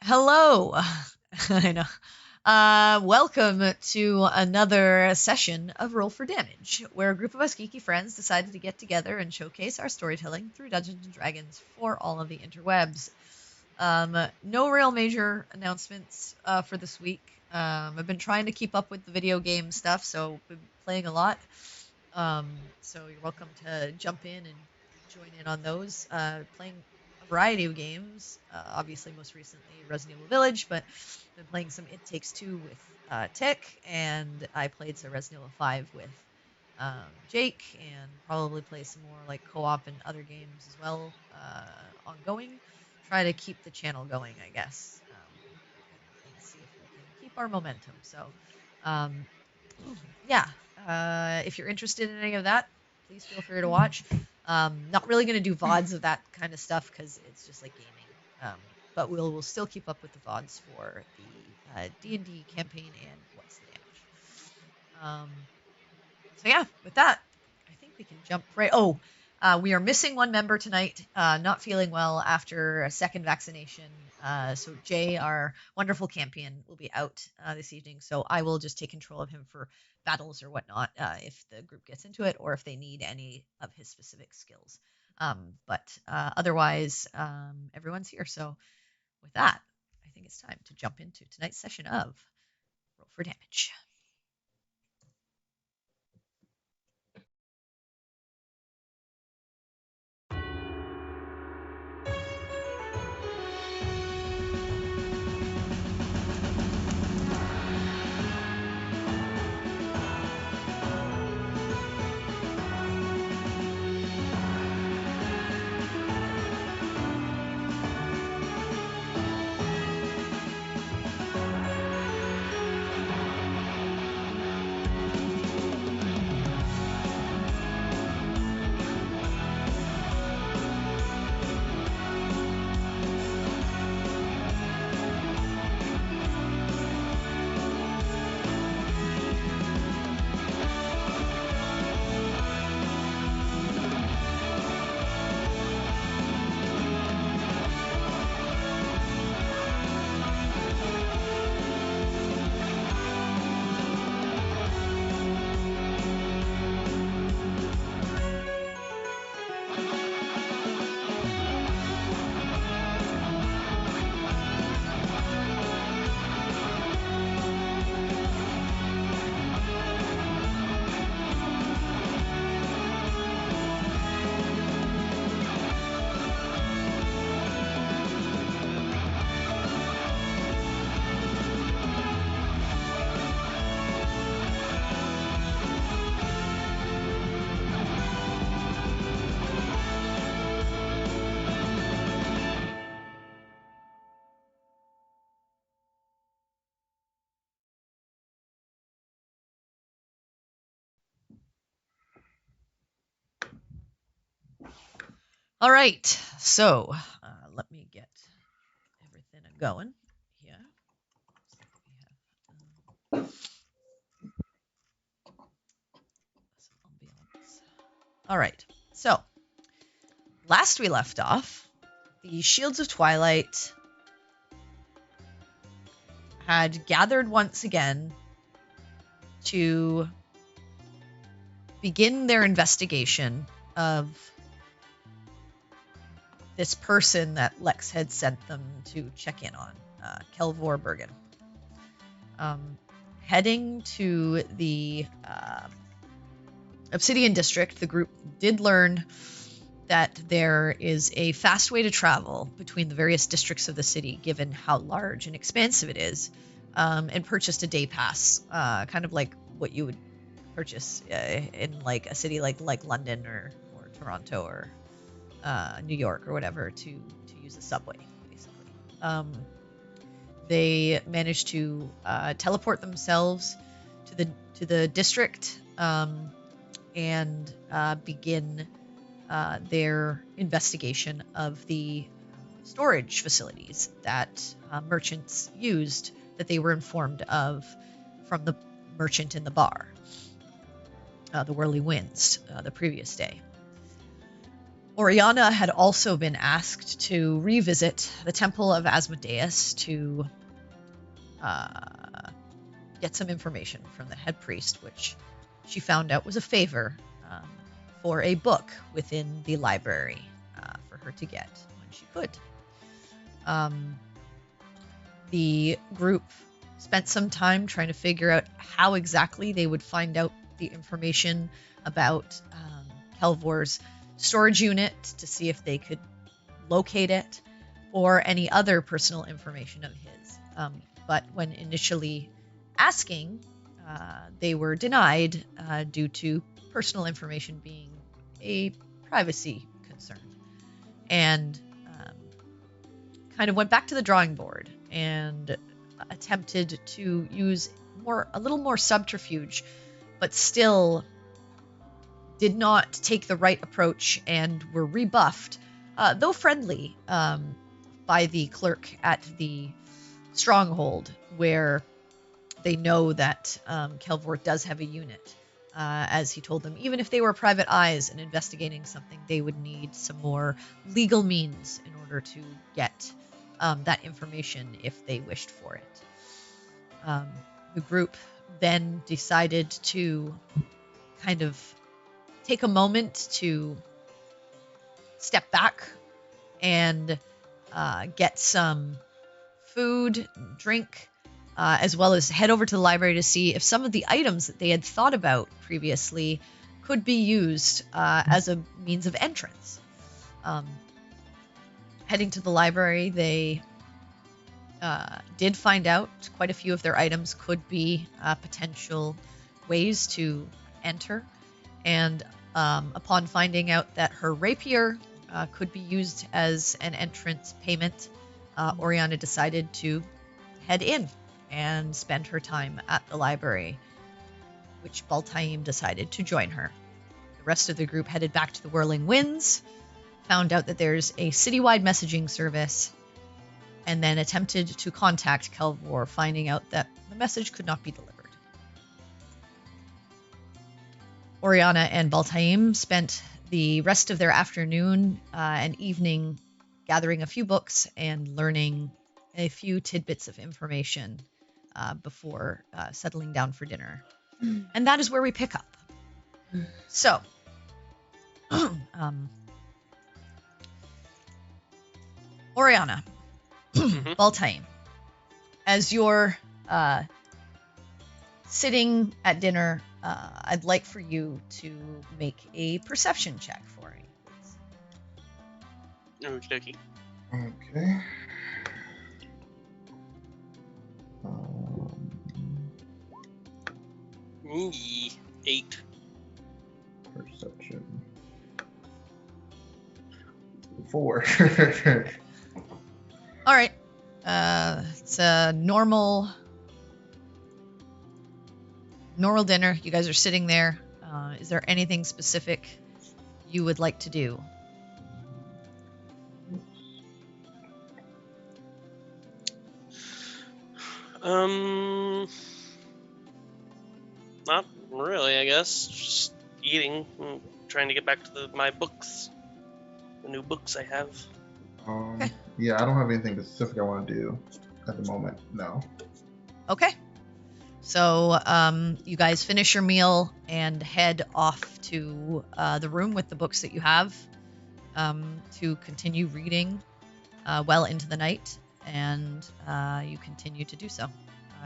Hello. I know. Welcome to another session of Roll for Damage, where a group of us geeky friends decided to get together and showcase our storytelling through Dungeons and Dragons for all of the interwebs. No real major announcements for this week. I've been trying to keep up with the video game stuff, so I've been playing a lot. So you're welcome to jump in and join in on those. Playing a variety of games. Obviously, most recently Resident Evil Village, but I've been playing some It Takes Two with Tick, and I played some Resident Evil 5 with Jake, and probably play some more like co-op and other games as well ongoing. Try to keep the channel going, I guess, and see if we can keep our momentum. So, um, yeah, if you're interested in any of that, please feel free to watch. Not really going to do VODs of that kind of stuff because it's just like gaming. But we'll still keep up with the VODs for the D&D campaign and What's the Damage. So yeah, with that, I think we can jump right. Oh, we are missing one member tonight. Not feeling well after a second vaccination. So Jay, our wonderful champion, will be out this evening. So I will just take control of him for battles or whatnot if the group gets into it or if they need any of his specific skills. But otherwise, everyone's here. So with that, I think it's time to jump into tonight's session of Roll for Damage. All right, so let me get everything going here. We have some ambiance. All right, so last we left off, the Shields of Twilight had gathered once again to begin their investigation of this person that Lex had sent them to check in on, Kelvor Bergen. Heading to the Obsidian District, the group did learn that there is a fast way to travel between the various districts of the city, given how large and expansive it is, and purchased a day pass, kind of like what you would purchase in like a city like London or Toronto or New York or whatever to use the subway, basically. They managed to teleport themselves to the district and begin their investigation of the storage facilities that merchants used, that they were informed of from the merchant in the bar, the Whirly Winds, the previous day. Oriana had also been asked to revisit the Temple of Asmodeus to get some information from the head priest, which she found out was a favor for a book within the library for her to get when she could. The group spent some time trying to figure out how exactly they would find out the information about Kelvor's storage unit to see if they could locate it or any other personal information of his. But when initially asking, they were denied due to personal information being a privacy concern. And kind of went back to the drawing board and attempted to use a little more subterfuge, but still did not take the right approach and were rebuffed, though friendly, by the clerk at the stronghold, where they know that Kelvor does have a unit. As he told them, even if they were private eyes and investigating something, they would need some more legal means in order to get that information if they wished for it. The group then decided to kind of take a moment to step back and get some food, drink, as well as head over to the library to see if some of the items that they had thought about previously could be used as a means of entrance. Heading to the library, they did find out quite a few of their items could be potential ways to enter. And upon finding out that her rapier could be used as an entrance payment, Oriana decided to head in and spend her time at the library, which Baltaim decided to join her. The rest of the group headed back to the Whirling Winds, found out that there's a citywide messaging service, and then attempted to contact Kelvor, finding out that the message could not be delivered. Oriana and Baltaim spent the rest of their afternoon and evening gathering a few books and learning a few tidbits of information before settling down for dinner. And that is where we pick up. So, Oriana, Baltaim, as you're sitting at dinner, I'd like for you to make a perception check for me, please. Okie dokie. Okay. 8. Perception. 4. All right. It's a normal dinner. You guys are sitting there. Is there anything specific you would like to do? Not really, I guess. Just eating and trying to get back to my books. The new books I have. Okay. Yeah, I don't have anything specific I want to do at the moment. No. Okay. So you guys finish your meal and head off to the room with the books that you have to continue reading well into the night, and you continue to do so.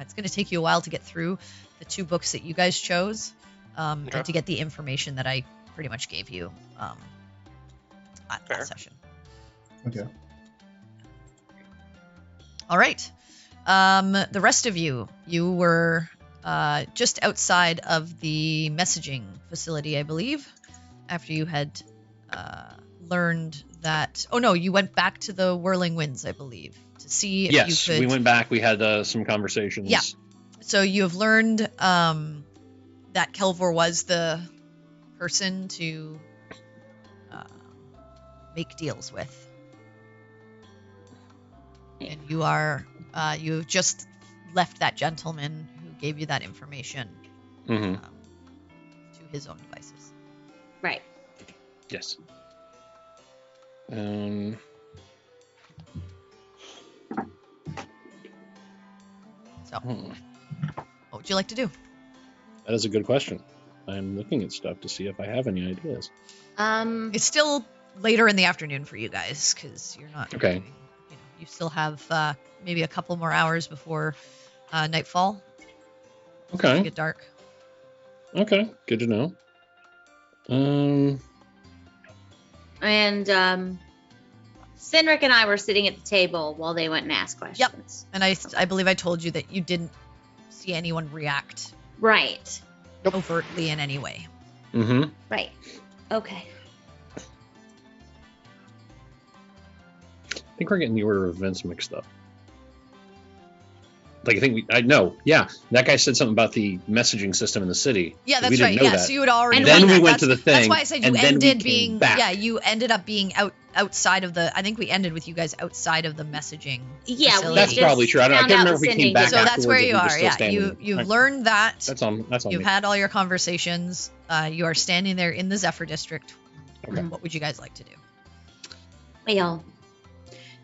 It's going to take you a while to get through the 2 books that you guys chose and to get the information that I pretty much gave you at that session. Okay. All right. The rest of you were just outside of the messaging facility, I believe, after you had learned that... Oh, no, you went back to the Whirling Winds, I believe, to see if yes, you could... we went back. We had some conversations. Yeah. So you have learned that Kelvor was the person to make deals with. And you have just left that gentleman who gave you that information to his own devices. Right. Yes. So, what would you like to do? That is a good question. I'm looking at stuff to see if I have any ideas. It's still later in the afternoon for you guys because you're not. Okay. Doing, you still have maybe a couple more hours before nightfall. Okay. Get dark. Okay. Good to know. And Cynric and I were sitting at the table while they went and asked questions. And I believe I told you that you didn't see anyone react Right. overtly in any way. Mm-hmm. Right. Okay. I think we're getting the order of events mixed up. Like, I know. Yeah. That guy said something about the messaging system in the city. Yeah, We that's didn't right. know Yeah, that. so you had already. And done then that. we went to the thing, That's why I said you and then we ended came being. back. Yeah, you ended up being outside of the. I think we ended with you guys outside of the messaging. Yeah, facility. That's probably true. I found can't out remember if we the came sending back So afterwards. that's where or you we were are. still Yeah, standing there. you've Right. learned that. That's on You've me. had all your conversations. You are standing there in the Zephyr district. Okay. What would you guys like to do? Well,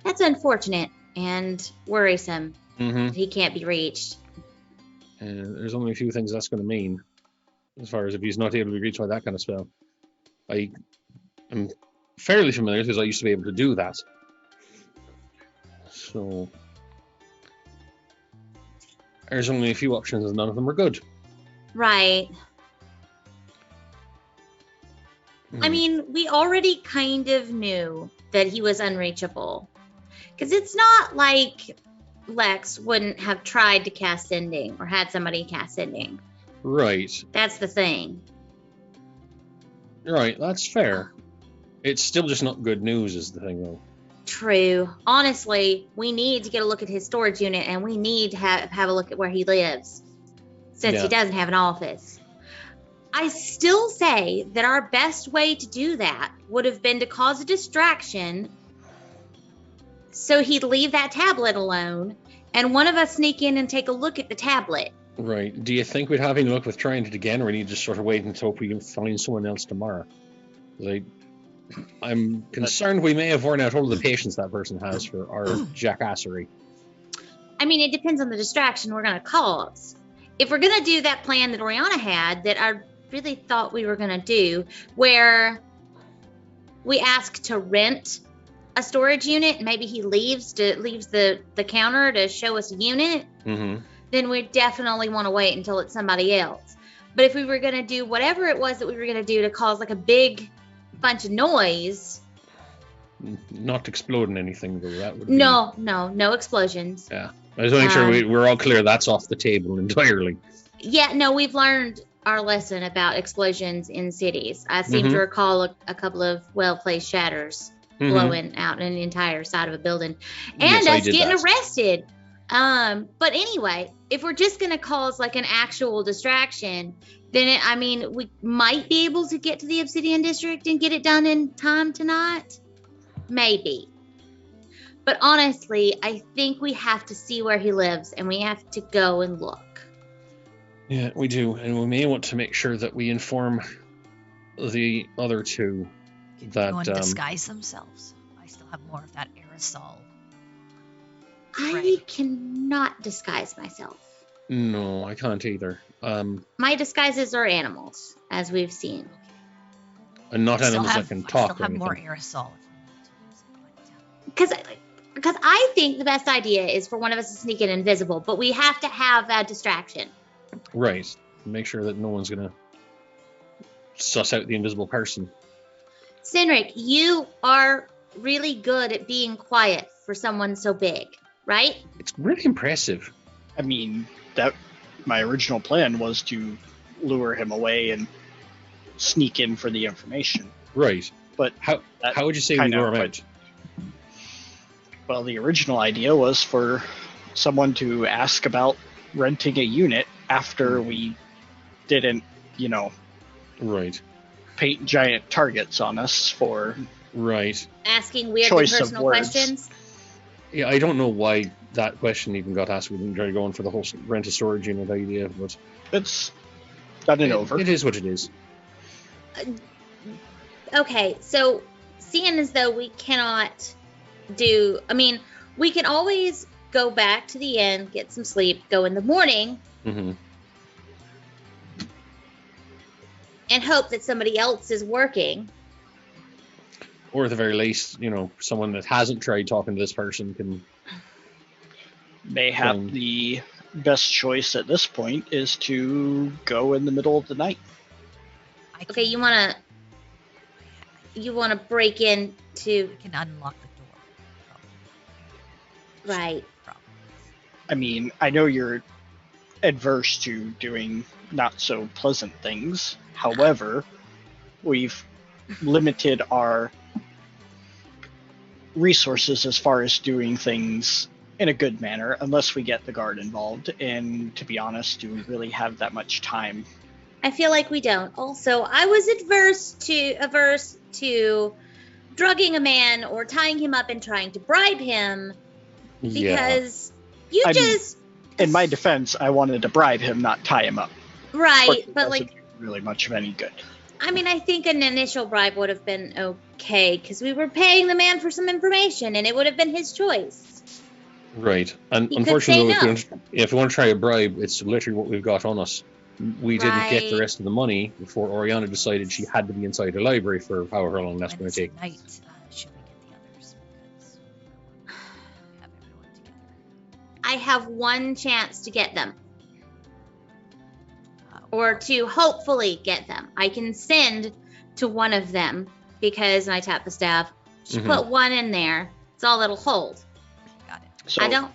that's unfortunate and worrisome. Mm-hmm. He can't be reached. And there's only a few things that's going to mean, as far as if he's not able to be reached by that kind of spell. I am fairly familiar because I used to be able to do that. So there's only a few options, and none of them are good. Right. I mean, we already kind of knew that he was unreachable. Because it's not like Lex wouldn't have tried to cast sending or had somebody cast sending. Right. That's the thing. Right, that's fair. It's still just not good news is the thing, though. True. Honestly, we need to get a look at his storage unit, and we need to have a look at where he lives, since Yeah. he doesn't have an office. I still say that our best way to do that would have been to cause a distraction so he'd leave that tablet alone, and one of us sneak in and take a look at the tablet. Right. Do you think we'd have any luck with trying it again, or we need to just sort of wait and hope we can find someone else tomorrow? I'm concerned we may have worn out all the patience that person has for our jackassery. I mean, it depends on the distraction we're going to cause. If we're going to do that plan that Oriana had, that I really thought we were going to do, where we ask to rent a storage unit, and maybe he leaves the counter to show us a unit, Mm-hmm. then we definitely want to wait until it's somebody else. But if we were going to do whatever it was that we were going to do to cause like a big bunch of noise, Not exploding anything, though. That would be... no explosions. Yeah. I just want to make sure we're all clear that's off the table entirely. Yeah, no, we've learned our lesson about explosions in cities. I seem to recall a couple of well-placed shatters blowing out an entire side of a building, and Yes, I us did getting that. arrested. But anyway, if we're just going to cause like an actual distraction, then we might be able to get to the Obsidian District and get it done in time tonight. Maybe. But honestly, I think we have to see where he lives, and we have to go and look. Yeah, we do. And we may want to make sure that we inform the other two Can that... anyone disguise themselves? I still have more of that aerosol. I Right. cannot disguise myself. No, I can't either. My disguises are animals, as we've seen. And not I still animals have, that can I talk still or have more anything. aerosol. If you want to use it. Because I think the best idea is for one of us to sneak in invisible, but we have to have a distraction. Right. Make sure that no one's going to suss out the invisible person. Cynric, you are really good at being quiet for someone so big, right? It's really impressive. I mean, that my original plan was to lure him away and sneak in for the information. Right. But How would you say we kinda lure him went- out? Well, the original idea was for someone to ask about renting a unit after we didn't, Right. paint giant targets on us for... Right. Asking weird Choice of personal words. questions. Yeah, I don't know why that question even got asked. We didn't try going for the whole rent a storage unit idea, but It's done and over. It is what it is. Okay, so seeing as though we cannot do, I mean, we can always go back to the inn, get some sleep, go in the morning, Mm-hmm. and hope that somebody else is working. Or at the very least, someone that hasn't tried talking to this person can. They have Um, the best choice at this point is to go in the middle of the night. Okay, you wanna break into, We can unlock the door. Probably. right? Probably. I mean, I know you're adverse to doing not so pleasant things. However, we've limited our resources as far as doing things in a good manner, unless we get the guard involved. And to be honest, do we really have that much time? I feel like we don't. Also, I was averse to drugging a man or tying him up and trying to bribe him Yeah. because you I mean, just In my defense, I wanted to bribe him, not tie him up. right, it but wasn't like, really much of any good. I mean, I think an initial bribe would have been okay because we were paying the man for some information, and it would have been his choice. Right. And He could unfortunately, say no. if we want to try a bribe, it's literally what we've got on us. We didn't get the Right. rest of the money before Oriana decided she had to be inside the library for however long that's going to take. Wednesday night, should we get the others? Because we have everyone together. I have one chance to get them, Uh, or to hopefully get them. I can send to one of them because I tap the staff. Just Mhm. put one in there. It's all it'll hold. Got it. So I don't.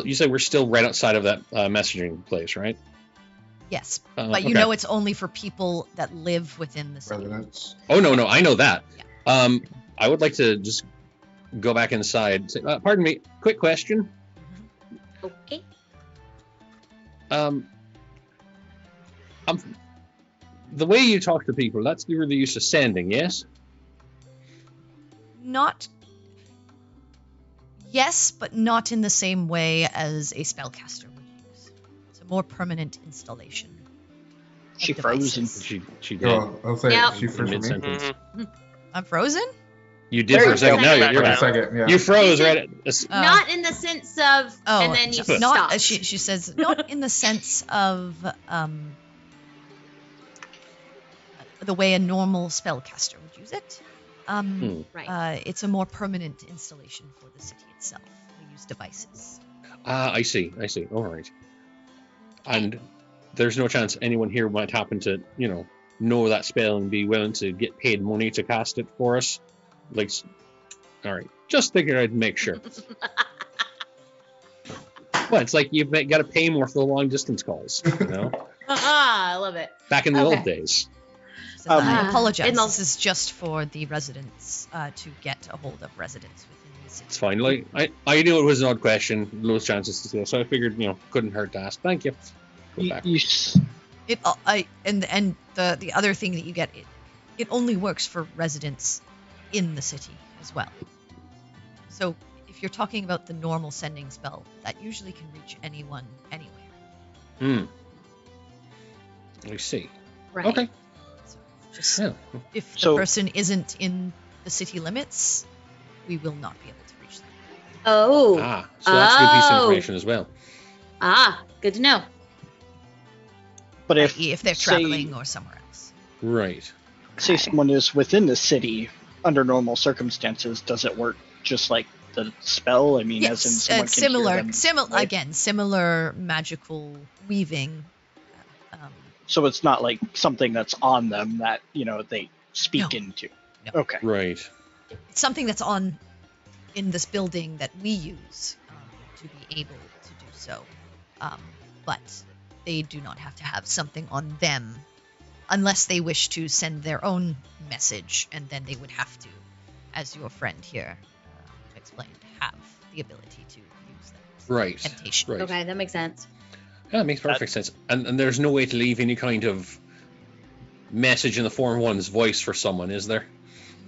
You said we're still right outside of that messaging place, right? Yes, Uh, but you okay. know it's only for people that live within the city. Residents. Oh, no, I know that. Yeah. I would like to just go back inside. Say, pardon me, quick question. Okay. The way you talk to people, that's you're really used to sending, yes? Not. Yes, but not in the same way as a spellcaster would use. It's a more permanent installation. of she froze and devices. She did. Oh, I'll say Yep. she first for me. Mid-sentence. Mhm. I'm frozen? You did There for you a second. go. Now Back you're For a around. second, yeah. You froze right at Not in the sense of, Oh, and then you but- not. stop. She says not in the sense of the way a normal spellcaster would use it. Right. It's a more permanent installation for the city itself. We use devices. I see. All right. And there's no chance anyone here might happen to, know that spell and be willing to get paid money to cast it for us. Like, all right. Just figured I'd make sure. Well, it's like you've got to pay more for the long distance calls, I love it. Back in the Okay. old days. So I Ah, apologize. in the- This is just for the residents to get a hold of residents within the city. It's fine. Like I knew it was an odd question, low chances to say, so I figured, couldn't hurt to ask. Thank you. Go back. It and the other thing that you get, it only works for residents in the city as well. So if you're talking about the normal sending spell, that usually can reach anyone anywhere. I see. Right. Okay. So just Yeah. if the So- person isn't in the city limits, we will not be able to reach them. Oh. So that's a good piece of Oh. information as well. Good to know. But i.e. if they're say- traveling or somewhere else. Right. say someone is within the city under normal circumstances, does it work just like the spell? I mean, as in someone can hear them, right? Similar magical weaving. So it's not like something that's on them that they speak No. into. No. Okay. Right. It's something that's in this building that we use to be able to do so. But they do not have to have something on them unless they wish to send their own message, and then they would have to, as your friend here explained, have the ability to use that Right. temptation. Right. Okay, that makes sense. Yeah, it makes perfect sense. And there's no way to leave any kind of message in the form of one's voice for someone, is there?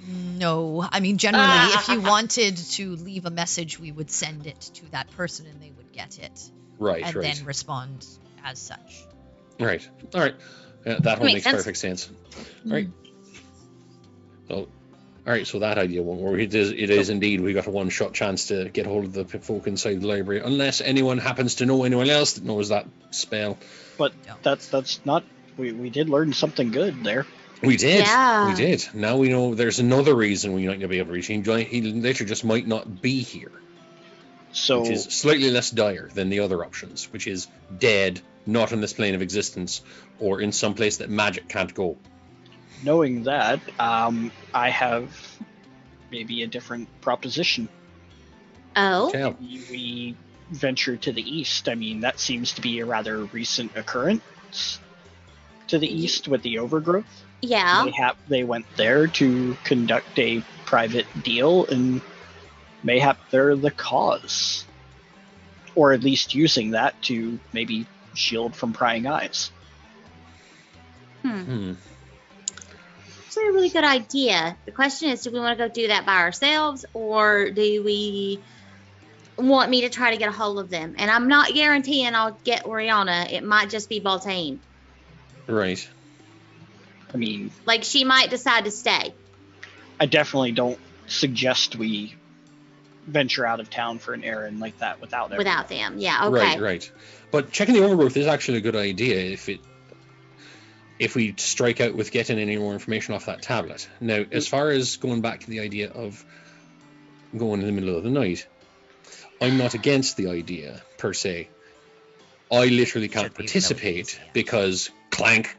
No, I mean, generally, if you wanted to leave a message, we would send it to that person and they would get it Right, and right. then respond as such. Right. All right. That whole Makes makes sense. perfect sense. All right. So All right, so that idea won't work. It is indeed. We got a one-shot chance to get hold of the folk inside the library, unless anyone happens to know anyone else that knows that spell. But No. that's not. We did learn something good there. We did. Yeah. We did. Now we know there's another reason we might not be able to reach him. He literally just might not be here, So which is slightly less dire than the other options, which is dead, not on this plane of existence, or in some place that magic can't go. knowing that, I have maybe a different proposition. Oh, Tell. We venture to the east. I mean, that seems to be a rather recent occurrence to the east with the overgrowth. yeah. They went there to conduct a private deal, and mayhap they're the cause, or at least using that to maybe shield from prying eyes. It's a really good idea. The question is, do we want to go do that by ourselves, or do we want me to try to get a hold of them? And I'm not guaranteeing I'll get Oriana. It might just be Baltaine. Right. I mean, Like, she might decide to stay. I definitely don't suggest we venture out of town for an errand like that without Without them. Yeah, okay. Right. But checking the overgrowth is actually a good idea if we strike out with getting any more information off that tablet. Now, as far as going back to the idea of going in the middle of the night, I'm not against the idea per se. I literally can't Should be participate really easy, yeah. because clank.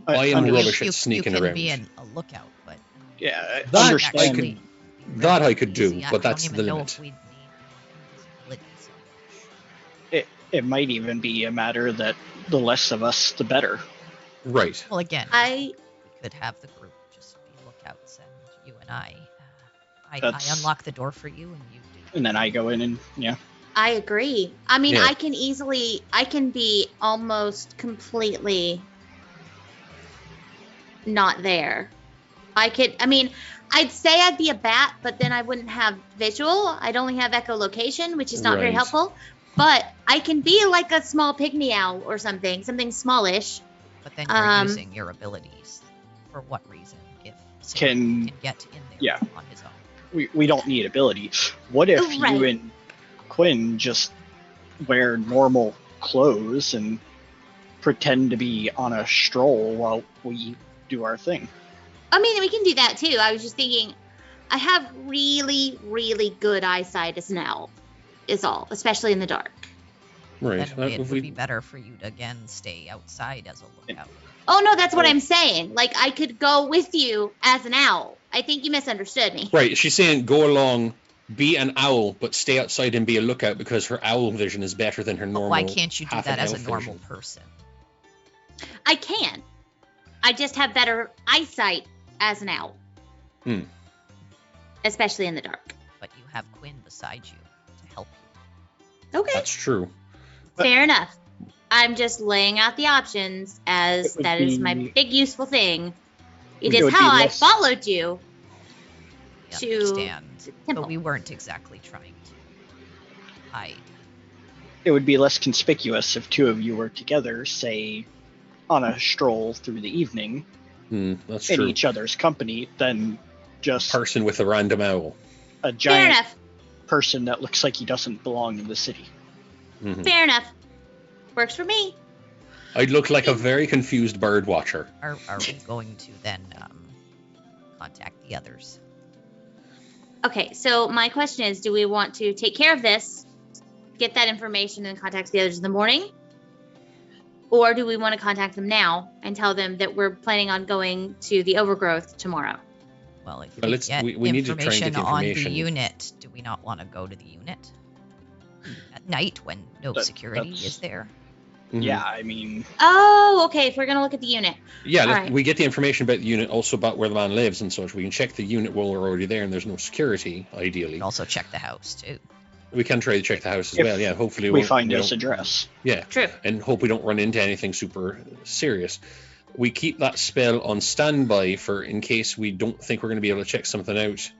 I am under- rubbish at sneaking you can around. be a lookout, but Yeah, That I understand. could- that I could do, easy. but that's I don't the even know limit. if we'd need invisibility so much. It might even be a matter that the less of us, the better. Right. Well, again, I we could have the group just be lookouts, and you and I That's- unlock the door for you, and you do. And then I go in and I agree. I mean, Yeah. I can be almost completely not there. I'd say I'd be a bat, but then I wouldn't have visual. I'd only have echolocation, which is not very Right. helpful. But I can be like a small pygmy owl or something smallish. But then you're using your abilities. For what reason? If someone can get in there yeah. on his own. we don't need ability. What if Right. you and Quinn just wear normal clothes and pretend to be on a stroll while we do our thing? I mean, we can do that too. I was just thinking, I have really, really good eyesight as an owl, is all, especially in the dark. Right. Then it If would we- be better for you to again stay outside as a lookout. Oh no, that's what I'm saying. Like, I could go with you as an owl. I think you misunderstood me. Right, she's saying go along, be an owl, but stay outside and be a lookout because her owl vision is better than her But normal. why can't you do half that an as a elf normal vision. person? I can. I just have better eyesight as an owl. Hmm. Especially in the dark. But you have Quinn beside you to help you. Okay, That's true. fair enough. I'm just laying out the options as It would that is my be- big useful thing. It It is would how be I less- followed you. I To understand. temple. But we weren't exactly trying to hide. It would be less conspicuous if two of you were together, say, on a stroll through the evening That's in true. each other's company than just Person with a random owl. a Fair giant enough. person that looks like he doesn't belong in the city. Mhm. Fair enough. Works for me. I'd look like a very confused bird watcher. Are we going to then contact the others? Okay, so my question is, do we want to take care of this, get that information, and contact the others in the morning? Or do we want to contact them now and tell them that we're planning on going to the overgrowth tomorrow? Well, if Well, we let's- get we need to try and get information the on the information. unit, do we not want to go to the unit at night when no security that's- is there? Mhm. Yeah, I mean, Oh, okay, if we're going to look at the unit. Yeah, Alright. we get the information about the unit, also about where the man lives and such. We can check the unit while we're already there and there's no security, We ideally. can also check the house too. We can try to check the house as If well, yeah. Hopefully we won't- find we his don't- address. Yeah, True. and hope we don't run into anything super serious. We keep that spell on standby for in case we don't think we're going to be able to check something out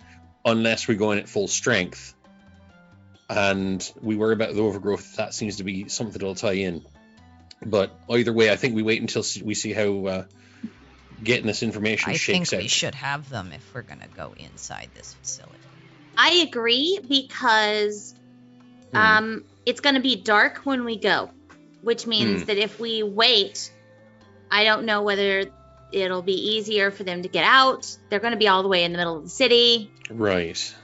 unless we go in at full strength. And we worry about the overgrowth. That seems to be something that'll tie in. But either way, I think we wait until we see how getting this information I shakes think out. we should have them if we're going to go inside this facility. I agree because it's going to be dark when we go, which means that if we wait, I don't know whether it'll be easier for them to get out. They're going to be all the way in the middle of the city. Right.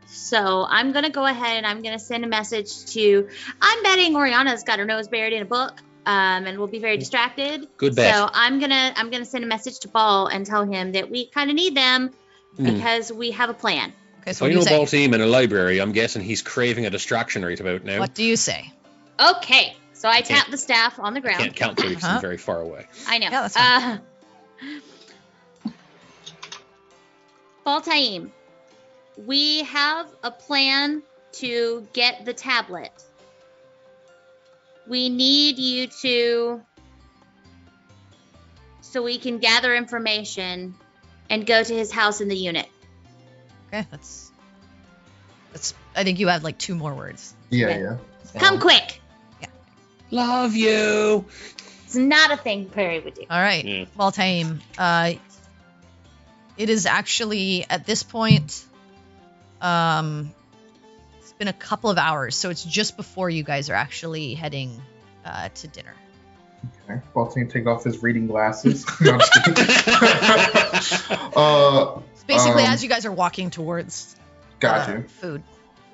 So I'm going to go ahead and I'm going to send a message to, I'm betting Oriana's got her nose buried in a book and will be very distracted. Good bet. So I'm going to send a message to Ball and tell him that we kind of need them because we have a plan. Okay, If so I what do you know say? Ball Team in a library, I'm guessing he's craving a distraction right about now. What do you say? Okay. So I can't- tap the staff on the I ground. can't count to because he's very far away. I know. Yeah, that's fine. Baltaim, we have a plan to get the tablet. We need you to, so we can gather information and go to his house in the unit. Okay, that's. I think you have like 2 more words. Yeah, Okay. yeah. Come quick. Love you. It's not a thing Perry would do. All right, Yeah. Valtaim. It is actually at this point. It's been a couple of hours, so it's just before you guys are actually heading to dinner. Okay. Baltimore take off his reading glasses. No, I'm just kidding. It's basically Um, as you guys are walking towards got you. food.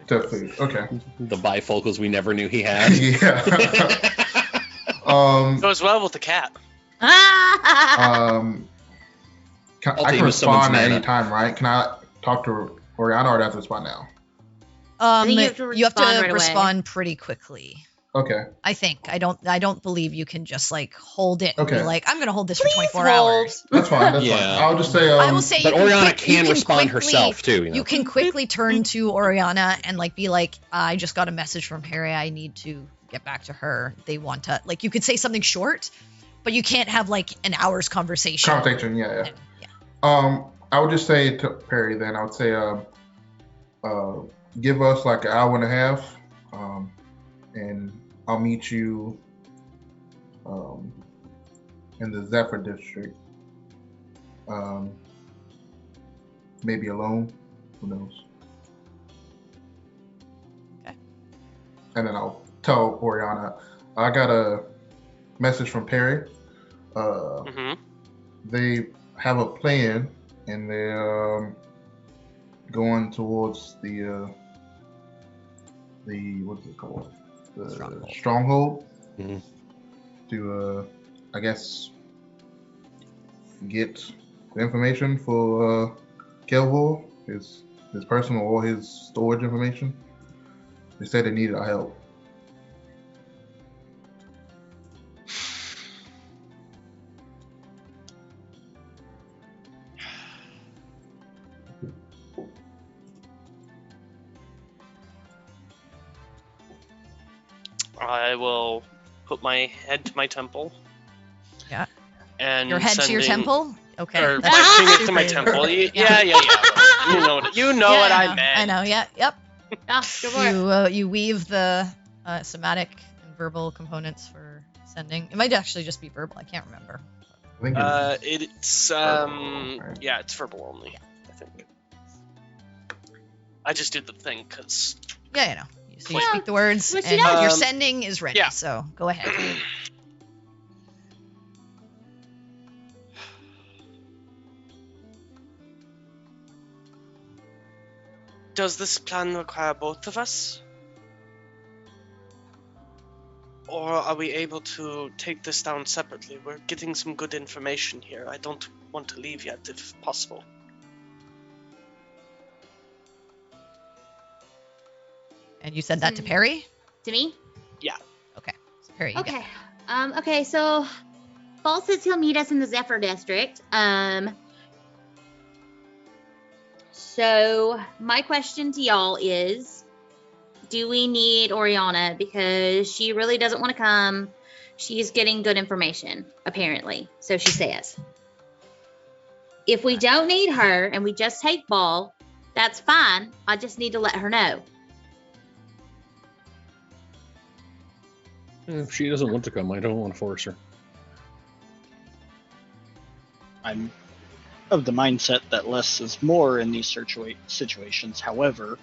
To food. Okay. The bifocals we never knew he had. Yeah. Goes well with the cat. I I'll can take with someone's respond at mana. any time, right? Can I talk to Oriana or do I have to respond now? think you have to respond right away. respond pretty quickly. Okay. I think. I don't believe you can just like hold it and be Okay. like, I'm gonna hold this Please for 24 hold. hours. That's fine. That's Yeah. fine. I'll just say. I will say But you Oriana you can respond quickly- herself too. You know. You can quickly turn to Oriana and like be like, I just got a message from Harry. I need to get back to her. They want to like you could say something short, but you can't have like an hour's conversation. Conversation. Yeah. And- yeah. I would just say to Perry. Then I would say, give us like an hour and a half, and I'll meet you, in the Zephyr district. Maybe alone. Who knows? Okay. And then I'll tell Oriana, I got a message from Perry. They have a plan, and they're going towards the what's it called? The stronghold. Mhm. To I guess get the information for Kelvor, his personal or his storage information. They said they needed our help. I will put my head to my temple. Yeah. And Your head to your sending- temple? Okay. Or That's pushing it to super my easy. temple. Yeah. You know what? You know Yeah, what I know. meant. I know. Yeah. Yep. Oh, go for it. You weave the somatic and verbal components for sending. It might actually just be verbal. I can't remember. I think It's Verbal, right? yeah, it's verbal only. I think. I just did the thing because Yeah, you know. So you Yeah, speak the words, what and you know. your sending is ready. Yeah. So go ahead. does this plan require both of us? Or are we able to take this down separately? We're getting some good information here. I don't want to leave yet, if possible. And you said that to Perry? To me? Okay. So Perry, you Okay. Okay, so Ball says he'll meet us in the Zephyr district. So my question to y'all is, do we need Oriana? Because she really doesn't want to come. She's getting good information, apparently. So she says. If we don't need her and we just take Ball, that's fine. I just need to let her know. If she doesn't want to come, I don't want to force her. I'm of the mindset that less is more in these situations. However,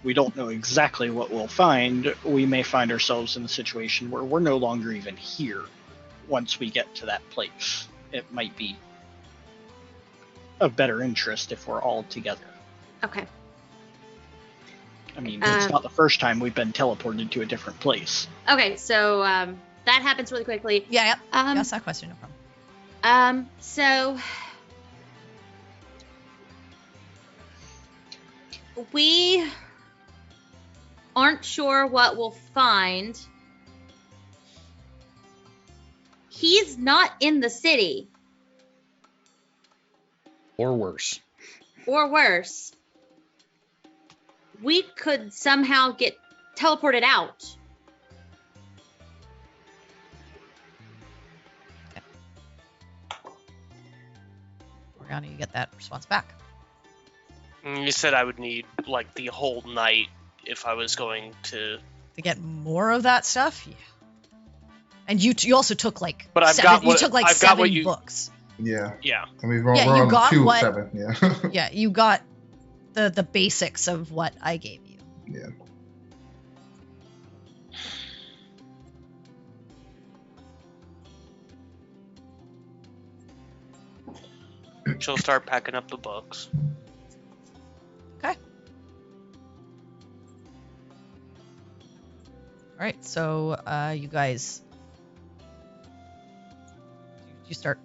we don't know exactly what we'll find. We may find ourselves in a situation where we're no longer even here once we get to that place. It might be of better interest if we're all together. Okay. I mean, it's not the first time we've been teleported to a different place. Okay, so that happens really quickly. Yeah. Ask that question, no problem. So we aren't sure what we'll find. He's not in the city. Or worse. Or worse. We could somehow get teleported out. Oriana, you get that response back. You said I would need like the whole night if I was going to. To get more of that stuff, yeah. And you also took like But I've seven, got what you took like I've got what 7 you- books. Yeah. Yeah. I mean, we're Yeah, on you got 2 what- 7. Yeah. Yeah, you got the basics of what I gave you. Yeah. She'll start packing up the books. Okay. All right, so you guys, you start.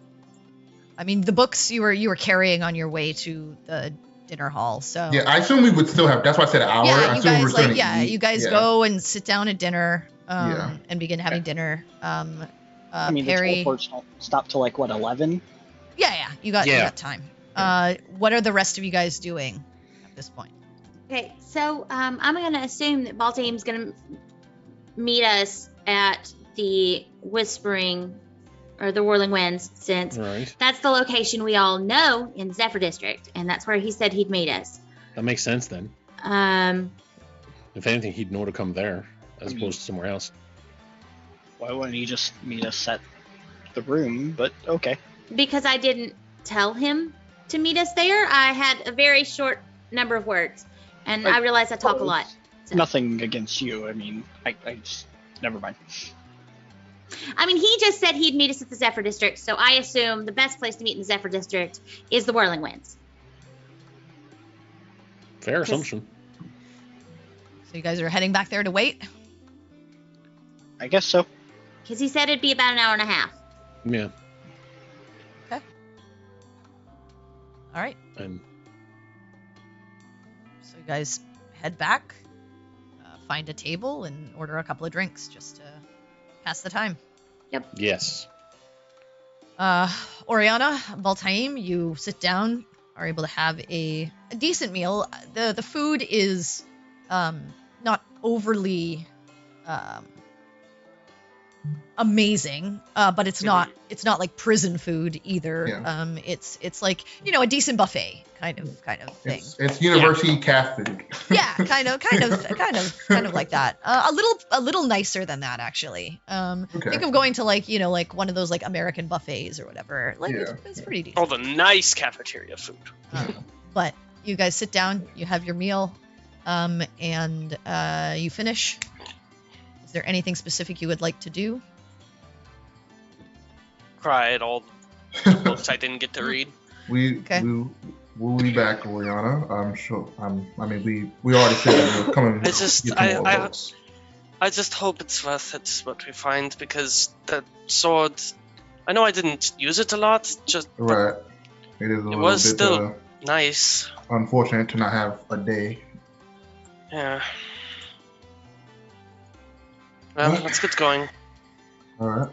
I mean, the books you were carrying on your way to the dinner hall. So Yeah, I assume we would still have. That's why I said an hour. yeah, I you assume we were guys still like gonna eat. you guys Yeah. go and sit down at dinner Yeah. and begin having dinner. I mean, the Perry. teleports don't stop till like, what, 11? Yeah, you got time. What are the rest of you guys doing at this point? Okay, so I'm going to assume that Baltaim's going to meet us at the Whispering or the Whirling Winds, since Right. that's the location we all know in Zephyr District, and that's where he said he'd meet us. That makes sense then. If anything, he'd know to come there as opposed to somewhere else. Why wouldn't he just meet us at the room? But okay. Because I didn't tell him to meet us there, I had a very short number of words, and I realized I talk a lot. So. Nothing against you. I mean, I just... Never mind. I mean, he just said he'd meet us at the Zephyr District, so I assume the best place to meet in the Zephyr District is the Whirling Winds. Fair assumption. So you guys are heading back there to wait? I guess so. Because he said it'd be about an hour and a half. Yeah. All right. And So you guys head back, find a table, and order a couple of drinks just to pass the time. yes. Oriana, Baltaim, you sit down, are able to have a decent meal. The food is not overly amazing, but it's not like prison food either. Yeah. It's like, a decent buffet kind of thing. It's university cast food. Yeah, kind of like that. A little nicer than that, actually. Okay. Think of going to like one of those like American buffets or whatever. Like Yeah. it's pretty decent. All the nice cafeteria food. But you guys sit down, you have your meal, and you finish. Is there anything specific you would like to do? Cry at all the books I didn't get to read. We'll be back, Oriana. I'm sure. I mean, we already said we're coming. I just- get some more books. I just hope it's worth it, what we find, because the sword, I know I didn't use it a lot, just Right. It is a little was bit still nice. unfortunate to not have a day. Yeah. Well, let's get going. All right.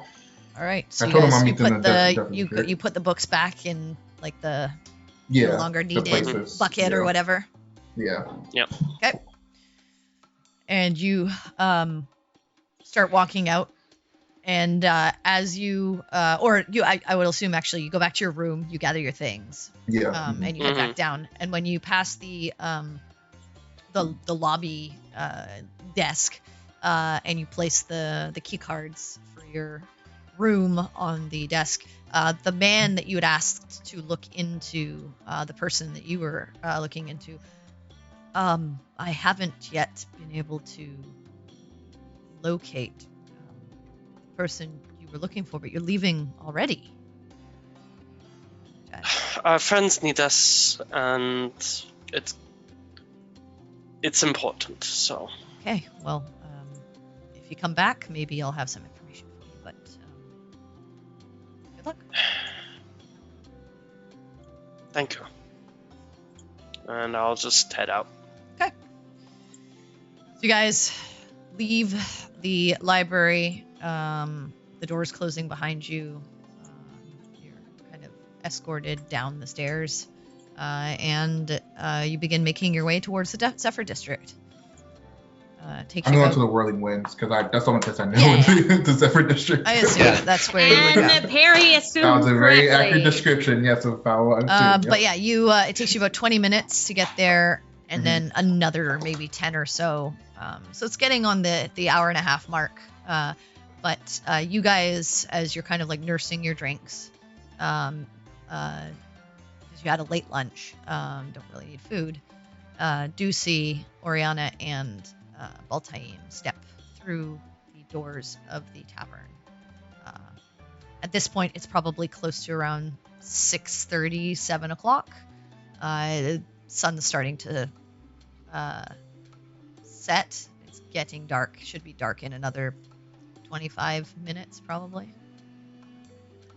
All right. So I you told him guys I'm you eating put the the definitely you put the books back in like the Yeah. no longer the needed places. bucket Yeah. or whatever. Yeah. Okay. And you start walking out, and as you I would assume actually you go back to your room, you gather your things, Yeah. and you head back down. And when you pass the lobby desk, and you place the key cards for your room on the desk. The man that you had asked to look into the person that you were looking into, I haven't yet been able to locate the person you were looking for, but you're leaving already. Our friends need us, and it's important. So Okay, well, if you come back, maybe I'll have some information for you, but good luck. thank you. And I'll just head out. Okay. So you guys leave the library. The door's closing behind you. You're kind of escorted down the stairs, and you begin making your way towards the Zephyr District. Takes I'm you going about- to the Whirling Winds because that's the only place I know. Yeah, The Zephyr District. I assume that's where you would go. And Perry assumed That was a very correctly. accurate description, yes, of how I assumed. But yeah, you it takes you about 20 minutes to get there, and Mhm. then another maybe 10 or so. So it's getting on the hour and a half mark. But you guys, as you're kind of like nursing your drinks, because you had a late lunch, don't really need food, do see Oriana and Baltaim step through the doors of the tavern. At this point, it's probably close to around 6:30, 7 o'clock. The sun's starting to set. It's getting dark. Should be dark in another 25 minutes, probably.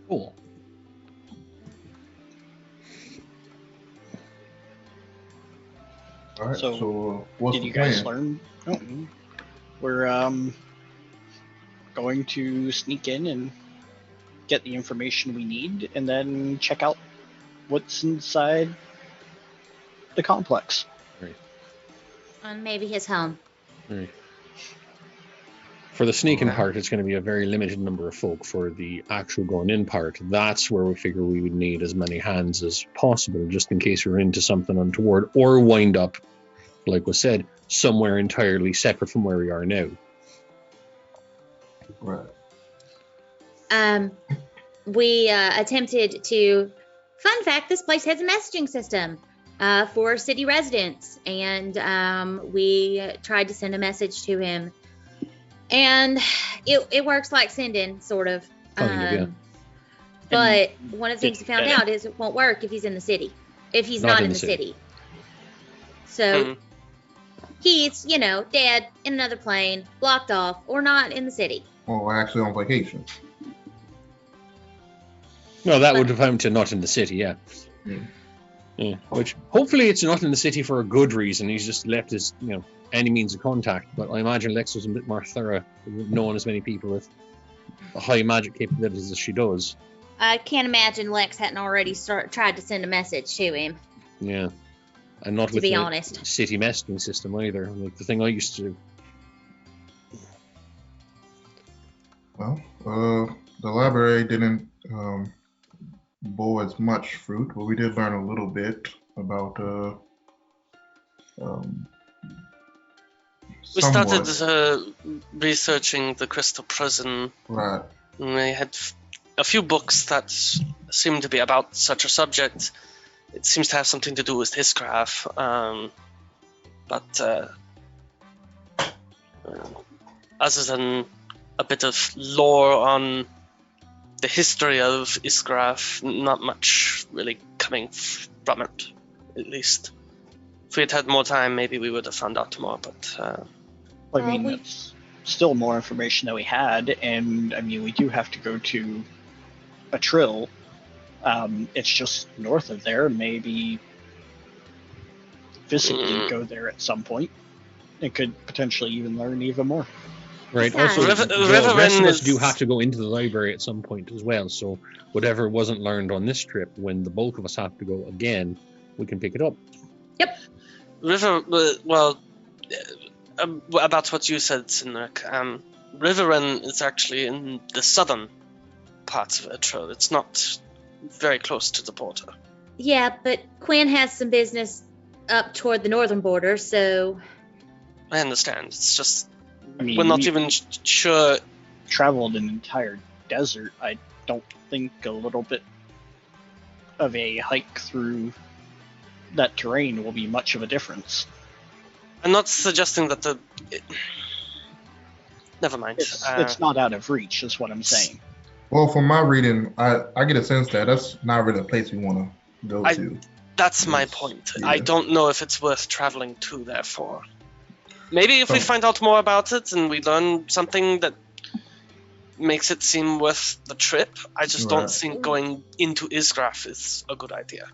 Cool. All right, So, so what's Did the you guys plan? learn? We're going to sneak in and get the information we need, and then check out what's inside the complex. And maybe his home. Right. For the sneaking Okay. part, it's going to be a very limited number of folk. For the actual going in part, that's where we figure we would need as many hands as possible, just in case we're into something untoward or wind up, like was said, somewhere entirely separate from where we are now. Right. We attempted to. Fun fact: this place has a messaging system for city residents, and we tried to send a message to him, and it works like sending, sort of. Kind of, yeah. But one of the things we did you found get it? out is it won't work if he's in the city. If he's not in the city. So Mhm. he's, dead in another plane, blocked off, or not in the city. Well, we're actually on vacation. No, that would have him to not in the city, yeah. Mm. Yeah. Which hopefully it's not in the city for a good reason. He's just left his, any means of contact. But I imagine Lex was a bit more thorough, knowing as many people with high magic capabilities as she does. I can't imagine Lex hadn't already tried to send a message to him. Yeah. And not To with be the honest. city messaging system either, like the thing I used to do. Well, the library didn't bowl as much fruit, but we did learn a little bit about We somewhat. started researching the Crystal Prison. Right. And we had a few books that seemed to be about such a subject. It seems to have something to do with Isgraf, but other than a bit of lore on the history of Isgraf, not much really coming from it, at least. If we had had more time, maybe we would have found out more, but I mean, we- it's still more information than we had, and I mean, we do have to go to a trill. It's just north of there. Maybe physically go there at some point. It could potentially even learn even more. Right. Besides- Also, River- the River rest of Ren us do is- have to go into the library at some point as well. So whatever wasn't learned on this trip, when the bulk of us have to go again, we can pick it up. about what you said, Sinric, Riverrun is actually in the southern parts of Etro. It's not very close to the border. Yeah, but Quin has some business up toward the northern border, so I understand. It's just I mean, we're not we even sure. traveled an entire desert, I don't think a little bit of a hike through that terrain will be much of a difference. I'm not suggesting that never mind. It's not out of reach, is what I'm saying. Well, from my reading, I get a sense that that's not really a place we want to go to. That's my Yes, point. yeah. I don't know if it's worth traveling to there for. Maybe if we find out more about it and we learn something that makes it seem worth the trip, I just don't think going into Isgraf is a good idea.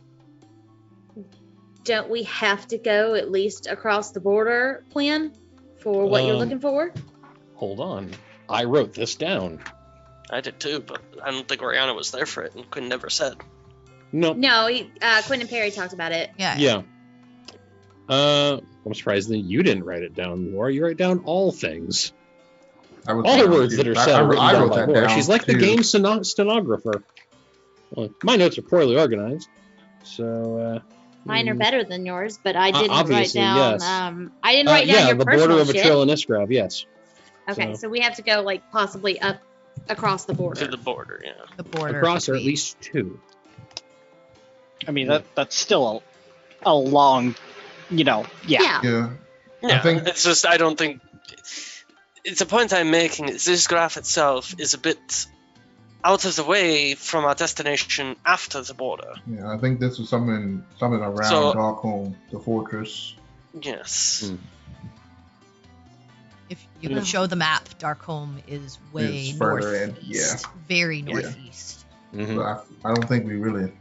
Don't we have to go at least across the border, Quinn, for what you're looking for? Hold on. I wrote this down. I did too, but I don't think Oriana was there for it, and Quinn never said. No. No, Quinn and Perry talked about it. Yeah. I'm surprised that you didn't write it down, Laura. You write down all things. All the words that are said are written down by Laura. She's like the game stenographer. Well, my notes are poorly organized, so... Mine are better than yours, but I didn't write down... Yes. I didn't write down your the personal border of a shit. trail in Isgraf, yes. Okay, so we have to go, like, possibly up across the border. To the border, yeah. The border. Across, or at least 2. I mean, that's still a long, yeah. Yeah, I think it's just, I don't think... It's a point I'm making, is this graph itself is a bit out of the way from our destination after the border. Yeah, I think this was something around Darkholm, the fortress. Yes. If you can show the map, Darkholm is way northeast. Very northeast. Mm-hmm. So I don't think we really...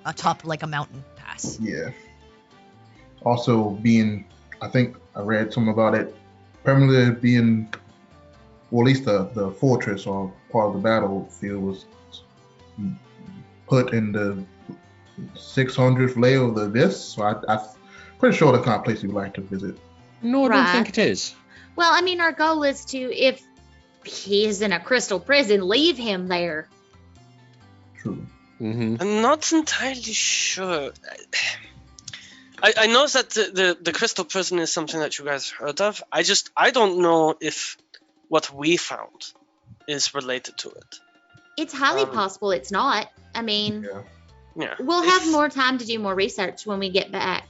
Atop like a mountain pass. Yeah. Also being, I think I read something about it, permanently being, well, at least the fortress or part of the battlefield was put in the 600th layer of the abyss. So I'm pretty sure the kind of place we'd like to visit. No, I don't think it is. Well, I mean, our goal is to, if he is in a crystal prison, leave him there. True. Mm-hmm. I'm not entirely sure. I know that the crystal prison is something that you guys heard of. I don't know if what we found is related to it. It's highly possible it's not. I mean, Yeah. we'll have more time to do more research when we get back.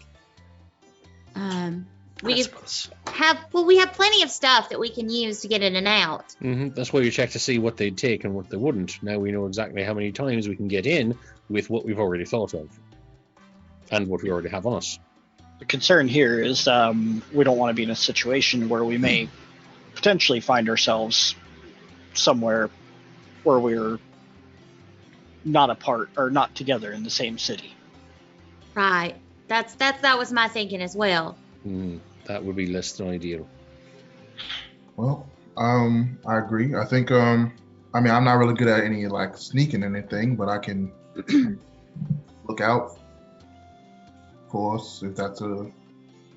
We have plenty of stuff that we can use to get in and out. Mm-hmm. That's why we check to see what they'd take and what they wouldn't. Now we know exactly how many times we can get in with what we've already thought of. And what we already have on us. The concern here is we don't want to be in a situation where we may potentially find ourselves somewhere where we're not apart or not together in the same city. Right. That was my thinking as well. That would be less than ideal. Well, I agree. I think, I mean, I'm not really good at any, like, sneaking anything, but I can look out for us if that's a...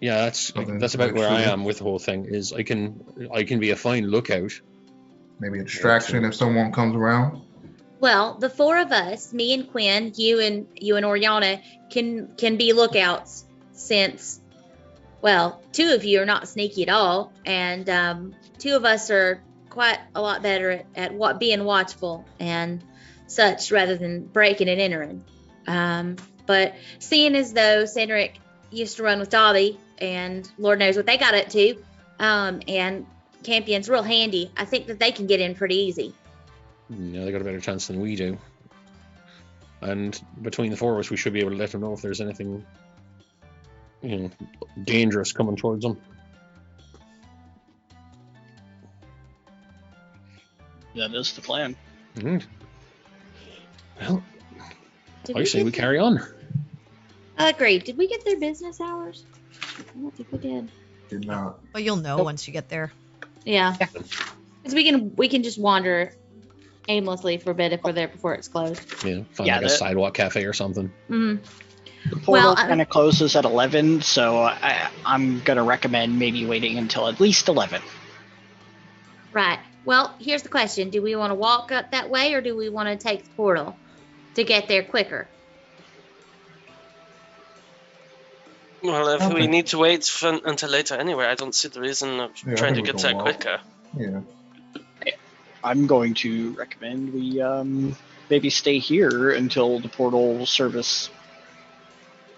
Yeah, that's about where I am with the whole thing, is I can be a fine lookout. Maybe a distraction if someone comes around. Well, the four of us, me and Quinn, you and Oriana, can be lookouts since, well, 2 of you are not sneaky at all, and 2 of us are quite a lot better at being watchful and such rather than breaking and entering. But seeing as though Cedric used to run with Dobby, and Lord knows what they got up to, and Campion's real handy, I think that they can get in pretty easy. Yeah, they got a better chance than we do. And between the 4 of us, we should be able to let them know if there's anything, dangerous coming towards them. That is the plan. Mm-hmm. Well, I say we carry on. Agreed. Did we get their business hours? I don't think we did. Did not. But you'll know once you get there. Yeah. Because we can just wander aimlessly for a bit if we're there before it's closed. Yeah, find like a sidewalk cafe or something. Mm-hmm. The portal kind of closes at 11, so I'm going to recommend maybe waiting until at least 11. Right. Well, here's the question. Do we want to walk up that way, or do we want to take the portal to get there quicker? Well, if we need to wait until later anyway, I don't see the reason of trying to get there quicker. Yeah. I'm going to recommend we maybe stay here until the portal service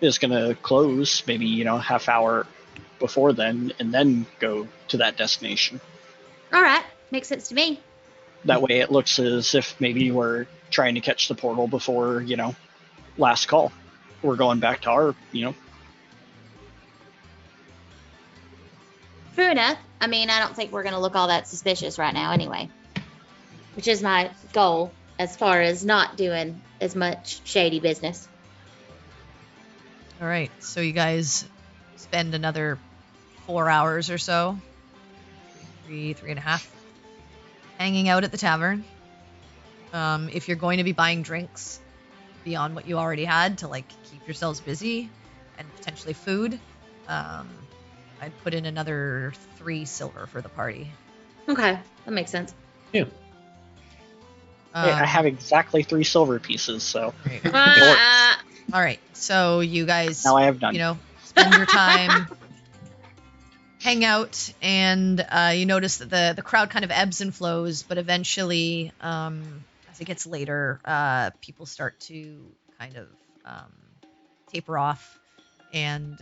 is going to close, maybe, half hour before then, and then go to that destination. All right, makes sense to me. That way it looks as if maybe we're trying to catch the portal before, last call. We're going back to our, True enough. I mean, I don't think we're going to look all that suspicious right now anyway, which is my goal as far as not doing as much shady business. All right, so you guys spend another 4 hours or so, three and a half, hanging out at the tavern. If you're going to be buying drinks beyond what you already had to keep yourselves busy and potentially food, I'd put in another 3 silver for the party. Okay, that makes sense. Yeah. I have exactly 3 silver pieces, so Right. All right, so you guys, now I have none. Spend your time, hang out, and you notice that the crowd kind of ebbs and flows, but eventually, as it gets later, people start to kind of taper off, and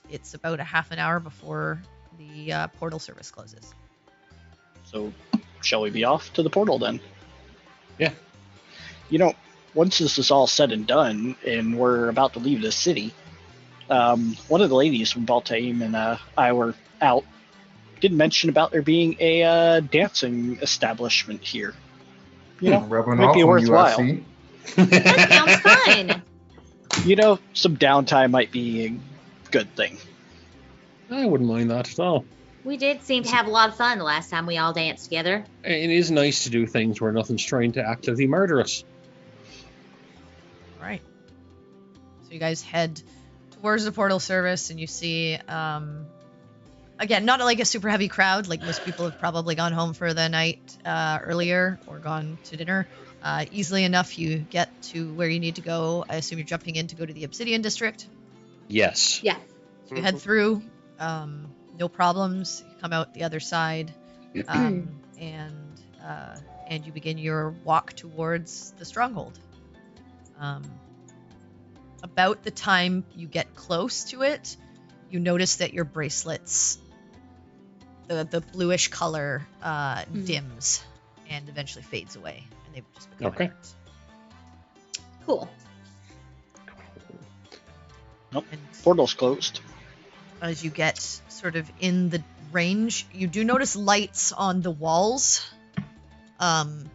it's about a half an hour before the portal service closes. So, shall we be off to the portal then? Yeah. Once this is all said and done, and we're about to leave the city, one of the ladies from Baltaim and I were out. Did mention about there being a dancing establishment here. Rubbing might off be on worthwhile. You, That sounds fun. Some downtime might be a good thing. I wouldn't mind that at all. We did seem to have a lot of fun the last time we all danced together. It is nice to do things where nothing's trying to actively murder us. Right. So you guys head towards the portal service, and you see, again, not a super heavy crowd. Most people have probably gone home for the night earlier or gone to dinner. Easily enough, you get to where you need to go. I assume you're jumping in to go to the Obsidian District. Yes. Yeah. So you head through, no problems. You come out the other side, and you begin your walk towards the stronghold. About the time you get close to it, you notice that your bracelets, the bluish color, dims and eventually fades away, and they just become Okay. inert. Cool. Nope. And Portal's closed. as you get sort of in the range, you do notice lights on the walls of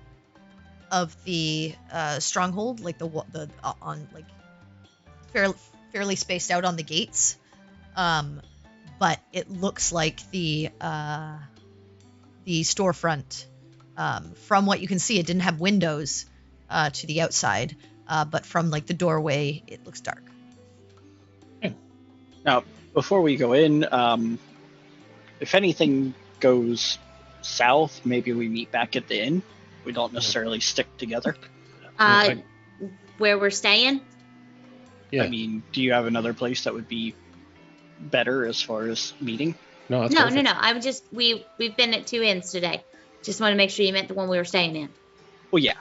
the stronghold, fairly spaced out on the gates. But it looks like the storefront, from what you can see, it didn't have windows to the outside, but from the doorway, it looks dark. Now, before we go in, if anything goes south, maybe we meet back at the inn. We don't necessarily stick together. Where we're staying? Yeah. I mean, do you have another place that would be better as far as meeting? No, that's No. perfect. I'm just we've been at 2 inns today. Just want to make sure you meant the one we were staying in. Well, yeah.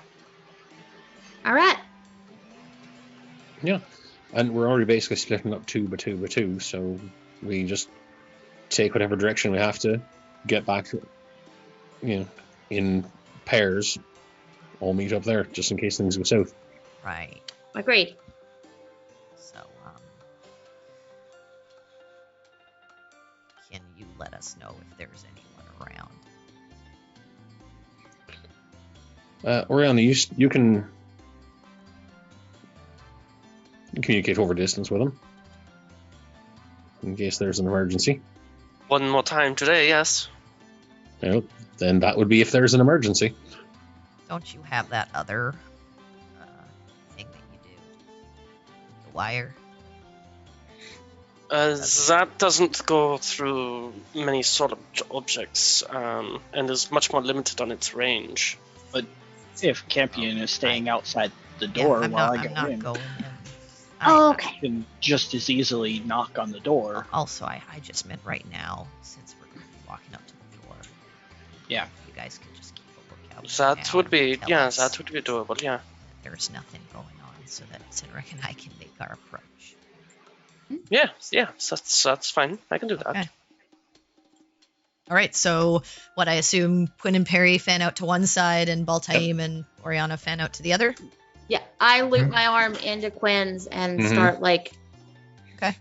All right. Yeah. And we're already basically splitting up 2 by 2 by 2, so we just take whatever direction we have to get back, in pairs. All meet up there, just in case things go south. Right. Agreed. So, can you let us know if there's anyone around? Oriana, you can communicate over distance with them in case there's an emergency. One more time today, yes. Then that would be if there's an emergency. Don't you have that other thing that you do? The wire? That doesn't go through many sort of objects, and is much more limited on its range. If Campion is staying outside the door I'm while not, I I'm go not in, going in. Okay. I can just as easily knock on the door. Also, I just meant right now, since we're going to be walking up to the door. Yeah. You guys can just keep That would be, tell yeah, us that would be doable, yeah. there's nothing going on, so that Sinric and I can make our approach. Yeah, that's fine. I can do that. Okay. All right, so what I assume Quin and Perry fan out to one side, and Baltaim and Oriana fan out to the other. Yeah, I loop my arm into Quin's and Mhm. start like. Okay.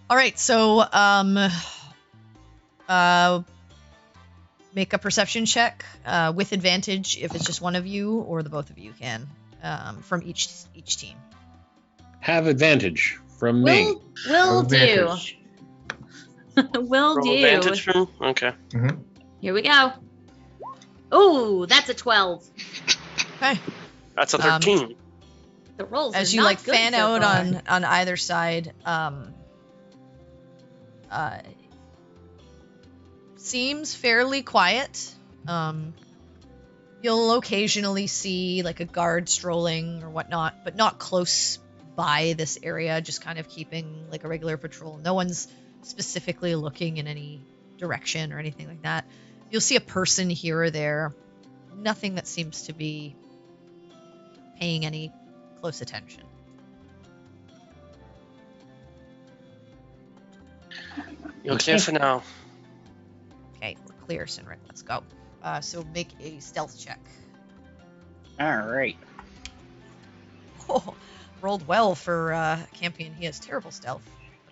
All right, so make a perception check with advantage if it's just one of you, or the both of you can from each team. Have advantage from me. Will do. Advantage. Will Roll do. advantage from, okay. Here we go. Oh, that's a 12. Okay. That's a 13. The rolls As are you not like good fan so out far. on either side, seems fairly quiet. You'll occasionally see like a guard strolling or whatnot, but not close by this area, just kind of keeping like a regular patrol. No one's specifically looking in any direction or anything like that. You'll see a person here or there. Nothing that seems to be paying any close attention. You're clear for now. Okay, we're clear, Sinric. Let's go. So make a stealth check. All right. Oh, rolled well for Campion. He has terrible stealth.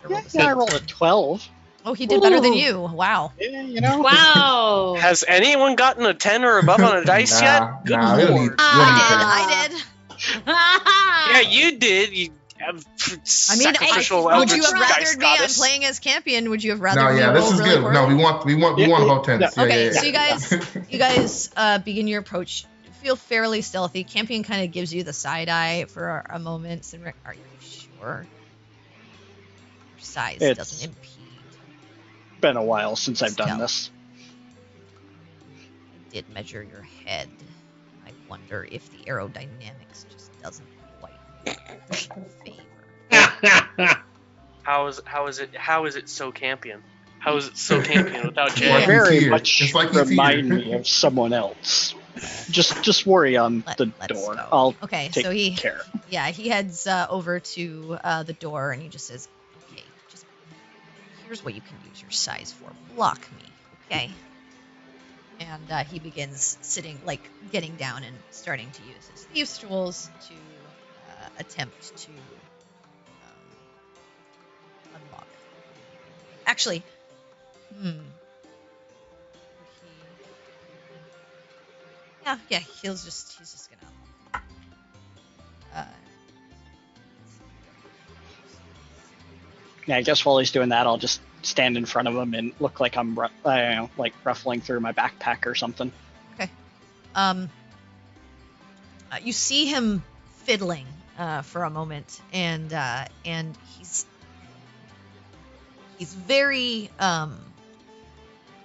Better roll the I stealth. rolled a 12. Oh, he did better than Ooh. you. Wow. Yeah, you know. Wow. Has anyone gotten a 10 or above on a dice yet? Good Nah, we don't need, lord. we don't need that. I did. Yeah, you did. You have I mean, sacrificial would eldritch you have dice rathered me? I'm goddess. playing as Campion. Would you have rathered No, me yeah, this roll is really good. No, poorly? we want about 10. Yeah. Okay, yeah, so yeah. you guys begin your approach. Feel fairly stealthy. Campion kind of gives you the side eye for a moment. Sinric, are you sure? Your size It's- doesn't impede. Been a while since I've done Stealth. this. I did measure your head. I wonder if the aerodynamics just doesn't quite favor. How is it so Campion? How is it so Campion without Like You Jay? he's very here. much It's like he's remind here. me of someone else. Just worry on the Let's door. go. I'll Okay, take so he care. he heads over to the door and he just says, "Okay, just here's what you can use your size for. Block me, okay?" And he begins getting down and starting to use his thieves' tools to attempt to unlock. Actually, Yeah, he's just gonna. Yeah, I guess while he's doing that, I'll just stand in front of him and look like I'm, I don't know, like ruffling through my backpack or something. You see him fiddling for a moment, and he's very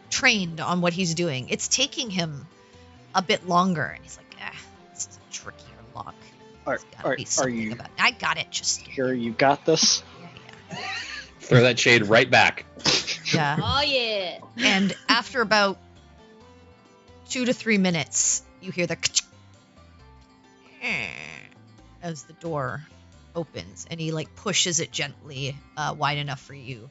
trained on what he's doing. It's taking him a bit longer, and he's like, this is a trickier lock. There's gotta be something you about it. I got it. Just sure you got this? Throw that shade right back. yeah. Oh yeah. And after about 2 to 3 minutes, you hear the as the door opens, and he pushes it gently wide enough for you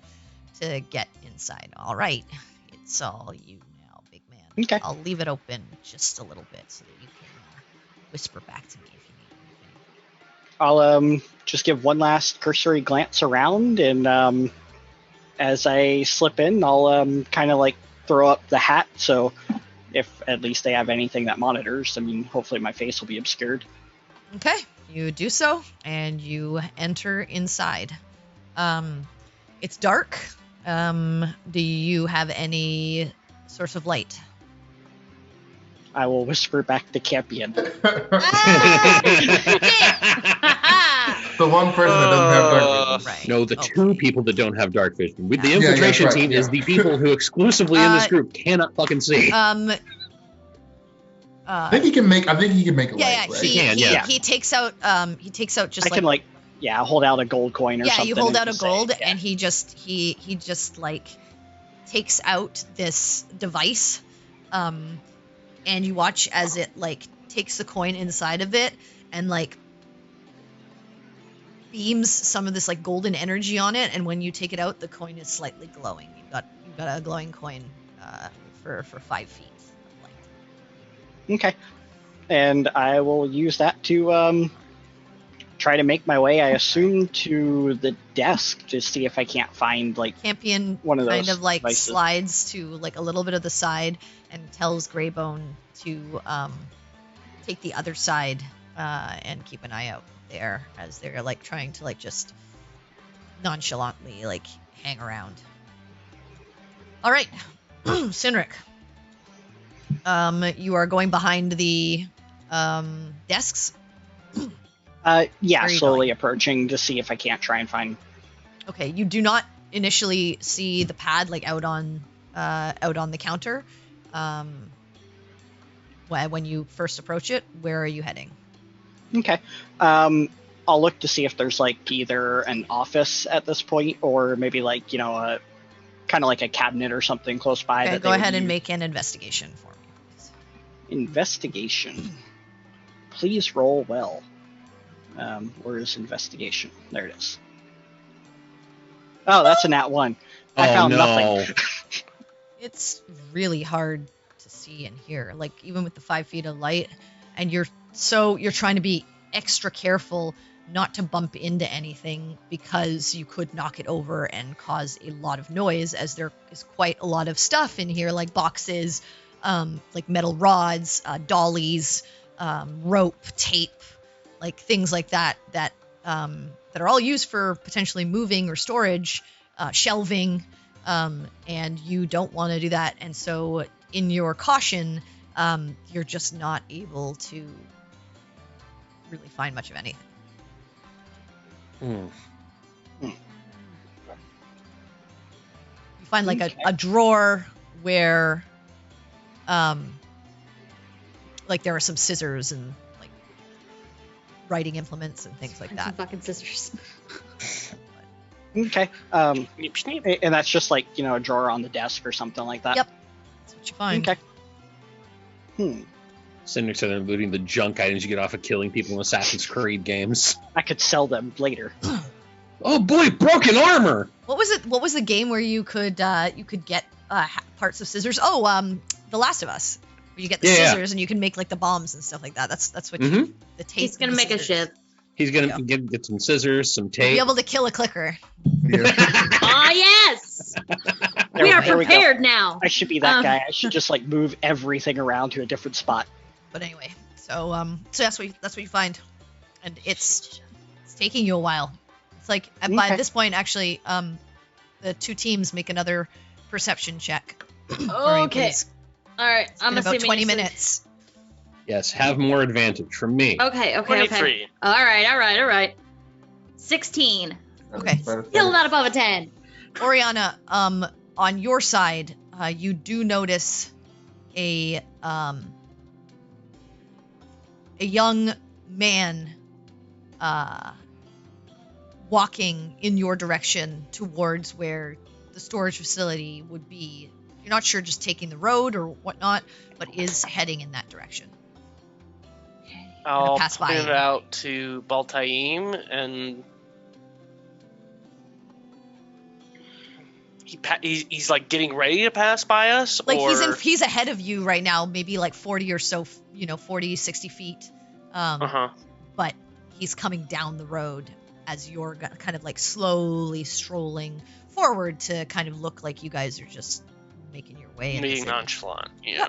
to get inside. All right, it's all you now, big man. Okay. I'll leave it open just a little bit so that you can whisper back to me if you need anything. I'll just give one last cursory glance around, and as I slip in, I'll kind of throw up the hat, so if at least they have anything that monitors, I mean, hopefully my face will be obscured. Okay, you do so, and you enter inside. It's dark. Do you have any source of light? I will whisper back to Campion. The one person that doesn't have dark vision. Right. No, the okay. two people that don't have dark vision. With the Yeah, infiltration that's right, team is yeah. the people who exclusively in this group cannot fucking see. I think he can make a light, Yeah, right? he takes out just I can hold out a gold coin or something. you hold out a and say, gold, yeah. and he just takes out this device, and you watch as it like takes the coin inside of it and like beams some of this like golden energy on it, and when you take it out, the coin is slightly glowing. You've got a glowing coin for 5 feet of light. Okay. And I will use that to try to make my way, I assume, to the desk to see if I can't find like Campion one of kind those of like devices. slides to like a little bit of the side and tells Greybone to take the other side and keep an eye out there as they're like trying to like just nonchalantly like hang around. All right, Sinric. You are going behind the desks. Yeah, Where are you slowly going? approaching to see if I can't try and find. Okay, you do not initially see the pad like out on the counter. When you first approach it, where are you heading? Okay. I'll look to see if there's like either an office at this point or maybe like, a kind of like a cabinet or something close by. Okay, that go they would ahead and use. make an investigation for me, please. Investigation. Please roll well. Where is investigation? There it is. Oh, that's a nat 1. I found nothing. It's really hard to see in here, like even with the 5 feet of light, and you're trying to be extra careful not to bump into anything because you could knock it over and cause a lot of noise, as there is quite a lot of stuff in here, like boxes, like metal rods, dollies, rope, tape, like things like that are all used for potentially moving or storage, shelving, and you don't want to do that. And so in your caution, you're just not able to really find much of anything. You find like a drawer where like there are some scissors and like writing implements and things like Some that. fucking scissors. Okay. Sneep, sneep. And that's just like, a drawer on the desk or something like that? Yep. That's what you find. Okay. Sending to them, including the junk items you get off of killing people in Assassin's Creed games. I could sell them later. Oh boy, broken armor! What was it? What was the game where you could get parts of scissors? Oh, The Last of Us. Where you get the scissors and you can make like the bombs and stuff like that. That's what you, the tape. He's gonna of the make a scissors. ship. He's gonna get some scissors, some You'll tape. be able to kill a clicker. Yeah. Oh yes, we are There we go. prepared now. I should be that guy. I should just like move everything around to a different spot. But anyway, so that's what you find, and it's taking you a while. It's like by Okay. this point, actually, the two teams make another perception check. For me, Okay. please. All right, I'm In about assuming 20 you said- minutes. Yes, have more advantage from me. Okay. 23. All right. 16. Okay. Still not above a 10. Oriana, on your side, you do notice a young man walking in your direction towards where the storage facility would be. You're not sure, just taking the road or whatnot, but is heading in that direction. I'll pass by point it you. out to Baltaim, and he's like getting ready to pass by us. Like or... he's ahead of you right now, maybe like 40 or so, 40, 60 feet. But he's coming down the road as you're kind of like slowly strolling forward to kind of look like you guys are just making your way in the Being city. nonchalant, yeah.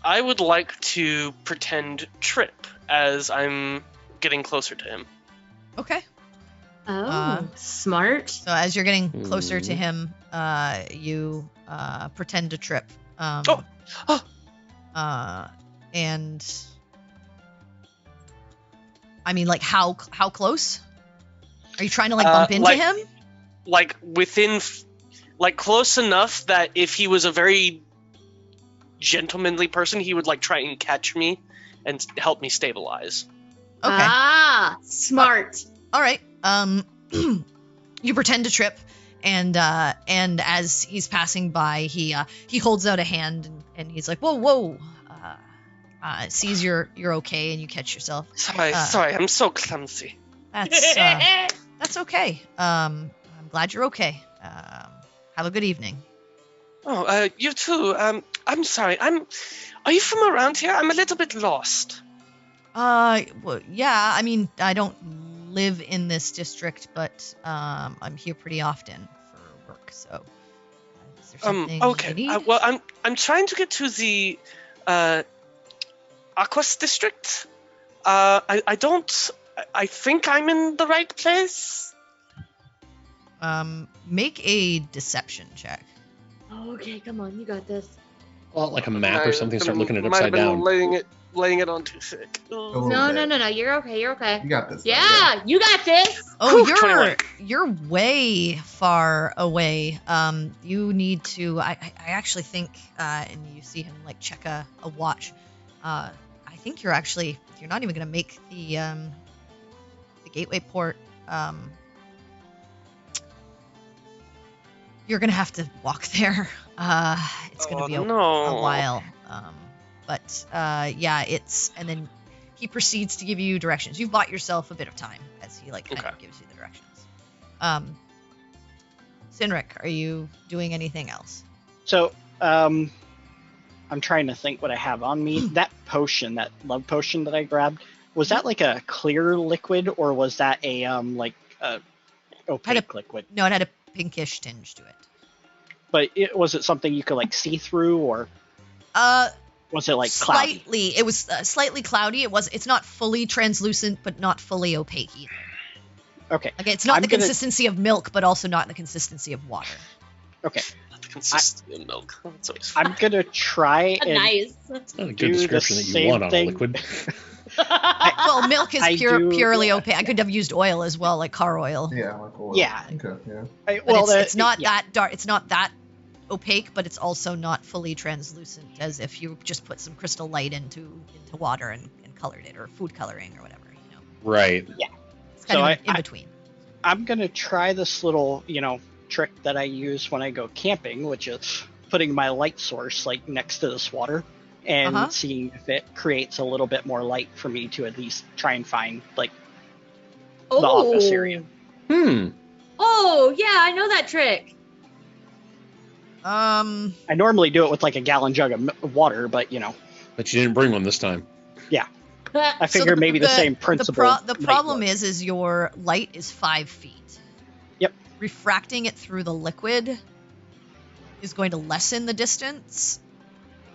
I would like to pretend trip as I'm getting closer to him. Okay. Oh, smart. So as you're getting closer to him, you pretend to trip. And I mean, like how close? Are you trying to like bump into him? Like within, like close enough that if he was a very gentlemanly person, he would like try and catch me and help me stabilize. Okay. Ah, smart. All right. you pretend to trip, and as he's passing by, he holds out a hand and he's like, whoa. Sees you're okay and you catch yourself. Sorry, I'm so clumsy. That's okay. I'm glad you're okay. Have a good evening. Oh, you too. I'm sorry. Are you from around here? I'm a little bit lost. Well, yeah. I mean, I don't live in this district, but I'm here pretty often for work. So, is there something Okay. you need? Well, I'm trying to get to the Aquas district. I think I'm in the right place. Make a deception check. Okay, come on, you got this. Well, like a map or something. Start looking it Might have upside been down. laying it on too thick. little No, bit. you're okay, you're okay. You got this. Yeah, you got this. Oh, Whew, 21. you're way far away. You need to. I actually think, and you see him like check a watch. I think you're not even gonna make the gateway port. You're gonna have to walk there. It's gonna be a while. Yeah, and then he proceeds to give you directions. You've bought yourself a bit of time as he kind of gives you the directions. Sinric, are you doing anything else? So, I'm trying to think what I have on me. That potion, that love potion that I grabbed, was that like a clear liquid or was that a opaque liquid? No, it had a pinkish tinge to it. But was it something you could like see through, or was it like cloudy? Slightly. It was slightly cloudy. It's not fully translucent, but not fully opaque either. Okay. Like it's not the consistency of milk, but also not the consistency of water. Okay. Not the consistency of milk. That's always I'm gonna try and Nice. It's not a do good the description that you same want on a thing. liquid. Well, milk is I do- purely yeah. opaque. I could have used oil as well, like car oil. Yeah, like oil. Yeah. Okay, yeah. But it's not that dark. It's not that opaque, but it's also not fully translucent, as if you just put some crystal light into water and colored it, or food coloring or whatever. Right. It's kind So of in between. I'm gonna try this little, trick that I use when I go camping, which is putting my light source like next to this water and seeing if it creates a little bit more light for me to at least try and find the office area. Oh, yeah, I know that trick. I normally do it with like a gallon jug of water, but But you didn't bring one this time. I figured maybe the same principle. The problem is your light is 5 feet. Yep. Refracting it through the liquid is going to lessen the distance.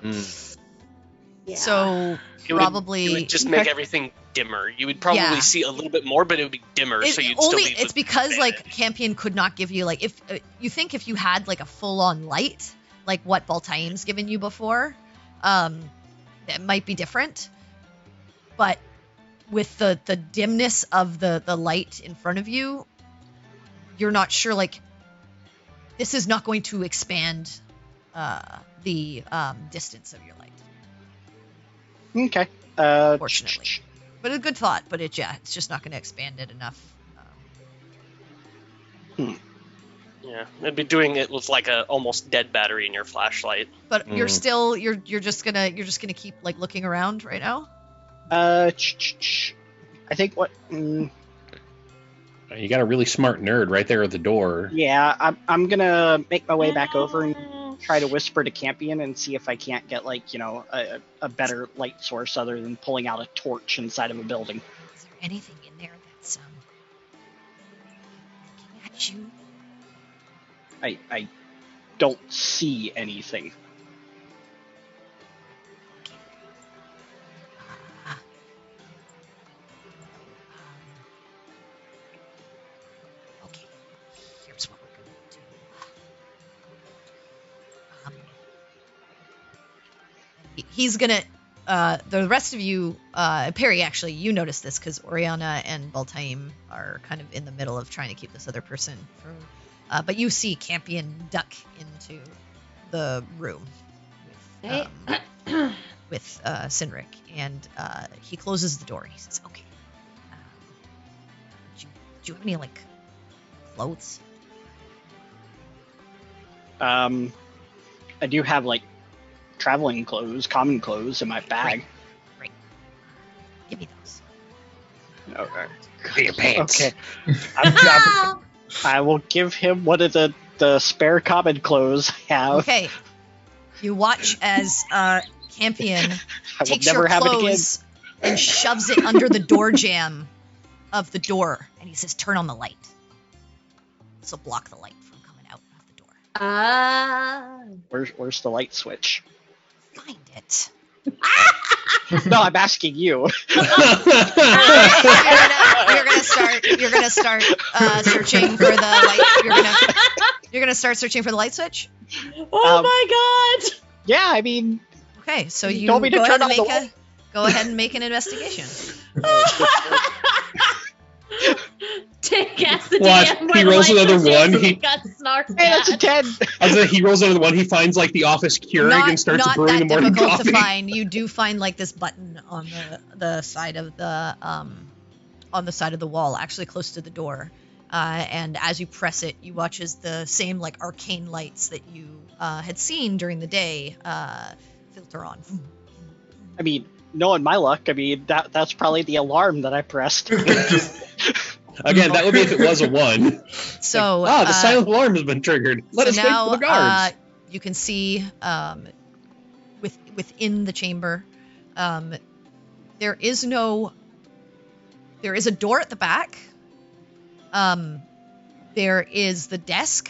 Yeah. So it would just make everything dimmer. You would probably see a little bit more, but it would be dimmer. So you'd still be. It's because Campion could not give you if you think if you had a full on light like what Baltaim's given you before, that might be different. But with the dimness of the light in front of you, you're not sure. This is not going to expand the distance of your light. Okay. Fortunately. But a good thought. But it's just not going to expand it enough. Yeah, it'd be doing it with a almost dead battery in your flashlight. But you're still you're just gonna keep looking around right now. I think what. You got a really smart nerd right there at the door. Yeah, I'm gonna make my way back over and try to whisper to Campion and see if I can't get a better light source other than pulling out a torch inside of a building. Is there anything in there that's looking at you? I don't see anything. Okay, here's what we're gonna do. He's gonna. The rest of you, Perry, actually, you notice this because Oriana and Baltaim are kind of in the middle of trying to keep this other person from. But you see Campion duck into the room with Sinric, and he closes the door. He says, "Okay, do you have any clothes? I do have like traveling clothes, common clothes in my bag. Great. Give me those. Okay. Your pants. Okay. I will give him one of the spare common clothes I have. Okay. You watch as Campion I will takes never your have it again. clothes and shoves it under the door jamb of the door, and he says, "Turn on the light." This will block the light from coming out of the door. Where's the light switch? Find it. No, I'm asking you. You're gonna start searching for the light. You're gonna start searching for the light switch. Oh my god! Yeah, I mean, Okay, so You you told me to go ahead turn and on the make go ahead and make an investigation. Take ass the What? DM. He where the rolls light another switch one, is, he- got snarked hey, that's a at. 10. As he rolls another one, he finds like the office Keurig and starts not brewing the that morning difficult coffee. to find. You do find like this button on the side of the wall, actually close to the door. And as you press it, you watch as the same like arcane lights that you had seen during the day filter on. I mean, knowing my luck, I mean that's probably the alarm that I pressed. Again, that would be if it was a 1. So The silent alarm has been triggered. Let us wait now for the guards. you can see within the chamber, there is a door at the back. There is the desk.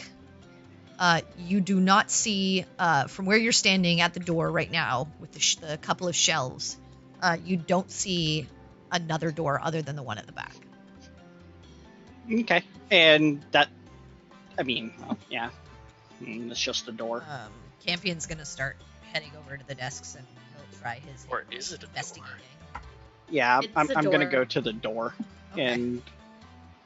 You do not see from where you're standing at the door right now with the couple of shelves. You don't see another door other than the one at the back. Okay, and that, I mean, well, yeah, it's just a door. Campion's gonna start heading over to the desks and he'll try his Or is it a door? investigating. Yeah, It's I'm a gonna door. go to the door, Okay.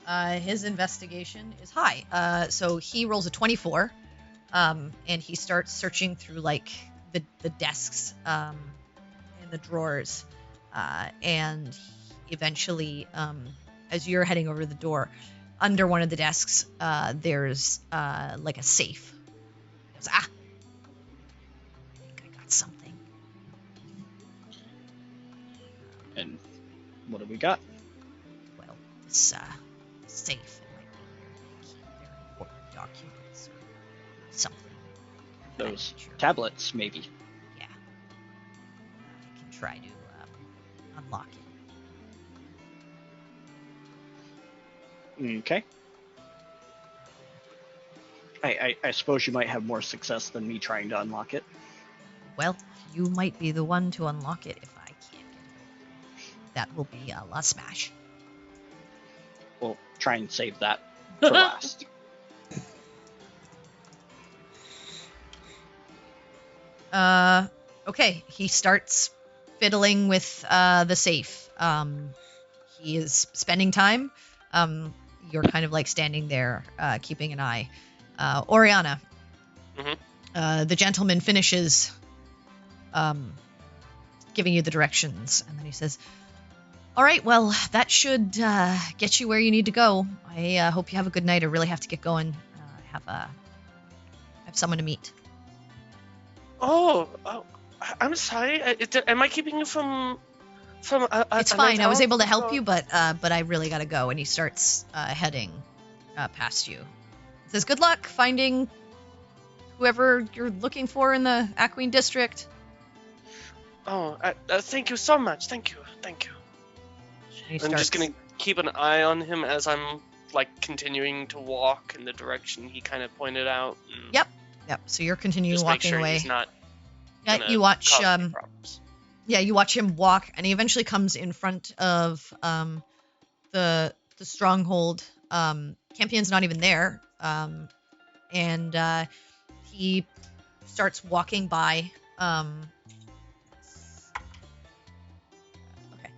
and His investigation is high. So he rolls a 24, and he starts searching through like the desks and the drawers, and eventually, as you're heading over to the door, under one of the desks, there's like a safe. He goes, I think I got something. and what do we got? Well, this safe might be where they keep their important documents or something. I'm not Those sure. tablets, maybe. Yeah. I can try to unlock it. Okay. I suppose you might have more success than me trying to unlock it. Well, you might be the one to unlock it if I can't get it. That will be a La Smash. We'll try and save that for last. Okay, he starts fiddling with the safe. He is spending time. You're kind of like standing there, keeping an eye. Oriana, the gentleman finishes giving you the directions, and then he says, "All right, well, that should get you where you need to go. I hope you have a good night. I really have to get going. I have someone to meet." Oh, I'm sorry. Am I keeping you from? It's fine. I was able to help you, but I really gotta go. And he starts heading past you. He says, "Good luck finding whoever you're looking for in the Aqueen district." Oh, thank you so much. Thank you. And he I'm starts, just gonna keep an eye on him as I'm like continuing to walk in the direction he kind of pointed out. And Yep. So you're continuing just make walking sure away. he's not. Yeah, gonna you watch. cause any problems. Yeah, you watch him walk, and he eventually comes in front of the stronghold. Campion's not even there, and he starts walking by. Okay.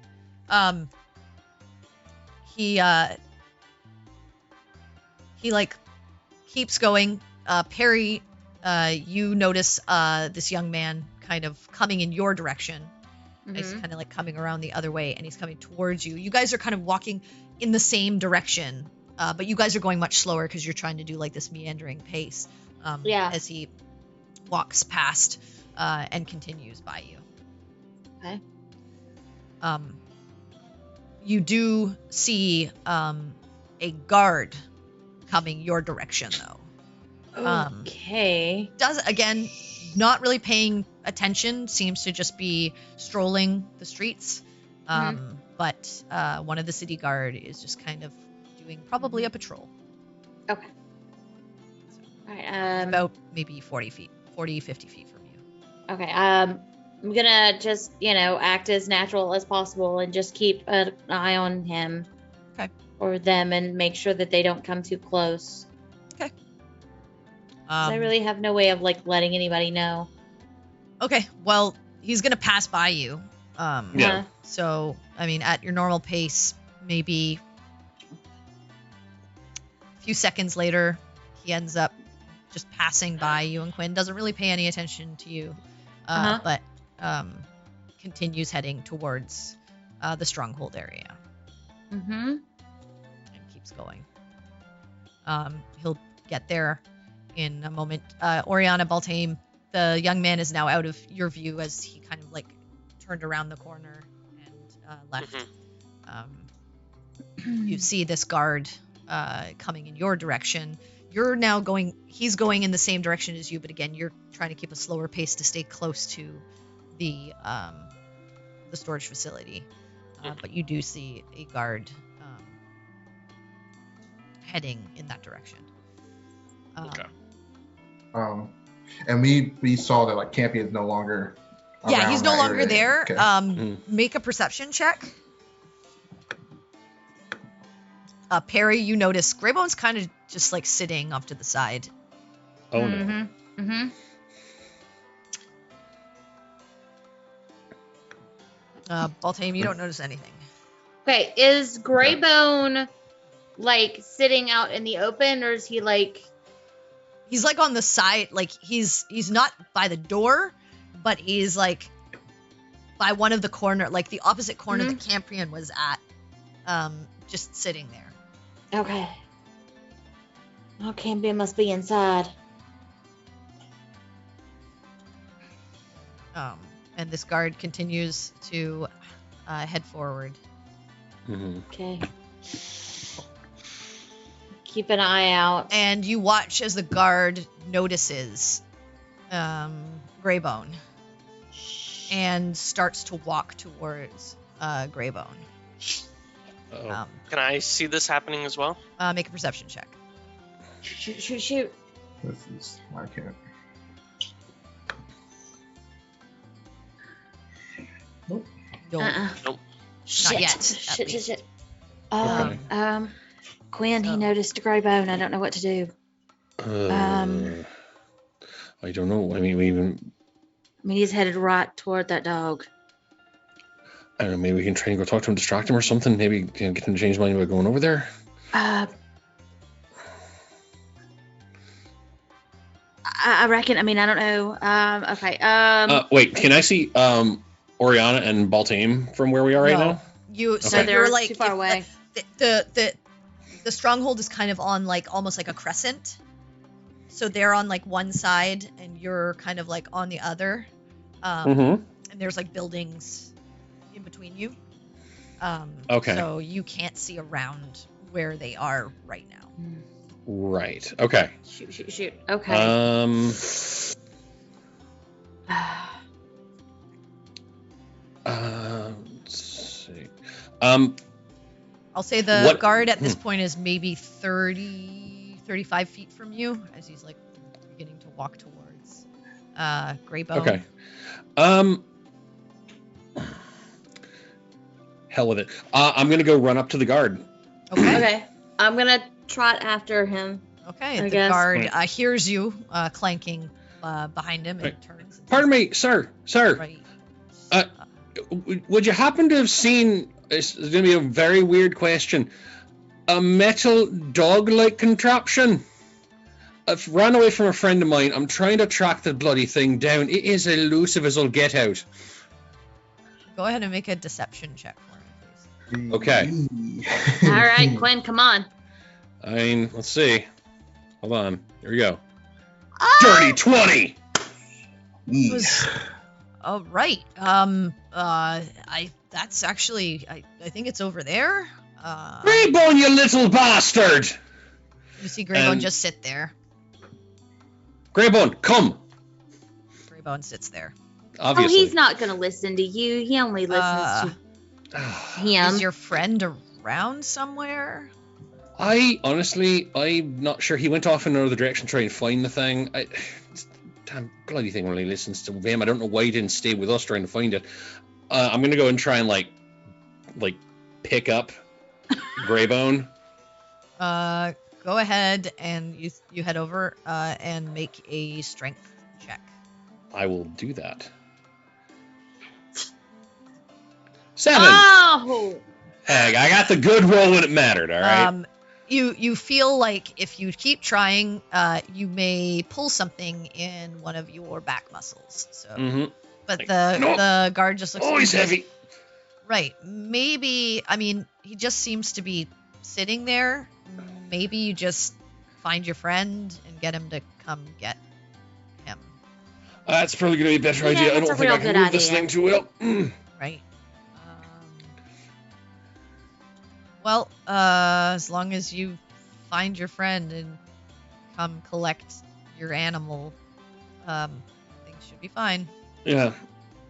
He like keeps going. Perry, you notice this young man kind of coming in your direction. He's kind of like coming around the other way, and he's coming towards you. You guys are kind of walking in the same direction, But you guys are going much slower because you're trying to do like this meandering pace. Yeah. As he walks past and continues by you. Okay. You do see a guard coming your direction, though. Okay. Does again, not really paying attention. Seems to just be strolling the streets. But one of the city guard is just kind of doing probably a patrol. Okay. All right. About maybe 50 feet from you. Okay. I'm gonna just, act as natural as possible and just keep an eye on him. Okay. Or them and make sure that they don't come too close. Okay. 'Cause I really have no way of letting anybody know. Okay. Well, he's gonna pass by you. Yeah. So, I mean, at your normal pace, maybe a few seconds later, he ends up just passing by you, and Quinn doesn't really pay any attention to you, but continues heading towards the stronghold area Mm-hmm. and keeps going. He'll get there in a moment. Oriana Baltame, the young man, is now out of your view as he kind of turned around the corner and left. You see this guard coming in your direction. You're now he's going in the same direction as you, but again, you're trying to keep a slower pace to stay close to the storage facility. But you do see a guard heading in that direction. Okay. And we saw that Campion is no longer. Yeah, he's around no that longer area. there. Okay. Make a perception check. Perry, you notice Greybone's kind of just sitting off to the side. Oh no. Mm-hmm. Baltame, you don't notice anything. Okay, is Greybone sitting out in the open, or is he He's on the side, he's not by the door, but he's by one of the corner, the opposite corner the Campion was at, just sitting there. Okay. Oh, Campion must be inside. And this guard continues to head forward. Mm-hmm. Okay. Keep an eye out. And you watch as the guard notices Greybone and starts to walk towards Greybone. Uh-oh. Can I see this happening as well? Make a perception check. Shoot. This is I can't. Nope. No. Nope. Shit. yet, at least. Shit. Okay. Quinn, he noticed a Greybone. I don't know what to do. I don't know. I mean, he's headed right toward that dog. I don't know. Maybe we can try and go talk to him, distract him or something. Maybe get him to change his mind about going over there. I reckon. I don't know. Okay. Wait, can I see Oriana and Baltame from where we are right No. now? So Okay. you're too far away. The stronghold is kind of on almost like a crescent. So they're on one side and you're kind of on the other. Mm-hmm. And there's buildings in between you. Okay. So you can't see around where they are right now. Right. Okay. Shoot. Okay. Let's see. I'll say the What- guard at this point is maybe 35 feet from you as he's beginning to walk towards Greybone. Okay. Hell with it. I'm gonna go run up to the guard. Okay. Okay. I'm gonna trot after him. Okay. I The guess. guard hears you clanking behind him and Right. turns. And Pardon me, sir. Right. Would you happen to have seen? It's going to be a very weird question. A metal dog-like contraption. I've run away from a friend of mine. I'm trying to track the bloody thing down. It is elusive as all get out. Go ahead and make a deception check for me, please. Okay. All right, Quinn, come on. I mean, let's see. Hold on. Here we go. Oh! Dirty 20! Was all right. That's actually I think it's over there. Greybone, you little bastard! You see Greybone And- just sit there. Greybone, come! Greybone sits there. Obviously. Oh, he's not gonna listen to you. He only listens to him. Is your friend around somewhere? I'm not sure. He went off in another direction to try and find the thing. Damn bloody thing really listens to him. I don't know why he didn't stay with us trying to find it. I'm gonna go and try and like pick up Greybone. Go ahead and you head over and make a strength check. I will do that. 7. Oh! Hey, I got the good roll when it mattered. All right. You feel like if you keep trying, you may pull something in one of your back muscles. So, Mm-hmm. but Like, the no. the guard just looks. Oh, he's heavy. Right. Maybe. I mean, he just seems to be sitting there. Maybe you just find your friend and get him to come get him. That's probably gonna be a better Yeah, idea. I that's don't a think I real can good move this idea. thing too well. Right. Well, as long as you find your friend and come collect your animal, things should be fine. Yeah,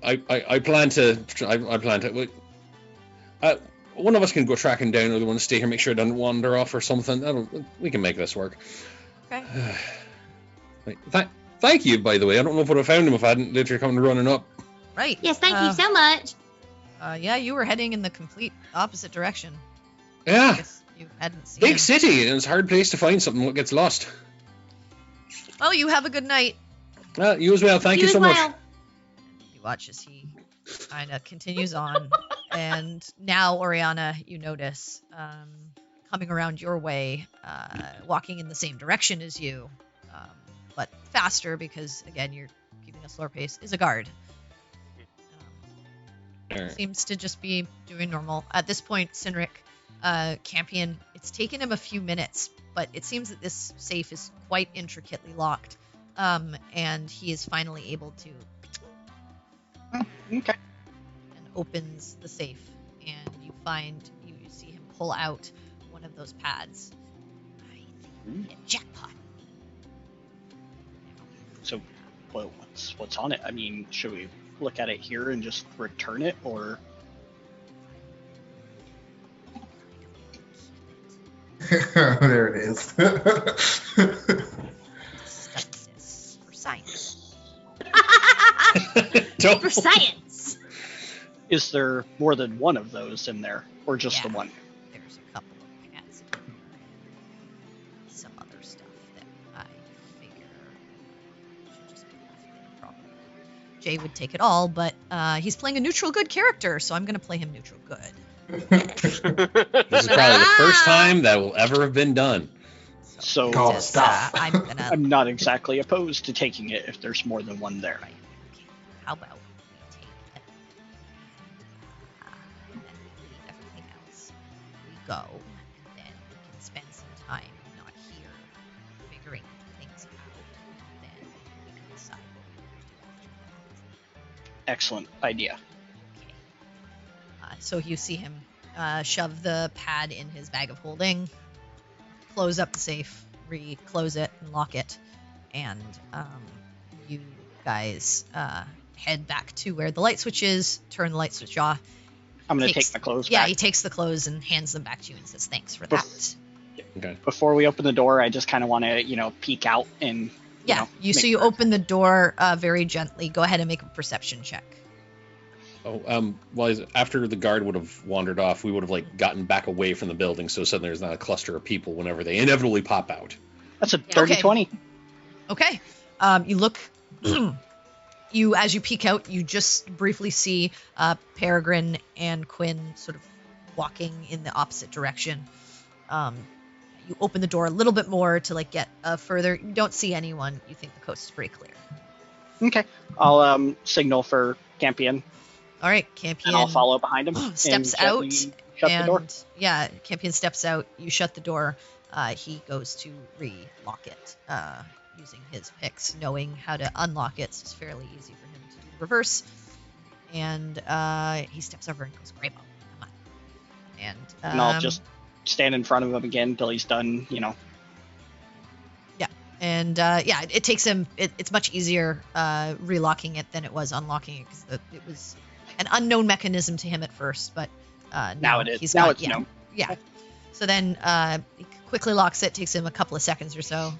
I plan to. I plan to. One of us can go tracking down, the other one stay here, make sure it doesn't wander off or something. We can make this work. Okay. Right. Thank you, by the way. I don't know if I would have found him if I hadn't literally come running up. Right. Yes, thank you so much. Yeah, you were heading in the complete opposite direction. I Yeah, guess you hadn't seen big him. city, and it's a hard place to find something that gets lost. Well, you have a good night. You as well. Thank you as so much. well. You watch as he kind of continues on. And now, Oriana, you notice coming around your way, walking in the same direction as you, but faster because, again, you're keeping a slower pace, is a guard. Alright. Seems to just be doing normal. At this point, Sinric, Campion, it's taken him a few minutes, but it seems that this safe is quite intricately locked, and he is finally able to Okay. and opens the safe, and you see him pull out one of those pads. I think we hit jackpot. So, well, what's on it? I mean, should we look at it here and just return it, or? There it is. Study this for science. Don't- For science. Is there more than one of those in there, or just the Yeah. one? There's a couple of pads in there and some other stuff that I figure should just be left there probably. Jay would take it all, but he's playing a neutral good character, so I'm going to play him neutral good. This is probably the first time that will ever have been done. So Call Just, stuff. I'm going to... I'm not exactly opposed to taking it if there's more than one there. Right. Okay. How about we take it? And then we leave everything else. We go, and then we can spend some time not here figuring things out. And then we can decide what we want to do after that. Excellent idea. Okay. So you see him shove the pad in his bag of holding, close up the safe, re-close it, and lock it, and you guys head back to where the light switch is, turn the light switch off. I'm going to Takes- take my clothes Yeah, back. he takes the clothes and hands them back to you and says, "Thanks for that." Okay. Before we open the door, I just kind of want to, peek out and, Yeah, make so you sure. open the door very gently. Go ahead and make a perception check. Oh, after the guard would have wandered off, we would have gotten back away from the building, so suddenly there's not a cluster of people whenever they inevitably pop out. That's a dirty Okay. 20. Okay. You look. As you peek out, you just briefly see Peregrine and Quin sort of walking in the opposite direction. You open the door a little bit more to get further. You don't see anyone. You think the coast is pretty clear. Okay. I'll signal for Campion, All right, Campion and I'll follow behind him. steps and gently out Shut the door. Yeah, Campion steps out. You shut the door. he goes to re-lock it using his picks, knowing how to unlock it. So it's fairly easy for him to do the reverse. And he steps over and goes, Graybo, come on. And I'll just stand in front of him again until he's done, Yeah. And it takes him, it's much easier relocking it than it was unlocking it, because it was an unknown mechanism to him at first, but now it is. He's Now got, it's known. Yeah. So then he quickly locks it, takes him a couple of seconds or so,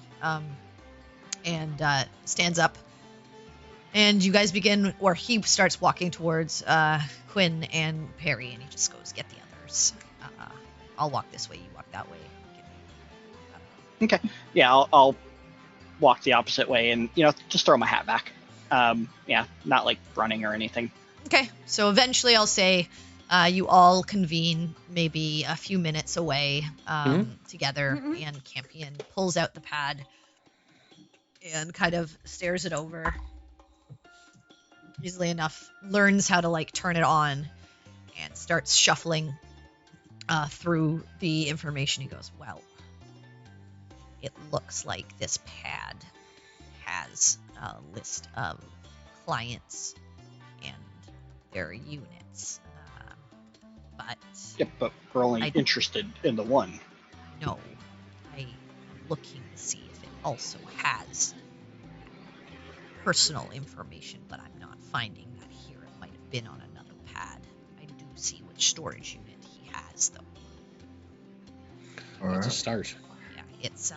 and stands up. And you guys begin, or he starts walking towards Quin and Perry, and he just goes, get the others. I'll walk this way, you walk that way. Okay. Yeah, I'll walk the opposite way and, just throw my hat back. Not like running or anything. Okay, so eventually I'll say you all convene maybe a few minutes away together, and Campion pulls out the pad and kind of stares it over. Easily enough, learns how to turn it on, and starts shuffling through the information. He goes, well, it looks like this pad has a list of clients and their units, but Yep, but we're only interested in the one. no, I'm looking to see if it also has personal information, but I'm not finding that here. It might have been on another pad. I do see which storage unit he has, though. All That's a right. start. Yeah, it's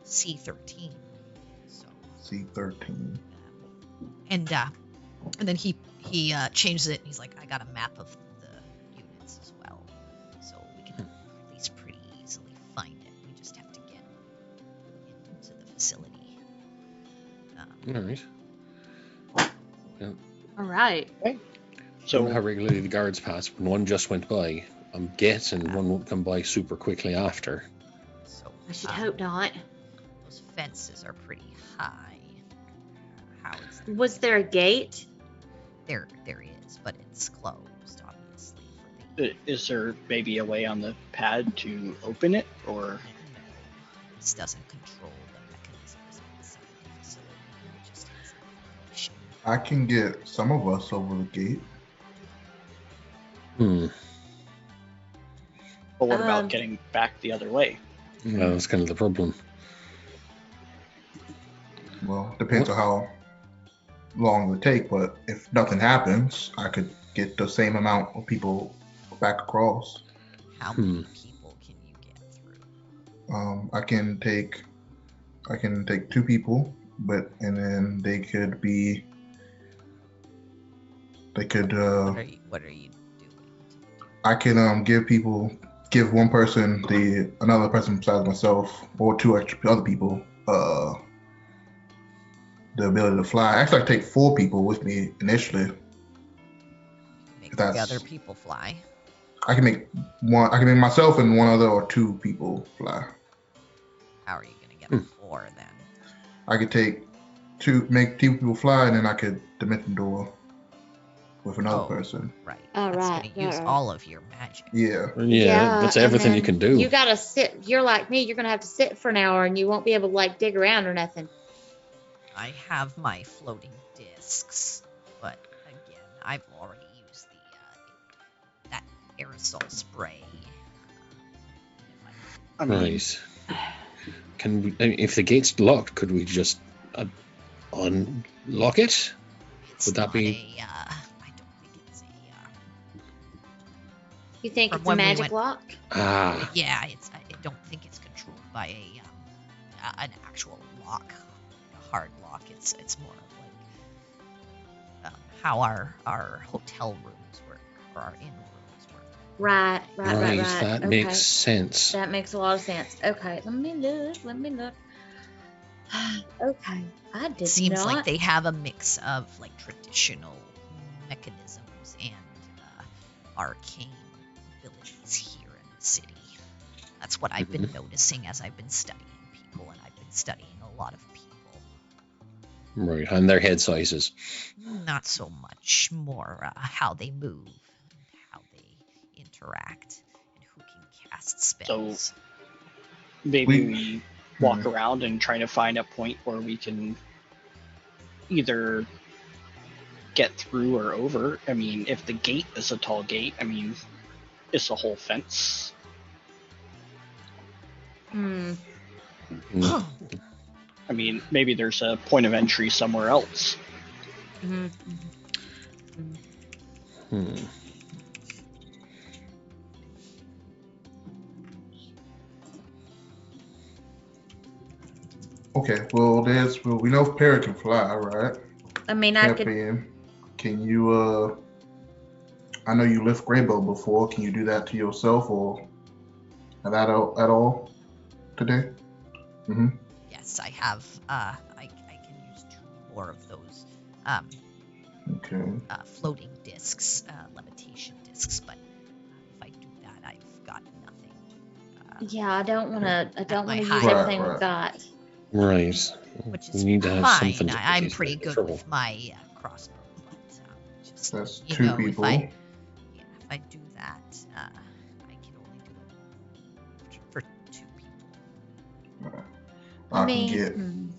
C13. So, C13. and then he changes it, and he's like, I got a map of the units as well, so we can at least pretty easily find it. We just have to get into the facility. All right. All right. So how So, regularly the guards pass. When one just went by, I'm guessing one won't come by super quickly after. So I should hope not. those fences are pretty high. How it's Was there a gate? there is, but it's closed, obviously. For is there maybe a way on the pad to open it, or? no, this doesn't control the mechanisms inside the facility. It just has information. I can get some of us over the gate. But what about Um, getting back the other way? Well, that's kind of the problem. Well, depends on how long it would take, but if nothing happens, I could get the same amount of people back across. How many people can you get through? I can take 2 people, and then they could. What are you doing? I can give one person another person besides myself, or 2 other people, the ability to fly. Actually, I take 4 people with me initially. Make the That's- other people fly. I can make myself and 1 other or 2 people fly. How are you going to get 4 then? I could make 2 people fly, and then I could dimension door with another Oh. person. Right. Oh, That's right, going to use right. all of your magic. Yeah. Yeah, that's and everything you then can do. You gotta sit. You're like me. You're gonna have to sit for an hour, and you won't be able to dig around or nothing. I have my floating discs, but again, I've already used that aerosol spray. I mean, Right. Can we, if the gate's locked, could we just unlock it? It's Would that not be- I don't think it's a. You think From it's a when we magic went- lock? Ah, Yeah, I don't think it's controlled by an actual lock, a hard lock. It's more of like how our hotel rooms work, or our inn rooms work. Right. that Okay. makes sense. That makes a lot of sense. Okay, let me look. Okay, I did It seems not. like they have a mix of traditional mechanisms and arcane abilities here in the city. That's what I've been noticing as I've been studying people, and I've been studying a lot of people. Right, and their head sizes. Not so much, more how they move, and how they interact, and who can cast spells. maybe we walk around and try to find a point where we can either get through or over. I mean, if the gate is a tall gate, I mean, it's a whole fence. Hmm. Mm. I mean, maybe there's a point of entry somewhere else. Mhm. Hmm. Okay, well, we know Perry can fly, right? I mean, I could. Champion, can you, I know you lift Graybow before. Can you do that to yourself or at all today? Mm-hmm. Yes, I have. I can use 2 more of those Okay. floating discs, levitation discs. But if I do that, I've got nothing. Yeah, I don't want to. I don't my want to use height. everything Right. we've got. Right. Which We is need to have fine. something to put I'm these pretty guys in good trouble. with my crossbow, but just That's you 2 know, people. if I do that, I can only do it for 2 people. I mean,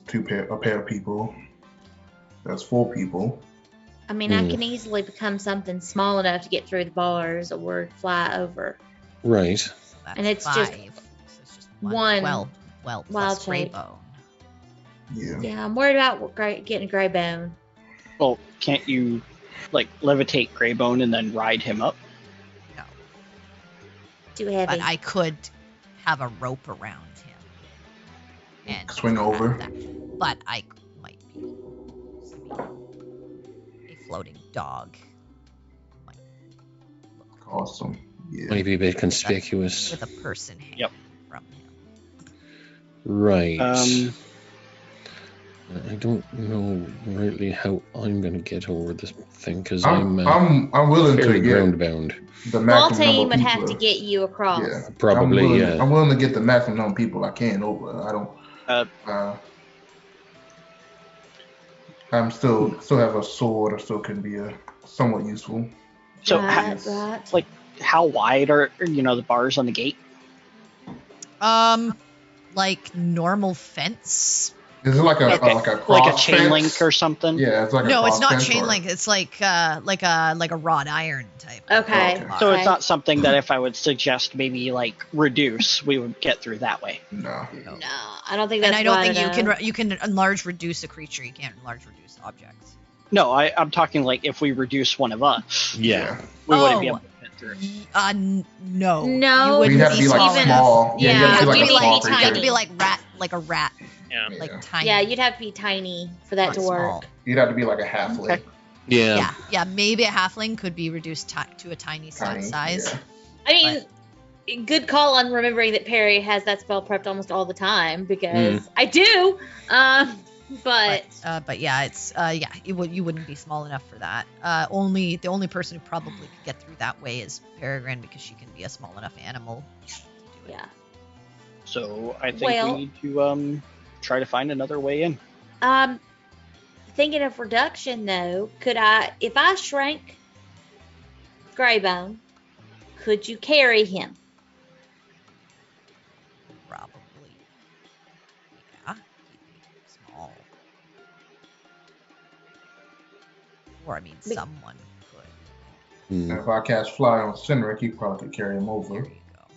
can get a pair of people. That's 4 people. I mean, I can easily become something small enough to get through the bars or fly over. Right. That's And it's 5. just So it's just one well wild plus shape. Greybone. Yeah. Yeah, I'm worried about getting a gray bone. Well, can't you, like, levitate Greybone and then ride him up? No, Too heavy. but I could have a rope around him and Swing have over. that. But I might be a floating dog. Might look Awesome. Yeah. Might be a bit conspicuous. with a person hanging Yep. from him. Right. Um, I don't know really how I'm going to get over this thing because I'm I'm willing fairly to get ground bound. the Small maximum number team of would people. have to get you across. Yeah. Probably, I'm willing to get the maximum number of people I can over. I don't. I'm still have a sword, or still can be somewhat useful. so, Right. like, how wide are the bars on the gate? Like normal fence. Is it like a Okay. like a cross Like a chain fence? link or something? Yeah, it's like a No, cross it's not fence chain or- link. It's like a wrought iron type. Okay. Okay. So Okay. it's not something that if I would suggest maybe like reduce, we would get through that way. No. No, I don't think that's And I don't wide think enough. you can enlarge reduce a creature. You can't enlarge reduce objects. No, I'm talking like if we reduce one of us, Yeah. we wouldn't be Oh. able to fit through. No. No. You wouldn't We'd have to be like small enough. small. Yeah, you have to be like you'd a be small tiny. You have to be creature. like a rat, Yeah. Yeah. like tiny. Yeah, you'd have to be tiny for that not to work. small. You'd have to be like a halfling. Okay. Yeah. Yeah. Maybe a halfling could be reduced to a tiny Tiny. size. Yeah. I mean, good call on remembering that Perry has that spell prepped almost all the time because I do. But But yeah, it's you wouldn't be small enough for that. The only person who probably could get through that way is Peregrine because she can be a small enough animal. To do it. yeah. So I think Well- we need to try to find another way in. Thinking of reduction though, if I shrank Greybone, could you carry him? Probably. Yeah. He'd be small. Or I mean, But- someone could. Hmm. And if I cast Fly on Cindric, he probably could carry him There over. you go.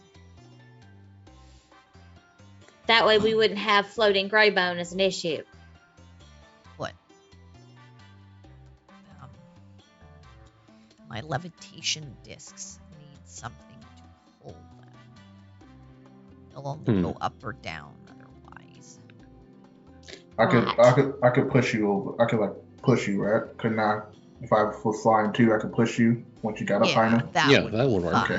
That way we wouldn't have floating Greybone as an issue. What? My levitation discs need something to hold them. They'll only go up or down otherwise. I could push you over. I could like push you, right? Couldn't I? If I was flying too, I could push you once you got up high enough. that Yeah, would that be would work. fine. Okay.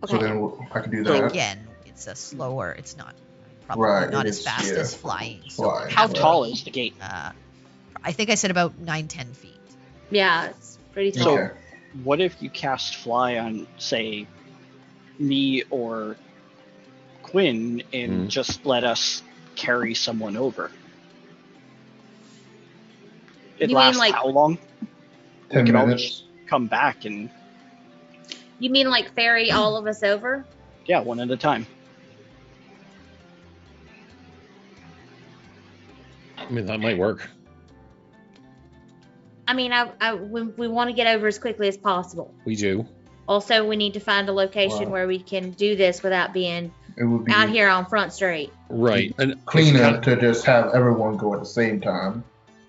Okay. So then I could do But that. again, it's a slower. It's not probably Right, not it as is, fast yeah. as flying. So Flying, How right. tall is the gate? I think I said about 9-10 feet. Yeah, it's pretty tall. Okay. What if you cast Fly on, say, me or Quin and just let us carry someone over? It You mean lasts like- how long? 10 could always minutes. come back and, You mean like ferry all of us over? yeah, one at a time. I mean, that might work. I mean, we want to get over as quickly as possible. We do. Also, we need to find a location Wow. where we can do this without being It would be out here on Front Street. Right. And cleaner to just have everyone go at the same time.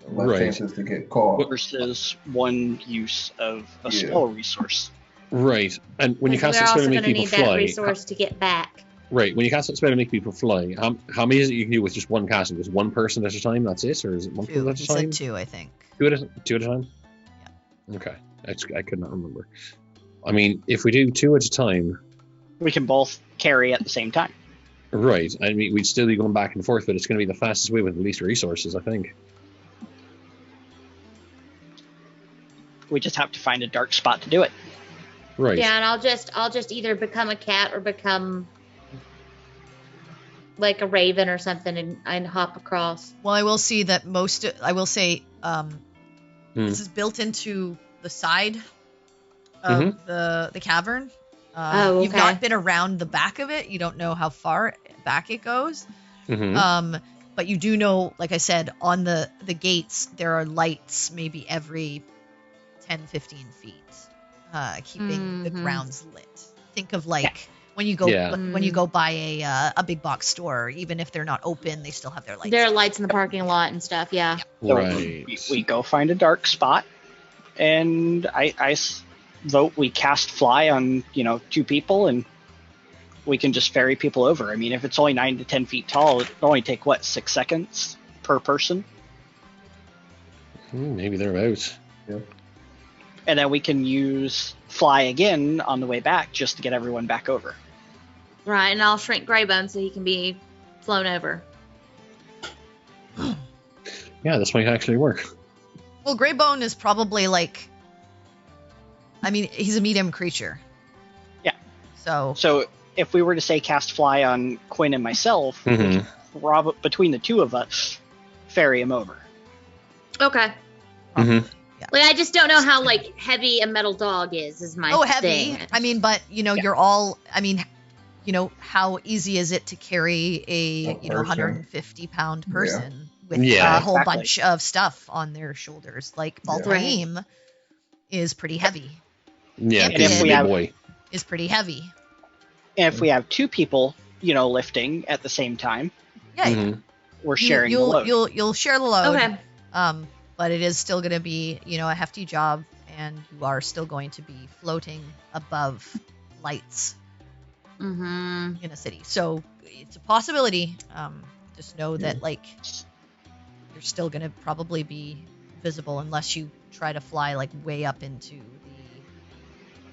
Less Right. chances to get caught. Versus one use of a Yeah. spell resource. Right. And when you cast Because we're a spell also to going make to people need that fly, resource to get back. right? When you cast a spell to make people fly, how many is it you can do with just one casting? Just one person at a time? That's it, or is it one person Two. at He a time? said two, I think. Two at a time. Yeah. Okay. I could not remember. I mean, if we do two at a time, We can both carry at the same time. right? I mean, we'd still be going back and forth, but it's going to be the fastest way with the least resources, I think. We just have to find a dark spot to do it. Right. Yeah, and I'll just either become a cat or become like a raven or something and hop across. Well, I will see that I will say, Hmm. this is built into the side of the cavern. Oh, You've okay. not been around the back of it. You don't know how far back it goes. Mm-hmm. But you do know, like I said, on the gates, there are lights maybe every 10, 15 feet, keeping the Mhm. grounds lit. Think of like when you go Yeah. when you go by a big box store, even if they're not open, they still have their lights. There are lights in the parking lot and stuff. Yeah. So Right. we go find a dark spot, and I vote we cast fly on, two people, and we can just ferry people over. I mean, if it's only 9 to 10 feet tall, it'll only take, 6 seconds per person? Maybe thereabouts. And then we can use fly again on the way back just to get everyone back over. Right, and I'll shrink Greybone so he can be flown over. Yeah, this might actually work. Well, Greybone is probably like, I mean, he's a medium creature. Yeah. So So if we were to say cast fly on Quin and myself, we Mhm. can between the two of us, ferry him over. Okay. Mm-hmm. Like, I just don't know how, heavy a metal dog is my heavy. thing. I mean, but you're all. I mean, how easy is it to carry a A person. 150-pound person with Yeah. a whole Exactly. bunch of stuff on their shoulders? Like Balthrim is pretty heavy. Yeah, And he's if a we big have- boy. Is pretty heavy. And if we have two people, lifting at the same time, Yeah. Mhm. we're sharing the you'll, load. You'll share the load. Okay. But it is still going to be, a hefty job, and you are still going to be floating above lights Mm-hmm. in a city. So it's a possibility. Just know that, you're still going to probably be visible unless you try to fly, way up into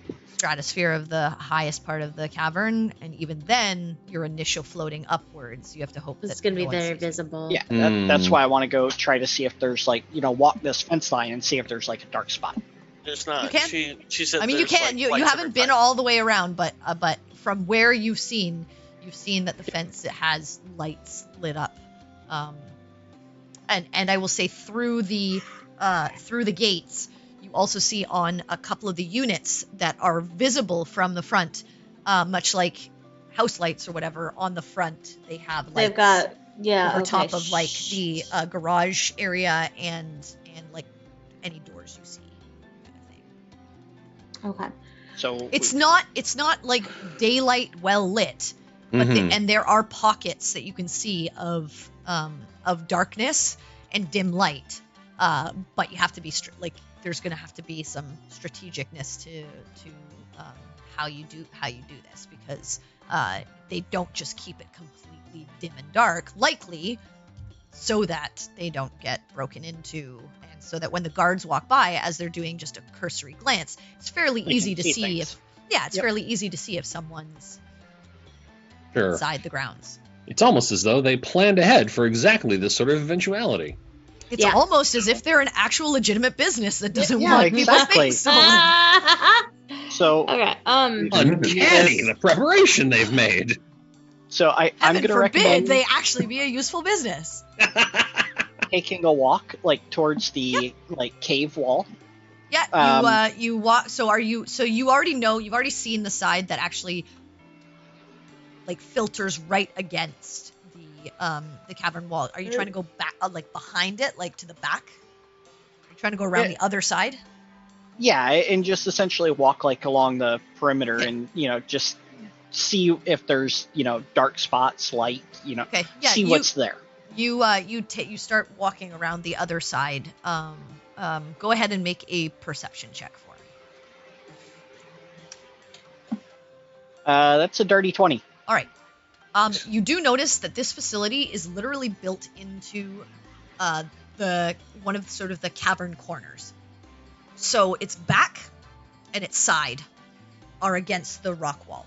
the stratosphere of the highest part of the cavern. And even then, your initial floating upwards, you have to hope It's that going to be no one very sees you. visible. Yeah, that's why I want to go try to see if there's walk this fence line and see if there's a dark spot. There's not. You can. She said. I mean, you there's, can. You lights haven't every been 5 all the way around, but from where you've seen that the fence has lights lit up, and I will say through the gates, you also see on a couple of the units that are visible from the front, much like house lights or whatever on the front. They have lights They've got over top of the garage area and any doors you see, kind of thing. Okay. So It's not like daylight well lit, but Mhm. and there are pockets that you can see of darkness and dim light, but you have to be there's going to have to be some strategicness to how you do this, because they don't just keep it completely dim and dark, likely so that they don't get broken into, and so that when the guards walk by, as they're doing just a cursory glance, it's fairly We easy can to see see things. it's Yep. fairly easy to see if someone's Sure. inside the grounds. It's almost as though they planned ahead for exactly this sort of eventuality. It's Yeah. almost as if they're an actual legitimate business that doesn't Yeah, want people's exactly. things stolen. so Okay. Uncanny, the preparation they've made. I'm Heaven going to forbid recommend they actually be a useful business. taking a walk towards the cave wall. Yeah, you walk. So you already know, you've already seen the side that actually filters right against the cavern wall. Are you trying to go back, like behind it, like to the back? Are you trying to go around the other side? Yeah, and just essentially walk like along the perimeter, Okay. and just see if there's dark spots, light, Okay. Yeah. see what's there. You start walking around the other side. Go ahead and make a perception check for me. That's a dirty 20. All right. You do notice that this facility is literally built into one of sort of the cavern corners. So its back and its side are against the rock wall.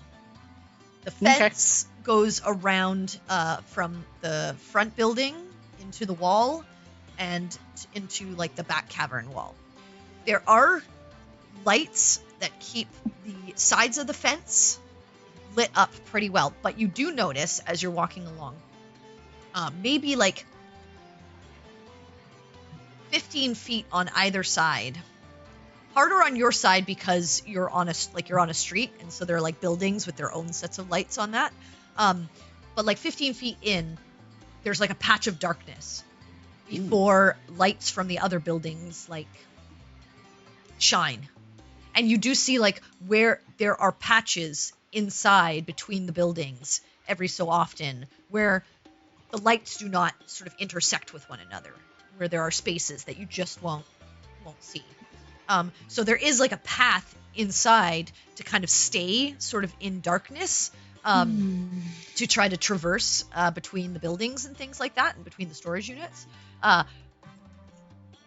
The fence goes around from the front building into the wall and into like the back cavern wall. There are lights that keep the sides of the fence lit up pretty well, but you do notice as you're walking along, maybe like 15 feet on either side. Harder on your side because you're on a street, and so there are like buildings with their own sets of lights on that. But like 15 feet in, there's like a patch of darkness before lights from the other buildings like shine. And you do see like where there are patches inside between the buildings every so often where the lights do not sort of intersect with one another, where there are spaces that you just won't see. So there is like a path inside to kind of stay sort of in darkness, to try to traverse between the buildings and things like that, and between the storage units.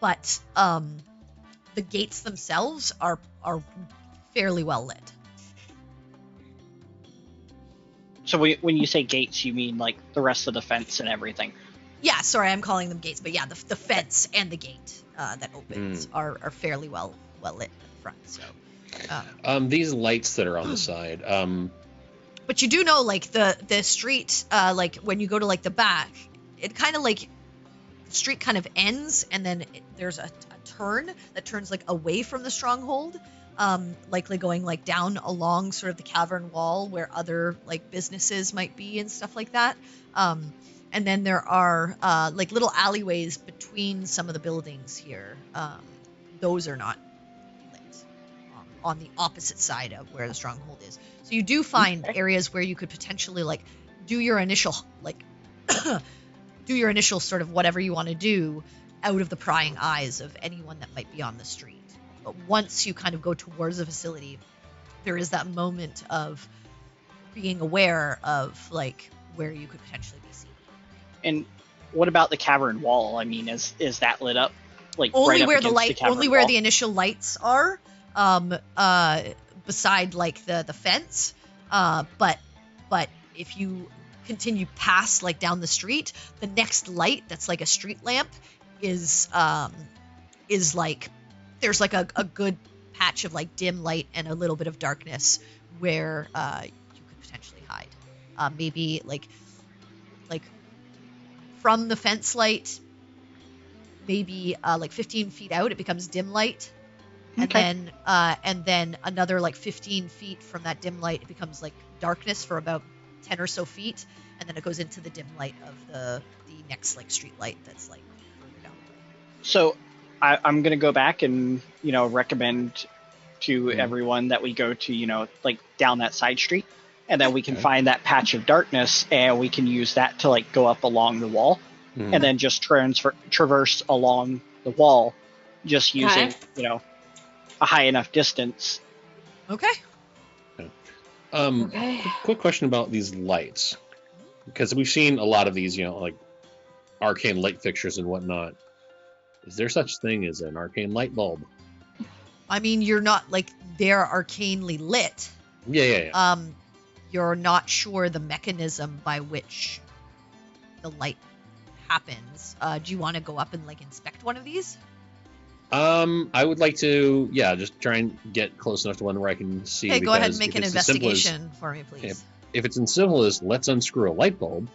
But the gates themselves are fairly well lit. So when you say gates, you mean like the rest of the fence and everything? Yeah, sorry, I'm calling them gates, but yeah, the fence and the gate that opens are fairly well lit at the front. So, these lights that are on the side. But you do know, like the street, like when you go to like the back, it kind of like the street kind of ends, and then there's a turn that turns like away from the stronghold, likely going like down along sort of the cavern wall where other like businesses might be and stuff like that. And then there are like little alleyways between some of the buildings here. Those are not lit on the opposite side of where the stronghold is. So you do find areas where you could potentially like do your initial sort of whatever you want to do out of the prying eyes of anyone that might be on the street. But once you kind of go towards the facility, there is that moment of being aware of like where you could potentially be seen. And what about the cavern wall? I mean, is that lit up? Like only right where up the against light, cavern only where wall? the initial lights are, beside like the fence. But if you continue past like down the street, the next light that's like a street lamp is like there's like a good patch of like dim light and a little bit of darkness where you could potentially hide. Maybe like from the fence light, maybe like 15 feet out, it becomes dim light. And then another like 15 feet from that dim light, it becomes like darkness for about 10 or so feet. And then it goes into the dim light of the next like street light that's like further down the way. So I'm going to go back and, recommend to everyone that we go to, like down that side street. And then we can find that patch of darkness, and we can use that to like go up along the wall, and then just traverse along the wall, just using a high enough distance. Okay. Quick question about these lights, because we've seen a lot of these, like arcane light fixtures and whatnot. Is there such thing as an arcane light bulb? I mean, you're not like they're arcanely lit. Yeah. You're not sure the mechanism by which the light happens. Do you want to go up and like inspect one of these? I would like to, just try and get close enough to one where I can see. Okay, go ahead and because make if an it's as simple as- investigation for me, please. If it's as simple as let's unscrew a light bulb,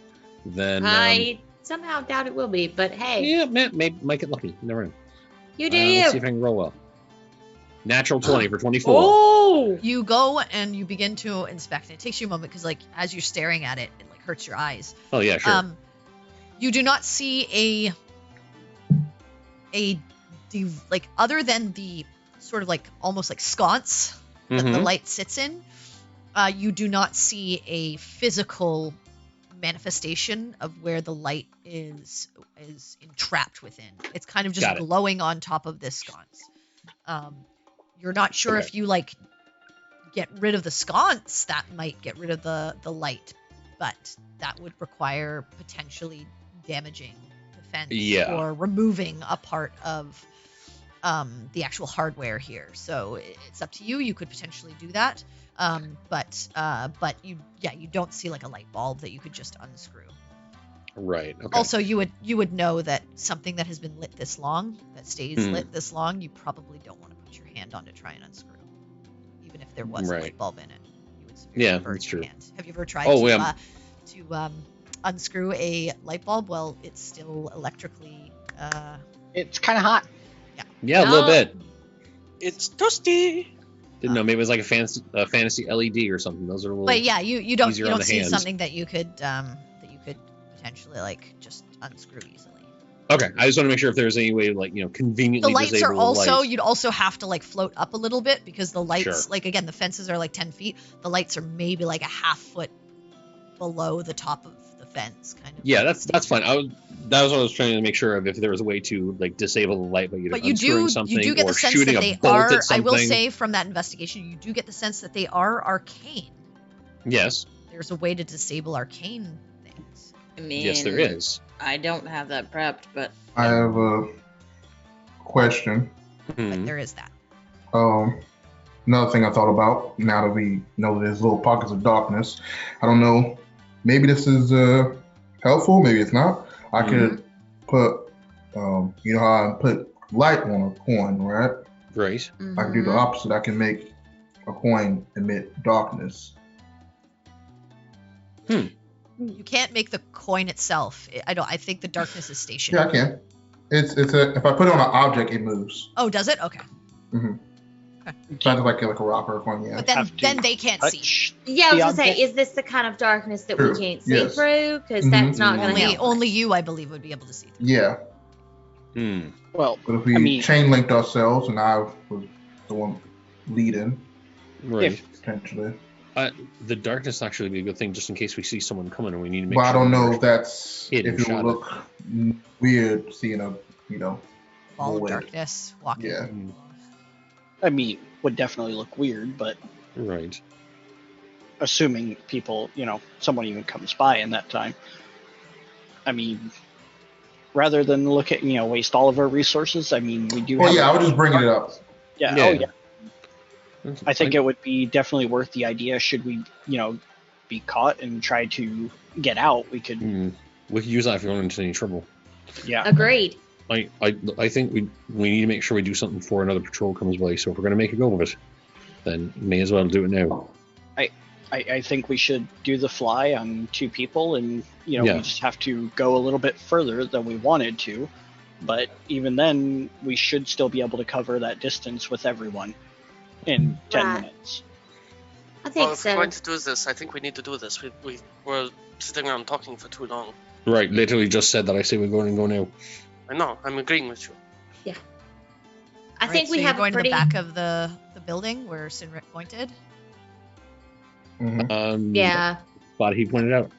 then I somehow doubt it will be, but hey, maybe might get lucky. Never know. you do Let's see you. if I can roll well. Natural 20 for 24. Oh, You go and you begin to inspect it. It takes you a moment because like as you're staring at it, it like hurts your eyes. Oh yeah, sure. You do not see like other than the sort of like almost like sconce that the Mhm. light sits in. You do not see a physical manifestation of where the light is entrapped within. It's kind of just Got it. glowing on top of this sconce. You're not sure Okay. if you like get rid of the sconce, that might get rid of the light, but that would require potentially damaging the fence Yeah. or removing a part of the actual hardware here. So it's up to you. You could potentially do that, but you don't see like a light bulb that you could just unscrew. Right. Okay. Also, you would know that something that has been lit this long, that stays Hmm. lit this long, you probably don't want to put your hand on to try and unscrew, even if there was a Right. light bulb in it. You would severely Yeah, burn that's your true. hand. Have you ever tried Oh, to unscrew a light bulb? Well, it's still electrically. It's kind of hot. Yeah, a little No. bit. It's toasty. Didn't know. Maybe it was like a fantasy LED or something. Those are a little. But yeah, you don't easier on the see hands. something that you could potentially like just unscrew easily. Okay, I just want to make sure if there's any way, like, conveniently The lights are disable the also lights. you'd also have to like float up a little bit because the lights, Sure. like again, the fences are like 10 feet. The lights are maybe like a half foot below the top of the fence, kind of. Yeah, like that's fine. That was what I was trying to make sure of, if there was a way to like disable the light by either But you unscrewing do something get or the sense shooting that a they bolt are. at I will something. say from that investigation, you do get the sense that they are arcane. Yes, There's a way to disable arcane things. I mean, yes, there is. I don't have that prepped, but I have a question. But Mhm. there is that. Another thing I thought about now that we know there's little pockets of darkness. I don't know. Maybe this is helpful. Maybe it's not. I could put, you know how I put light on a coin, right? Right. I can do the opposite. I can make a coin emit darkness. You can't make the coin itself. I think the darkness is stationary. Yeah, I can. It's if I put it on an object, it moves. Oh, does it? Okay. Kind of like a rock or a coin. Yeah. But then Have to then they can't see. Touch Yeah, I was the gonna say, object. is this the kind of darkness that True. we can't see Yes. through? Because Mhm. that's not gonna Only help. only you, I believe, would be able to see. Yeah. Hmm. Well, But if we I mean- chain linked ourselves, and I was the one leading, Right. potentially. The darkness actually be a good thing, just in case we see someone coming and we need to make But I sure don't know we're- if that's hidden if it would shadow. look weird seeing a Ball of Void. darkness walking. Yeah. Mm, I mean, would definitely look weird, but Right. assuming people, someone even comes by in that time. I mean, rather than look at, waste all of our resources, I mean, we do Well, have. yeah, I was just bringing it up. Yeah, Yeah. oh yeah. I think it would be definitely worth the idea. Should we, be caught and try to get out, we could. We could use that if we run into any trouble. Yeah. Agreed. I think we need to make sure we do something before another patrol comes by. So if we're going to make a go of it, then may as well do it now. I think we should do the fly on 2 people, and Yeah. we just have to go a little bit further than we wanted to. But even then, we should still be able to cover that distance with everyone in 10 Right. minutes. I think Well, if we're so. going to do this, I think we need to do this. We were sitting around talking for too long. Right. Literally just said that. I say we go in and go now. I know. I'm agreeing with you. I Right, think so we you're have going a pretty. to the back of the building where Sinrit pointed. Yeah. But he pointed out.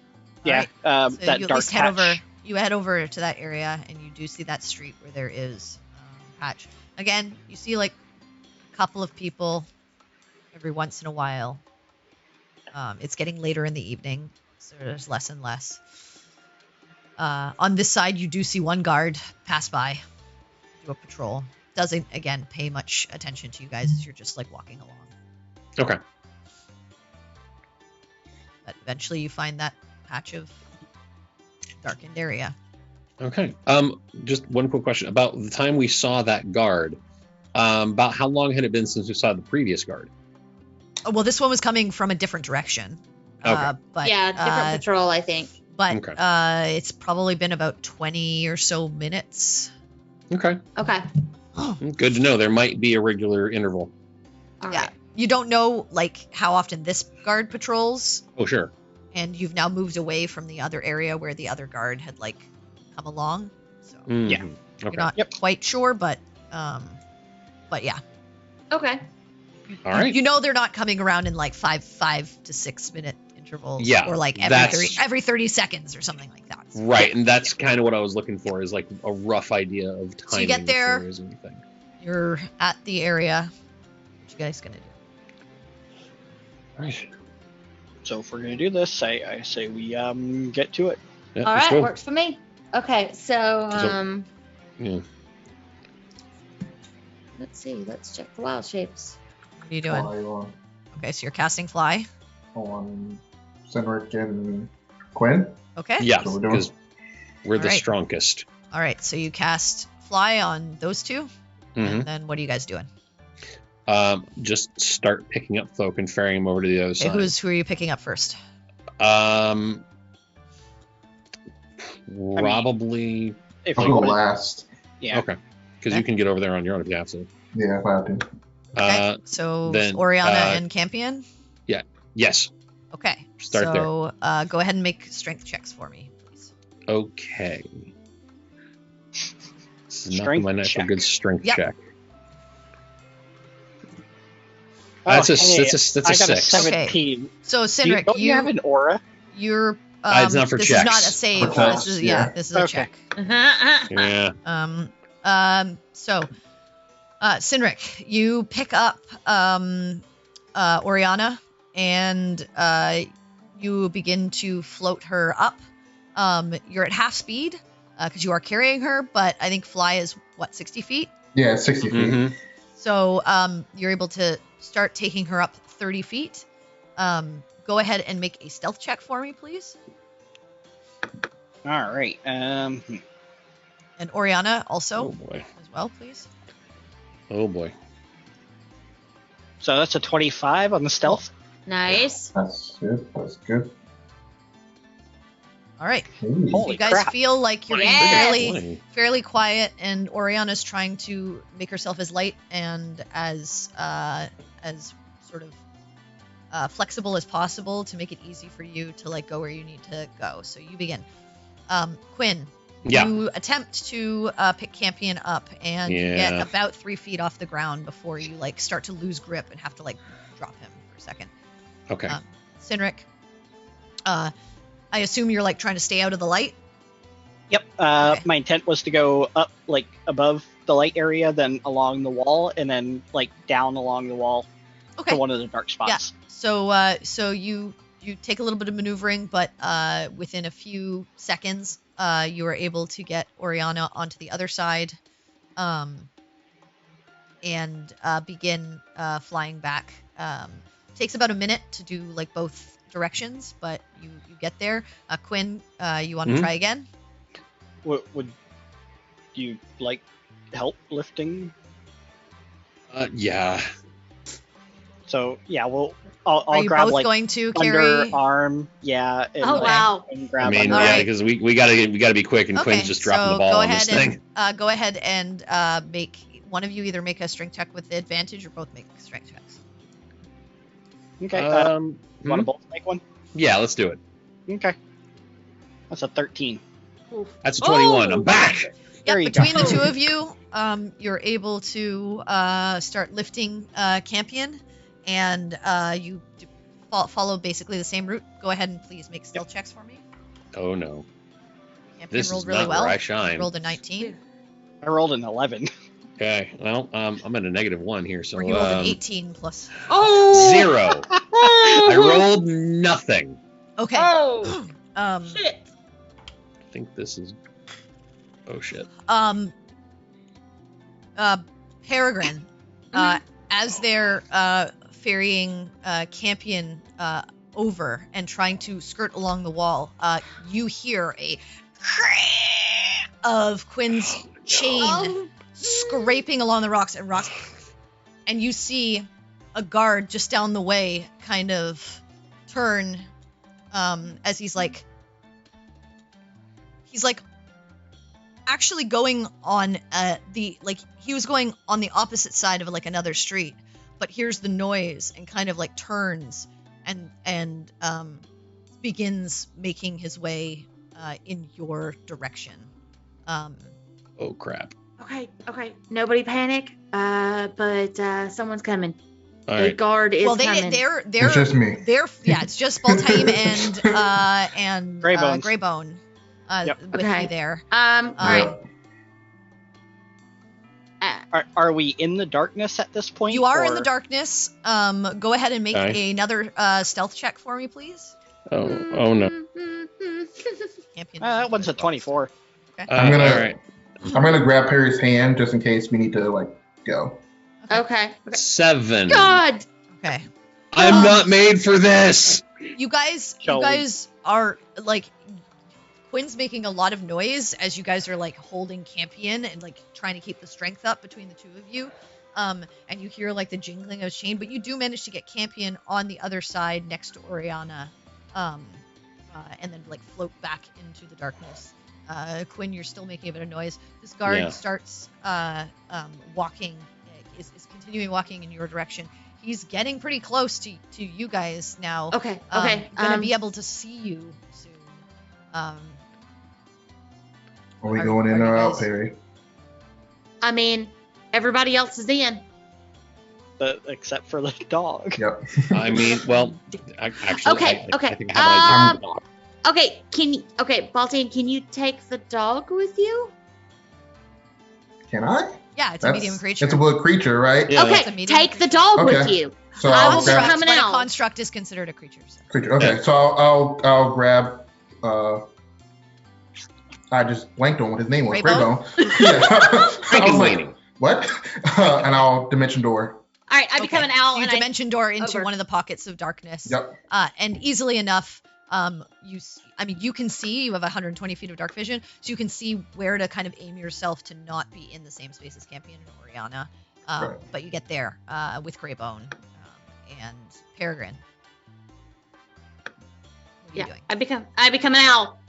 Yeah, Alright, so that you at dark least head over. patch. You head over to that area, and you do see that street where there is patch. Again, you see like a couple of people every once in a while. It's getting later in the evening, so there's less and less. On this side, you do see one guard pass by, do a patrol. Doesn't again pay much attention to you guys as you're just like walking along. Okay. But eventually, you find that patch of darkened area. Okay. Just one quick question about the time we saw that guard. About how long had it been since we saw the previous guard? Oh, well, this one was coming from a different direction. Okay. But Yeah, different patrol, I think. But Okay. it's probably been about 20 or so minutes. Okay. Okay. Good to know. There might be a regular interval. All Yeah. right. You don't know like how often this guard patrols, Oh, sure. and you've now moved away from the other area where the other guard had like come along. So Yeah. Okay. you're not Yep. quite sure, but yeah. Okay. All right. You know they're not coming around in like 5 to 6 minute intervals, Yeah, or like that's- every 30 seconds or something like that. So, Right, and that's kind of what I was looking for, is like a rough idea of timing. So you get there. If there is anything. you're at the area. What you guys gonna do? Right. So if we're gonna do this, I say we get to it. Yeah, All let's right, go. works for me. Okay, so Yeah. let's see. Let's check the wild shapes. What are you doing? Fly on, Okay, so you're casting fly. on Cynric and Quinn. Okay. Yeah, That's what we're doing. because we're the All right. strongest. All right, so you cast fly on those two, hmm and then what are you guys doing? Just start picking up folk and ferrying them over to the other Okay, side. who are you picking up first? Probably. If I'll you go wanna- last. yeah. Okay, because Okay. you can get over there on your own if you have to. Yeah, if I have to. Okay, so then, Oriana uh, and Campion. Yes. Okay, Start there. so go ahead and make strength checks for me, please. Okay. This is not Strength my natural check. good strength Yep. check. Oh, That's a hey, that's a I got a 6. 17. So Do Cynric, don't you have an aura? you're It's not for this checks. is not a save. For checks, This is yeah. this is a Okay. check. Yeah. So Cynric, you pick up Oriana and you begin to float her up. You're at half speed because you are carrying her, but I think fly is what, 60 feet. Yeah, it's 60 feet. Mhm. So you're able to start taking her up 30 feet. Go ahead and make a stealth check for me, please. All right. And Oriana Oh also boy. as well, please. Oh boy. So that's a 25 on the stealth. Nice. That's good. That's good. All right. Ooh. Holy You guys crap. feel like you're Yeah. being fairly quiet, and Oriana's trying to make herself as light and as sort of flexible as possible to make it easy for you to like go where you need to go. So you begin. Quinn, Yeah. you attempt to pick Campion up, and you get Yeah. about 3 feet off the ground before you like start to lose grip and have to like drop him for a second. Okay. Cynric, I assume you're like trying to stay out of the light. Yep. Okay. My intent was to go up, like above the light area, then along the wall, and then like down along the wall Okay. to one of the dark spots. So you take a little bit of maneuvering, but within a few seconds, you are able to get Oriana onto the other side, and begin flying back. Takes about a minute to do like both directions, but you get there. Quinn, you want to Mhm. try again? Would you like help lifting? Yeah. So yeah, Are I'll you grab both like going to carry? underarm, yeah. And, Oh, like, wow. and I grab mean, All yeah, right. because we gotta be quick, and Okay, Quinn's just dropping so the ball go on this ahead thing. and go ahead and make one of you either make a strength check with advantage or both make strength checks. Okay. You want to both make one? Yeah, let's do it. Okay. That's a 13. That's a 21. Oh! I'm back. There Yep, you between go. the two of you, you're able to start lifting Campion, and you follow basically the same route. Go ahead and please make stealth checks for me. Oh no, Campion this rolled is really not well. where I shine. Rolled a 19, I rolled an 11. Okay, well, I'm at a -1 here, so or he rolled an 18 plus. Oh! 0. I rolled nothing. Okay. Oh! Shit. I think this is. Oh shit. Peregrine, as they're ferrying Campion over and trying to skirt along the wall, you hear a of Quinn's chain scraping along the rocks, and you see a guard just down the way kind of turn as he's like actually going on he was going on the opposite side of like another street, but hears the noise and kind of like turns and begins making his way in your direction. Oh crap! Okay. Nobody panic. But someone's coming. All The right. guard is well, coming. they're It's just me. it's just Baltaim and Greybones. Greybone Yep. with Okay. you there. All right. Are we in the darkness at this point? You are in or- the darkness. Go ahead and make Okay. another stealth check for me, please. Oh no. Champion. That one's a 24. I'm gonna- All right. I'm gonna grab Perry's hand just in case we need to like go. Okay. 7. God. Okay. I'm not made for this. You guys Shall we- are like Quin's making a lot of noise as you guys are like holding Campion and like trying to keep the strength up between the two of you. And you hear like the jingling of chain, but you do manage to get Campion on the other side next to Oriana, and then like float back into the darkness. Quin, you're still making a bit of noise. This guard Yeah. starts walking, is continuing walking in your direction. He's getting pretty close to you guys now. Okay. Gonna be able to see you soon. Are we Are- going in are or you out, guys- Perry? I mean, everybody else is in. Except for the dog. Yep. I mean, well, actually, Okay, I okay. think I have an idea. Okay, Baltaim, can you take the dog with you? Can I? Yeah, it's a medium creature. It's a wood creature, right? Yeah. It's a Okay, medium take the creature. dog with Okay. you. So I I'll will grab become an But a owl. construct is considered a creature. So. creature. Okay, so I'll grab. I just blanked on what his name was. Greybone? Greybone. Yeah. I was like, Frankenweenie. what? And I'll dimension door. All right, I become an owl You and dimension door into over. one of the pockets of darkness. Yep. And easily enough, you can see. You have 120 feet of dark vision, so you can see where to kind of aim yourself to not be in the same space as Campion and Oriana. Right. But you get there with Greybone and Peregrine. What are you doing? I become an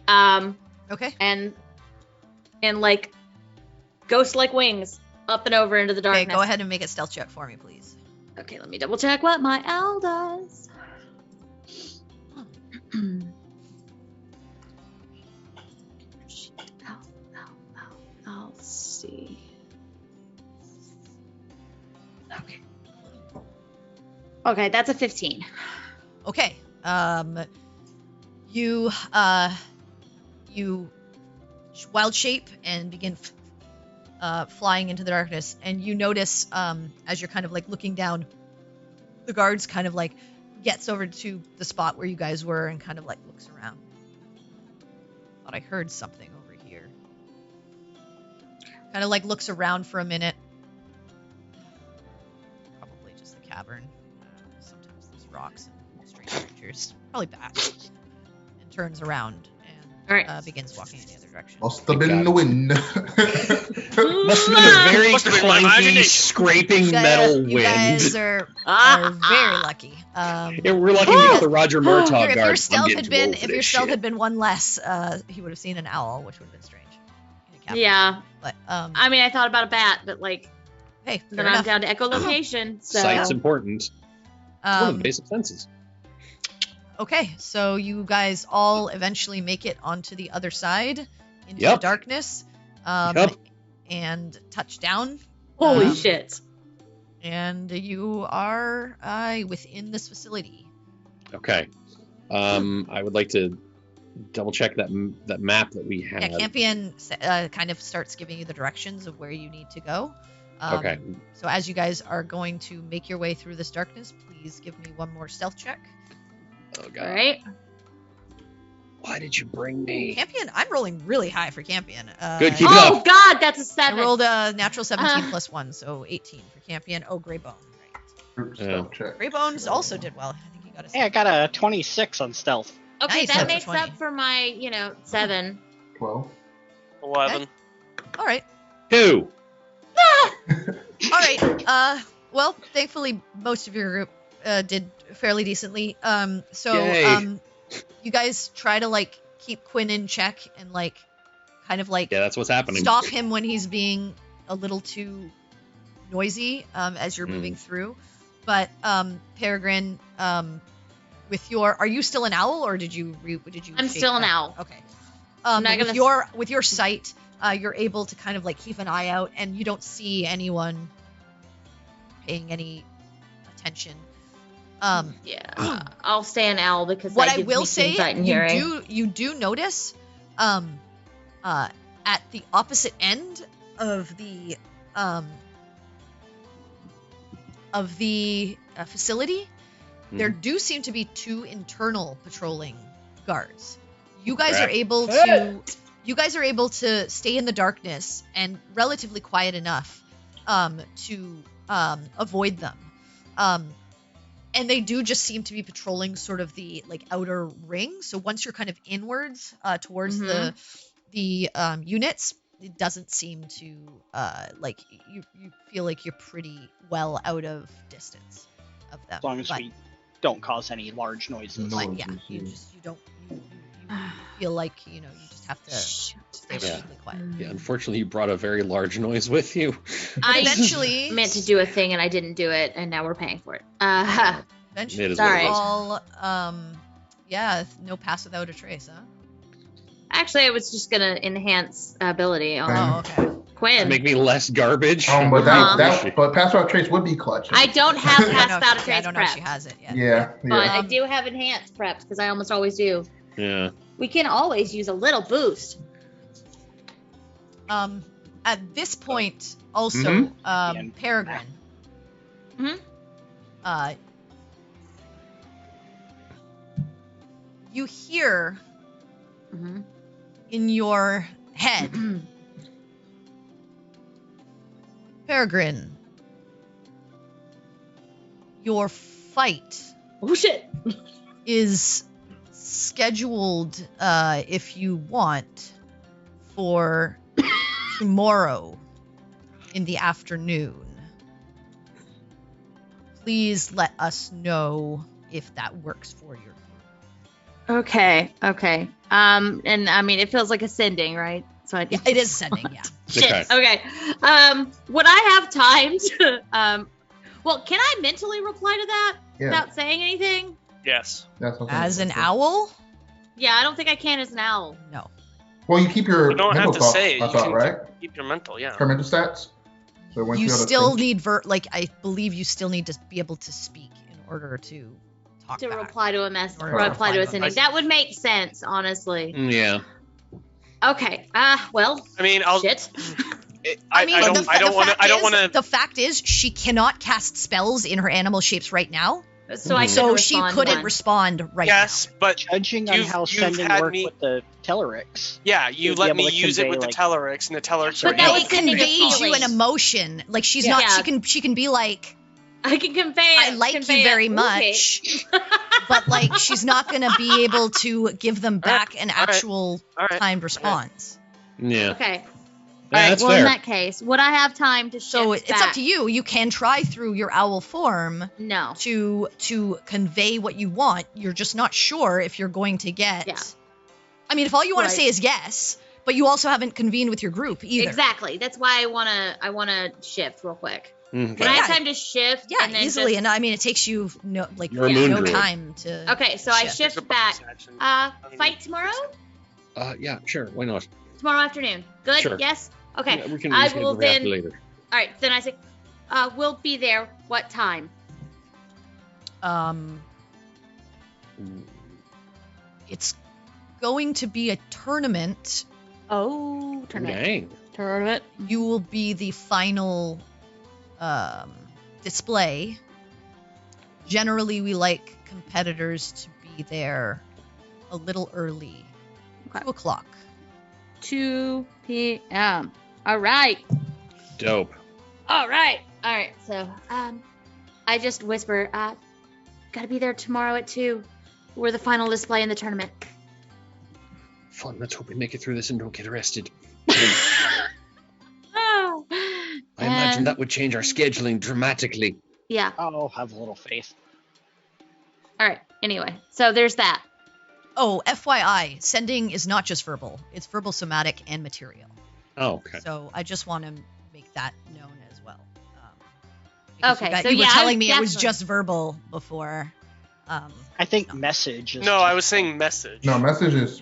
owl. Okay. And like ghost like wings up and over into the Okay, darkness. go ahead and make a stealth check for me, please. Okay, let me double check what my owl does. Shit. I'll see. Okay, that's a 15. Okay. You wild shape and begin flying into the darkness, and you notice as you're kind of like looking down, the guards kind of like gets over to the spot where you guys were and kind of like looks around. Thought I heard something over here. Kind of like looks around for a minute. Probably just the cavern. Sometimes there's rocks and strange creatures. Probably bats. And turns around and All right. begins walking in the other direction. Must have been the wind. Must have been a very Must have been my clanky, imagination. scraping metal You wind. guys are very lucky. Yeah, we're lucky we got the Roger Murtaugh guard. If your I'm stealth getting had too been old for if your this stealth shit. had been one less, he would have seen an owl, which would have been strange. In a cavern. Yeah. But I mean, I thought about a bat, but like, hey, fair then I'm enough. down to echolocation. So Sight's important. It's one of Um, the basic senses. Okay, so you guys all eventually make it onto the other side into Yep. the darkness, Yep. and touch down. holy shit. And you are within this facility. Okay. I would like to double check that map that we have. Yeah, Campion kind of starts giving you the directions of where you need to go. Okay. So as you guys are going to make your way through this darkness, please give me one more stealth check. Oh god. All right. Why did you bring me? Campion, I'm rolling really high for Campion. Good, keep it Oh up. God, that's a I 7. rolled a natural 17 plus 1, so 18 for Campion. Oh, Greybone. Right. Group stealth check. Greybones also did well. I think he got a Hey, I got a 26 on stealth. Okay, Nice, that that's a makes 20. up for my, 7. 12. 11. All right. 2. All right. Well, thankfully, most of your group did fairly decently. So Yay. you guys try to like keep Quin in check and like kind of like Yeah, that's what's happening. stop him when he's being a little too noisy as you're moving through. But Peregrine, are you still an owl or did you I'm shake still an back? owl. Okay. I'm not with gonna your sight, you're able to kind of like keep an eye out, and you don't see anyone paying any attention. Yeah, I'll stay an owl because What that I gives will me say, insight and hearing. you do notice, at the opposite end of the facility, there do seem to be 2 internal patrolling guards. You guys are able to stay in the darkness and relatively quiet enough to avoid them. And they do just seem to be patrolling sort of the like outer ring. So once you're kind of inwards towards the units, it doesn't seem to like you feel like you're pretty well out of distance of them. As long as we don't cause any large noises. No. But yeah, you feel like you just have to stay relatively quiet. Yeah, unfortunately, you brought a very large noise with you. I Eventually, meant to do a thing and I didn't do it, and now we're paying for it. eventually, It is what it they're is. all no pass without a trace, huh? Actually, I was just gonna enhance ability on Oh, okay. Quinn. Make me less garbage. But Uh-huh. but pass without trace would be clutch. I don't have I pass don't know without a if- trace I don't know if she prepped, has it yet. Yeah, but yeah. I do have enhanced prepped because I almost always do. Yeah. We can always use a little boost. At this point, also, Mhm. Peregrine. Mhm. You hear Mm-hmm. in your head, Peregrine, your fight Oh shit! is scheduled, if you want, for tomorrow in the afternoon. Please let us know if that works for you. Okay. And I mean, it feels like ascending, right? So Yeah, it is sending, yeah. Shit. Okay. Okay. Would I have time to? Well, can I mentally reply to that Yeah. without saying anything? Yes. That's what As an I'm saying. owl? Yeah, I don't think I can as an owl. No. Well, you keep your You don't have mental to thought, say. I You thought, can right? keep your mental, yeah. Her mental stats. So once You have to still think- need I believe you still need to be able to speak in order to talk To back. reply to a message, Or reply to a sending. message. That would make sense, honestly. Yeah. Okay. Well, I mean, I'll. shit. I mean, don't. the I don't want to. I don't fact want is- to. The fact is, she cannot cast spells in her animal shapes right now, So I so couldn't she respond couldn't then. respond right Yes, but Judging on You've- how you've sending had work me- with the Telerics. yeah, you You'd be let able me to use it convey, with the like- Telerics, and the Telerics But are that now. was It sending a conveys you an feeling. emotion. Like she's Yeah. not. Yeah. She can be like, I can convey. I like you very much, but like she's not gonna be able to give them back an right. actual All right. timed response. Yeah. Okay. Yeah, All right. that's Well, in fair. that case, would I have time to shift So it's back? up to you. You can try through your owl form No. to convey what you want. You're just not sure if you're going to get. Yeah. I mean, if all you want Right. to say is yes, but you also haven't convened with your group either. Exactly. That's why I wanna shift real quick. Okay. Would I have time to shift? Yeah, and then easily. just- And I mean, it takes you You're a moon no druid. time to. Okay, so I Shift. shift There's a back. bonus action. Fight tomorrow? Yeah, sure. Why not? Tomorrow afternoon. Good? Sure. Yes? Okay. Yeah, we can I reschedule will for after then- later. All right. Then I say, we'll be there. What time? It's going to be a tournament. Oh, Dang. Tournament. You will be the final display. Generally, we like competitors to be there a little early. Okay. 2 o'clock. 2 p.m. All right. Dope. All right. So, I just whisper, gotta be there tomorrow at 2. We're the final display in the tournament. Fun. Let's hope we make it through this and don't get arrested. Oh. I imagine that would change our scheduling dramatically. Yeah. I'll have a little faith. All right. Anyway, so there's that. Oh, FYI, sending is not just verbal. It's verbal, somatic, and material. Oh, okay. So I just want to make that known as well. Because Okay, you, so you yeah, were I telling me it was definitely- just verbal before. I think No. message is No, just I was saying message. No, messages.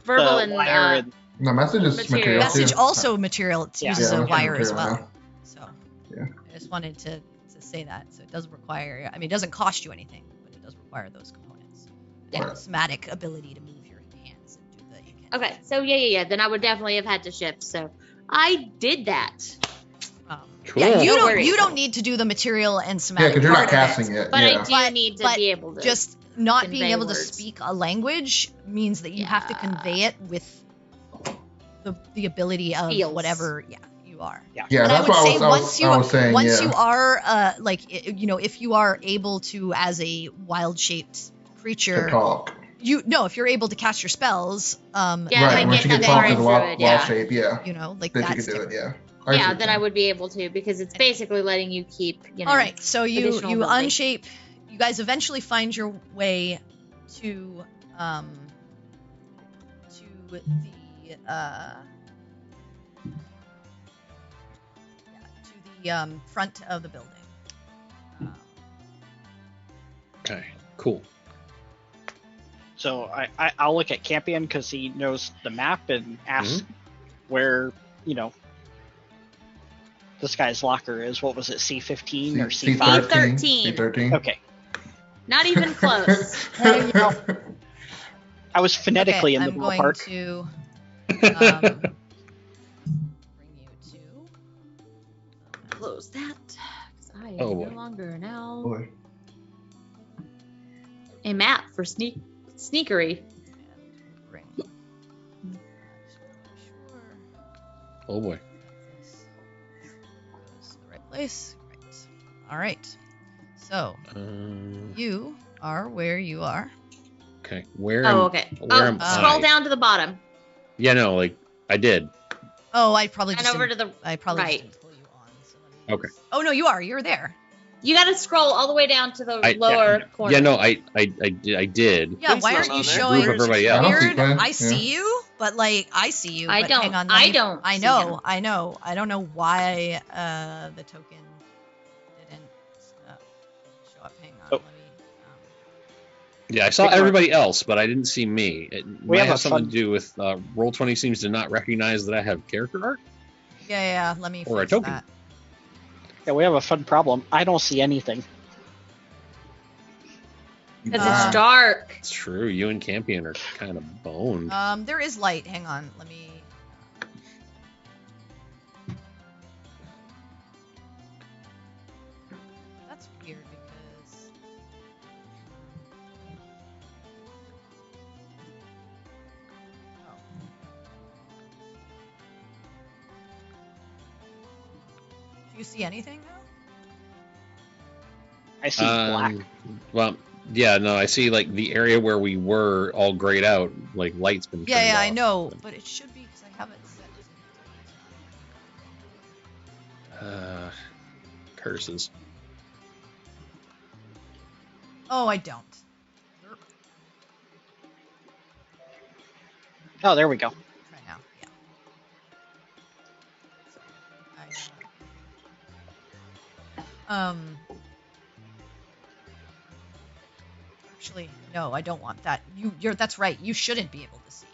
Verbal the and wire and No, message is Material. material. Message too. also material. It Yeah. uses Yeah, a that's wire as material, well. So Yeah. I just wanted to say that. So it doesn't require. I mean, it doesn't cost you anything, but it does require those components. Yeah. And somatic ability to move your hands and do the. You can. Okay, so yeah. Then I would definitely have had to shift. So I did that. Cool. Yeah, you No don't. worries. You don't need to do the material and Yeah, somatic. because you're not part of it. casting it. But yeah. I do need to but be able to Just not being convey able to words. speak a language means that you have to Yeah. convey it with the ability of Feels. whatever you are. Yeah, And I that's would what say I was saying. once Yeah. you are if you are able to, as a wild shaped To creature, talk. if you're able to cast your spells, Yeah, Right, I once get you that get talk far to the into wild, it, wild yeah. shape, yeah. like That you that's can do it, different. yeah. I see Yeah, what then you're I would be able to because it's basically letting you keep, All right, so you additional you ability. unshape. You guys eventually find your way to the front of the building. Okay, cool. So I'll look at Campion because he knows the map and ask where, this guy's locker is. What was it, C15 or C5? C13. C13. Okay. not even close. I was phonetically in the I'm going ballpark. to bring you to Close that because I am Oh, no boy. longer now Boy. a map for sneakery. and bring. Sure. Oh boy. This goes to the right place. Right. All right. So you are where you are. Okay, where? Oh, okay. where am Scroll I? down to the bottom Yeah, no, like I did. Oh, I probably and just over didn't, to the I probably right. just didn't pull you on. So let me Okay. just- Oh no, you are. You're there. You got to scroll all the way down to the I- lower corner. Yeah, no, I did. Yeah. Quinn's Why not aren't you on there. showing? Group everybody else. I don't see Weird. Quinn, I yeah. see you, but I see you. I but don't. Hang on, I don't I see know. him. I know. I don't know why the token didn't show up. Hang on. Oh. Let me. Yeah, I saw Take a everybody else, but I didn't see me. It We might have a have something fun- to do with Roll20 seems to not recognize that I have character art. Yeah. Let me Or a fix token. that. Yeah, we have a fun problem. I don't see anything. Because Ah. it's dark. It's true. You and Campion are kind of boned. There is light. Hang on. Let me. That's weird because. Oh. Do you see anything now? I see black. Well, yeah, no, I see like the area where we were all grayed out, like light's been turned Yeah, I off. know, but it should be because I have it set. Curses. Oh, I don't. Oh, there we go. Try now. Yeah. Actually, no, I don't want that. You're. That's right. You shouldn't be able to see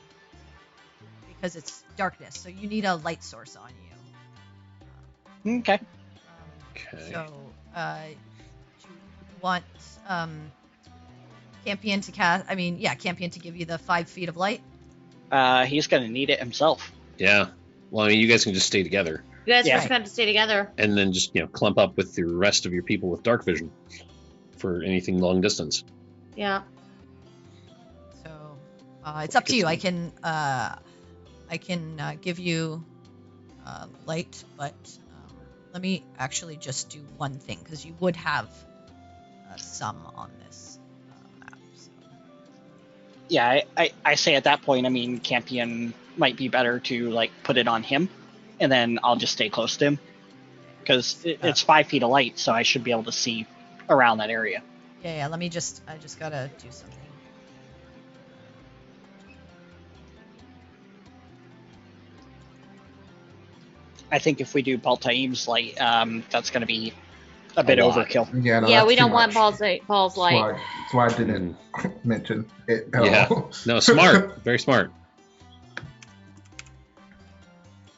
because it's darkness. So you need a light source on you. Okay. Okay. So, do you want Campion to cast? I mean, yeah, Campion to give you the 5 feet of light. He's going to need it himself. Yeah. Well, I mean, you guys can just stay together You guys Yeah. just got to stay together. and then just clump up with the rest of your people with dark vision for anything long distance. Yeah. So, it's up to you. I can give you light, but let me actually just do one thing because you would have some on this map. So. Yeah, I say at that point, I mean, Campion might be better to put it on him, and then I'll just stay close to him because it's 5 feet of light, so I should be able to see around that area. Yeah. I just gotta do something. I think if we do Baltaim's light, that's going to be a bit lot. overkill. Yeah, no, Yeah, that's we too don't want much. Paul's light. That's why I didn't mention it at Yeah. all. No, smart. Very smart.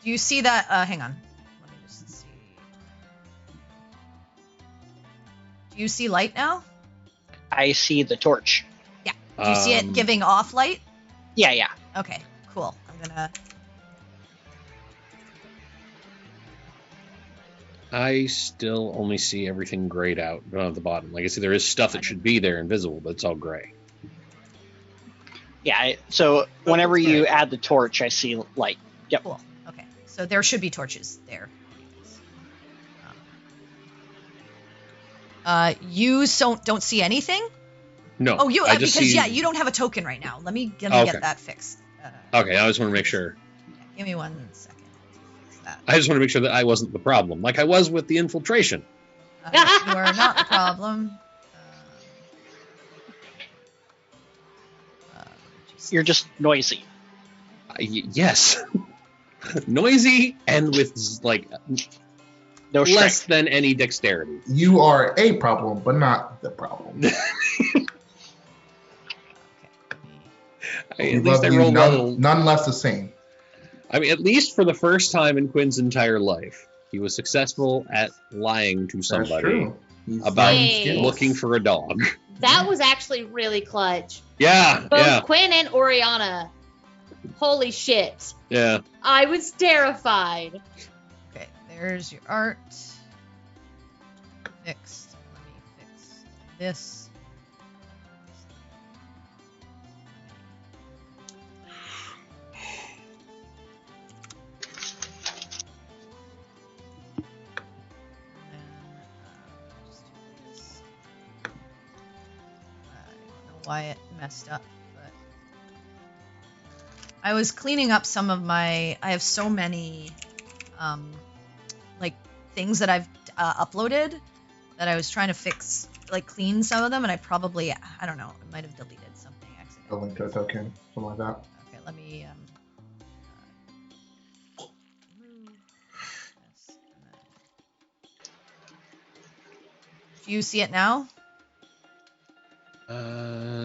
Do you see that? Hang on. Let me just see. Do you see light now? I see the torch. Yeah. Do you see it giving off light? Yeah. Okay, cool. I'm gonna. I still only see everything grayed out down at the bottom. Like I see, there is stuff that should be there invisible, but it's all gray. Yeah, so whenever you add the torch, I see light. Yep. Cool. Okay, so there should be torches there. You don't see anything? No. Oh, you I just because see... you don't have a token right now. Let me Okay. get that fixed. Okay, I just want to make sure. Give me 1 second to fix that. I just want to make sure that I wasn't the problem, like I was with the infiltration. You are not the problem. You're just noisy. Yes. Noisy and with, like, No less strength. than any dexterity. You are a problem, but not the problem. At least I rolled well. Nonetheless the same. I mean, at least for the first time in Quin's entire life, he was successful at lying to That's somebody true. He's about learning Hey. skills. looking for a dog. That was actually really clutch. Yeah, Both Quin and Oriana. Holy shit. yeah. I was terrified. Okay, there's your art. Fixed. Let me fix this. I don't know why it messed up, but I was cleaning up some of my. I have so many, like things that I've uploaded that I was trying to fix, like clean some of them, and I don't know, I might have deleted something A accidentally. link to a token, something like that. Okay, let me remove this, and then... Do you see it now?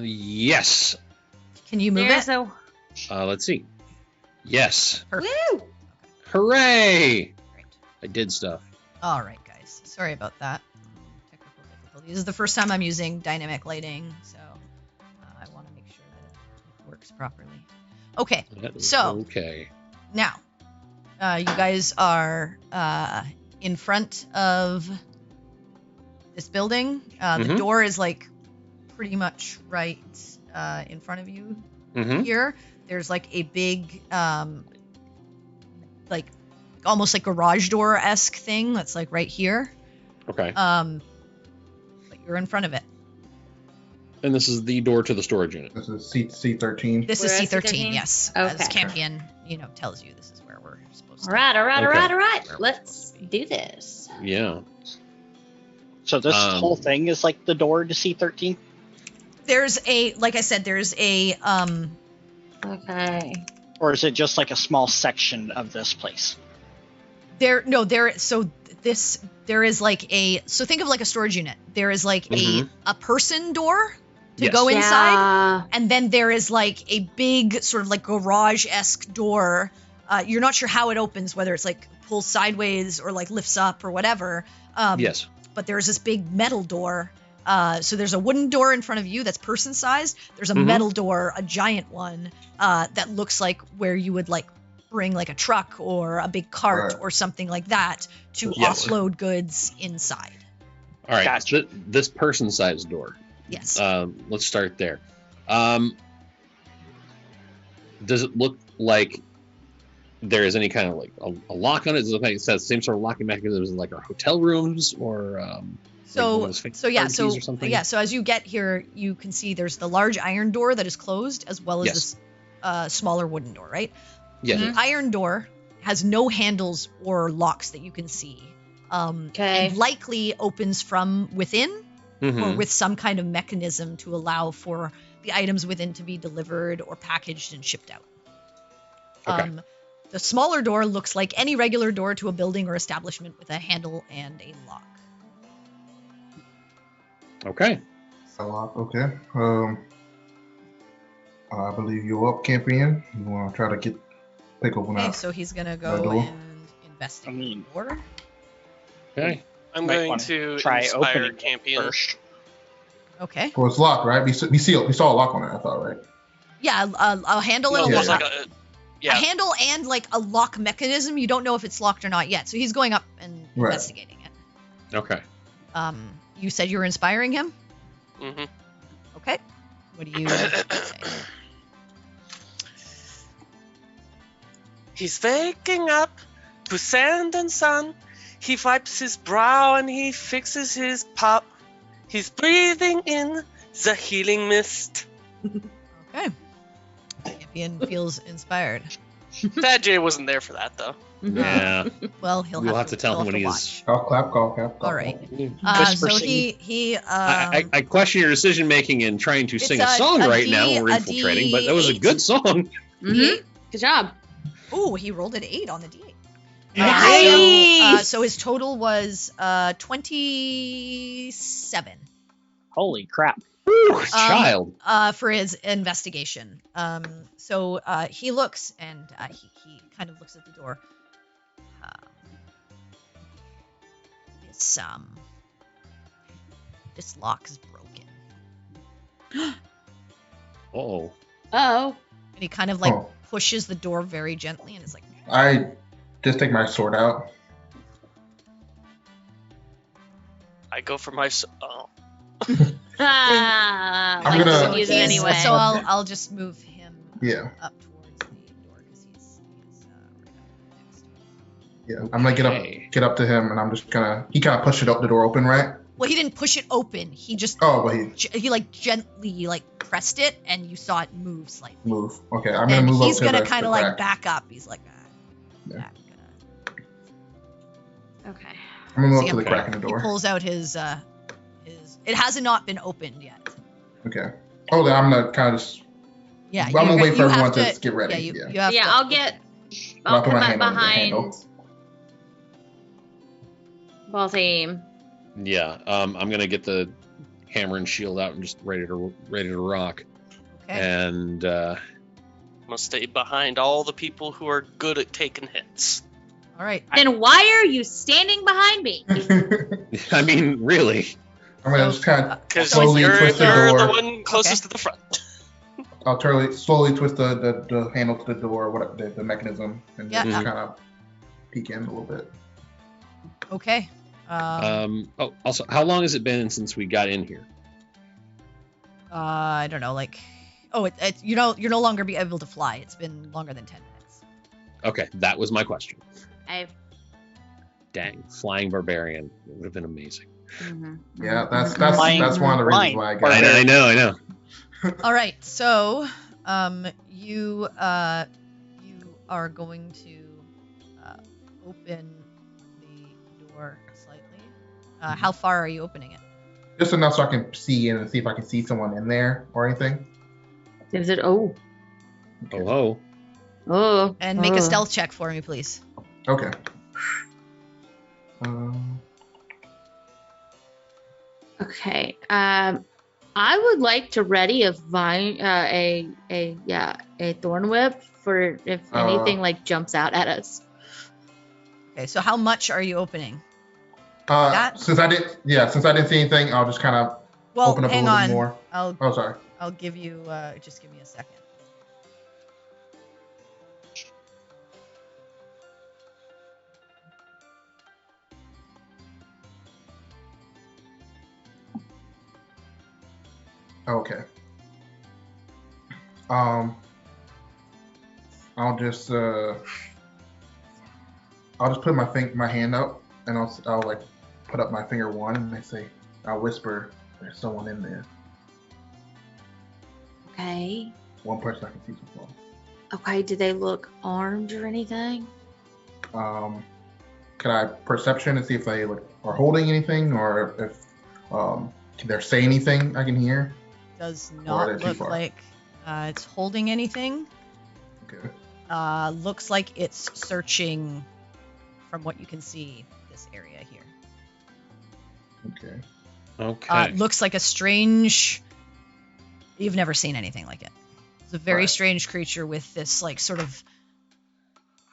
Yes. Can you move There's it? Let's see. Yes. Perfect. Woo! Hooray! Great. I did stuff. All right, guys. Sorry about that. Technical difficulty. This is the first time I'm using dynamic lighting, so I want to make sure that it works properly. Okay, That is So- okay. now you guys are in front of this building. The Mhm. door is like pretty much right in front of you Mm-hmm. here. There's like a big like almost like garage door-esque thing that's like right here. Okay. But you're in front of it. And this is the door to the storage unit. This is C13. This We're is at C13, C13? yes. As Okay. Campion, tells you this is where we're supposed to All right. where Okay. we're Let's supposed to be. do this. Yeah. So this Um, whole thing is like the door to C13? There's a, like I said, there's a Okay. Or is it just like a small section of this place? there is like a, so think of like a storage unit. There is like Mhm. a person door to Yes. go inside. Yeah. And then there is like a big sort of like garage-esque door. You're not sure how it opens, whether it's like pulls sideways or like lifts up or whatever. Yes. But there's this big metal door. So there's a wooden door in front of you that's person-sized. There's a Mhm. metal door, a giant one, that looks like where you would like bring like a truck or a big cart Right. or something like that to Yes. offload goods inside. All right. Gotcha. This person-sized door. Yes. Let's start there. Does it look like there is any kind of like a lock on it? Does it look like it has the same sort of locking mechanism as like our hotel rooms or like one of those fake card keys or something? So as you get here, you can see there's the large iron door that is closed, as well as Yes. this smaller wooden door, right? Yes. The iron door has no handles or locks that you can see. Okay. And likely opens from within or Mhm. with some kind of mechanism to allow for the items within to be delivered or packaged and shipped out. Okay. The smaller door looks like any regular door to a building or establishment with a handle and a lock. Okay. Okay. I believe you're up, Campion. You want to try to get pick open Okay, up. so he's gonna The go door? and investigate the door. Okay. I'm Might going wanna to try inspire opening it Campion. first. Okay. Well, it's locked, right? We saw a lock on it. I thought, right? Yeah, a handle and No, a there's lock. like a A yeah. handle and like a lock mechanism. You don't know if it's locked or not yet. So he's going up and Right. investigating it. Okay. You said you were inspiring him? hmm Okay. What do you say? He's waking up to sand and sun. He wipes his brow and he fixes his pop. He's breathing in the healing mist. Okay. Champion feels inspired. Thad J wasn't there for that though. Yeah. Well, he'll We'll have to tell he'll him have when to he watch. is. Call clap. All right. Whisper So sing. he I question your decision making in trying to It's sing a song right now when we're a infiltrating, but that was a D8. good song. Mm-hmm. Good job. Oh, he rolled an 8 on the D8. Nice. So his total was 27 Holy crap. Whew, child. for his investigation. So he looks and he kind of looks at the door. This lock is broken, Oh. Oh. and he kind of like Oh. pushes the door very gently, and it's like, I just take my sword out. I go for my. Ah, I'm like gonna- to use it he's- anyway. So I'll just move him Yeah. up towards the door because he's right up next to it. Yeah. I'm gonna Okay. get up to him, and I'm just gonna. He kind of pushed the door open, right? Well, he didn't push it open. He just Oh, but he he like gently like pressed it, and you saw it move slightly. move. Okay, I'm gonna And move up he's to gonna the kind of crack. like back up. He's like, Yeah. back. Okay. I'm gonna move See up to the him- crack in the He door. pulls out his. It has not been opened yet. Okay. Oh, then I'm gonna kind of just. Yeah, I'm gonna you're wait for you have everyone to get ready. Yeah, you have Yeah, to. I'll get. I'll I'll put come my up hand on the behind handle. ball team. Yeah. I'm gonna get the hammer and shield out and just ready to rock. Okay. And Must stay behind all the people who are good at taking hits. All right. Then why are you standing behind me? I mean, really. I'm gonna just kind of Because slowly you're twist the the door. one closest to the front. I'll slowly twist the handle to the door, whatever the mechanism, and Yeah. just kind of peek in a little bit. Okay. Also, how long has it been since we got in here? I don't know. Like, you're no longer be able to fly. It's been longer than 10 minutes. Okay, that was my question. I've Dang, flying barbarian. It would have been amazing. Yeah, that's Blind- one of the reasons blind why I got I it. know. All right. So, you are going to open the door slightly. How far are you opening it? Just enough so I can see in and see if I can see someone in there or anything. Is it? Oh. Oh, Oh. And make a stealth check for me, please. Okay. Okay. I would like to ready a vine, a thorn whip for if anything like jumps out at us. Okay. So, how much are you opening? That? Since I didn't see anything, I'll just kind of Well, open up a hang little on. bit more. Oh, sorry. I'll give you. Just give me a second. Okay. I'll just put my hand up, and I'll like put up my finger one, and I'll whisper, "There's someone in there." Okay. One person I can see so far. Okay. Do they look armed or anything? Can I perception and see if they are holding anything, or if can they say anything I can hear? Does Or not they're too look far. like it's holding anything. Okay. Looks like it's searching, from what you can see, this area here. Okay. okay. Looks like a strange. You've never seen anything like it. It's a very Right. strange creature with this like sort of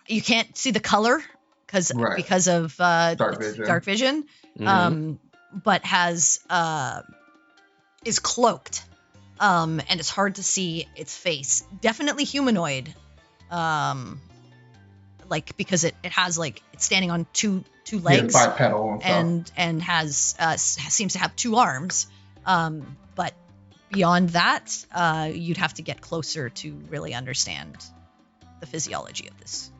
You can't see the color Right. because of Dark vision. dark vision, Mhm. but is cloaked, and it's hard to see its face. Definitely humanoid, like because it has like it's standing on two legs Bipedal and stuff. and has seems to have 2 arms, but beyond that, you'd have to get closer to really understand the physiology of this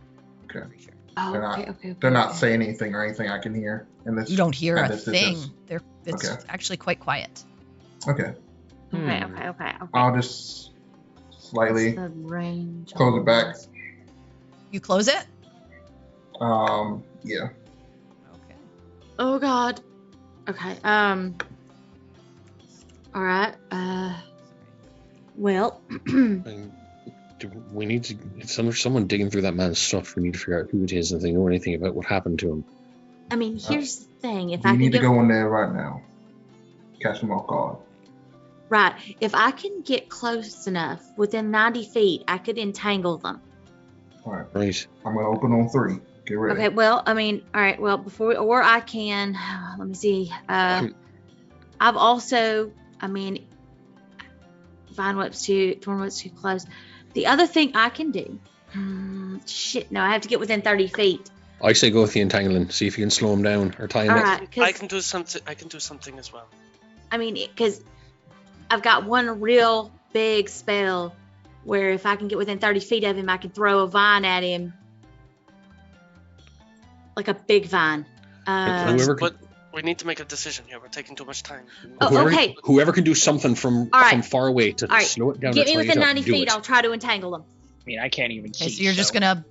Okay. creature. Oh, They're not- okay. They're not saying anything or anything I can hear in this. You don't hear at a this thing. distance. It's Okay. actually quite quiet. Okay. Okay. I'll just slightly What's the range close on it back. this? You close it. Yeah. Okay. Oh God. Okay. All right. Well. And we need to. Someone digging through that man's stuff. We need to figure out who it is and if they know anything about what happened to him. I mean, here's the thing. If You I can need to get go in there right now. Catch them off guard. right, if I can get close enough, within 90 feet, I could entangle them. All right. Right. I'm gonna open on 3. Get ready. Okay. Well, I mean, all right. Well, or I can. Let me see. I've also. I mean, thorn whip's too close. The other thing I can do. Shit. No, I have to get within 30 feet. I say go with the entangling. See if you can slow him down or tie him All up. right. I 'Cause, can do something. I can do something as well. I mean, because I've got one real big spell where if I can get within 30 feet of him, I can throw a vine at him. Like a big vine. Whoever can- But we need to make a decision here. We're taking too much time. Oh, whoever, okay. Whoever can do something from All right. far away to All right. slow it down. Get or me tie within it up, 90 do feet. it. I'll try to entangle them. I mean, I can't even see. Okay, so you're just gonna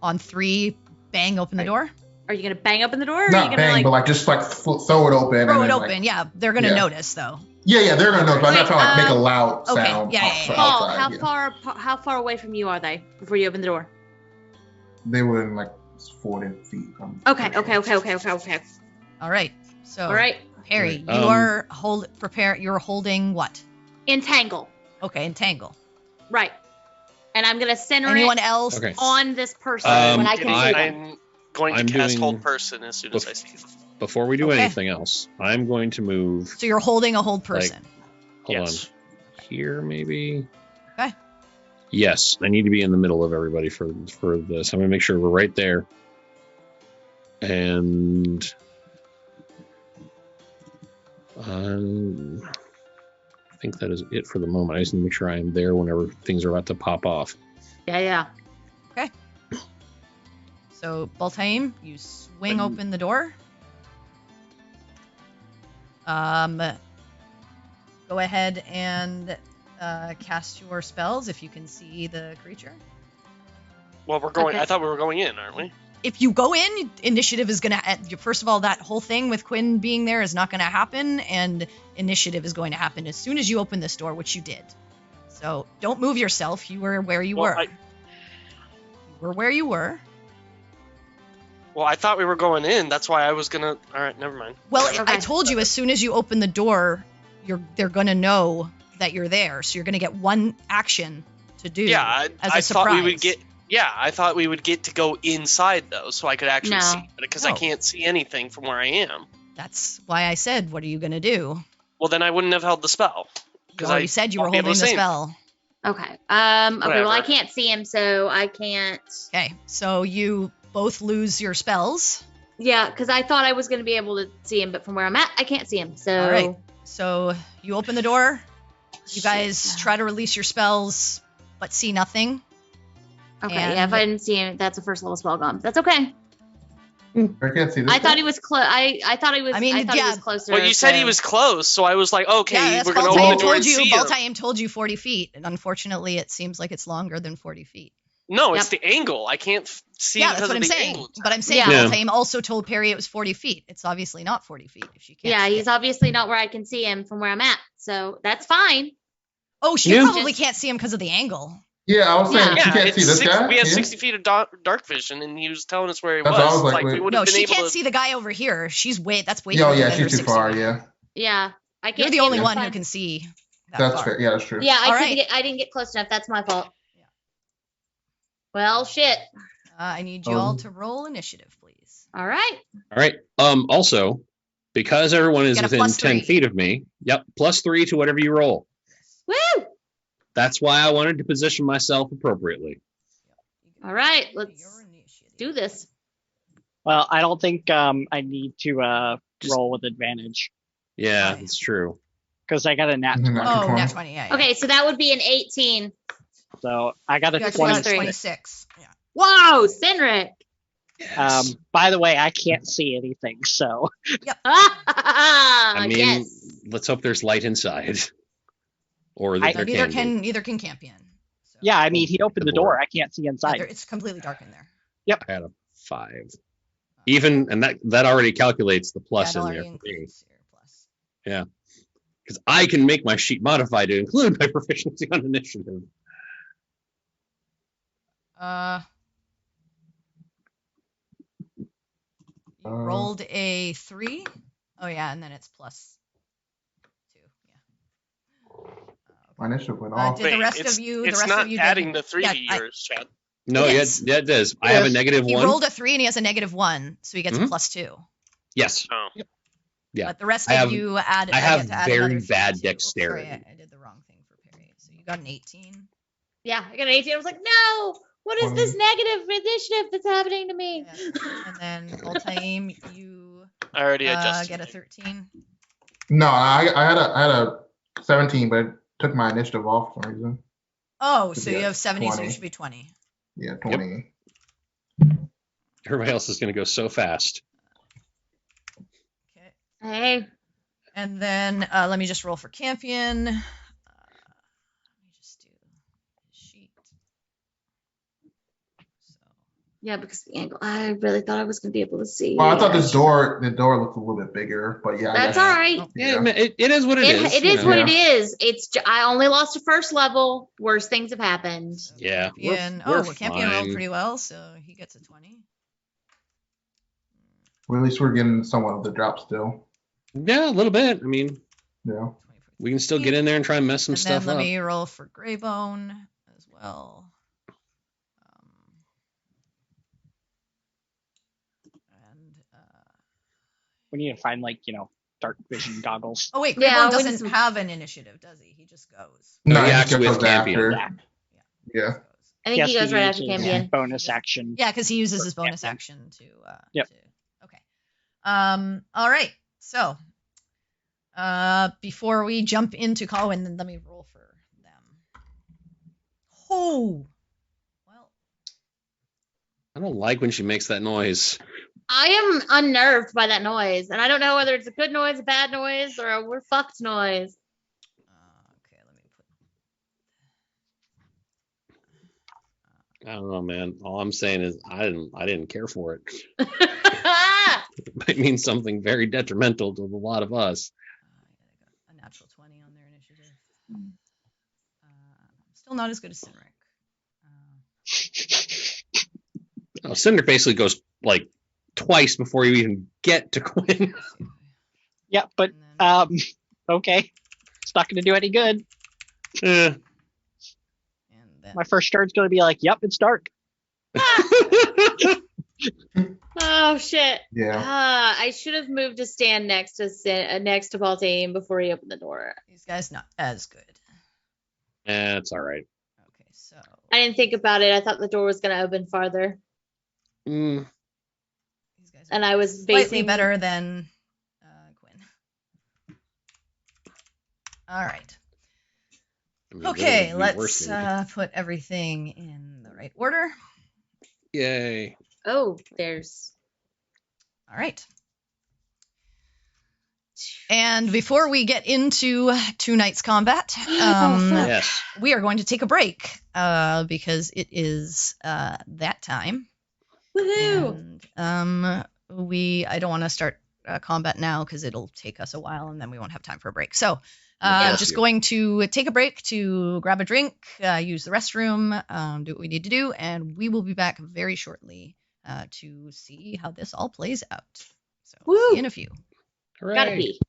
on 3 bang open the Right. door. Are you gonna bang open the door? Or are Not you bang, gonna but like just like throw it open. Throw and it then, open. Like, Yeah, they're gonna Yeah. notice though. yeah, they're gonna know. But I'm not Okay, trying to like make a loud okay, sound. yeah, yeah, outside- yeah. Paul, outside, how far away from you are they before you open the door? They were in like 40 feet. I'm Okay. pretty sure. All right. So All right. Harry, Right, you are You're holding what? Entangle. Okay, entangle. Right. And I'm gonna center Anyone it else? Okay. on this person Um, when I can see them. I'm going to I'm cast doing- hold person as soon as I see them. Before we do Okay. anything else, I'm going to move. So you're holding a hold person. Hold Yes. on. Here, maybe. Okay. Yes, I need to be in the middle of everybody for this. I'm gonna make sure we're right there. And I think that is it for the moment. I just need to make sure I am there whenever things are about to pop off. Yeah. So Baltaim, you swing open the door. Go ahead and cast your spells if you can see the creature. Well, we're going. Okay. I thought we were going in, aren't we? If you go in, initiative is gonna. First of all, that whole thing with Quin being there is not gonna happen, and initiative is going to happen as soon as you open this door, which you did. So don't move yourself. You were where you were. I- You were where you were. Well, I thought we were going in. That's why I was gonna. All right, never mind. Well, Okay. I told you as soon as you open the door, they're gonna know that you're there. So you're gonna get one action to do. Yeah, I as a thought we would surprise. get. Yeah, I thought we would get to go inside though, so I could actually No. see. Because I No. can't see anything from where I am. That's why I said, "What are you gonna do?" Well, then I wouldn't have held the spell. You already said you were won't be holding able the to see him. spell. Okay. Okay. Well, I Whatever. can't see him, so I can't. Okay, so you both lose your spells. Yeah, because I thought I was going to be able to see him, but from where I'm at, I can't see him. So. All right. So you open the door. You guys try to release your spells, but see nothing. Okay. and- Yeah. If I didn't see him, that's a first level spell gone. That's okay. I can't see this. I thought guy. he was close. I thought he was. I mean, I thought he yeah. was closer. Well, you said he so- was close, so I was like, okay, Yeah, that's we're gonna open the Baltaim door told and you. see him. Baltaim told you 40 feet, and unfortunately, it seems like it's longer than 40 feet. No, it's the angle. I can't see Yeah, because that's what of I'm the saying. angle. But I'm saying Yeah. Baltaim also told Perry it was 40 feet. It's obviously not 40 feet if she can't. Yeah, see he's it. obviously not where I can see him from where I'm at. So that's fine. Oh, she Yeah. probably can't see him because of the angle. Yeah, I was saying Yeah. she Yeah, can't see this guy. we had Yeah. 60 feet of dark vision, and he was telling us where he That's was. what I was like, we wait. would No, have been she able can't to. see the guy over here. That's way Yeah, further yeah, than her she's too 60 far. feet. Yeah, Yeah, I can't. You're the see only him, one that's who fine. can see that that's far. fair. Yeah, that's true. Yeah, All right. I didn't get close enough. That's my fault. Well, shit. I need you all to roll initiative, please. All right. All right. Also, because everyone is Get a within plus 10 3. feet of me, yep, +3 to whatever you roll. Woo! That's why I wanted to position myself appropriately. All right, Your let's initiative. do this. Well, I don't think I need to roll with advantage Yeah, Why? that's true. because I got a nat Mhm, 20. natural Oh, 20. nat 20, yeah. Okay, so that would be an 18. So I got You a got 26. 26. Yeah. Whoa, Sinric. Yes. By the way, I can't see anything, so I mean, yes. let's hope there's light inside. Or that there Neither can be. neither can Campion. So. yeah. I mean, he opened the door. door. I can't see Yeah, inside. it's completely dark in there. I had a 5. Even, and that already calculates the plus yeah, it in already there for me. includes your plus. Yeah. Because I can make my sheet modify to include my proficiency on initiative. You rolled a 3. Oh yeah, and then it's plus 2. Yeah. My initiative went off. Did the rest of you? It's the rest not of you adding did, the 3 yeah, to yours, Chad. No, It yeah, is. it does. I have a negative He 1. rolled a 3 and he has a -1, so he gets a Mhm. +2. Yes. Oh. Yeah. But the rest I of have- you add. I have get to add very another 3 bad too. dexterity. Sorry, I did the wrong thing for parry. So you got an 18. Yeah, I got an 18. I was like, no, what is this negative initiative that's happening to me? Yeah. And then Altaim, you I already adjusted. get a 13. No, I had a 17, but it took my initiative off for some reason. Oh, so Yeah, you have 70, so 20. you should be 20. Yeah, 20. Everybody else is going to go so fast. Okay. Hey, And then let me just roll for Campion. Let me just do his sheet. So yeah, because the angle. I really thought I was going to be able to see. Well, I thought the door looked a little bit bigger, but yeah. That's I all guess, right. Yeah, it is what it is. It you is know. what Yeah. it is. I only lost a first level. Worse things have happened. so Yeah, Campion, we're Campion rolled fine. pretty well, so he gets a 20. Well, at least we're getting somewhat of the drop still. Yeah, a little bit. I mean, Yeah. 20 for we can still 13. get in there and try and mess some And stuff then let up. me roll for Greybone as well. And We need to find dark vision goggles. oh wait, Yeah, Greybone we need doesn't some- have an initiative, does he? He just goes. No, he he just acts with goes Campion. after. Yeah. I think he Yes, goes right after uses Campion. bonus action. Yeah, because he uses his For bonus Campion. action to. Yep. Okay. All right. So, before we jump into Colin, then let me roll for them. Oh. Well. I don't like when she makes that noise. I am unnerved by that noise, and I don't know whether it's a good noise, a bad noise, or a we're fucked noise. Okay. Let me put. I don't know, man. All I'm saying is I didn't care for it. It might mean something very detrimental to a lot of us. I got a natural 20 on their initiative. Still not as good as Sinric. Oh, Cinder basically goes like twice before you even get to Quin. Yeah, but And then, okay, it's not going to do any good. Eh. and then My first turn's going to be like, "Yep, it's dark." Oh shit! Yeah. I should have moved to stand next to Baltane before he opened the door. these guys not as good. It's all right. Okay, so I didn't think about it. I thought the door was going to open farther, Mm, these guys and are I was slightly basing better than Quin. All right. I mean, Okay, really would be worse let's than- put everything in the right order. Yay. Oh, there's. All right. And before we get into tonight's combat, Yes. we are going to take a break because it is that time. Woohoo! And I don't want to start combat now because it'll take us a while and then we won't have time for a break. So Bless just you. going to take a break to grab a drink, use the restroom, do what we need to do, and we will be back very shortly to see how this all plays out. So Woo! see you in a few. Gotta Hooray. pee.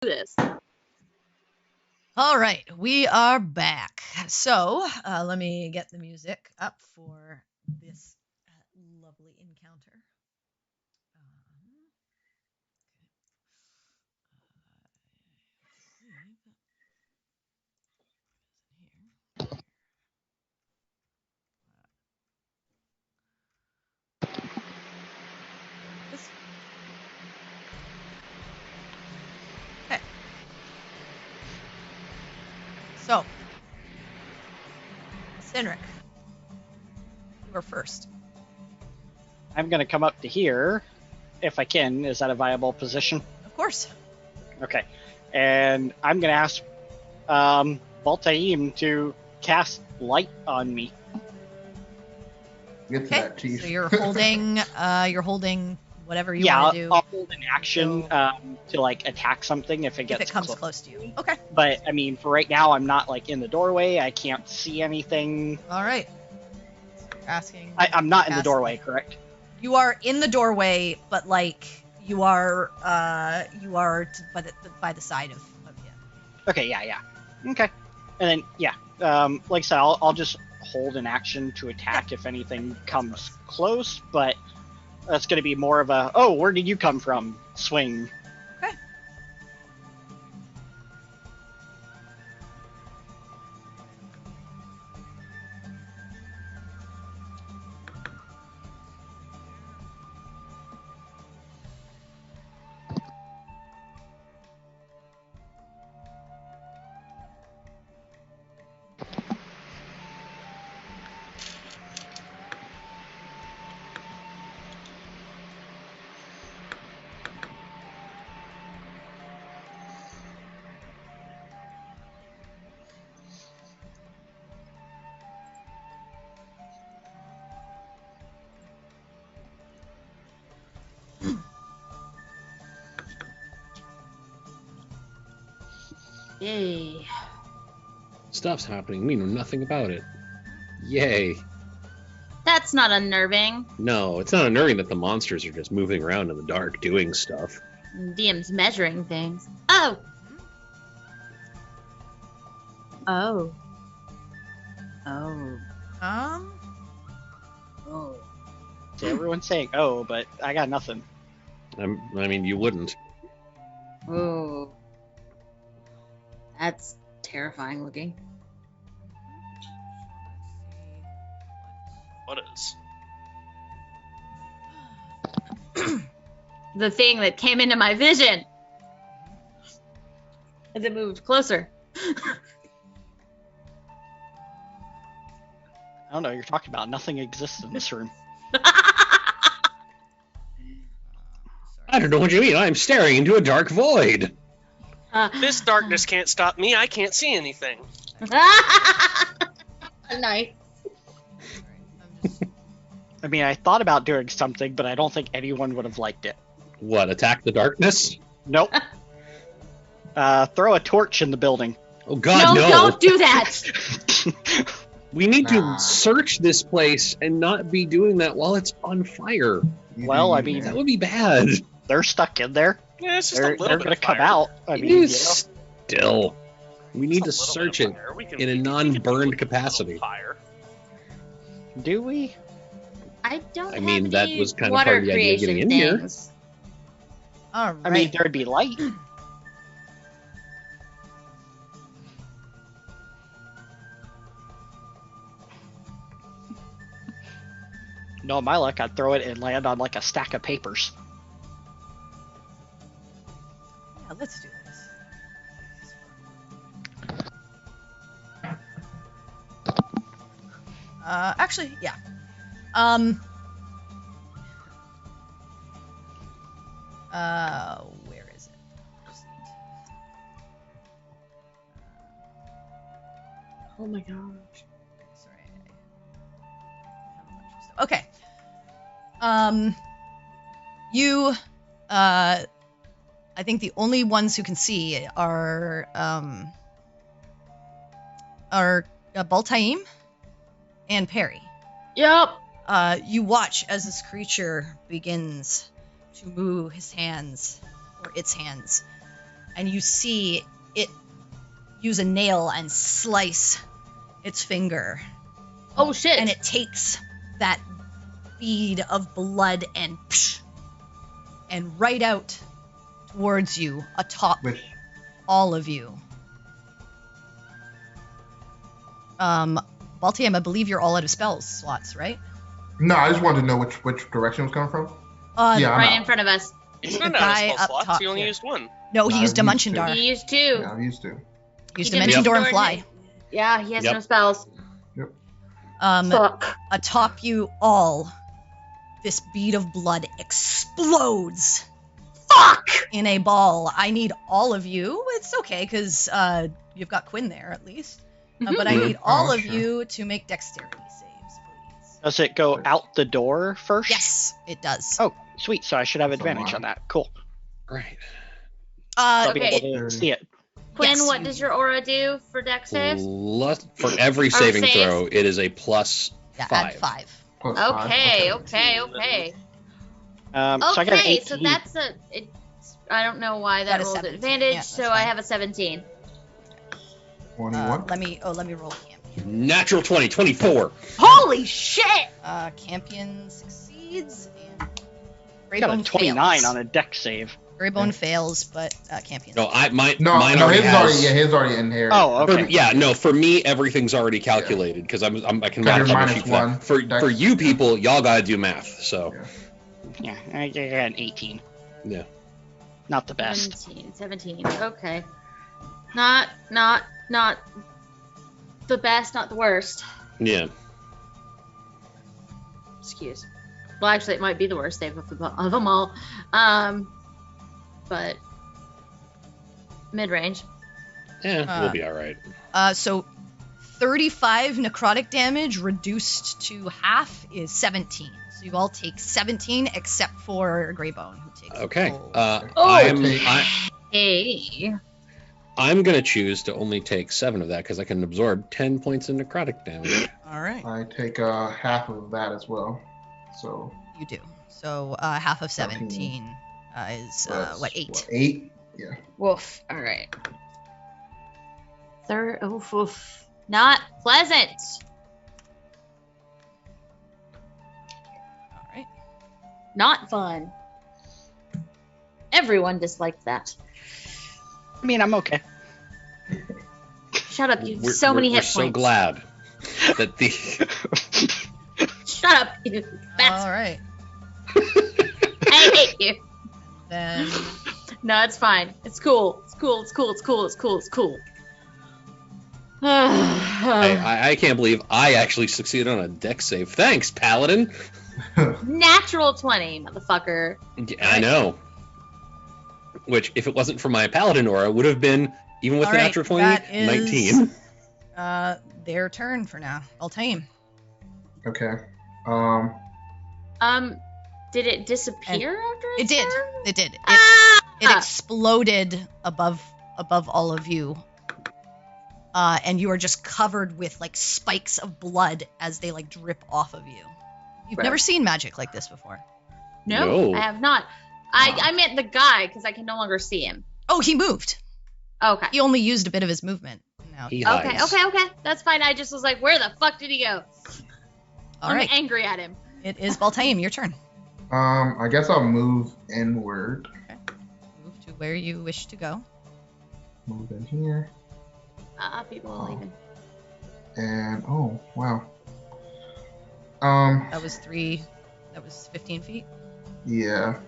This. All right, we are back. So let me get the music up for this lovely encounter. Okay. So, Sinric, you are first. I'm going to come up to here if I can. Is that a viable position? Of course. Okay. And I'm going to ask Baltaim to cast light on me. Get to Okay. that teeth. So you're holding whatever you Yeah, want to do. I'll hold an action So- to like attack something if it if gets it comes close to you. Okay. But I mean, for right now, I'm not like in the doorway. I can't see anything. All right. Asking. I'm not in the cast doorway, light. correct? You are in the doorway, but like you are by the side of yeah. Okay, yeah. Okay. And then like I said, I'll just hold an action to attack if anything comes close. But that's going to be more of a where did you come from? Swing. Okay. Yay. Stuff's happening. We know nothing about it. Yay. That's not unnerving. No, it's not unnerving that the monsters are just moving around in the dark doing stuff. DM's measuring things. Oh, Oh. oh, oh. So everyone's saying but I got nothing. I mean, you wouldn't. Oh. That's terrifying looking. What is? The thing that came into my vision as it moved closer. I don't know what you're talking about. Nothing exists in this room. I don't know what you mean. I'm staring into a dark void. This darkness can't stop me. I can't see anything. Nice. I mean, I thought about doing something, but I don't think anyone would have liked it. What, attack the darkness? Nope. Throw a torch in the building. Oh god, no. Don't do that. We need Nah. to search this place and not be doing that while it's on fire. Well, I mean, That would be bad. They're stuck in there. Yeah, it's just They're a little bit going to of come fire. out. I It mean, is still. We need to Just a little search bit it of fire. We can- in a we can non-burned do a capacity. little Fire. do we? I don't I mean, have that any was kind of water part of the idea of creation getting in here. things. All right. I mean, there'd be light. No, my luck, I'd throw it and land on like a stack of papers. Yeah, let's do this. Actually, yeah. Where is it? Oh my gosh. Sorry. I have a bunch of stuff. Okay. You I think the only ones who can see are Baltaim and Perry. Yep. You watch as this creature begins to move his hands, or its hands, and you see it use a nail and slice its finger. Oh shit. And it takes that bead of blood and right out towards you, atop Which all of you. Baltiam, I believe you're all out of spells slots, right? no, I just wanted to know which direction it was coming from. Yeah, I'm right out. in front of us. He's The not out guy of spell up slots. top He only here. used one. No, he No, used I used Dimension to. Door. He used two. Yeah, I'm used to. Used He Dimension did Door and Door Fly. Yeah, he has Yep. no spells. Fuck. Atop you all, this bead of blood explodes Fuck. in a ball. I need all of you. It's okay, because you've got Quin there, at least. But I need all of sure. you to make dexterity saves, please. Does it go out the door first? Yes, it does. Oh, sweet. So I should have That's a advantage lot. on that. Cool. Right. I'll be Okay. able to see it. Quinn, Yes, what you- does your aura do for dex saves? For every saving saves? throw, it is a plus Yeah, 5. add 5. Plus five, Okay. Okay. So I got an Okay, 18. so that's I don't know why Got that a rolled 17. advantage, Yeah, so that's I fine. have a 17. 21. Let me roll Campion. Natural 20, 24. Holy shit! Campion succeeds, and I got a Greybone 29 fails. on a dex save. Greybone fails, but Campion. No, mine No, mine no, already his has. his already inherited. Oh, okay. For me, everything's already calculated because I can Because match you're up a minus sheet for that. one. For Dex. you people, y'all gotta do math. So Yeah. Yeah, I got an 18. yeah. Not the best. 17. Okay. Not the best, not the worst. Yeah. Excuse. Well, actually, it might be the worst save of them all. But mid-range. Yeah, we'll be all right. So 35 necrotic damage reduced to half is 17. So you all take 17 except for Greybone, who takes Okay. full. Hey. I'm gonna choose to only take 7 of that because I can absorb 10 points of necrotic damage. All right, I take half of that as well. So you do. So half of 17 is that's, what, 8? 8? Yeah. Woof. All right. Oof. Not pleasant. All right. Not fun. Everyone disliked that. I mean, I'm okay. Shut up, you. We're, So many we're hit so points. glad that the Shut up, you. All right. I hate you. Then No, it's fine. It's cool. It's cool. I can't believe I actually succeeded on a dex save. Thanks, Paladin. Natural 20, motherfucker. Yeah, I know. Which, if it wasn't for my Paladin aura, would have been, even with All the right, natural 20, that is- 19. their turn for now. Altaim. Okay. Did it disappear after It its did. turn? It did. It Ah! exploded above all of you. And you are just covered with like spikes of blood as they like drip off of you. You've Right. never seen magic like this before. No, No. I have not. I meant the guy because I can no longer see him. Oh, he moved. Okay. He only used a bit of his movement. Now. He Okay, hides. okay. That's fine. I just was like, where the fuck did he go? All I'm right. angry at him. It is Baltaim, your turn. I guess I'll move inward. Move to where you wish to go. Move in here. People are leaving. And oh wow. That was 15 feet. Yeah.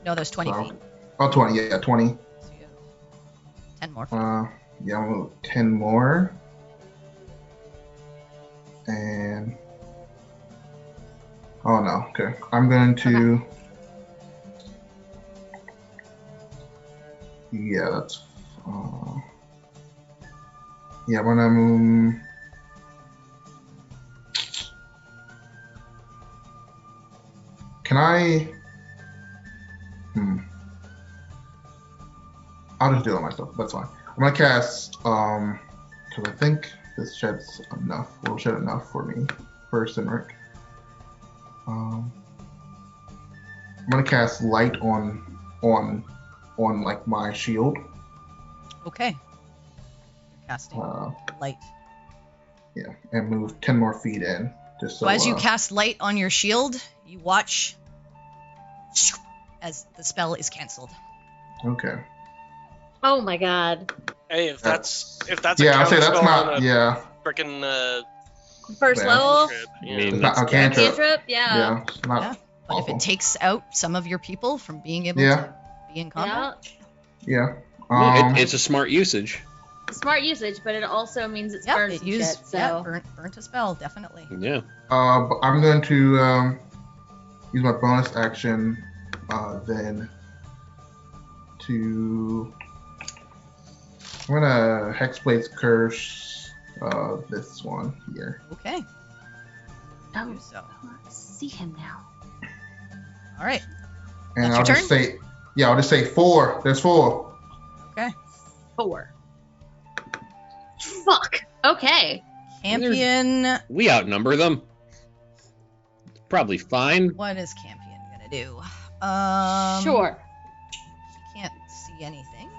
No, that was 20 So- feet. Oh, 20. Yeah, 20. So you have 10 more feet. Yeah, I'll move 10 more. And oh no. Okay. I'm going to. Yeah, that's. Yeah, I'm gonna move. Can I? I'll just do it myself. That's fine. I'm gonna cast because I think this sheds enough. Will shed enough for me for Sinric. I'm gonna cast light on like my shield. Okay. You're casting light. Yeah, and move 10 more feet in. Just So as you cast light on your shield, you watch as the spell is canceled. Okay. Oh my god. Hey, if that's Yeah, a I'll say that's counterspell not. on a Yeah. frickin' First Yeah. level. trip, I yeah. mean, It's not a cantrip. Cantrip, yeah. Yeah. It's not Yeah. But if awful. it takes out some of your people from being able Yeah. to be in combat, Yeah. it's a smart usage. Smart usage, but it also means it's yeah, burned it some used shit, so. burnt a spell, definitely. Yeah. But I'm going to use my bonus action then to. I'm gonna Hexblade's Curse this one here. Okay. Oh, Do so. let's see him now. All right. And That's I'll your just say, yeah, I'll just say 4. There's 4. Okay. 4. Fuck. Okay. Campion. We outnumber them. Probably fine. What is Campion gonna do? Sure. He can't see anything.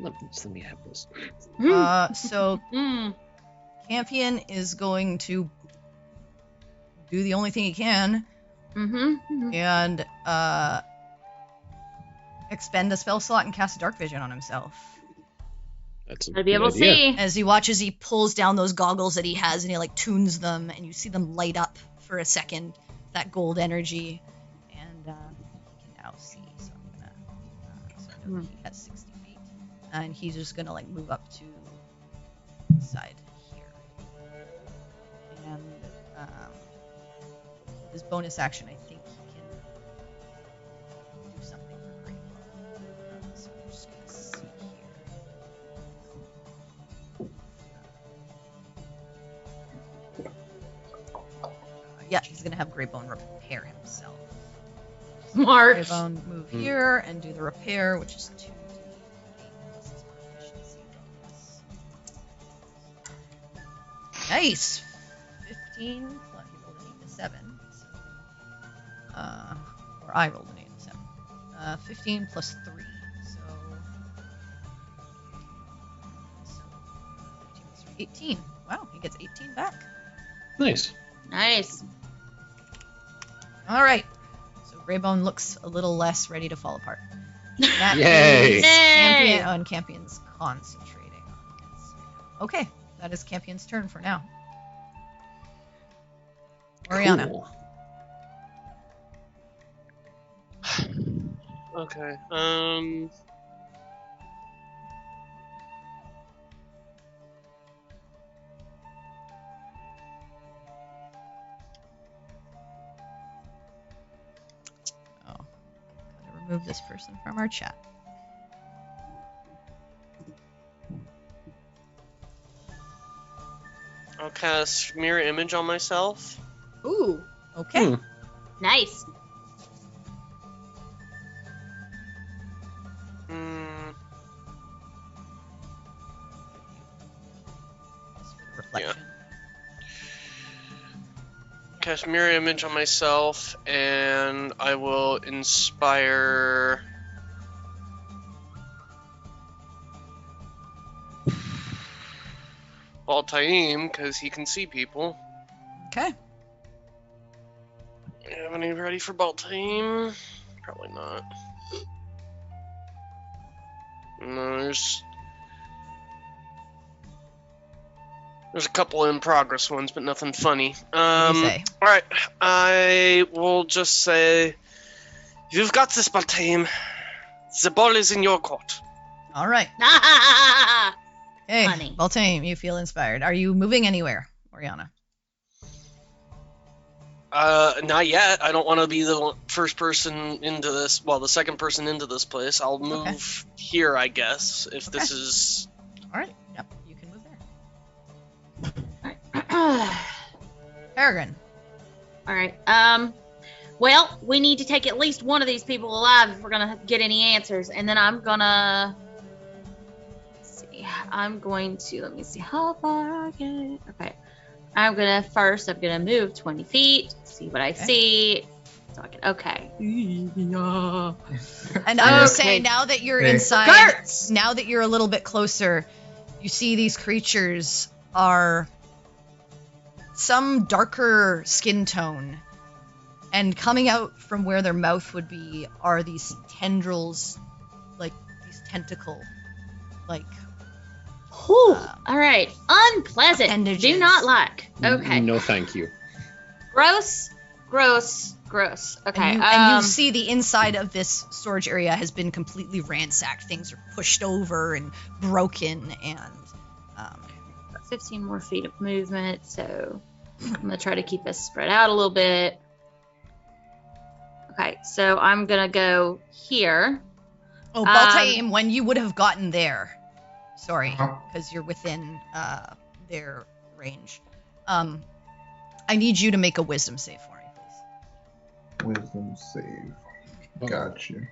Let me have this. So Mm. Campion is going to do the only thing he can Mm-hmm. and expend a spell slot and cast Dark Vision on himself. That's a I'd be good able to idea. see. As he watches, he pulls down those goggles that he has and he like tunes them, and you see them light up for a second, that gold energy, and he can now see. So I'm gonna. So I know he has 60 feet, and he's just gonna like move up to the side here, and his bonus action, I think he can do something for Great Bow. So I'm just gonna see here. Yeah, he's gonna have Greybone repair himself. Smart. Greybone move here and do the repair, which is 2d8 plus his proficiency bonus. Nice! 15 plus he rolled an 8 to 7. So, or I rolled an 8 to 7. 15 plus 3. So 15 plus 3, 18. Wow, he gets 18 back. Nice. Nice. All right. So Greybone looks a little less ready to fall apart. That Yay. is Campion. And Campion's concentrating on this. Okay, that is Campion's turn for now. Oriana. Cool. Okay. Oh, gotta remove this person from our chat. I'll cast mirror image on myself. Ooh. Okay. Hmm. Nice. Mm, Just for the reflection. cast mirror image on myself, and I will inspire. Baltaim, because he can see people. Okay. You have any ready for Baltaim? Probably not. No, there's a couple in progress ones, but nothing funny. What do you say? Alright, I will just say, you've got this, Baltaim. The ball is in your court. All right. Hey, Funny. Baltaim, you feel inspired. Are you moving anywhere, Oriana? Not yet. I don't want to be the first person into this. Well, the second person into this place. I'll move here, I guess, if this is. All right. Yep, you can move there. Peregrine. All right. Well, we need to take at least one of these people alive if we're gonna get any answers, and then I'm gonna I'm going to, let me see how far I get. Okay. I'm gonna move 20 feet, see what I see. So I can, okay. And I will Yeah. say, now that you're Hey. inside, Skirts! now that you're a little bit closer, you see these creatures are some darker skin tone. And coming out from where their mouth would be are these tendrils, like these tentacle, like. Whew. All right. Unpleasant. Appendages. Do not like. Okay. No, thank you. Gross. Gross. Gross. Okay. And you see the inside of this storage area has been completely ransacked. Things are pushed over and broken, and 15 more feet of movement, so I'm gonna try to keep us spread out a little bit. Okay, so I'm gonna go here. oh, Baltaim, when you would have gotten there, sorry, Uh-huh. because you're within their range. I need you to make a wisdom save for me, please. Wisdom save. Got you.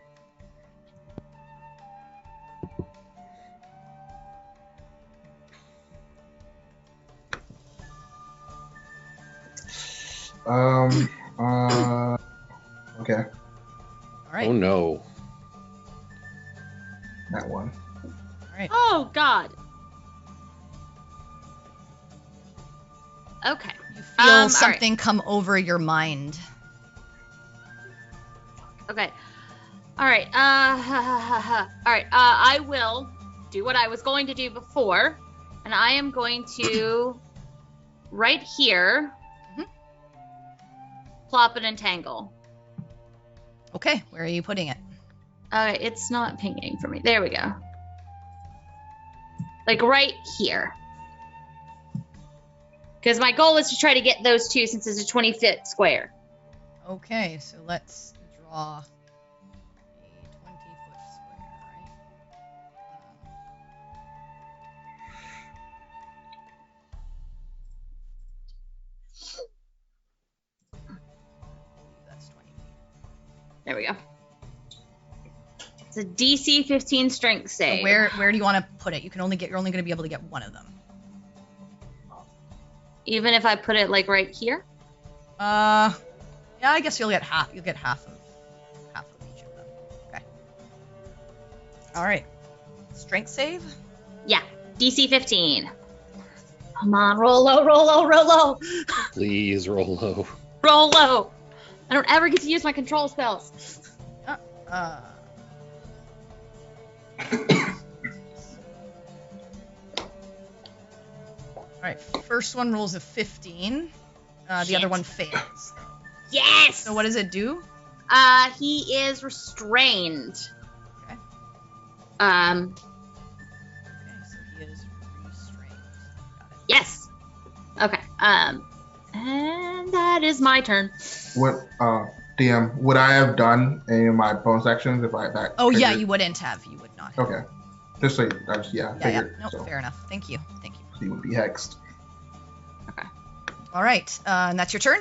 Okay, All right. Oh no. that one. All right. Oh God. Okay. You feel all right. something come over your mind. Okay. All right. All right. I will do what I was going to do before, and I am going to right here plop an entangle. Okay, where are you putting it? It's not pinging for me. There we go. Like right here. Because my goal is to try to get those two since it's a 20-foot square. Okay, so let's draw a 20-foot square, right? That's 20 feet. There we go. It's a DC 15 strength save. So where do you want to put it? You're only going to be able to get one of them. Even if I put it like right here? Yeah, I guess you'll get half. You'll get half of each of them. Okay. All right. Strength save. Yeah. DC 15. Come on, roll low, roll low, roll low. Please roll low. Roll low. I don't ever get to use my control spells. All right. First one rolls a 15. The Shit. other one fails. Yes. So what does it do? He is restrained. Okay. Um. Okay, so he is restrained. Got it. Yes. Okay. And that is my turn. What? DM. Would I have done any of my bonus actions if I back? Oh yeah, figured- you wouldn't have. You would not. Okay. Just so I just Yeah. figured. No, so fair enough. Thank you. Thank you. he would be hexed. All right. And that's your turn.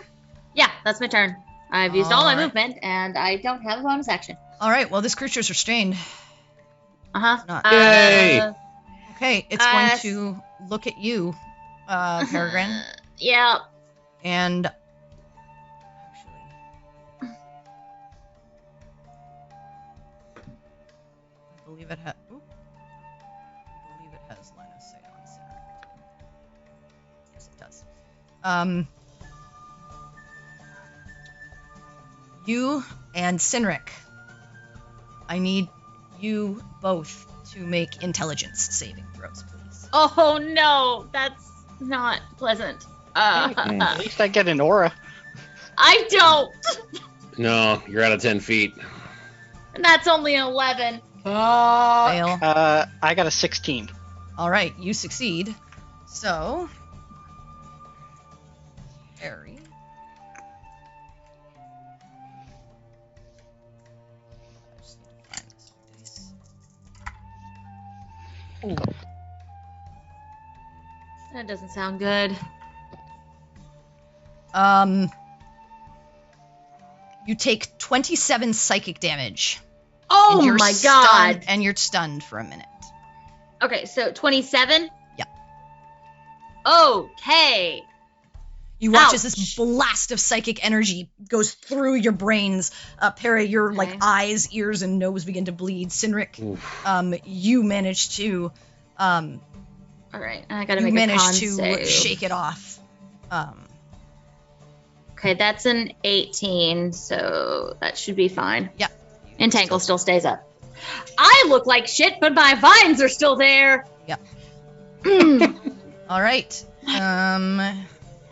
Yeah, that's my turn. I've used all my Alright. movement, and I don't have a bonus action. All right. Well, this creature's restrained. Uh-huh. Not- Yay! Okay, it's going to look at you, Peregrine, Yeah. and actually, I believe it has. I believe it has line of sight on Cynric. Yes, it does. You and Cynric, I need you both to make intelligence saving throws, please. Oh no, that's not pleasant. At least I get an aura. I don't. No, you're out of 10 feet. And that's only an 11. Fail. I got a 16. All right, you succeed. So, Harry. I just need to find this dice. That doesn't sound good. You take 27 psychic damage. Oh and you're my stunned, god. and you're stunned for a minute. Okay, so 27? Yeah. Okay. You watch Ouch. as this blast of psychic energy goes through your brains. Perry, your like Okay. eyes, ears, and nose begin to bleed. Sinric, Oof. you manage to All right, I gotta make a con save. shake it off. Okay, that's an 18, so that should be fine. Yeah. Entangle still stays up. I look like shit, but my vines are still there. Yep. Mm. All right.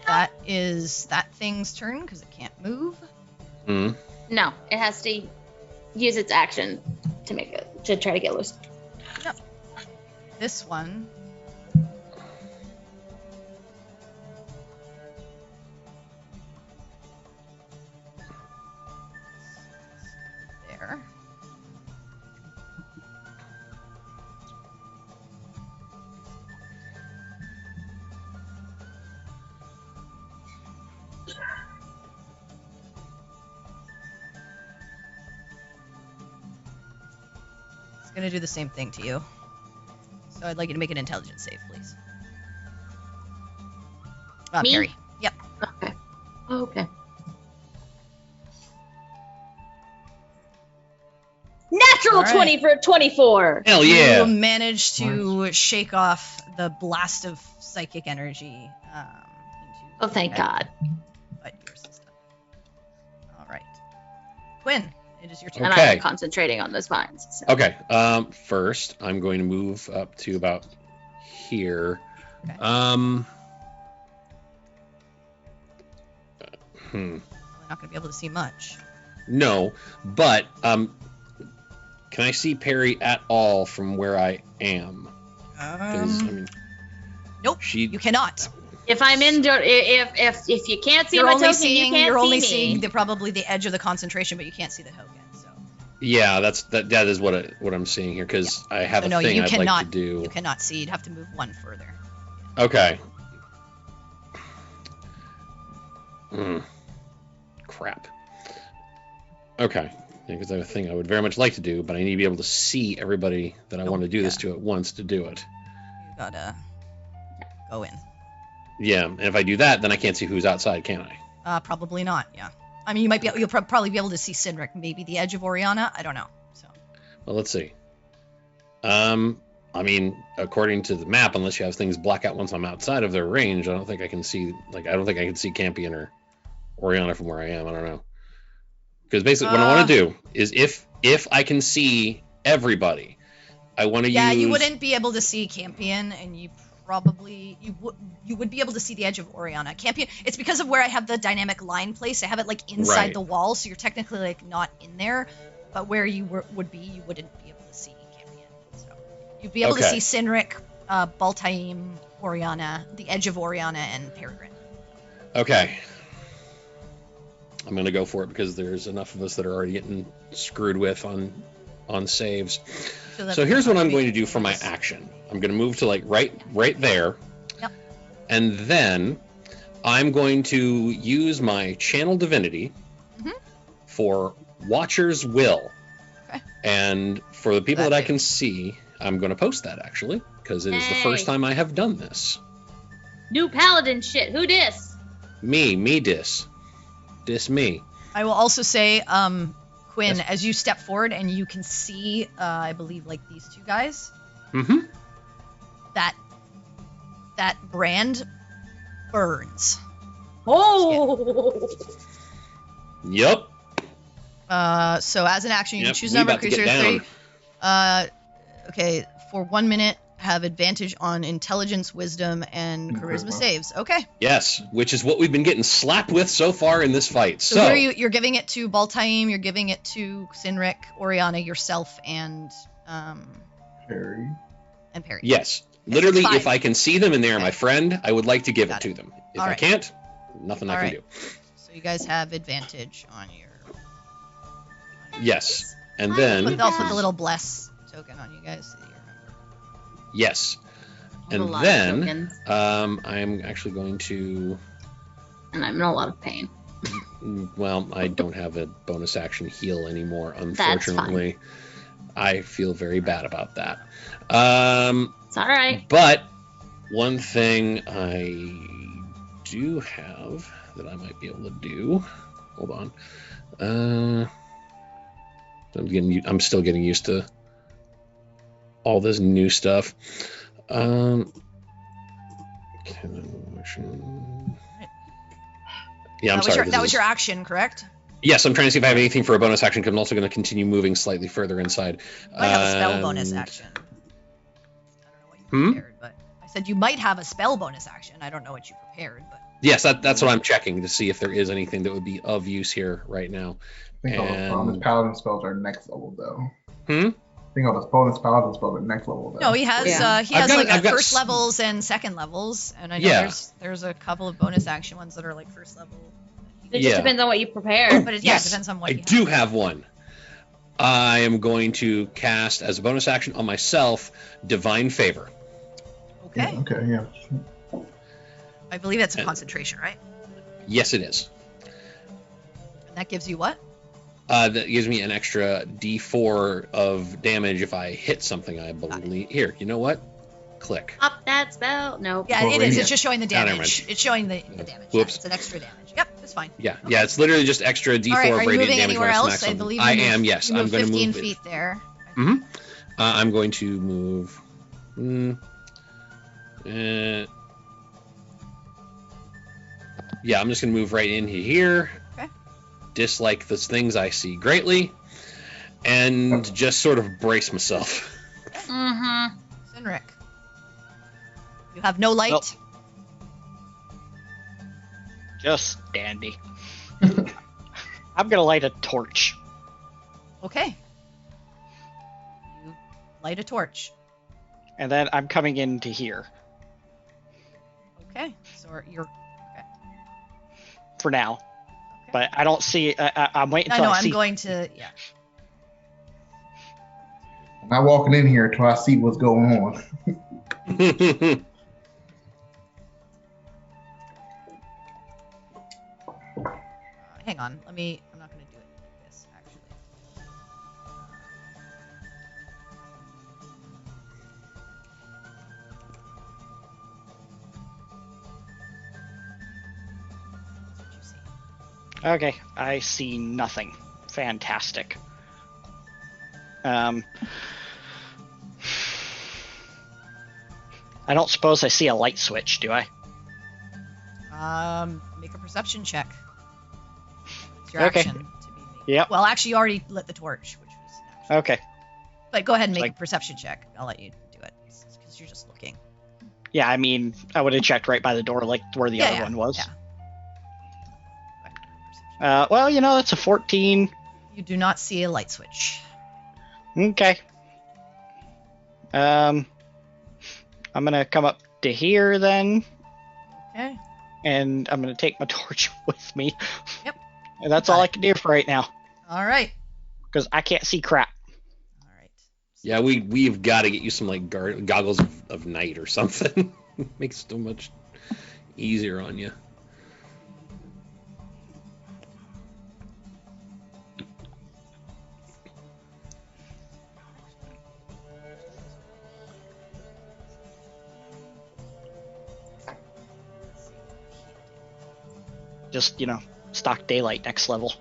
That is that thing's turn because it can't move. Mm. No, it has to use its action to try to get loose. This one. There. It's gonna do the same thing to you. So I'd like you to make an intelligence save, please. Me? Perry. Yep. Okay. Okay. Natural All right. 20 for 24. Hell yeah. You manage to shake off the blast of psychic energy. Oh, thank God. But your system. All right. Quinn, it is your turn. And Okay. I'm concentrating on those vines. So. Okay. First, I'm going to move up to about here. Okay. Hmm. Probably not going to be able to see much. No, but can I see Perry at all from where I am? 'Cause, I mean, Nope. she. You cannot. If I'm indoor, if you can't see You're my only token, seeing. you can't You're see only me. seeing probably the edge of the concentration, but you can't see the token. So. Yeah, that is what I'm seeing here because I have So a no, thing you I'd cannot. like to do. You cannot see. You'd have to move one further. Okay. Crap. Okay. Because I have a thing I would very much like to do, but I need to be able to see everybody that I want to do this to at once to do it. You gotta go in. Yeah, and if I do that, then I can't see who's outside, can I? Probably not. Yeah. I mean, you might be. You'll probably be able to see Sinric, maybe the edge of Oriana. I don't know. So. Well, let's see. I mean, according to the map, unless you have things black out once I'm outside of their range, I don't think I can see. I don't think I can see Campion or Oriana from where I am. I don't know. Because basically, what I want to do is, if I can see everybody, I want to use. Yeah, you wouldn't be able to see Campion, and you would be able to see the edge of Oriana. Campion. It's because of where I have the dynamic line place. I have it like inside Right. the wall, so you're technically like not in there. But where you would be, you wouldn't be able to see Campion. So you'd be able to Okay. see Sinric, Baltaim, Oriana, the edge of Oriana, and Peregrine. Okay. I'm going to go for it because there's enough of us that are already getting screwed with on saves. So here's what I'm going to do for my action. I'm going to move to like right there. Yep. And then I'm going to use my channel divinity for Watcher's Will. Okay. And for the people That that I is- can see, I'm going to post that actually because it is the first Hey. time I have done this. New paladin shit. Who dis? Me dis me. I will also say, Quinn, Yes. as you step forward and you can see, I believe, like these two guys, Mm-hmm. that brand burns. Oh. Yep. So as an action, you Yep, can choose we number of about to get creatures down. 3. Okay, for 1 minute, have advantage on intelligence, wisdom, and And charisma charisma. saves. Okay. Yes, which is what we've been getting slapped with so far in this fight. So, So, here you're giving it to Baltaim, you're giving it to Sinric, Oriana, yourself, and Perry. Perry. yes, It's literally, 5. if I can see them and they're my Okay. friend, I would like to give Got it it. to them. If All I right. can't, nothing I All can right. do. So you guys have advantage on your. Yes, and I then would- I'll put the little bless token on you guys so that you remember. yes, A and lot of then tokens, I'm actually going to. and I'm in a lot of pain. Well, I don't have a bonus action heal anymore, fine. unfortunately. I feel very bad about that. It's all right. But one thing I do have that I might be able to do. Hold on. I'm still getting used to all this new stuff. Yeah, I'm sorry. That was your action, correct? Yes, I'm trying to see if I have anything for a bonus action. I'm also going to continue moving slightly further inside. You might have a spell bonus action. I don't know what you prepared, but I said you might have a spell bonus action. I don't know what you prepared, but yes, that's what I'm checking to see if there is anything that would be of use here right now. I think all those paladin spells are next level, though. Hmm? I think all those bonus paladin spells are next level, though. no, he has Yeah. first levels and second levels, and I know there's a couple of bonus action ones that are like first level. It just depends on what you prepared. But it Yes, depends on what I you do have one. I am going to cast as a bonus action on myself Divine Favor. Okay. Yeah, okay, yeah. I believe that's a concentration, right? Yes, it is. And that gives you what? That gives me an extra D4 of damage if I hit something, I believe. Here, you know what? Click. Up that spell. No. Yeah, Well, it is. yeah. It's just showing the never damage. mind. It's showing the damage. Whoops. Yeah, it's an extra damage. Yep, it's fine. Yeah, it's literally just extra D4 All right, of are you radiant moving damage anywhere when I smack else? I something. believe I you am, move- yes. You I'm move going to 15 move. feet there. I'm going to move. Yeah, I'm just going to move right into here. Okay. Dislike the things I see greatly. And just sort of brace myself. Mm-hmm. Sinric. You have no light. Well- Just dandy. I'm gonna light a torch. Okay. You light a torch. And then I'm coming into here Okay. So you're. for now. Okay. But I don't see. I'm waiting I until know. I I'm see. going to. Yeah. I'm not walking in here until I see what's going on. Hang on. I'm not going to do it like this, actually. That's what you see. Okay, I see nothing. Fantastic. I don't suppose I see a light switch, do I? Make a perception check. It's your Okay. action to be made. Yep. Well, actually, you already lit the torch, which was an action. Okay. But go ahead and make Like- a perception check. I'll let you do it because you're just looking. Yeah, I mean, I would have checked right by the door, like where the other one was. Yeah. Go ahead, perception. Well, that's a 14. You do not see a light switch. Okay. I'm gonna come up to here then, Okay. and I'm gonna take my torch with me. Yep. And that's Got all it. I can do for right now, All right. because I can't see crap. All right. Yeah, we've got to get you some like goggles of night or something. Makes it so much easier on you. Just stock daylight next level.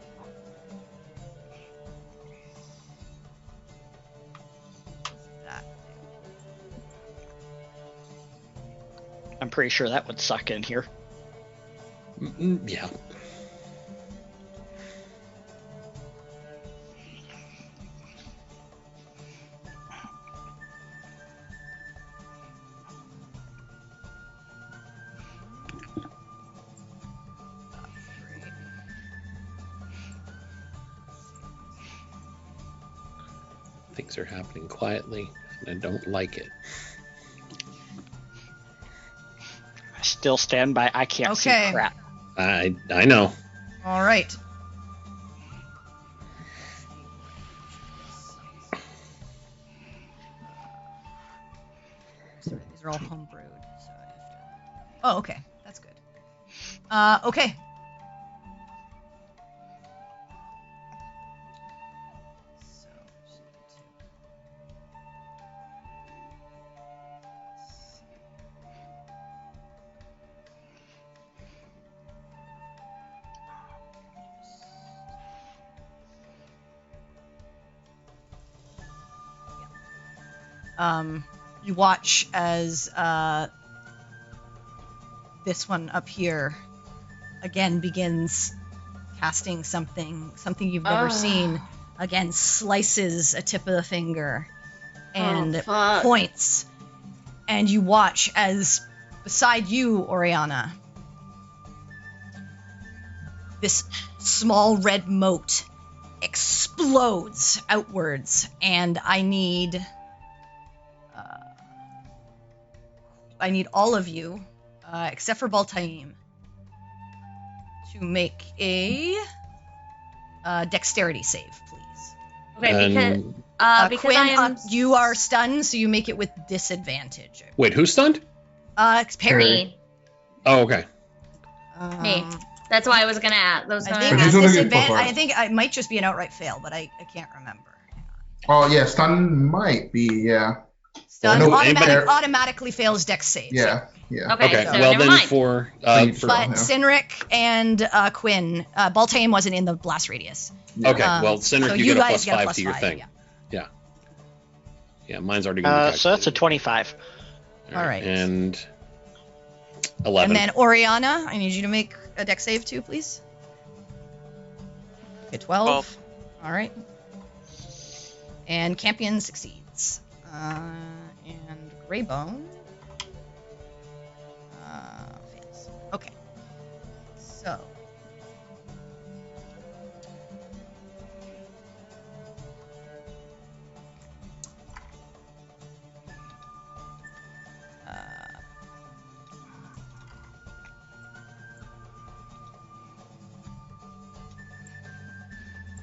That. I'm pretty sure that would suck in here. Yeah. Things are happening quietly, and I don't like it. I still stand by. I can't see Okay. crap. I know. All right. Sorry, these are all homebrewed. So I have to... Oh, okay. That's good. Okay. So, just need to- You watch as this one up here again begins casting something you've never seen. Again, slices a tip of the finger and points. And you watch as beside you, Oriana, this small red mote explodes outwards, and I need all of you, except for Baltaim, to make a dexterity save, please. Okay, because Quin, I am you are stunned, so you make it with disadvantage. Wait, who's stunned? It's Perry. Me. Oh, okay. Me. That's why I was gonna ask. I think Did it's you do the disadvantage. plus I think it might just be an outright fail, but I can't remember. Oh yeah, stun might be, yeah. Stun No, anybody- automatically fails dex saves. Yeah. Okay, Okay, so well never then mind. for But But Yeah. Sinric and Quin, Baltaim wasn't in the blast radius. okay, Um, well Sinric, so you you get a guys plus get a 5 plus to your 5, thing. yeah. Yeah, mine's already going to be So that's a calculated. 25. All right. And 11. And then Oriana, I need you to make a dex save too, please. Okay, 12. 12. All right. And Campion succeeds. And Greybone fails. Okay. So.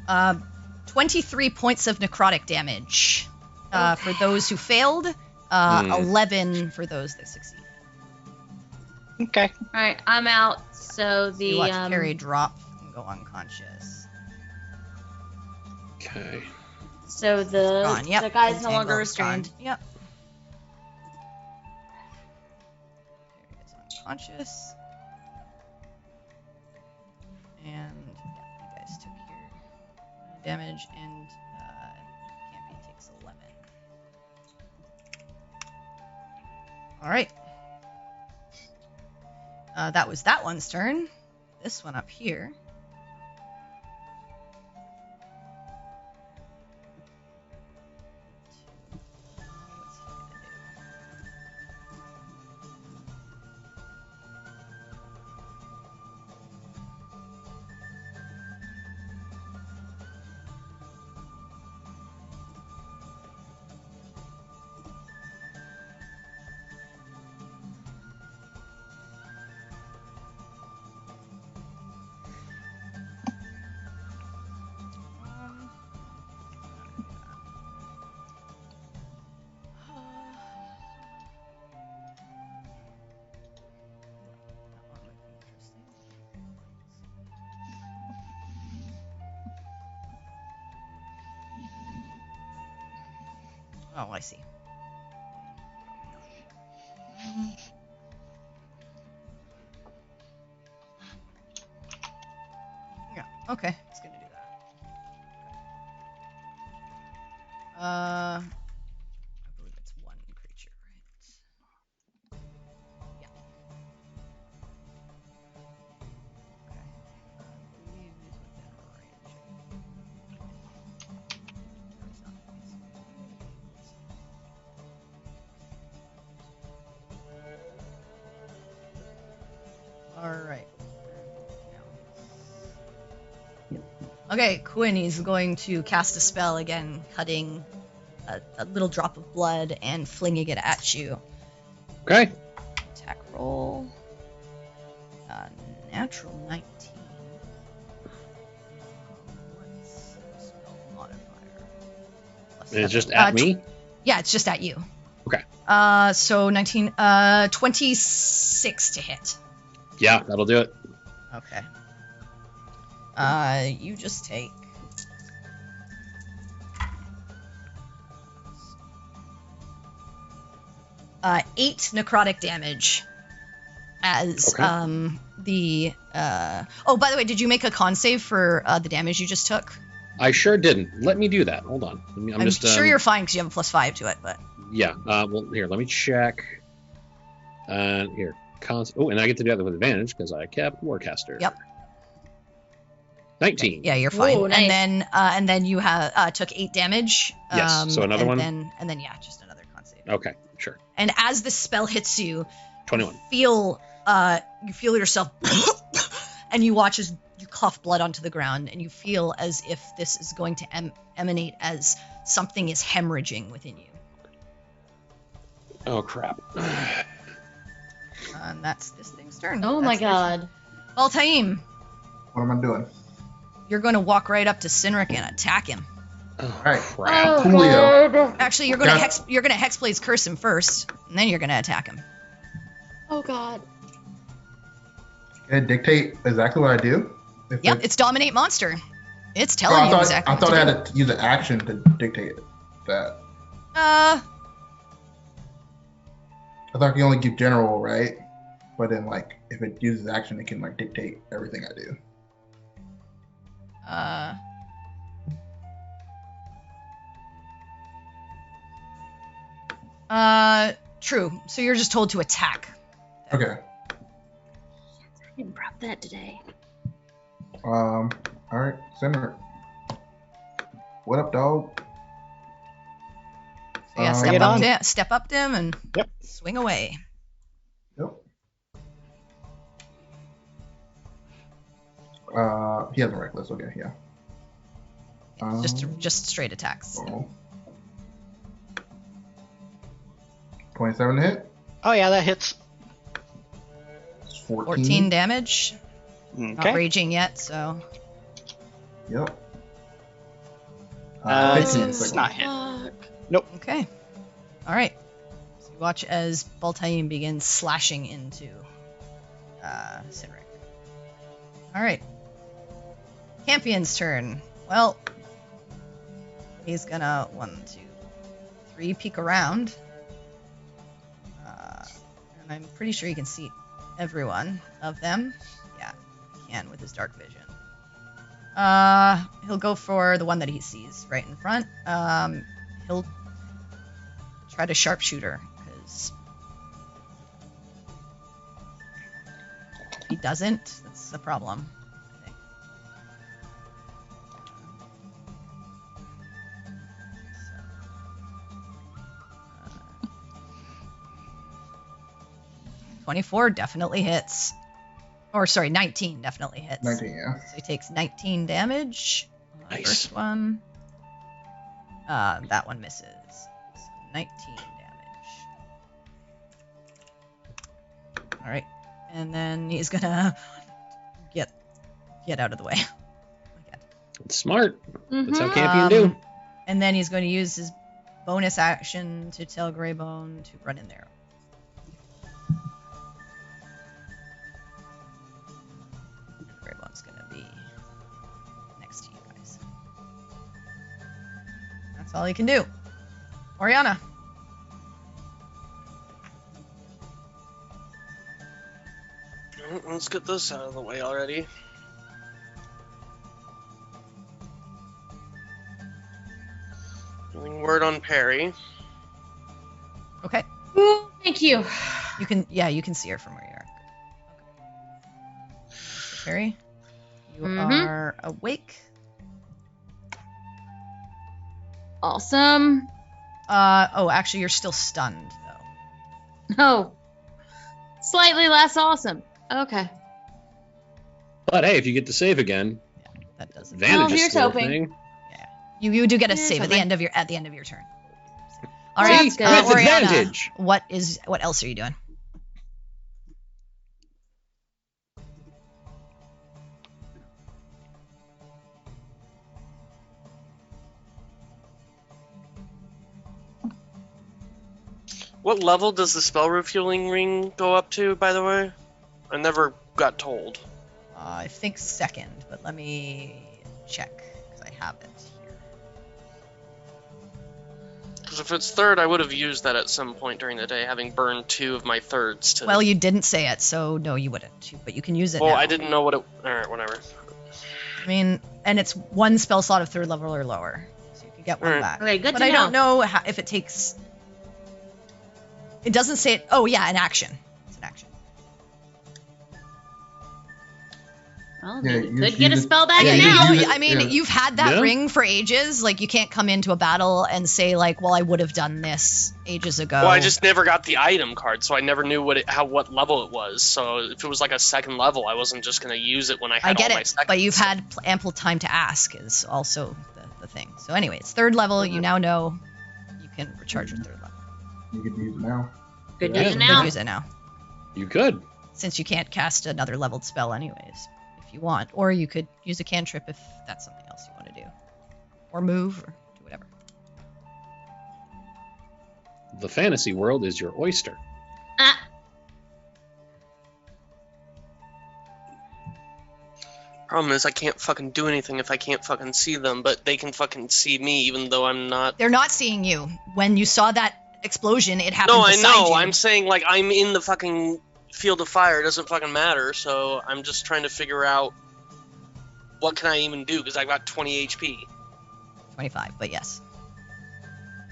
Uh, 23 points of necrotic damage for those who failed, 11 for those that succeed. Okay. All right, I'm out. So the You watch Carrie drop and go unconscious. Okay. so the Gone. Yep. the guy's no Entangle longer is gone. restrained. Yep. Carrie is unconscious. And yeah, you guys took your damage, and Campion takes 11. All right. That was that one's turn. This one up here. What's he gonna do? Oh, I see. Yeah, okay. It's gonna do that. I believe it's one creature, right? Yeah. Okay. I believe he's within range. No, he's not. Alright. Okay, Quin is going to cast a spell again, cutting a little drop of blood and flinging it at you. Okay. Attack roll. Natural 19. What's the spell modifier? Plus And it's just seven. at me? Yeah, it's just at you. Okay. So 19, 26 to hit. Yeah, that'll do it. Okay. You just take. Eight necrotic damage. As Okay. Oh, by the way, did you make a con save for the damage you just took? I sure didn't. Let me do that. Hold on. I'm just sure you're fine because you have a +5 to it, but Yeah. Well, here, let me check. Here. Oh, and I get to do that with advantage because I kept Warcaster. Yep. 19. Yeah, you're fine. Ooh, nice. And then you have took 8 damage. Yes, so another one? And then yeah, just another con save. Okay, sure. And as the spell hits you, 21. you feel yourself, and you watch as you cough blood onto the ground, and you feel as if this is going to emanate as something is hemorrhaging within you. Oh, crap. And that's this thing's turn. Oh my That's their turn. god. Well, Taim, What am I doing? you're going to walk right up to Sinric and attack him. Oh, Right. crap. Coolio. Actually, you're going to Yeah. Hexblade's curse him first, and then you're going to attack him. Oh god. Can it dictate exactly what I do? If Yep, it- it's dominate monster. It's Oh, telling I you thought, exactly. I thought what I to had to use an action to dictate that. do. I thought I could only give general, right? But then, like, if it uses action, it can like dictate everything I do. True. So you're just told to attack. Okay. I didn't prep that today. All right, Center. What up, dog? So yeah, Bring it on. step up to him and Yep. swing away. Yep. He has a reckless. Okay, yeah. Just straight attacks. Oh. 27 to hit. Oh yeah, that hits. It's 14 damage. Not Okay. raging yet, so Yep. This 15 is second. not hit. okay. All right. So you watch as Baltaim begins slashing into Sinric. All right. Campion's turn. Well, he's gonna 1, 2, 3 peek around. And I'm pretty sure he can see every one of them. Yeah, he can with his dark vision. He'll go for the one that he sees right in front. He'll try to sharpshooter, because if he doesn't, that's a problem, I think. 24 definitely hits. Or sorry, 19 definitely hits. 19, yeah. So he takes 19 damage. Nice. First one. That one misses. So 19 damage. All right, and then he's gonna get out of the way. Again. It's smart. That's how Mhm. Campion do. And then he's going to use his bonus action to tell Greybone to run in there. Greybone's going to be next to you guys. That's all he can do. Oriana. Let's get this out of the way already. Giving word on Perry. Okay. Ooh, thank you. You can see her from where you are. Okay. Mr. Perry, you Mhm. are awake. Awesome. Oh, actually, you're still stunned though. Oh, slightly less awesome. Okay. But hey, if you get to save again, That doesn't. advantage is here's still a hoping. thing. You do get a Yeah, save at the something. end of your turn. All Well, right, that's good. With Oriana, advantage. what else are you doing? What level does the spell refueling ring go up to, by the way? I never got told. I think second, but let me check because I have it here. Because if it's third, I would have used that at some point during the day, having burned 2 of my thirds to... Well, you didn't say it, so no, you wouldn't. But you can use it Well, now. I didn't know what it... Alright, whatever. I mean, and it's one spell slot of third level or lower, so you could get one Alright. back. Okay, good But to I know. don't know if it takes It doesn't say it. Oh, yeah, an action. It's an action. Well, Yeah, maybe you could just get a use it- spell back Yeah, you now. use it. I mean, Yeah. you've had that Yeah. ring for ages. Like, you can't come into a battle and say, like, well, I would have done this ages ago. Well, I just never got the item card, so I never knew what level it was. So if it was like a second level, I wasn't just gonna use it when I had I get all my it, seconds. but you've had ample time to ask is also the thing. So anyway, it's third level. You now know you can recharge your third level. You can use it now. Good Yeah. use it You now. can use it now, You could. since you can't cast another leveled spell anyways, if you want. Or you could use a cantrip if that's something else you want to do. Or move, or do whatever. The fantasy world is your oyster. Ah, Problem is, I can't fucking do anything if I can't fucking see them, but they can fucking see me even though I'm not. They're not seeing you. When you saw that explosion, it happened No, I beside know. you. I'm saying, like, I'm in the fucking field of fire. It doesn't fucking matter, so I'm just trying to figure out what can I even do, because I've got 20 HP. 25, but yes.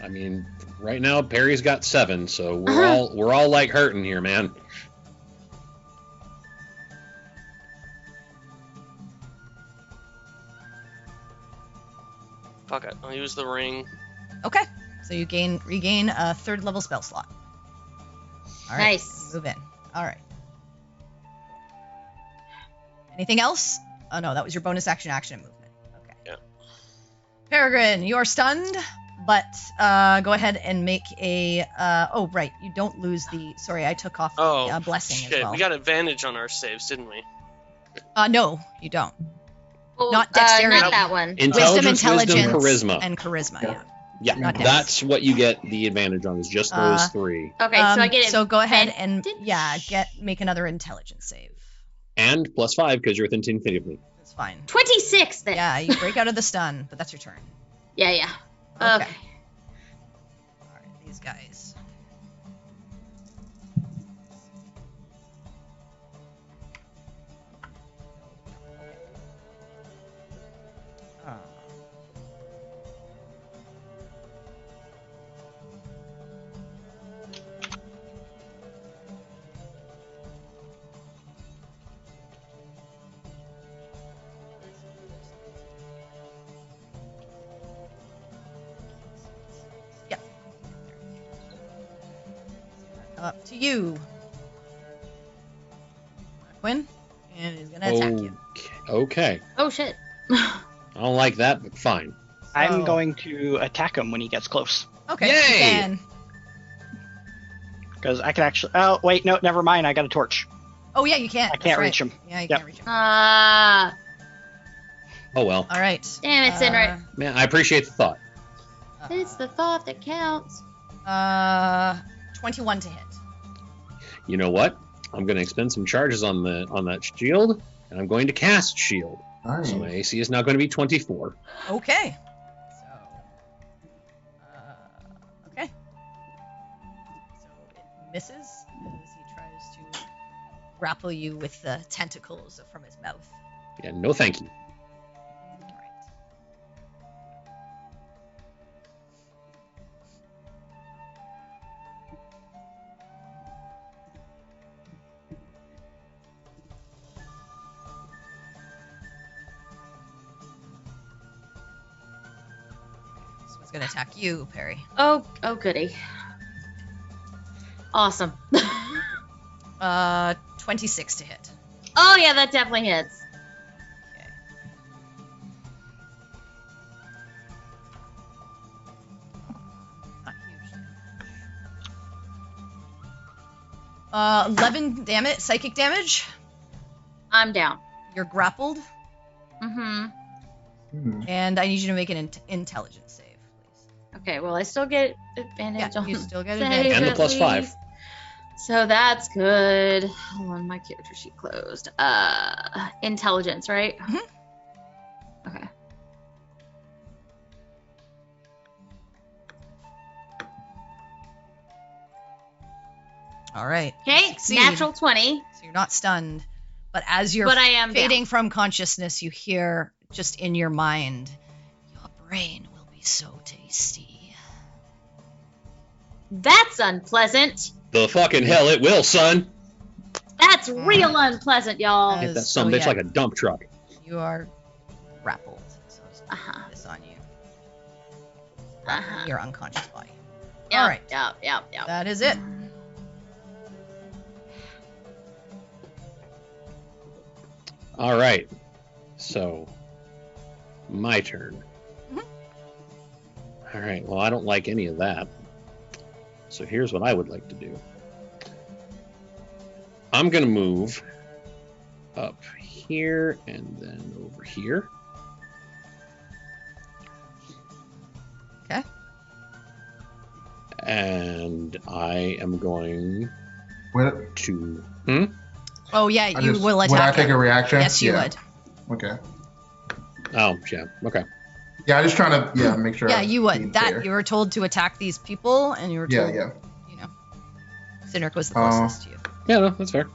I mean, right now Perry's got 7, so Uh-huh. we're all like hurting here, man. Fuck it. I'll use the ring. Okay. So you regain a third level spell slot. All right. Nice. Move in. All right. Anything else? Oh no, that was your bonus action and movement. Okay. Yeah. Peregrine, you are stunned, but go ahead and make a. Oh right, you don't lose the. Sorry, I took off Oh, the blessing shit. as well. We got advantage on our saves, didn't we? No, you don't. well, Not dexterity. Not that one. Wisdom, Intelligence, intelligence, charisma. and charisma. Yeah. Yeah. Yeah, Not dex. that's what you get the advantage on, is just those 3. Okay, so I get it. So go ahead and advantage? make another intelligence save. And +5 because you're within 10 feet of me. That's fine. 26 then. Yeah, you break out of the stun, but that's your turn. Yeah. Okay. Okay. All right, these guys. Oh. Yeah. Up to you, Quinn, and he's gonna attack you. Okay. Oh shit. I don't like that, but fine. I'm So- going to attack him when he gets close. Okay. Yay! You can. Because I can actually. Oh, wait, no, never mind. I got a torch. Oh yeah, you can. I can't reach him. Yeah, you Yep. can't reach him. Oh well. All right. Damn it, Sinric. Man, I appreciate the thought. It's the thought that counts. 21 to hit. You know what? I'm going to expend some charges on that shield, and I'm going to cast shield. Nice. So my AC is now going to be 24. Okay. So, okay. So it misses as he tries to grapple you with the tentacles from his mouth. Yeah, no thank you. All right. This one's gonna attack you, Perry. Oh goody. Awesome. 26 to hit. Oh yeah, that definitely hits. Okay. Not huge damage. 11 damage, psychic damage. I'm down. You're grappled, Mm-hmm. and I need you to make an intelligence save, please. Okay, well I still get advantage Yeah, on you still get save advantage. And the at +5. least. So that's good. Hold on, my character sheet closed. Intelligence, right? Mhm. Okay. All right. Okay, Succeed. natural 20. So you're not stunned, but as you're But I am fading down. from consciousness, you hear just in your mind, "Your brain will be so tasty." That's unpleasant. The fucking hell it will, son. That's real unpleasant, y'all. Hit that So, son bitch yeah. like a dump truck. You are grappled. So just put Uh-huh. this on you. Uh-huh. Your unconscious body. Yep, All right. Yep. That is it. All right. So, my turn. Mhm. All right. Well, I don't like any of that. So here's what I would like to do. I'm going to move up here and then over here. Okay. And I am going Would, to... Oh yeah, I you just- will would I attack take him. a reaction? Yes, you Yeah. would. Okay. Oh, yeah. Okay. Yeah, I'm just trying to make sure. Yeah, I'm you being would. That fair. you were told to attack these people, and you were told, Yeah. you know, Cynric was the closest to you. Yeah, no, that's fair.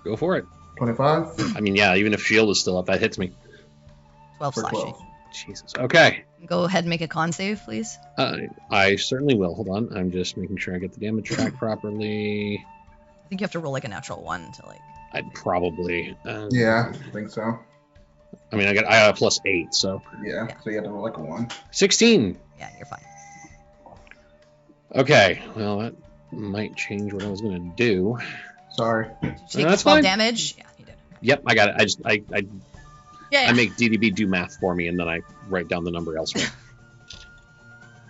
Go for it. 25 I mean, yeah, even if shield is still up, that hits me. 12 for slashing. 12. Jesus. Okay. Go ahead and make a con save, please. I certainly will. Hold on. I'm just making sure I get the damage track properly. I think you have to roll like a natural 1 to like. I'd probably. Yeah, I think so. I mean, I got a +8, so Yeah, so you have to roll like a 1. 16. Yeah, you're fine. Okay. Well, that might change what I was gonna do. Sorry. Did you take that's 12 fine. damage? Yeah, you did. Yep, I got it. I Yeah. I make DDB do math for me, and then I write down the number elsewhere.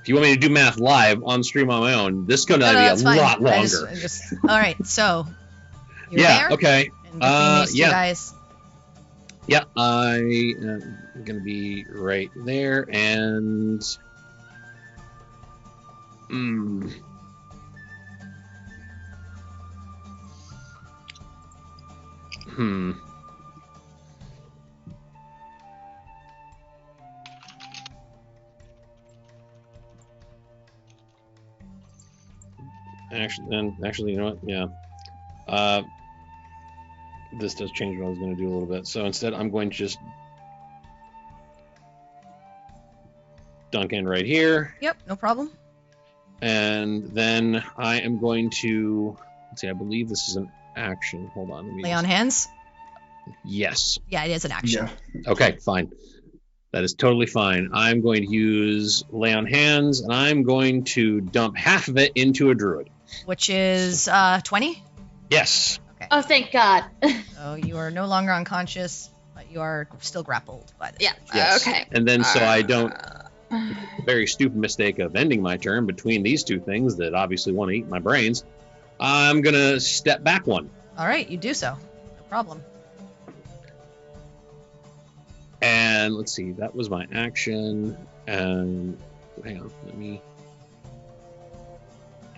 If you want me to do math live on stream on my own, this is gonna be that's a fine. lot I longer. all right, so you're Yeah. there, Okay. and between these two yeah. guys. Yeah, I am gonna be right there, and Actually, you know what? Yeah. This does change what I was going to do a little bit. So instead, I'm going to just dunk in right here. Yep, no problem. And then I am going to, let's see, I believe this is an action. Hold on. Let me Lay on hands. Yes. Yeah, it is an action. Yeah. Okay, fine. That is totally fine. I'm going to use lay on hands, and I'm going to dump half of it into a druid. Which is 20. Yes. Oh, thank God. So you are no longer unconscious, but you are still grappled by this. Yeah. Yes. Okay. And then so I don't, very stupid mistake of ending my turn between these two things that obviously want to eat my brains, I'm going to step back one. All right, you do so. No problem. And let's see, that was my action. And hang on, let me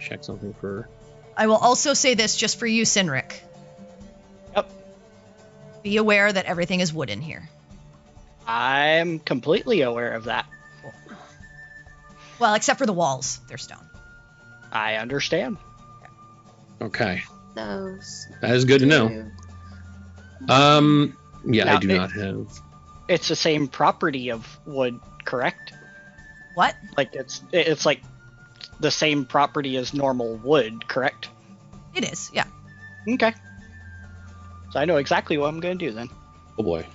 check something for. I will also say this just for you, Cynric. Yep. Be aware that everything is wooden here. I'm completely aware of that. Well, except for the walls. They're stone. I understand. Okay, Those. that is good to know. Yeah, Now, I do not have. It's the same property of wood, correct? What? Like it's like the same property as normal wood, correct? It is, yeah. Okay. So I know exactly what I'm going to do then. Oh boy.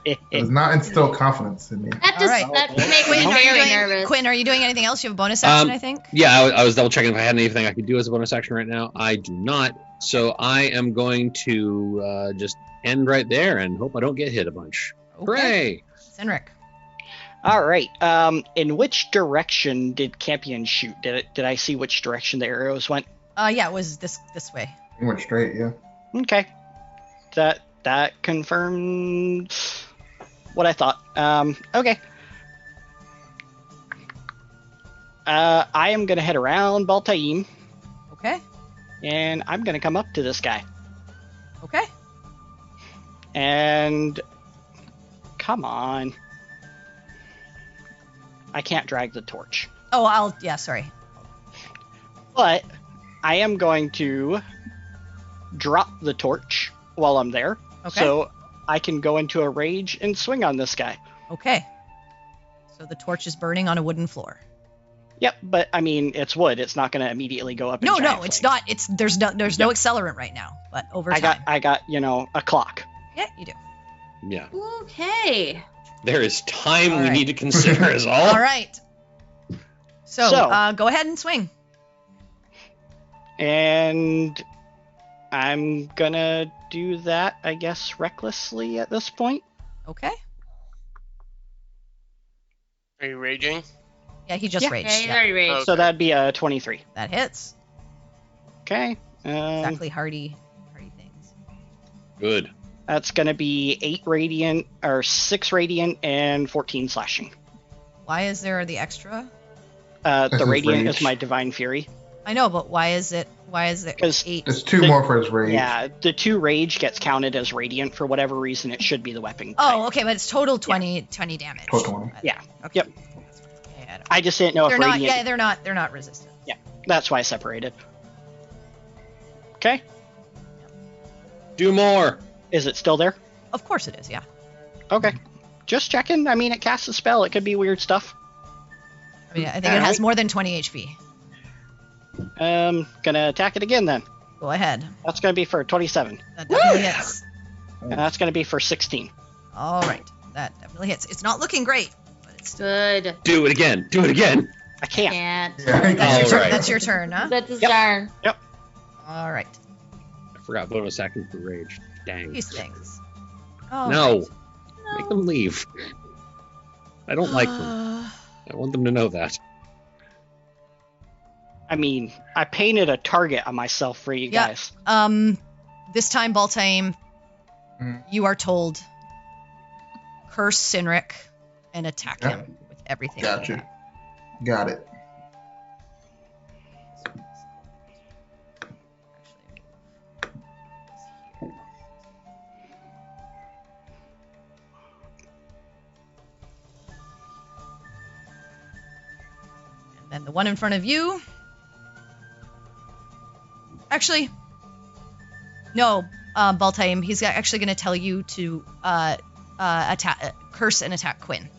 It does not instill confidence in me. That All just right. that makes me Quinn, are you very doing, nervous. Quinn, are you doing anything else? You have a bonus action, I think? Yeah, I was double checking if I had anything I could do as a bonus action right now. I do not. So I am going to just end right there and hope I don't get hit a bunch. Okay. Hooray! Cynric. All right. In which direction did Campion shoot? Did I see which direction the arrows went? Yeah, it was this way. It went straight, yeah. Okay. That confirmed what I thought. Okay. I am gonna head around Baltaim, Okay. and I'm gonna come up to this guy. Okay. And come on. I can't drag the torch. Oh, sorry. But I am going to drop the torch while I'm there. Okay. So I can go into a rage and swing on this guy. Okay. So the torch is burning on a wooden floor. Yep, but I mean, it's wood. It's not going to immediately go up. In No, giant it's flames. not. There's no accelerant right now, but over time. I got a clock. Yeah, you do. Yeah. Okay. There is time All we right. need to consider is all. All right. So, So- go ahead and swing. And I'm gonna do that, I guess, recklessly at this point. Okay. Are you raging? Yeah, he just Yeah. raged. Okay, Yeah, very rage. Okay. So that'd be a 23. that hits. Okay. Exactly hardy things. Good. That's gonna be 8 radiant or 6 radiant and 14 slashing. Why is there the extra? The This is radiant rage. is my divine fury. I know, but why is there 'Cause 8? It's 2 The- more for his rage. Yeah, the 2 rage gets counted as radiant for whatever reason. It should be the weapon. type. Oh, okay, but it's total 20 damage. Total 20. Yeah. Okay. Yep. Yeah, I just didn't know they're if not. radiant. Yeah, they're not resistant. That's why I separated. Okay. Do more. Is it still there? Of course it is. Yeah. Okay. Just checking. I mean, it casts a spell. It could be weird stuff. I mean, I think it has more than 20 HP. Gonna attack it again then. Go ahead. That's gonna be for 27. That definitely hits. And that's gonna be for 16. All right, that definitely hits. It's not looking great, but it's still. Good. Do it again. Do it again. I can't. Can't. Yeah, That's your All turn. right. That's your turn, huh? That's his Yep. turn. All right. I forgot bonus action for rage. Dang. These things. Oh, No. right. Make them leave. I don't like them. I want them to know that. I mean, I painted a target on myself for you Yeah. guys. This time, Baltaim, Mhm. you are told, curse Sinric and attack Yeah. him with everything. Gotcha. Got it. And then the one in front of you. Actually, no, Baltaim, he's actually going to tell you to attack, curse and attack Quin.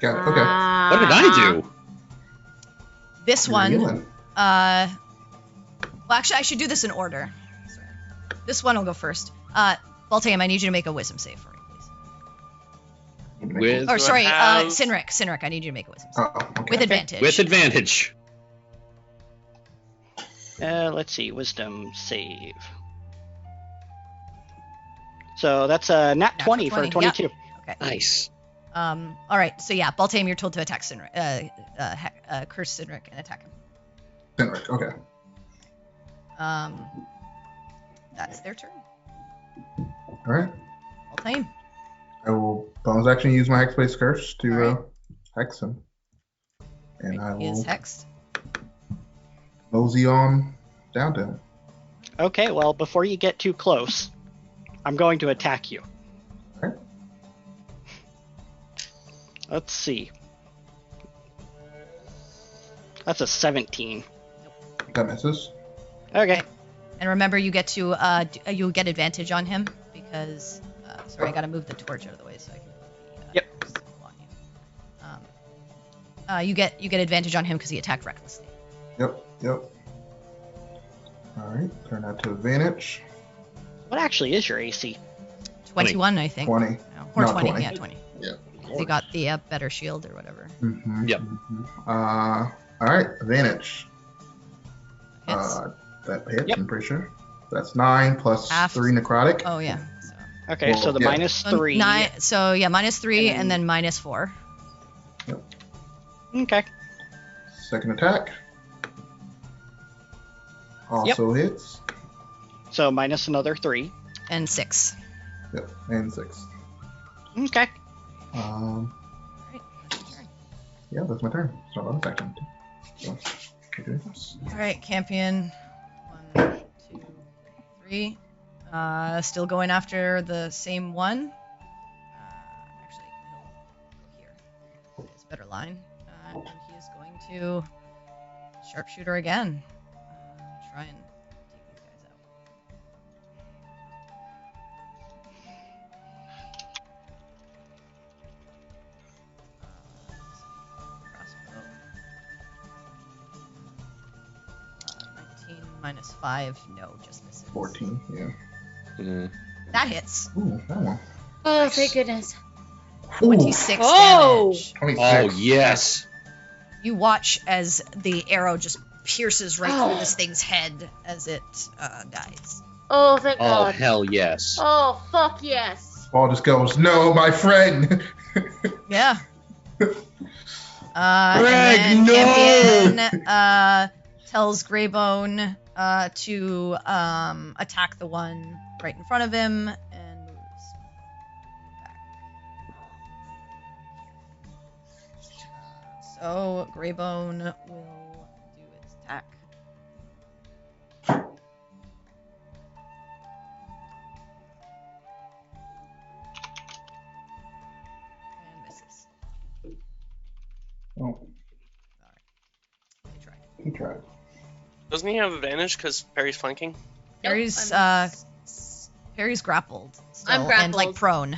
Got it. Okay. What did I do? This You're one, healing. well, actually, I should do this in order. Sorry. This one will go first. Baltaim, I need you to make a wisdom save for me, please. With Or Do I sorry, have- Sinric, I need you to make a wisdom save. Oh, okay. With advantage. with advantage. Let's see. Wisdom save. So that's a nat 20 for 20, 22. Okay. Nice. All right. So yeah, Baltaim, you're told to attack Sinric, curse Sinric and attack him. Henrik, okay. That's their turn. All right. Baltaim. I will bonus action use my Hexblade's Curse to Alright. hex him. And I He is will hexed. mosey on down to him. Okay, well, before you get too close, I'm going to attack you. Alright. Let's see. That's a 17. That misses. Okay. And remember, you get to you'll get advantage on him because sorry, I got to move the torch out of the way so I can put the Yep. symbol on you. You get advantage on him because he attacked recklessly. Yep. Alright, turn that to advantage. What actually is your AC? 21, I think. 20. No, or No, 20. 20. Yeah, 20. Yeah. He got the better shield or whatever. Mm-hmm. Yep. Alright, advantage. Hits. That hits, Yep. I'm pretty sure. That's 9 plus Half. 3 necrotic. Oh yeah. So. Okay, so Well, the yeah. minus 3. So yeah, -3 And- and then -4. Okay. Second attack. Also hits. So minus another 3. And 6. Yep, and 6. Okay. Um, Alright, that's your turn. yeah, that's my turn. It's not bonus action. So, okay. Alright, Campion. 1, 2, 3. Still going after the same one. Actually, he'll go here. It's a better line. And he is going to sharpshooter again. Try and take these guys out. Crossbow. -5. No, just misses. 14. Yeah. Mm. That hits. Ooh, that one. Oh, thank goodness. Ooh, 26 Oh! damage. 26. Oh, yes. You watch as the arrow just pierces right through this thing's head as it dies. Oh, thank Oh, God. hell yes. Oh, fuck yes. Paul just goes, no, my friend. Yeah. Greg, and then no! Champion tells Greybone to attack the one right in front of him and moves back. So Greybone will do its attack. And misses. Oh, They tried. he tried. Doesn't he have advantage because Perry's flanking? Perry's I'm- Perry's grappled still, I'm and like grappled. prone,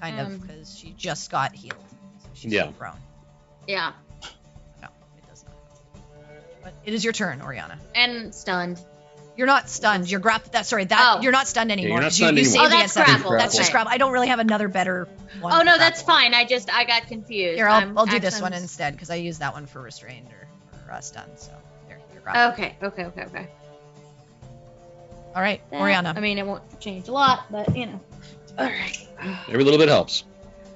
kind of, because she just got healed, so she's Yeah. still prone. Yeah. No, it does not. But it is your turn, Oriana. And stunned. You're not stunned. You're Sorry, Oh. you're not stunned anymore. you're not 'cause stunned you anymore. saved Oh, that's against that. grapple. That's just Okay. grapple. I don't really have another better one. Oh, for no, that's grapple. fine. I got confused. Here, I'll do this actually- one instead because I used that one for restrained or stunned. So there, you're grappled. Okay. All right, That- Oriana. I mean, it won't change a lot, but, you know. All right. Every little bit helps.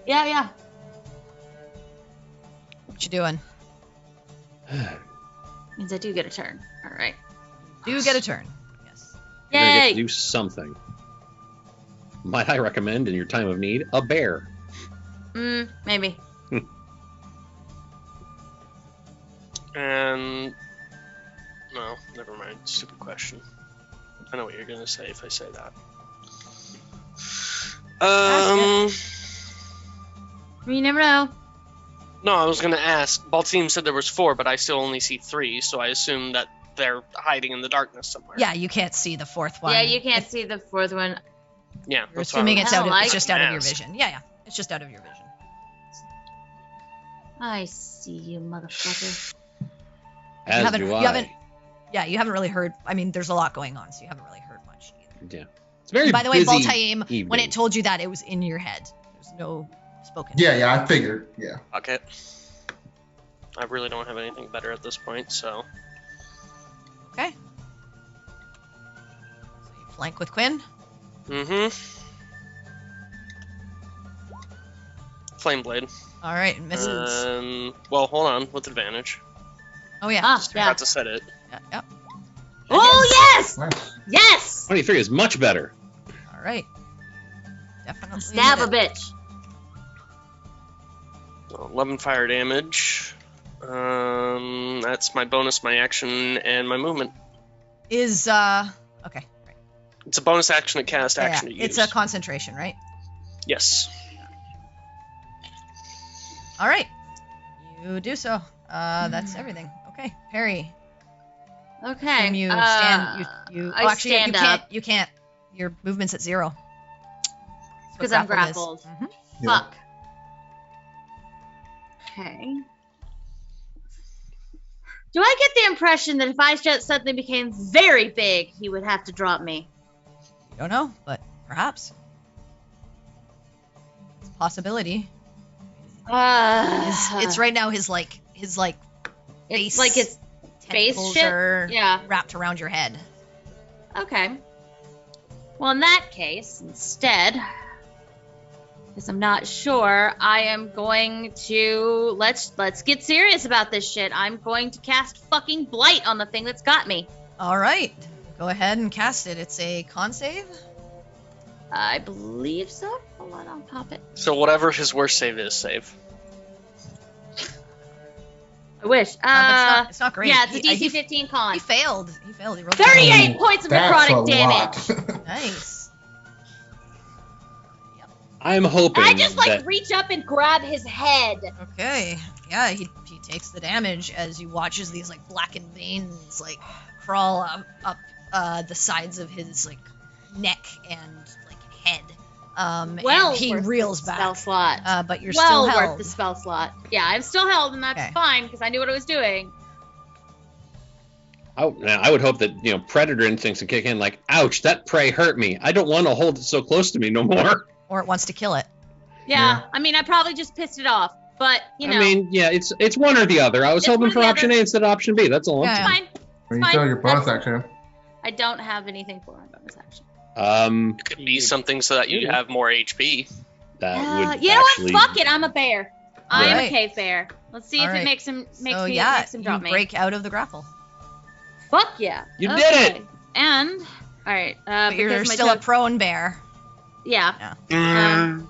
Yeah. What you doing? Means I do get a turn. All right. Do get a turn. Yes. You're going to get Yay! to do something. Might I recommend, in your time of need, a bear? Maybe. And no, never mind. Stupid question. I know what you're gonna say if I say that. You never know. No, I was gonna ask. Balteam said there was 4, but I still only see 3, so I assume that they're hiding in the darkness somewhere. Yeah, you can't see the fourth one. Yeah, you can't see the fourth one. Yeah. You're that's what I assuming was- it's Hell, it's just out of your ask. vision. Yeah, it's just out of your vision. I see you, motherfucker. As haven't- do you I. haven't- Yeah, you haven't really heard. I mean, there's a lot going on, so you haven't really heard much either. Yeah. It's very By the way, busy Baltaim, when evening. it told you that, it was in your head. There's no spoken. Yeah, I figured. Yeah. Fuck it. I really don't have anything better at this point, so. Okay. So you flank with Quin. Mm-hmm. Flame Blade. All right, misses. Well, hold on. With advantage. Oh yeah. Ah, yeah. Forgot to set it. Yeah. Oh, yes! Nice. Yes! 23 is much better. All right. Definitely. Stab a hit it. bitch. 11 fire damage. That's my bonus, my action, and my movement. Is okay. Right. It's a bonus action to cast, action to use. It's a concentration, right? Yes. All right. You do so. That's everything. Okay, Perry. Okay. Can you stand? You. I Oh, actually, stand you can't. up. You can't. Your movement's at 0. Because I'm grappled. Mhm. Yeah. Fuck. Okay. Do I get the impression that if I suddenly became very big, he would have to drop me? You don't know, but perhaps it's a possibility. It's right now his It's face like his face tentacles shit? are Yeah. wrapped around your head. Okay. Well, in that case, instead, because I'm not sure, I am going to let's get serious about this shit. I'm going to cast fucking blight on the thing that's got me. All right, go ahead and cast it. It's a con save. I believe so. Hold on, I'll pop it. So whatever his worst save is, save. I wish. But it's not great. Yeah, it's a He- DC 15 con. He failed. He failed. He rolled 38 points of That's a necrotic damage. lot. Nice. I'm hoping I just that reach up and grab his head. Okay. Yeah, he takes the damage as you watch as these blackened veins crawl up the sides of his neck and head. Well, and he worth reels the spell back. slot. But you're well still worth held. the spell slot. Yeah, I'm still held, and that's Okay. fine because I knew what I was doing. I would hope that predator instincts would kick in. Like, ouch, that prey hurt me. I don't want to hold it so close to me no more. Or it wants to kill it. Yeah, I mean, I probably just pissed it off, but I mean, yeah, it's one or the other. I was It's hoping one or for the option other. A instead of option B. That's all. Yeah. it's fine. When It's you tell fine. your bonus That's- action. I don't have anything for my bonus action. It could be something so that you have more HP. That would You know actually. what? Fuck it. I'm a bear. I am Right. a cave bear. Let's see if Alright. it makes him So makes him you drop me. break out of the grapple. Fuck yeah. You did it! And all right, But you're because my still a toe- prone bear. yeah. Mm.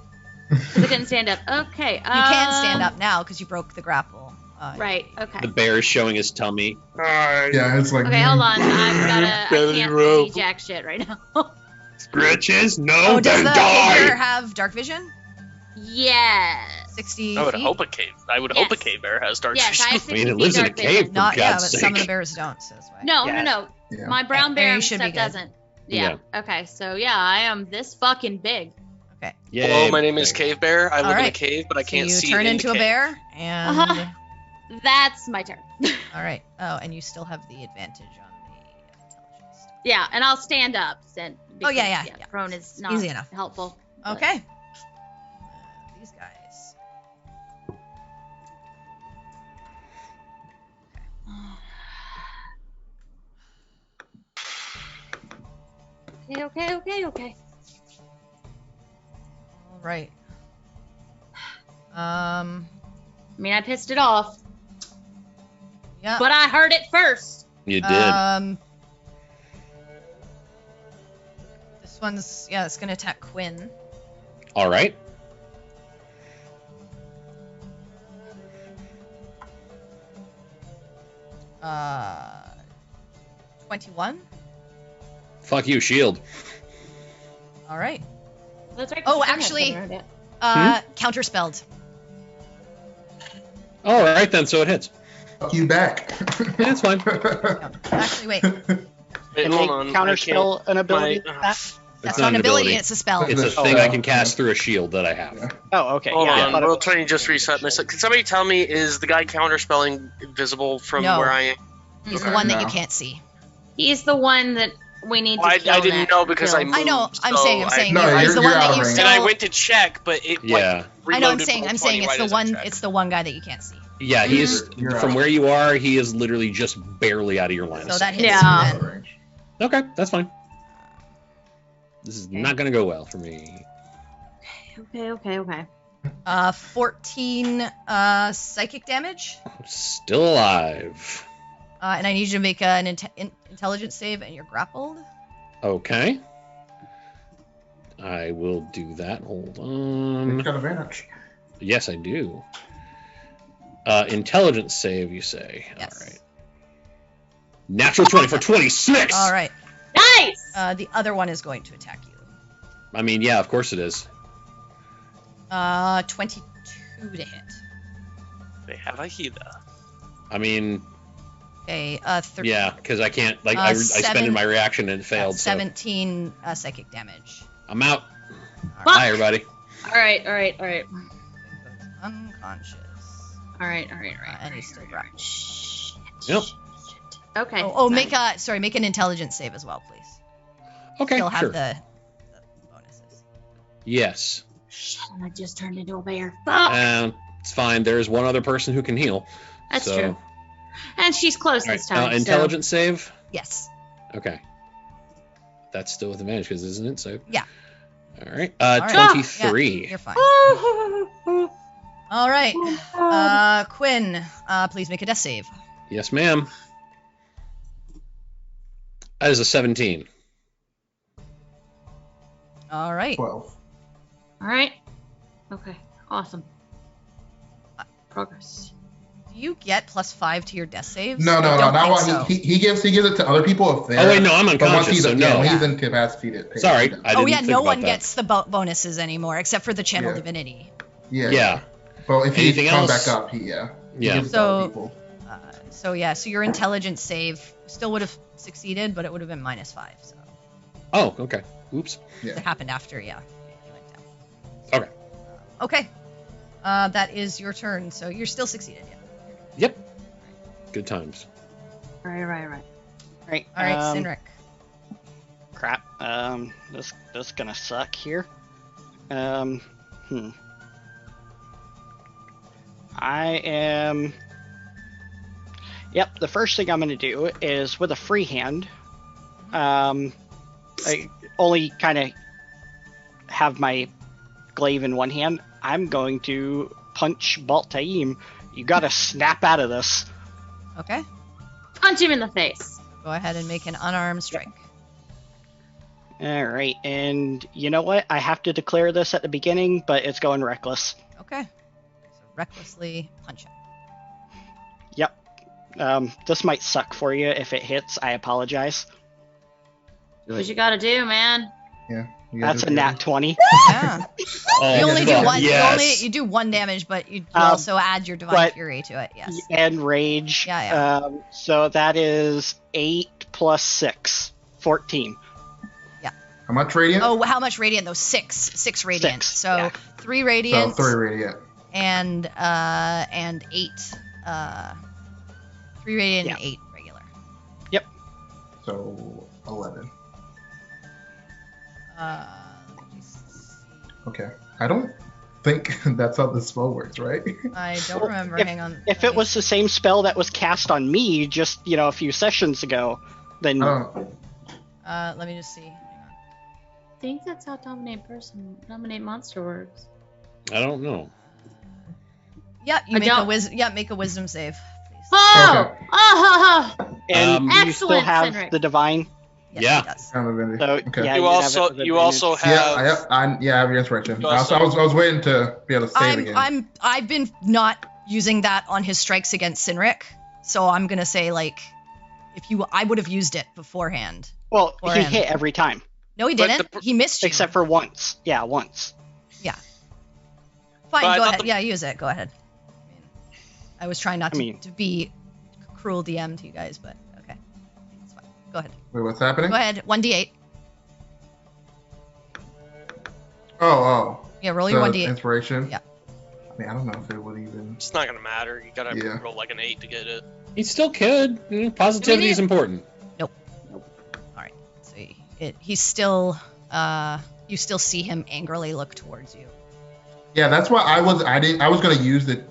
'Cause I couldn't stand up. Okay. You can stand up now because you broke the grapple. Right. Okay. The bear is showing his tummy. Yeah, it's like. Okay, hold on. I Belly can't rope. see jack shit right now. Scratches? No, Oh, does then the die! bear have dark vision? Yes. 60 I would feet? hope a cave. I would hope a Yes. cave bear has dark Yes, I vision. have I mean, 60 it lives feet in a dark cave, vision. for Not yeah, but God's some of sake. the bears don't, so that's why. No, Yeah. no. Yeah. My brown There bear you should be stuff good. doesn't. Yeah. Okay. So yeah, I am this fucking big. Yay, Hello, my name is big. Cave Bear. I live in a Alright. cave, but I So can't you see turn in into the a cave. bear, and Uh-huh. That's my turn. all right. Oh, and you still have the advantage on the intelligence. Yeah, and I'll stand up. Oh, yeah. Prone is not Easy enough. helpful. Okay. These guys. Okay. All right. I mean, I pissed it off, Yeah. but I heard it first. You did. This one's it's gonna attack Quin. All right. Uh, 21. Fuck you, shield. All right. That's right. Oh, 'cause you don't have actually- cover around it. Counterspelled. All right, then, so it hits. Fuck you back. Yeah, it's fine. Actually, wait. Wait, Can hold they on. counterspell an ability My- like that? That's not an ability. It's a spell. It's a Oh, thing I yeah. can cast through a shield that I have. Yeah. Oh, okay. Hold yeah, I on, thought it we'll was- try and just reset this. Can somebody tell me, is the guy counterspelling visible from No. where I am? He's the Okay, one that you no. can't see. He's the one that we need to I kill. didn't next. know because I Kill. moved. I know. I'm so saying. No, he's you're- the one you're out that of you range. still. And I went to check, but it Yeah. I know. I'm reloaded saying. from I'm saying 20 it's right the as I one. checked. It's the one guy that you can't see. Yeah, he's You're from out. where you are. He is literally just barely out of your line. So of that sight. hits Yeah. you then. Okay, that's fine. This is Okay. not going to go well for me. Okay. 14 psychic damage. Still alive. And I need you to make an intelligence save, and you're grappled. Okay. I will do that. Hold You've on. got advantage. Yes, I do. Intelligence save, you say? Yes. All right. Natural 20 for 26. All right. Nice. The other one is going to attack you. I mean, yeah, of course it is. 22 to hit. They have a healer. I mean, Okay. 13. yeah, because I can't. Like, I spent in my reaction and it failed. So 17 psychic damage. I'm out. All Bye, everybody. All right. Goes unconscious. All right. And he's still grappled. Yep. Okay. Make an intelligence save as well, please. Okay, Still have sure. the bonuses. Yes. Shit, I just turned into a bear. Fuck. It's fine. There's one other person who can heal. That's so- true. And she's close All right. this time. so- Intelligence save. Yes. Okay. That's still with advantage because isn't it? So. Yeah. All right. All right. 23. Yeah, you're fine. All right. Quinn, please make a death save. Yes, ma'am. That is a 17. All right. 12. All right. Okay. Awesome. Progress. Do you get +5 to your death saves? No, I not don't while think so. he gives it to other people if they're. Oh wait, no, I'm But once unconscious, he's so no. he's incapacitated. Sorry, I didn't Oh yeah, think no about one that. gets the bonuses anymore except for the channel Yeah. divinity. Yeah. Well, if he Anything comes else? back up, he Yeah. gives it to other people. So your intelligence save still would have succeeded, but it would have been -5. So Oh, okay. Oops. it happened after, you went down. Okay. Okay. That is your turn. So you're still succeeded. Yeah. Yep. Good times. Right. right. All right, Sinric. Crap. This gonna suck here. I am. Yep. The first thing I'm gonna do is with a free hand. I only kind of have my glaive in one hand. I'm going to punch Baltaim. You gotta snap out of this. Okay. Punch him in the face. Go ahead and make an unarmed strike. All right, and you know what? I have to declare this at the beginning, but it's going reckless. Okay. So recklessly punch him. Yep. This might suck for you if it hits. I apologize. Do what you gotta do, man. Yeah. That's a nat 20. Yeah. Oh, You only do fuck, one. yes. You do one damage, but you also add your divine but- fury to it. Yes. And rage. Yeah. So that is 8 plus 6. 14. How much radiant? Oh, how much radiant though? Six radiant. 6, So yeah. 3 so radiant 3 radiant. and 8. 3 radiant and 8 regular. So 11. Let me just see. Okay. I don't think that's how the spell works, right? I don't Well, remember. if- Hang on. If let it me was the same spell that was cast on me just, a few sessions ago, then let me just see. Hang on. I think that's how dominate monster works. I don't know. Yeah, you I make don't- make a wisdom save, please. Oh! Okay. Oh! and you still Excellent, have Cynric. the divine. Yes, Yeah. it does. Kind of in So okay. yeah, You you'd have also it with you also advantage. have I have your inspiration. You I also- was waiting to be able to save again. I've been not using that on his strikes against Sinric, so I'm gonna say like, I would have used it beforehand. Well, Or he him. hit every time, No, he But didn't. the- He missed you. except for once. Yeah, once. Fine, But I go thought ahead. the- Yeah, use it. Go ahead. I was trying not to, I mean- to be cruel DM to you guys, but okay, it's fine. Go ahead. Wait, what's happening? Go ahead. 1d8. Oh. Yeah, roll your The 1d8. inspiration? Yeah. I mean, I don't know if it would even. It's not gonna matter. You gotta Yeah. roll like an 8 to get it. He still could. Positivity is important. So he's still. You still see him angrily look towards you. Yeah, that's why I was gonna use the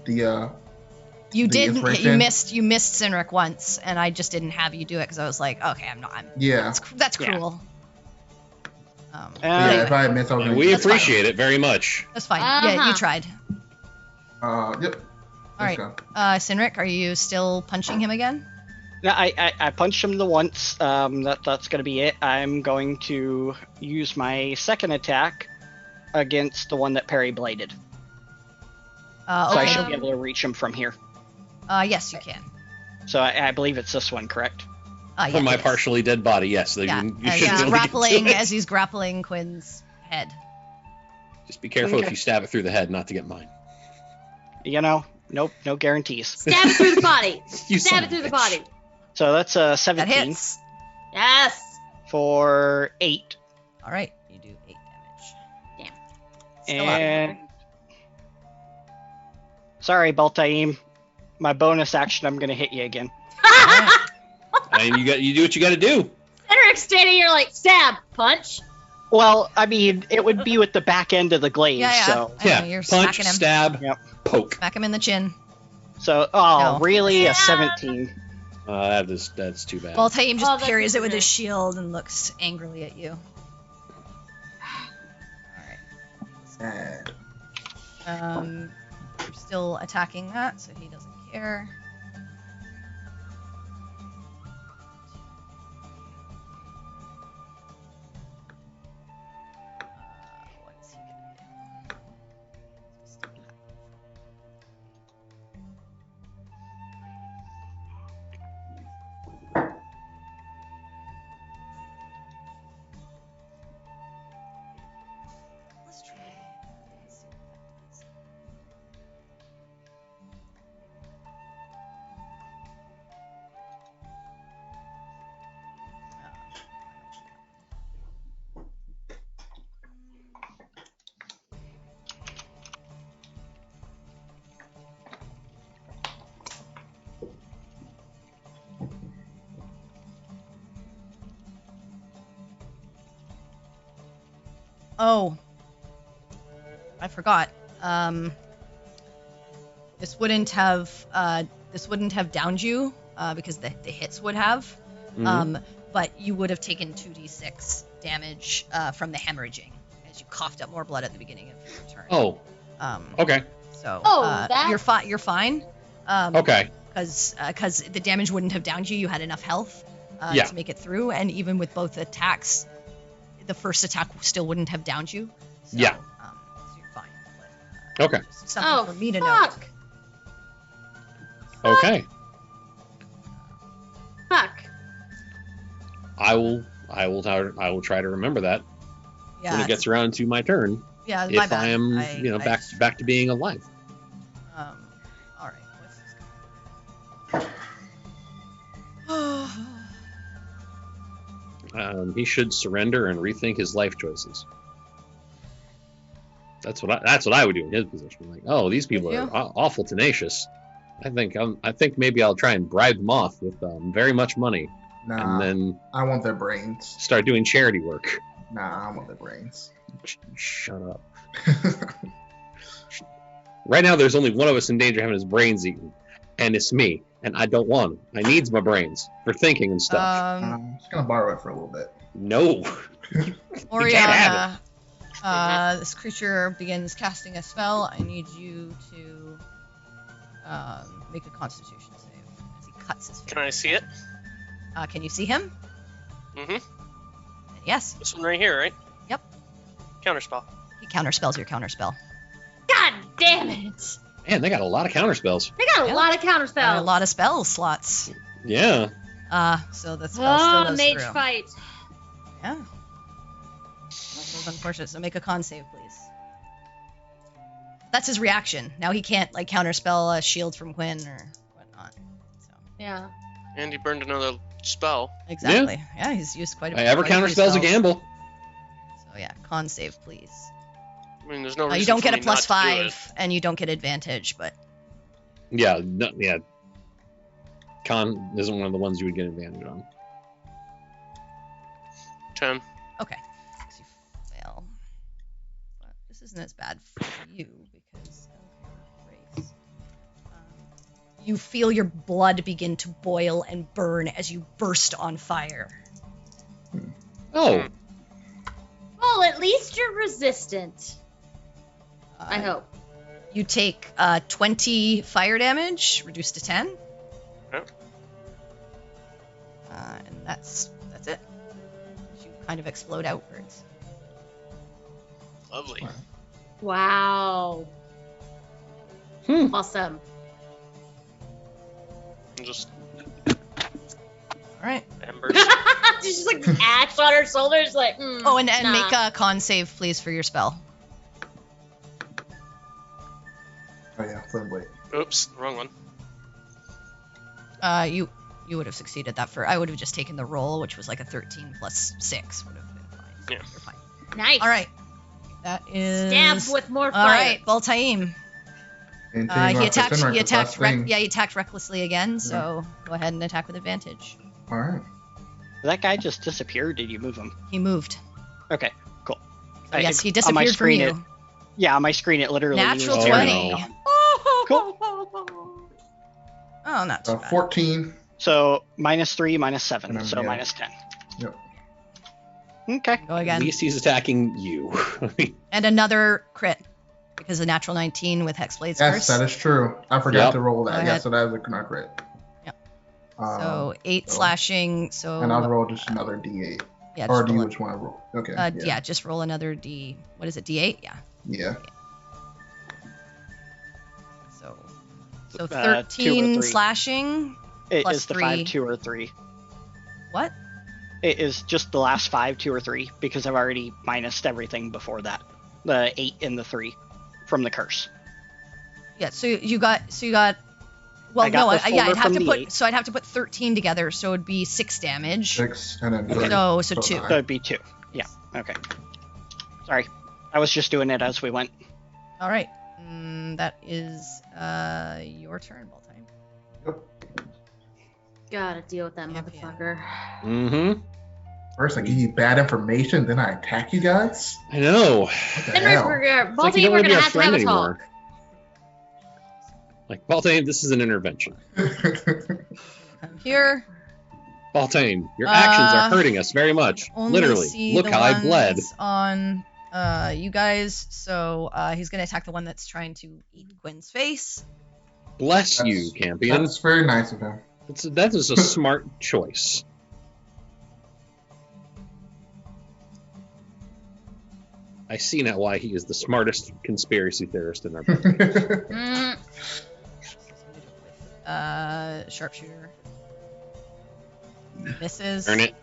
You The did. inspiration? You missed Sinric once, and I just didn't have you do it because I was like, okay, I'm. yeah. That's Yeah. cruel. Yeah, Anyway, if I had missed, I was And gonna we use That's fine. appreciate it very much. that's fine. Yeah, Uh-huh. you tried. Yep. All right. Sinric, are you still punching him again? No, I punched him the once. That's gonna be it. I'm going to use my second attack against the one that Perry bladed. So I Okay. should be able to reach him from here. Yes, you can. So I believe it's this one, correct? Yeah, For my it is. partially dead body, yes. Yeah, You as should he's be able to get to grappling it. as he's grappling Quin's head. Just be careful if Okay. you stab it through the head, not to get mine. Nope, no guarantees. Stab it through the body. You son Stab it of through a the bitch. body. So that's a That 17 hits. Yes. for 8. All right, you do 8 damage. Damn. Still up. And sorry, Baltaim, my bonus action, I'm gonna hit you again. And you do what you got to do. Cedric's standing here like, stab, punch. Well, I mean, it would be with the back end of the glaive. Yeah, yeah. So, I know, Yeah, you're punch, smacking him. Yep. poke. Smack him in the chin. Oh, No. really? Yeah. A 17? That's too bad. Well, Taim just Oh, that's parries it with okay. his shield and looks angrily at you. All Sad. right. You're still attacking that, so he doesn't care. What's he gonna do? Let's try. Let's see what that does. Oh, I forgot. This wouldn't have downed you because the hits would have. Mhm. But you would have taken 2d6 damage from the hemorrhaging as you coughed up more blood at the beginning of your turn. Oh, okay. So that- you're fine. Okay. Because the damage wouldn't have downed you. You had enough health Yeah. to make it through, and even with both attacks, the first attack still wouldn't have downed you. So, Yeah. So you're fine. But, Okay. just something for me to fuck. note. Okay. Fuck. I will try to remember that Yeah. when it gets around to my turn. yeah, my If bad. I am, back to being alive. All right. What's this guy? He should surrender and rethink his life choices. That's what I would do in his position. Like, oh, these people Would are you? awful tenacious. I think maybe I'll try and bribe them off with very much money, Nah, and then I want their brains. start doing charity work. Nah, I want their brains. Shut up. Right now, there's only one of us in danger of having his brains eaten, and it's me. And I don't want them. I needs my brains for thinking and stuff. I'm just gonna borrow it for a little bit. No. Oriana, this creature begins casting a spell. I need you to make a Constitution save as he cuts his Can I fingers. see it? Can you see him? Mm-hmm. Yes. This one right here, right? Yep. Counterspell. He counterspells your counterspell. God damn it. Man, they got a lot of counterspells. They got a Yeah. lot of counterspells. A lot of spell slots. Yeah. So the spell still Oh, goes mage through. fight. Yeah. That was unfortunate. So make a con save, please. That's his reaction. Now he can't like counterspell a shield from Quin or whatnot. So Yeah. And he burned another spell. exactly. Yeah, he's used quite a Ever quite a few counterspells a spells. gamble. So yeah, con save, please. I mean, there's no reason You don't for get a me plus not to do 5, and you don't get advantage, but Yeah. No, yeah. Con isn't one of the ones you would get advantage on. it. 10. okay. So you fail. But this isn't as bad for you because of your race. You feel your blood begin to boil and burn as you burst on fire. Oh. Well, at least you're resistant. I Uh, hope. You take 20 fire damage, reduced to 10. Yep. And that's it. You kind of explode outwards. Lovely. Wow. Hmm. Awesome. And just All right. embers. Just like ash on her shoulders, like. Oh, and nah. make a con save, please, for your spell. Oh yeah, flame blade. Oops, wrong one. You would have succeeded that for. I would have just taken the roll, which was like a 13 plus 6 would have been fine. So Yeah. You're fine. Nice. All right. That is. Stab with more fire. All right, Baltaim. And He attacked. He attacked. thing. Yeah, he attacked recklessly again. So go ahead and attack with advantage. All right. Did that guy just disappear? Did you move him? He moved. Okay, cool. So yes, he on my disappeared from screen you. Yeah, on my screen it literally Natural was 20. gone. Cool. Oh, not too bad. 14. So -3, -7, And then, so yeah. -10. Yep. Okay. Go At again. least he's attacking you. And another crit because a natural 19 with Hexblade's Yes, curse. that is true. I forgot Yep. to roll Go that. ahead. Yeah, so that is a not crit. Yep. Um, So 8 so- slashing. So and I'll roll just another D8. yeah, Or just do you roll which one I roll? Okay. yeah, just roll another D. What is it? D8? Yeah. Yeah. So Two or 13 three. slashing. It Plus is the 3. 5, 2, or 3. What? It is just the last 5, 2, or 3 because I've already minused everything before that. The 8 and the 3 from the curse. Yeah. So you got. Well, I got no. the Yeah, I'd 4 have from to the put. 8. So I'd have to put 13 together. So it'd be 6 damage. 6 and then 3. So 2. So 9. it'd be 2. Yeah, okay. Sorry. I was just doing it as we went. All right. That is your turn, Baltime. Yep. Gotta deal with that Yep, motherfucker. Mm-hmm. First, I give you bad information, then I attack you guys. I know. What the Then hell? both Like of you you don't are want to gonna be our have to friend have a anymore. talk. Like Baltane, this is an intervention. Come here. Baltane, your actions are hurting us very much. Only Literally, see look the how I bled. ones on you guys. So he's gonna attack the one that's trying to eat Quin's face. Bless you, Campion. That's very nice of him. That is a smart choice. I see now why he is the smartest conspiracy theorist in our book. Mm, Sharpshooter. Misses. Earn it.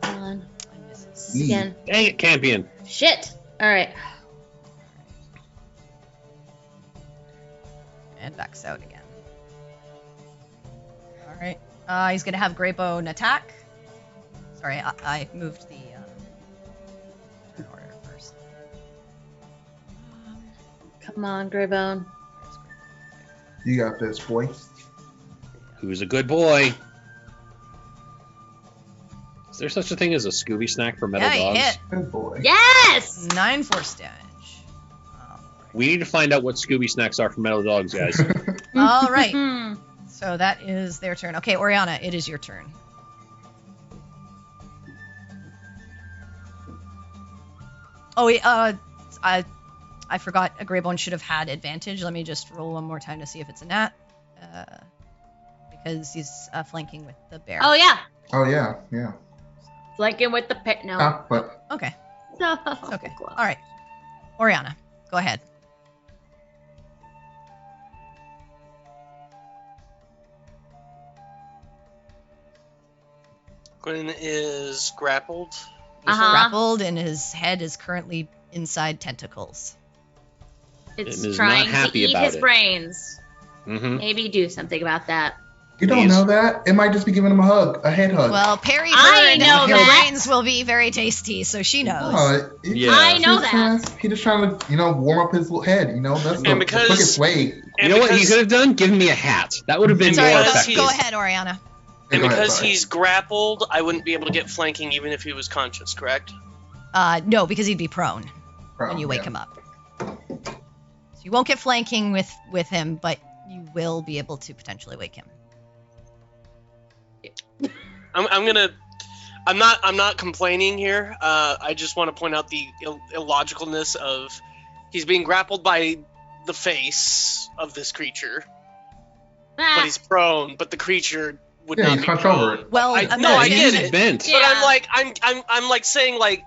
hold on. And misses. This is again. Dang it, Campion. Shit. All right. And backs out again. All right. He's gonna have Greybone attack. Sorry, I moved the turn order first. Come on, Greybone. You got this, boy. Who's a good boy? Is there such a thing as a Scooby snack for metal Yeah, he dogs? hit. Good boy. Yes. 9 force damage. We need to find out what Scooby snacks are for metal dogs, guys. All right. Hmm. So that is their turn. Okay, Oriana, it is your turn. Oh, I forgot. A Greybone should have had advantage. Let me just roll one more time to see if it's a nat. Because he's flanking with the bear. Oh yeah. Oh yeah, yeah. Flanking with the pit. No. But Okay. No. Okay. All right. Oriana, go ahead. Quinn is grappled. He's Uh-huh. grappled, and his head is currently inside tentacles. It's And is trying not to happy eat about his it. brains. Mm-hmm. Maybe do something about that. you don't Please. know that. It might just be giving him a hug, a head hug. Well, Perry I heard know your that. brains will be very tasty, so she knows. Yeah. I know that. He just trying to, warm up his little head. That's the because- quickest way. You And know what he because- could have done? Given me a hat. That would have been Sorry, more because effective. go ahead, Oriana. And Go ahead, because sorry. he's grappled, I wouldn't be able to get flanking even if he was conscious, correct? No, because he'd be prone when you wake Yeah. him up. So you won't get flanking with him, but you will be able to potentially wake him. I'm not complaining here. I just want to point out the illogicalness of he's being grappled by the face of this creature, but he's prone. But the creature would Yeah, not he's be hunched prone. over it. Well, I imagine, get He's it. bent. Yeah. But I'm like saying like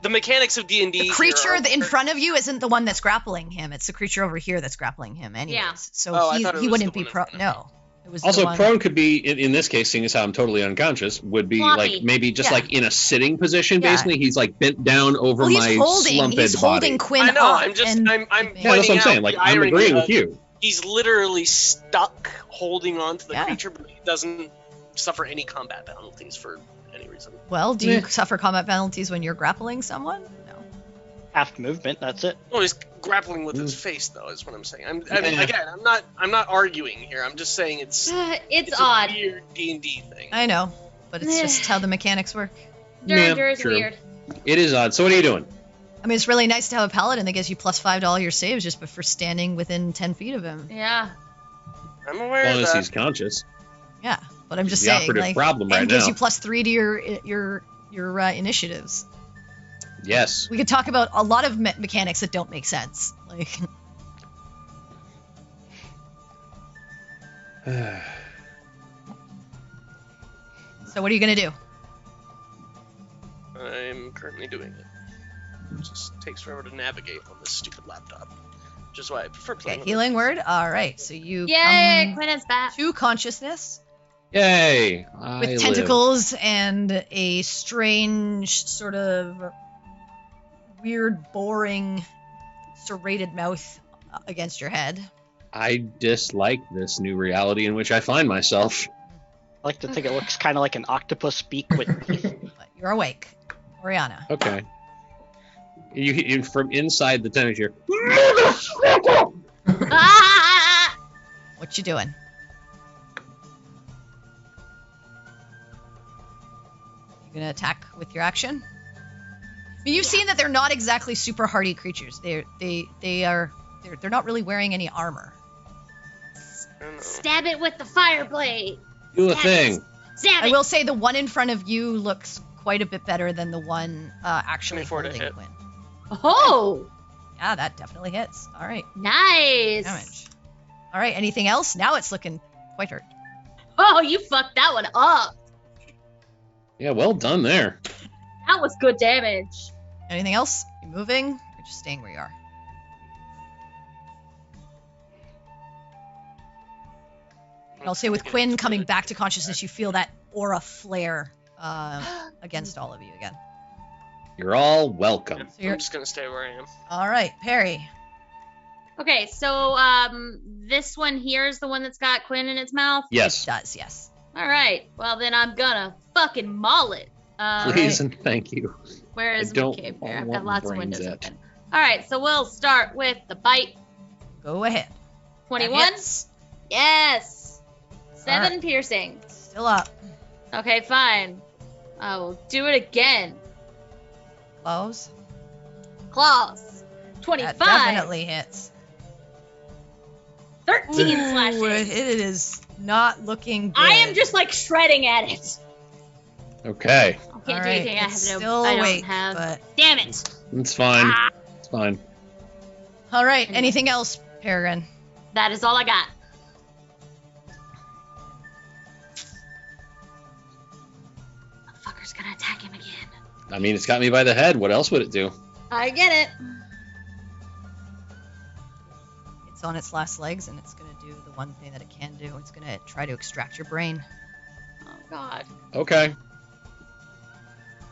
the mechanics of D&D. the here creature are- in front of you isn't the one that's grappling him. It's the creature over here that's grappling him anyways. Yeah. So Oh, I he thought it was wouldn't the be one in prone. front of No. It was the Also, one. prone could be, in this case, seeing as how I'm totally unconscious, would be Floppy. like maybe just Yeah. like in a sitting position. Yeah. Basically, he's like bent down over Well, my slumped he's body. holding Quinn I know. up. I'm just and- I'm Yeah, that's pointing what I'm out saying. Like the I'm irony agreeing of with you. He's literally stuck holding on to the Yeah. creature, but he doesn't suffer any combat penalties for any reason. Well, do you Yeah. suffer combat penalties when you're grappling someone? No. Half movement. That's it. Well, he's grappling with his face, though. Is what I'm saying. I mean, Yeah. again, I'm not arguing here. I'm just saying it's It's a odd. weird D&D thing. I know, but it's just how the mechanics work. Durandor is true. weird. It is odd. So what are you doing? I mean, it's really nice to have a paladin that gives you plus 5 to all your saves just for standing within 10 feet of him. Yeah. I'm aware As of long as that. he's conscious. Yeah, but I'm just The saying, operative like, problem and right gives now. you plus 3 to your initiatives. Yes. We could talk about a lot of mechanics that don't make sense. Like, so what are you gonna do? I'm currently doing it. It just takes forever to navigate on this stupid laptop, which is why I prefer Okay, playing. with healing word. All right, so you Yay, come Quinn is back. to consciousness Yay. with tentacles and a strange sort of weird, boring, serrated mouth against your head. I dislike this new reality in which I find myself. I like to think it looks kind of like an octopus beak with teeth. But you're awake, Oriana. Okay. You from inside the tent here. Ah! What you doing? You gonna attack with your action. I mean, you've seen that they're not exactly super hardy creatures. They're not really wearing any armor. I don't know. Stab it with the fire blade. Do a Stab thing. it. Stab I it. will say the one in front of you looks quite a bit better than the one actually 24 to holding hit. Quin. Oh, Yeah, that definitely hits. All right, nice. damage. All right, anything else? Now it's looking quite hurt. Oh, you fucked that one up. Yeah, well done there. That was good damage. Anything else? You moving or just staying where you are? And I'll say with Quin coming back to consciousness, you feel that aura flare against all of you again. You're all welcome. Yeah, you're- I'm just gonna stay where I am. All right, Perry. Okay, so this one here is the one that's got Quin in its mouth. Yes, Does, yes. All right. Well, then I'm gonna fucking maul it. please and thank you. Where is I don't my cave here? I've want got lots of brains windows yet. open. All right, so we'll start with the bite. Go ahead. 21. That hits. Yes. 7 right. piercing. Still up. Okay, fine. I will do it again. Close. Claws. 25. That definitely hits. 13 Ooh, slashing. it is not looking good. I am just like shredding at it. Okay, I can't All do right, anything. I it's have no. still I don't awake, have. but Damn it. it's fine. Ah. It's fine. all right. Anyway. Anything else, Peregrine? That is all I got. Fucker's gonna attack him again. I mean, it's got me by the head. What else would it do? I get it. It's on its last legs, and it's going to do the one thing that it can do. It's going to try to extract your brain. Oh god. Okay.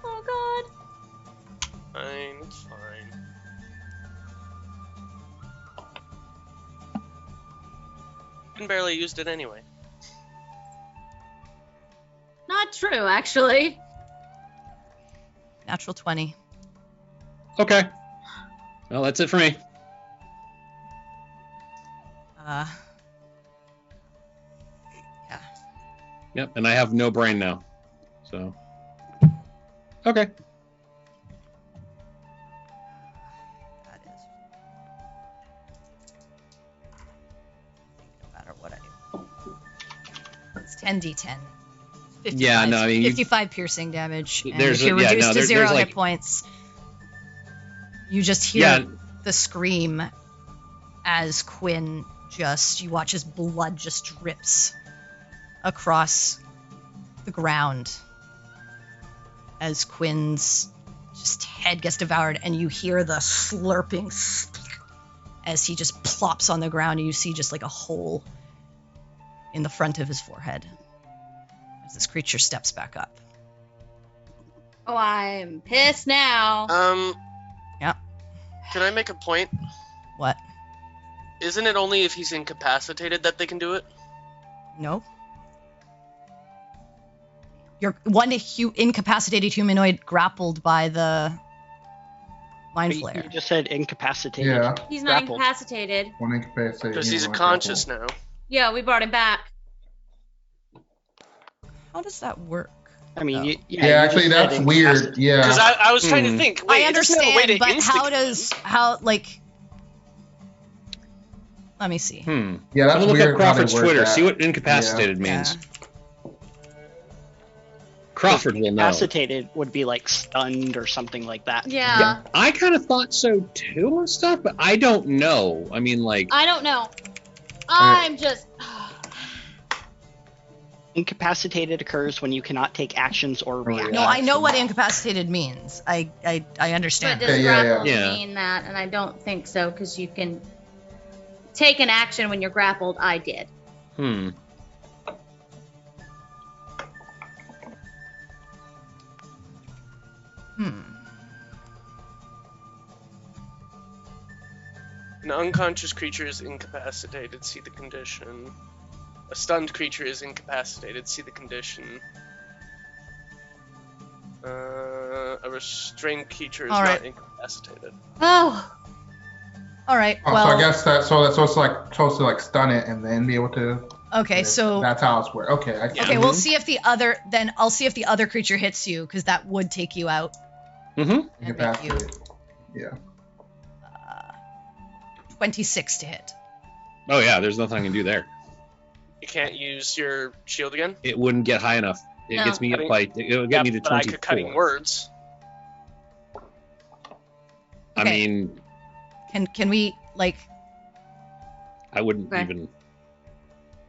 Oh god. Fine, it's fine. I barely used it anyway. Not true, actually. Natural 20. Okay. Well, that's it for me. Yeah. Yep, and I have no brain now. So. Okay. That is. No matter what I do. It's 10d10. 55, Yeah, no, I mean, you- 55 piercing damage. And There's if you're a- yeah, reduced no, to there- 0 there's, hit like- points, you just hear Yeah. the scream as Quin you watch his blood just drips across the ground as Quin's just head gets devoured, and you hear the slurping as he just plops on the ground, and you see just like a hole in the front of his forehead as this creature steps back up. Oh, I'm pissed now. Yep. Can I make a point? What? Isn't it only if he's incapacitated that they can do it? No. You're one incapacitated humanoid grappled by the mind You flare. just said incapacitated. Yeah, He's not grappled. incapacitated. one incapacitated. Because he's one conscious grapple. now. Yeah, we brought him back. How does that work? I mean, Oh. you Yeah, you actually, just said that's weird. incapacitated. Because Yeah. I was trying to Hmm. think. Wait, I it doesn't have a way understand, to but how instigate- does let me see. Yeah, I'm that's gonna look weird. up how they Crawford's word Twitter, that. see what incapacitated means. Crawford will know. Incapacitated would be like stunned or something like that. Yeah. I kind of thought so too and stuff, but I don't know. I mean, like, I don't know. I'm just. Incapacitated occurs when you cannot take actions or reactions. No, I know what incapacitated means. I But understand. does Yeah, grapple yeah. mean that? And I don't think so, because you can take an action when you're grappled. I did. hmm. An unconscious creature is incapacitated. See the condition. A stunned creature is incapacitated. See the condition. A restrained creature is All right. not incapacitated. Oh. All right. Oh, Well, so I guess so it's like supposed to like stun it and then be able to. Okay, so that's how it's worked. Okay. okay, we'll see if the other. Then I'll see if the other creature hits you, because that would take you out. Mm-hmm. And Get make you past it. Yeah. 26 to hit. Oh yeah, there's nothing I can do there. You can't use your shield again? It wouldn't get high enough. It No. gets me up by. It'll get me to but I 24. could cutting words. I Okay. mean, Can we like? I wouldn't Okay. even.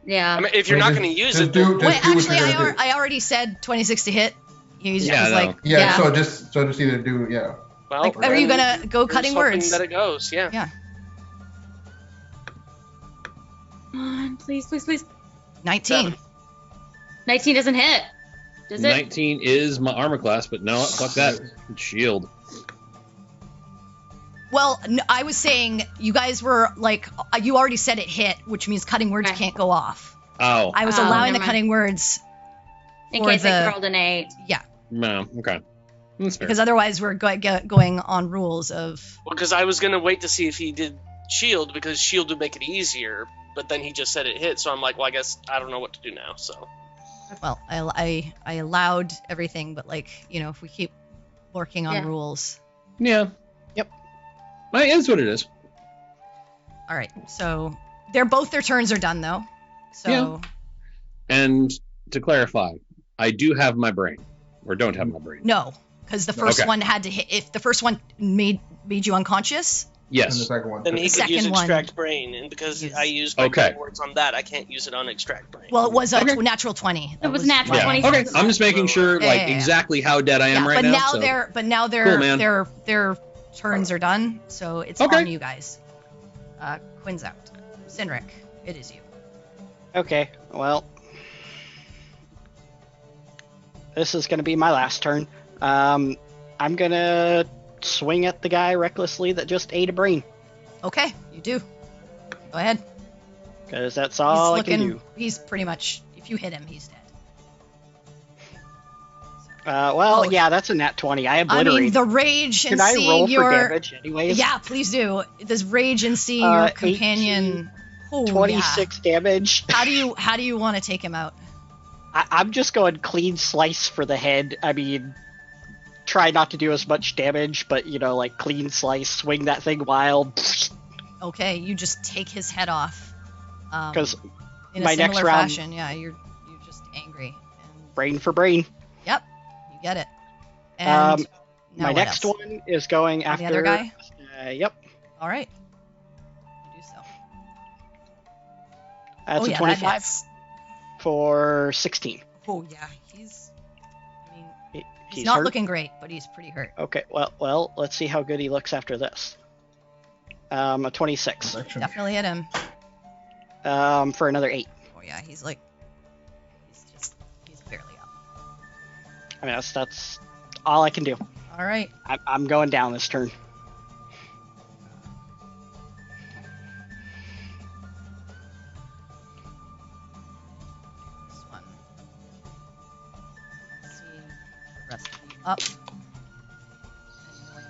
Yeah. I mean, if you're not going to use it, do, then Wait, do what actually, you're gonna do. I already said 26 to hit. He was Yeah, was no. like, Yeah, so just either do well, Like, are you then gonna go here's cutting hoping words? that it goes, yeah. Yeah. Come on, please, please, please. 19. 19 doesn't hit. Does it? 19 is my armor class, but no, fuck that. Shield. Well, I was saying you guys were like, you already said it hit, which means cutting words Okay. can't go off. Oh. I was Oh, allowing the never mind. cutting words. In for case the- I rolled an 8. Yeah, No. Okay. That's fair. because otherwise we're going on rules of. Well, because I was going to wait to see if he did shield, because shield would make it easier, but then he just said it hit, so I'm like, well, I guess I don't know what to do now, so. Well, I allowed everything, but like, if we keep working on Yeah. rules. Yeah. Yep. It is what it is. All right, so both their turns are done though. So Yeah. And to clarify, I do have my brain, or don't have my brain. no, because the first Okay. one had to hit. If the first one made you unconscious, And the Yes. second one. Then he The could use second one extract brain, and because is- I used my Okay. cutting words on that, I can't use it on extract brain. well, it was a Okay. natural 20. That It was natural Yeah. 20. Okay. I'm just making sure, Yeah, like, yeah, yeah. exactly how dead I am yeah, right but now. now so. their Cool, man. their turns are done, so it's Okay. on you guys. Quin's out. Sinric, it is you. Okay, well, this is going to be my last turn. I'm going to swing at the guy recklessly that just ate a brain, Okay, you do. Go ahead. because that's all I he's can looking. do. He's pretty much. If you hit him, he's dead. Well, Oh. yeah, that's a nat 20. I I obliterated. mean, the rage and Can I seeing roll your for damage anyways? yeah, please do. This rage and seeing your 18, companion. Oh, 26 damage. Yeah. How do you want to take him out? I'm just going clean slice for the head. I mean, try not to do as much damage, but, like clean slice, swing that thing wild. Okay, you just take his head off. Because in a my similar next round- fashion, yeah, you're just angry. And, brain for brain. yep, you get it. And now My what next else? one is going The after other guy. Yep, All right. You do so. that's oh a yeah, 25 that hits. for 16. Oh yeah, he's. I mean, he's He's not hurt. looking great, but he's pretty hurt. Okay, well, let's see how good he looks after this. A 26. Collection. Definitely hit him. For another 8. Oh yeah, he's barely up. I mean, that's all I can do. All right. I'm going down this turn. This one. Let's see the rest of you up. And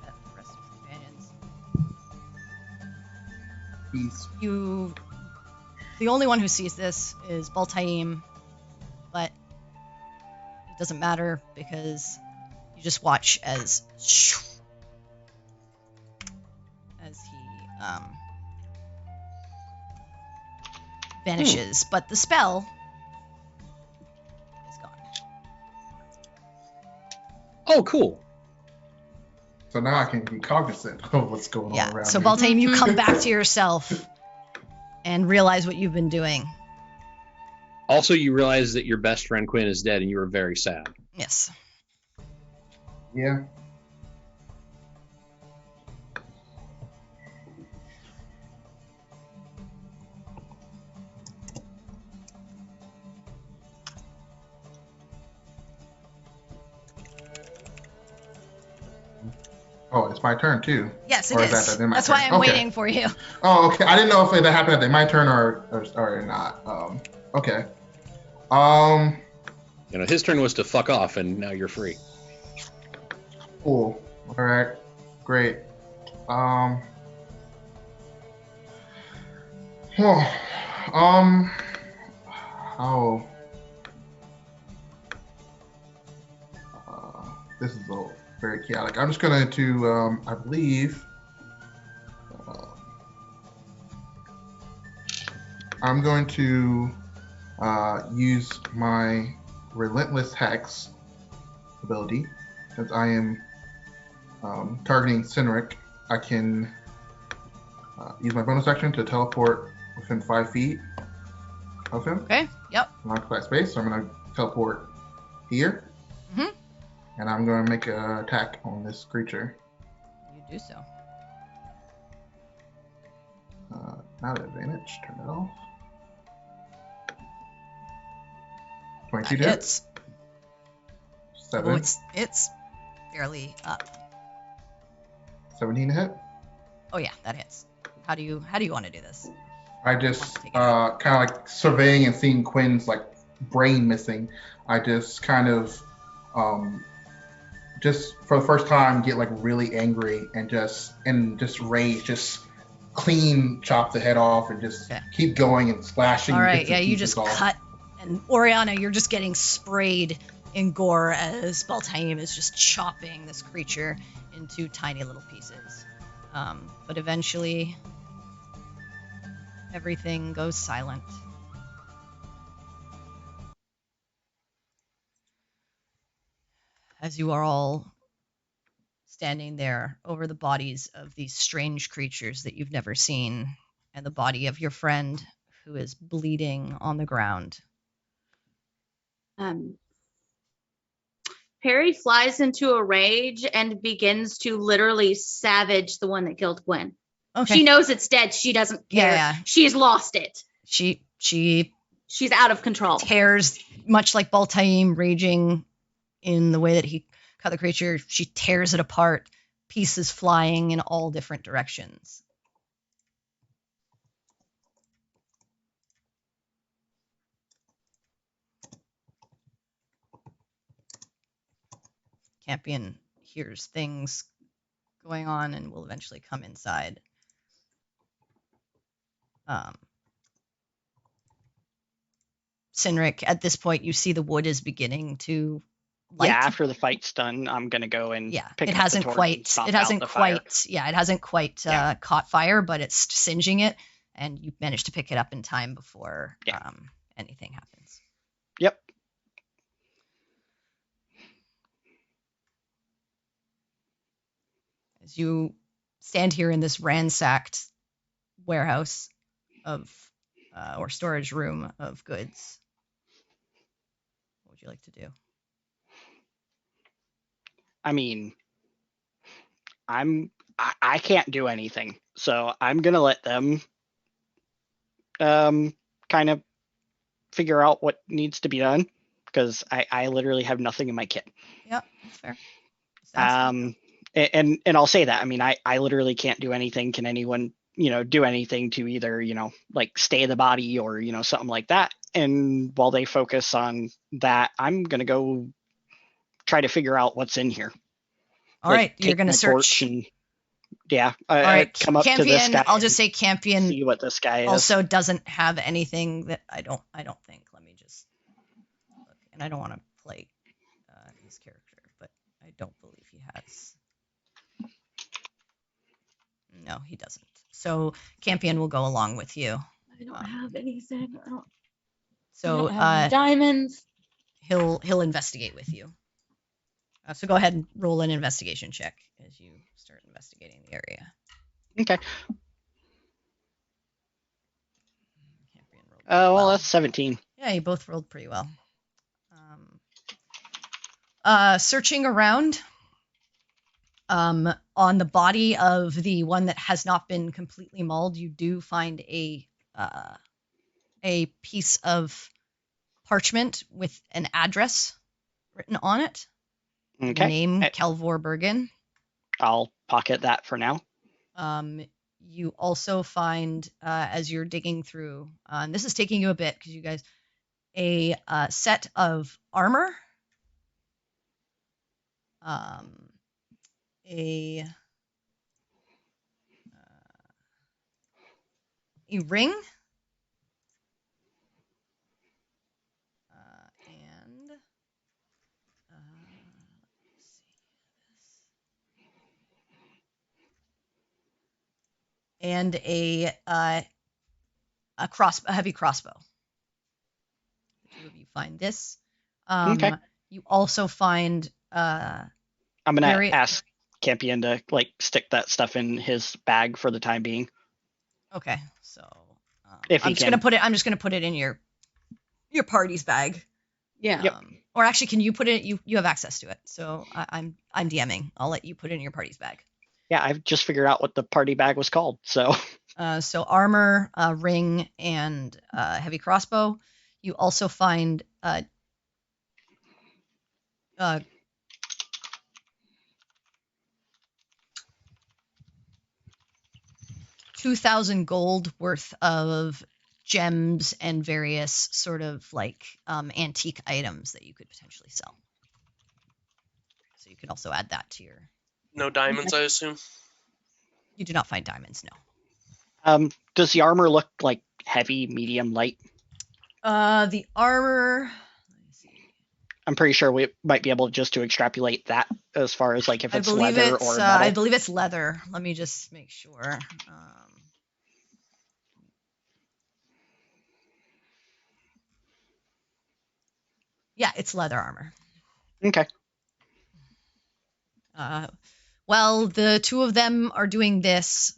at the rest of his companions. He's The only one who sees this is Baltaim, but it doesn't matter because you just watch as he vanishes, but the spell is gone. Oh, cool. So now I can be cognizant of what's going on Yeah. around So me. Baltaim, you come back to yourself and realize what you've been doing. Also, you realize that your best friend Quin is dead, and you were very sad. Yes. Yeah. Oh, it's my turn too. Yes, it Or is. is that my That's turn? why I'm Okay. waiting for you. Oh, okay. I didn't know if that happened at my turn or not. Okay. His turn was to fuck off, and now you're free. Cool. All right. Great. Oh, how this is a very chaotic. I'm just going to, I believe, I'm going to use my Relentless Hex ability. Since I am targeting Cynric, I can use my bonus action to teleport within 5 feet of him. Okay. Yep. I'm occupy space, so I'm going to teleport here. Mhm. And I'm going to make an attack on this creature. You do so. Not an advantage. Turn that off. 22 That to hit. hits. 7. Oh, it's fairly up. 17 to hit. Oh yeah, that hits. How do you want to do this? I just Take it out. kind of like surveying and seeing Quin's like brain missing. I just kind of just for the first time get like really angry and just rage, just clean chop the head off and just Okay. keep going and slashing. All right, bits yeah, and you pieces just off. cut, and Oriana, you're just getting sprayed in gore as Baltaim is just chopping this creature into tiny little pieces. But eventually, everything goes silent. As you are all standing there over the bodies of these strange creatures that you've never seen, and the body of your friend who is bleeding on the ground. Perry flies into a rage and begins to literally savage the one that killed Quin. Okay. She knows it's dead. She doesn't care. Yeah. She's lost it. She She's out of control. tears, much like Baltaim raging in the way that he cut the creature, she tears it apart, pieces flying in all different directions. Campion hears things going on and will eventually come inside. Cynric, at this point, you see the wood is beginning to light. Yeah, after the fight's done, I'm gonna go and pick it up hasn't the torch quite and stomp it out hasn't the fire. quite it hasn't quite caught fire, but it's singeing it, and you managed to pick it up in time before anything happens. Yep. As you stand here in this ransacked warehouse of or storage room of goods, what would you like to do? I mean, I can't do anything, so I'm gonna let them kind of figure out what needs to be done because I literally have nothing in my kit. Yeah, that's fair. And I'll say that. I mean, I literally can't do anything. Can anyone, do anything to either, like stay the body or, something like that? And while they focus on that, I'm going to go try to figure out what's in here. All right, you're going to search. And, all right, come up Campion, to this guy. I'll just say Campion see what this guy is. Also doesn't have anything that I don't think. Let me just look. And I don't want to play his character, but I don't believe he has. No, he doesn't. So Campion will go along with you. I don't have anything. I So don't have any diamonds. He'll investigate with you. So go ahead and roll an investigation check as you start investigating the area. Okay. Campion rolled well, that's 17. Yeah, you both rolled pretty well. Searching around on the body of the one that has not been completely mauled, you do find a piece of parchment with an address written on it. Okay. Name Kelvor Bergen. I'll pocket that for now. You also find, as you're digging through, and this is taking you a bit because you guys, a set of armor, a ring, and a heavy crossbow. The two of you find this. Okay. You also find I'm gonna Very- ask Campion to like stick that stuff in his bag for the time being. okay, so If he I'm just can. gonna put it. I'm just gonna put it in your party's bag. Yeah. Yep. Or actually, can you put it? You have access to it, so I'm DMing. I'll let you put it in your party's bag. Yeah, I've just figured out what the party bag was called. So So armor, ring, and heavy crossbow. You also find 2,000 gold worth of gems and various sort of like antique items that you could potentially sell. So you can also add that to your. No diamonds, I assume. You do not find diamonds, no. does the armor look like heavy, medium, light? The armor. Let me see. I'm pretty sure we might be able just to extrapolate that as far as like if I it's believe leather it's. or I metal. believe it's leather. Let me just make sure. Yeah, it's leather armor. Okay. Well, the two of them are doing this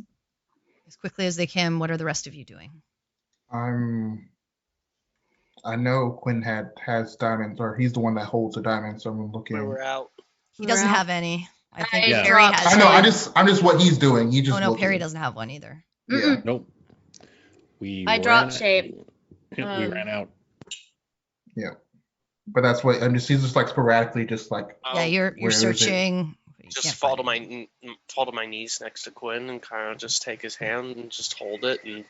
as quickly as they can. What are the rest of you doing? I know Quinn has diamonds, or he's the one that holds the diamonds. So I'm looking. Where we're out. He doesn't We're out. have any. I think I Perry dropped- has. I know. one. I'm just what he's doing. He just. Oh no, looking. Perry doesn't have one either. Yeah. Nope. We I dropped shape. We ran out. Yeah. But that's what I'm just. He's just like sporadically, just like. Yeah, you're where is it? searching. You Just can't fall to find it. fall to my knees next to Quinn and kind of just take his hand and just hold it and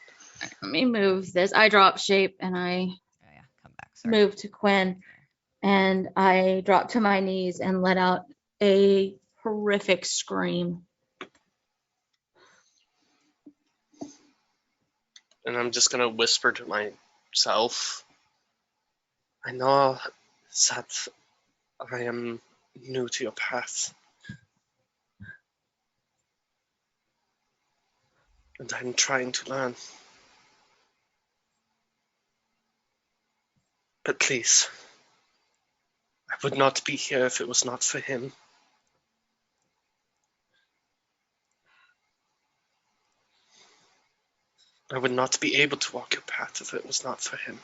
Let me move this. I drop shape and I Yeah, come back. Sorry. move to Quinn and I drop to my knees and let out a horrific scream. and I'm just gonna whisper to myself. I know that I am new to your path. And I'm trying to learn. But please, I would not be here if it was not for him. I would not be able to walk your path if it was not for him.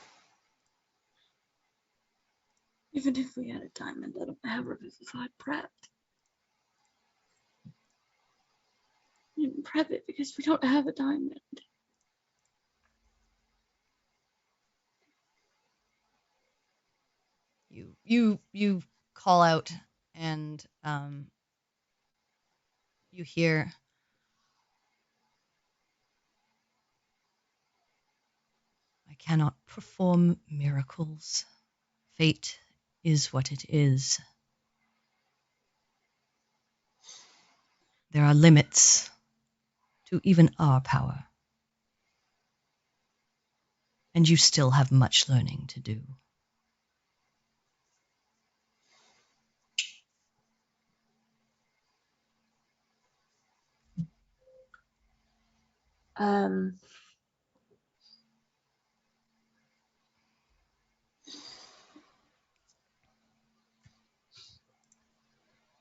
Even if we had a diamond, I don't have revivified prepped. We didn't prep it because we don't have a diamond. You call out and you hear I cannot perform miracles. Fate is what it is. There are limits to even our power. And you still have much learning to do.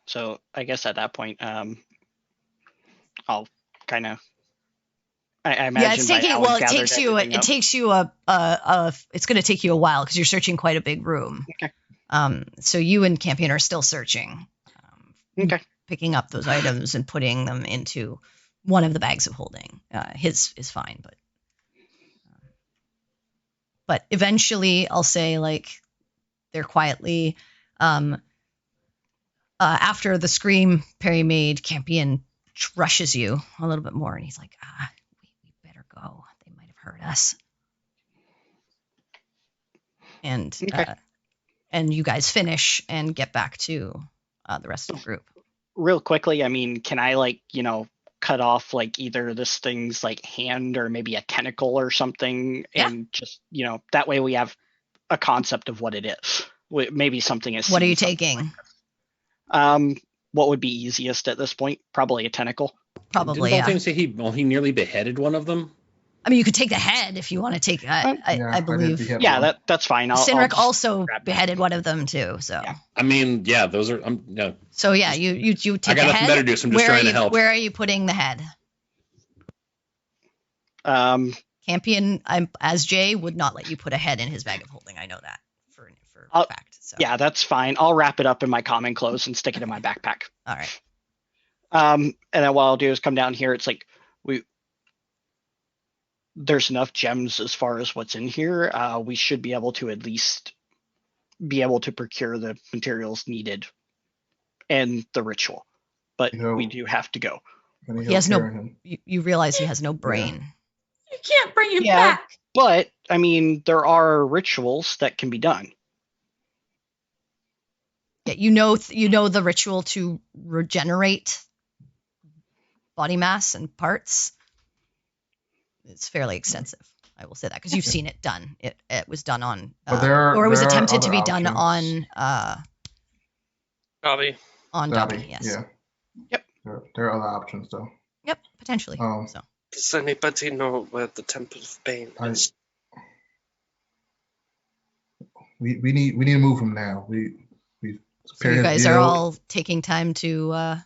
So I guess at that point, I'll kind of. I imagine. Yeah, it's by taking. how Well, we've it gathered takes you. everything It up- takes you it's going to take you a while because you're searching quite a big room. Okay. So you and Campion are still searching. Okay. Picking up those items and putting them into one of the bags of holding. His is fine, but eventually, I'll say like they're quietly. After the scream Perry made, Campion rushes you a little bit more, and he's like, we better go. They might have heard us. And Okay. And you guys finish and get back to the rest of the group. Real quickly, I mean, can I like cut off like either this thing's like hand or maybe a tentacle or something, Yeah. and just that way we have a concept of what it is. Maybe something is. What are you taking? What would be easiest at this point? Probably a tentacle. Probably, Didn't yeah. Baltaim say he nearly beheaded one of them? I mean, you could take the head if you want to take. Yeah, I did believe behead Yeah, one. that's fine. I'll Sinric just also grab that. beheaded one of them too. So. Yeah. I mean, yeah, those are. No, So yeah, you take I got the nothing head. better to do, so I'm just Where trying are to you, help. Where are you putting the head? Campion, as Jay would not let you put a head in his bag of holding. I know that for a fact. So. Yeah, that's fine. I'll wrap it up in my common clothes and stick it in my backpack. All right. And then what I'll do is come down here. It's like there's enough gems as far as what's in here. We should be able to at least be able to procure the materials needed and the ritual. But we do have to go. He has no. You realize he has no brain. You can't bring him Yeah. back. But I mean, there are rituals that can be done. Yeah, you know the ritual to regenerate body mass and parts. It's fairly extensive. I will say that because you've seen it done. It was done on, or it was attempted to be done on Dobby. On Dobby, yes. Yeah. Yep. There are other options though. Yep, potentially. So. Does anybody know where the Temple of Bane is? We need to move him now. So you guys are all taking time to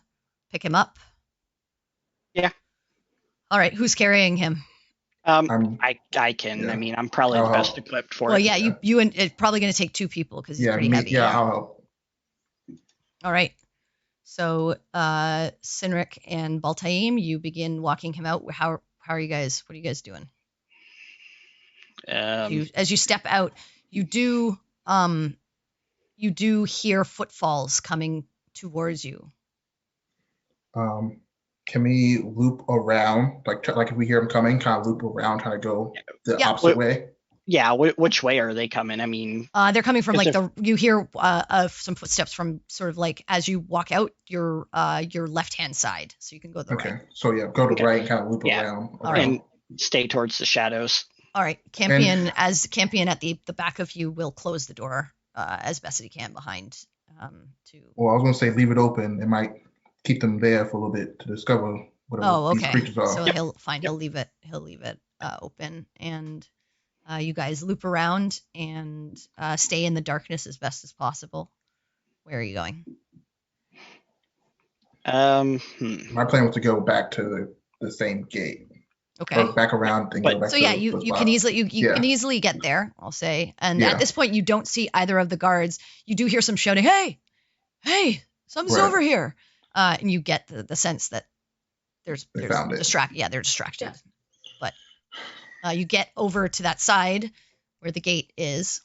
pick him up? Yeah. All right, who's carrying him? I can. Yeah. I mean, I'm probably the best equipped for it. Well, yeah, you and it's probably going to take two people because he's pretty heavy. Yeah, I'll help. All right. So, Sinric and Baltaim, you begin walking him out. How are you guys? What are you guys doing? As you step out, you do hear footfalls coming towards you. Can we loop around, like if we hear them coming, kind of loop around, trying to go the opposite way? Yeah, which way are they coming? I mean, they're coming from like you hear some footsteps from sort of like as you walk out your left hand side, so you can go the right. Okay, so yeah, go to the right and kind of loop around. All right. And stay towards the shadows. All right, Campion at the back of you will close the door as best as he can behind. Well, I was gonna say leave it open. It might keep them there for a little bit to discover whatever these creatures are. So he'll leave it open, and you guys loop around and stay in the darkness as best as possible. Where are you going? My plan was to go back to the same gate. Okay. Or back around and go back. So yeah, you can easily can easily get there, I'll say. And at this point, you don't see either of the guards. You do hear some shouting, "Hey, something's over here," and you get the sense that they're distracted. Yeah, they're distracted. Yeah. But you get over to that side where the gate is,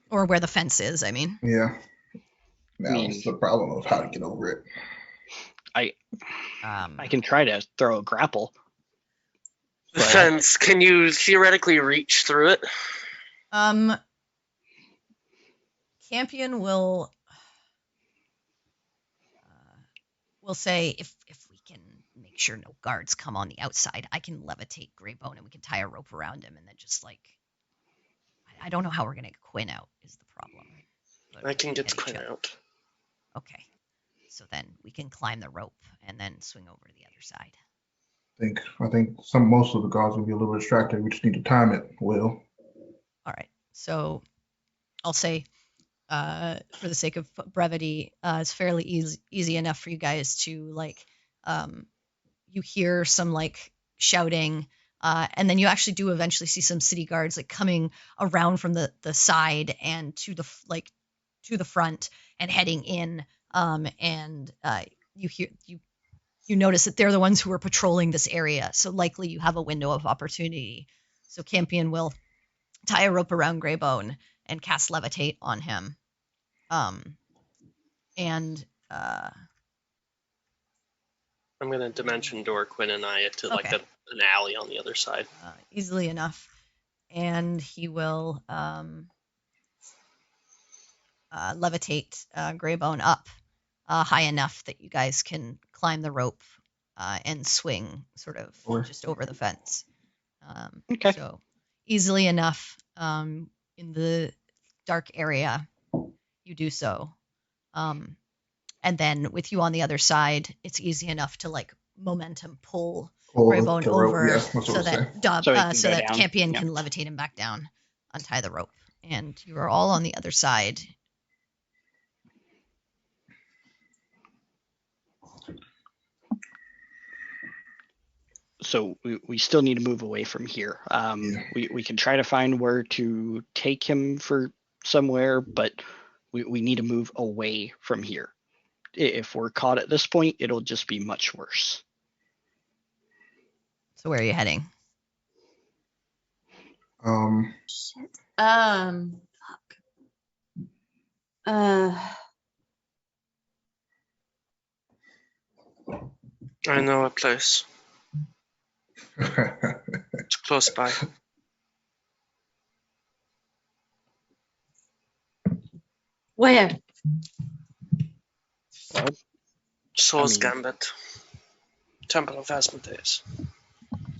or where the fence is. I mean. Yeah. Now it's the problem of how to get over it. I can try to throw a grapple. The fence. Can you theoretically reach through it? Campion will say if we can make sure no guards come on the outside, I can levitate Greybone and we can tie a rope around him and then just like I don't know how we're gonna get Quin out is the problem. But I can get Quin out. Okay. So then we can climb the rope and then swing over to the other side. I think most of the guards will be a little distracted. We just need to time it, Will. All right. So I'll say, for the sake of brevity, it's fairly easy enough for you guys to like, you hear some like shouting, and then you actually do eventually see some city guards like coming around from the side and to the front and heading in. And you notice that they're the ones who are patrolling this area. So likely you have a window of opportunity. So Campion will tie a rope around Greybone and cast Levitate on him. I'm going to dimension door Quin and I to like an alley on the other side. Easily enough. And he will levitate Greybone up high enough that you guys can climb the rope and swing sort of just over the fence. Okay. So easily enough in the dark area, you do so. And then with you on the other side, it's easy enough to like momentum pull Pull Greybone the rope, over yes, that's what so I'm saying. that Dub, So he can so go that down. Campion Yeah. can levitate him back down, untie the rope, and you are all on the other side. So we still need to move away from here. We can try to find where to take him for somewhere, but we need to move away from here. If we're caught at this point, it'll just be much worse. So where are you heading? Shit. Fuck. I know a place. It's close by. Where? Well, Soul's I mean- Gambit. Temple of Asmodeus.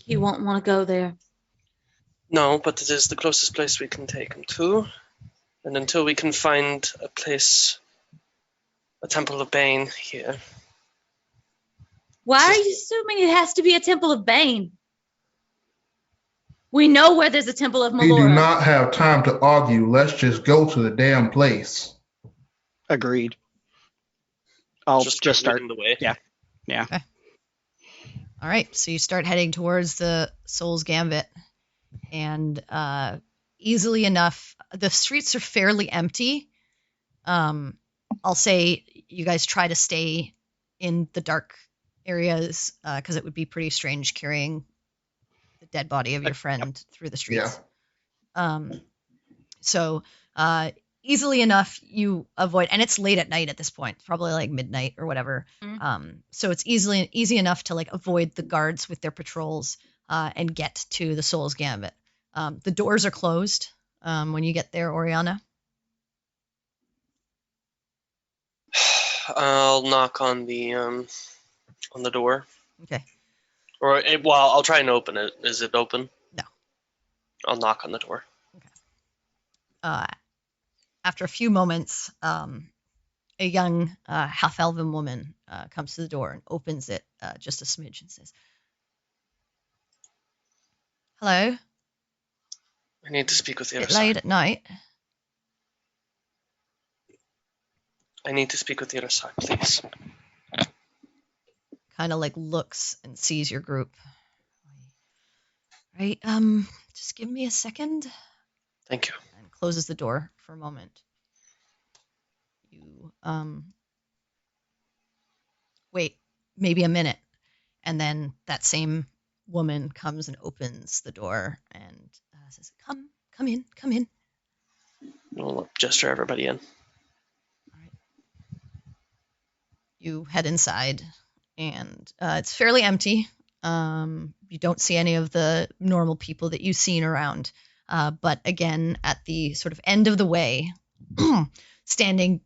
You won't want to go there. No, but it is the closest place we can take him to. And until we can find a place, a Temple of Bane here. Why are you assuming it has to be a Temple of Bane? We know where there's a Temple of We do Melora. not have time to argue. Let's just go to the damn place. agreed. I'll just start. leading the way. Yeah. All right, so you start heading towards the Soul's Gambit, and easily enough, the streets are fairly empty. I'll say you guys try to stay in the dark areas because it would be pretty strange carrying the dead body of your friend through the streets. So easily enough you avoid, and it's late at night at this point, probably like midnight or whatever. So it's easy enough to like avoid the guards with their patrols and get to the Soul's Gambit. The doors are closed when you get there, Oriana. I'll knock on the door. Okay. Or, well, I'll try and open it. Is it open? No. I'll knock on the door. After a few moments, a young half-elven woman comes to the door and opens it just a smidge and says, "Hello, I need to speak with the other bit late side. at night." I need to speak with the other side, please. Kind of like looks and sees your group. Right, just give me a second. Thank you. And closes the door for a moment. You wait maybe a minute, and then that same woman comes and opens the door and says, come in." We'll gesture everybody in. All right. You head inside, and it's fairly empty. You don't see any of the normal people that you've seen around. But again, at the sort of end of the way, standing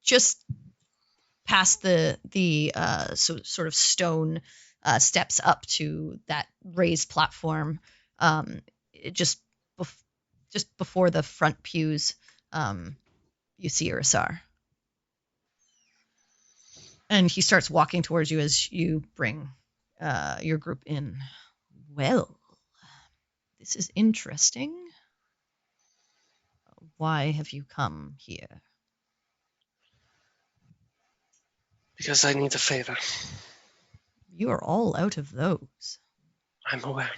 just past the sort of stone steps up to that raised platform, just before the front pews, you see Urasar. And he starts walking towards you as you bring your group in. Well, this is interesting. Why have you come here? Because I need a favor. You are all out of those. I'm aware.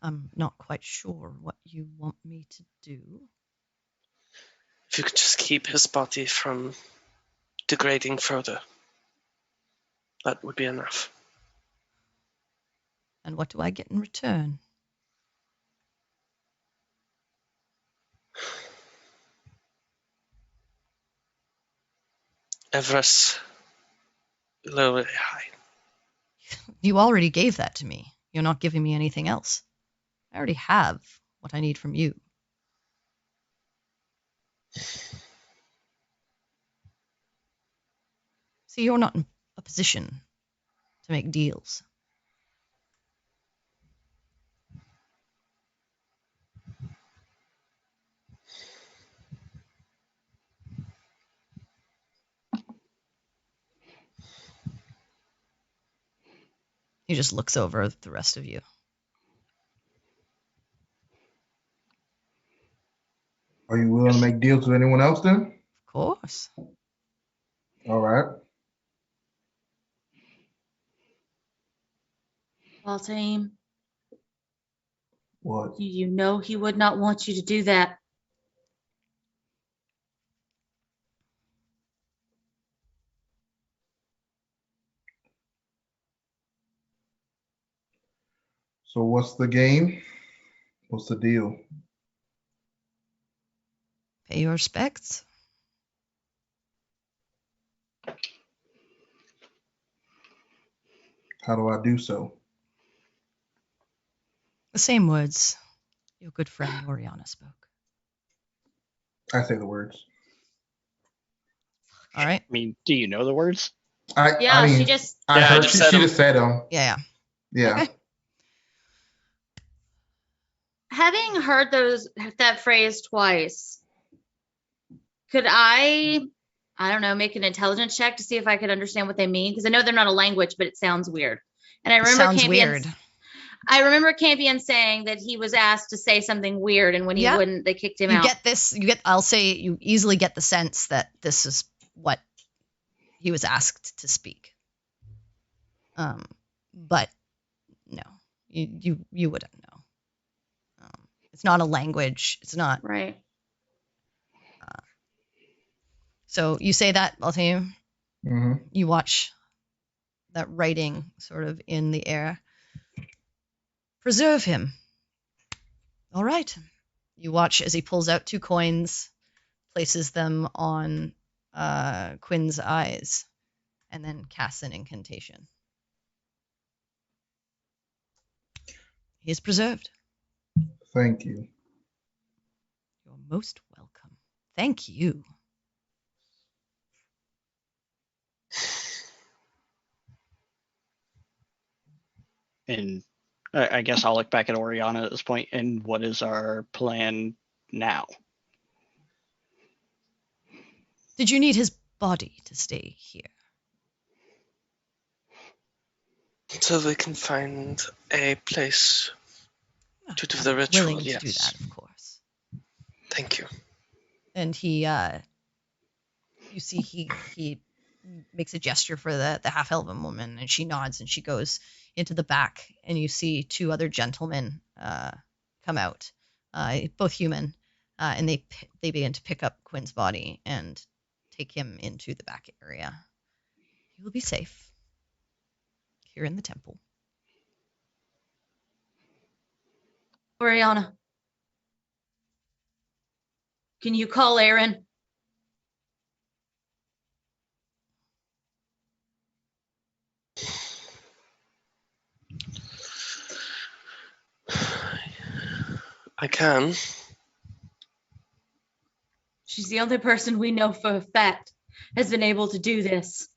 I'm not quite sure what you want me to do. If you could just keep his body from degrading further, that would be enough. And what do I get in return? Everest, lower high. You already gave that to me. You're not giving me anything else. I already have what I need from you. See, you're not in a position to make deals. He just looks over at the rest of you. Are you willing to make deals with anyone else then? Of course. All right. Baltame, What? you know he would not want you to do that. So what's the game? What's the deal? Pay your respects. How do I do so? The same words your good friend Oriana spoke. I say the words. All right. I mean, do you know the words? Yeah, I mean, she just. I Yeah, I heard just she said 'em. just said them. Yeah. Yeah. Okay. Having heard that phrase twice, could I don't know, make an intelligence check to see if I could understand what they mean? Because I know they're not a language, but it sounds weird. And I It remember sounds Campion. weird. I remember Campion saying that he was asked to say something weird, and when he Yeah. wouldn't, they kicked him You out. get this. I'll say you easily get the sense that this is what he was asked to speak. But no, you wouldn't know. It's not a language. It's not. Right. So you say that, Baltame. Mm-hmm. You watch that writing sort of in the air. Preserve him. All right. You watch as he pulls out 2 coins, places them on Quin's eyes, and then casts an incantation. He is preserved. Thank you. You're most welcome. Thank you. And I guess I'll look back at Oriana at this point. And what is our plan now? Did you need his body to stay here? So we can find a place to do the I'm ritual. willing Yes. to do that, of course. Thank you. And he, you see, he makes a gesture for the half-elven woman, and she nods, and she goes into the back, and you see 2 other gentlemen come out, both human, and they begin to pick up Quin's body and take him into the back area. He will be safe here in the temple. Oriana, can you call Aaron? I can. She's the only person we know for a fact has been able to do this.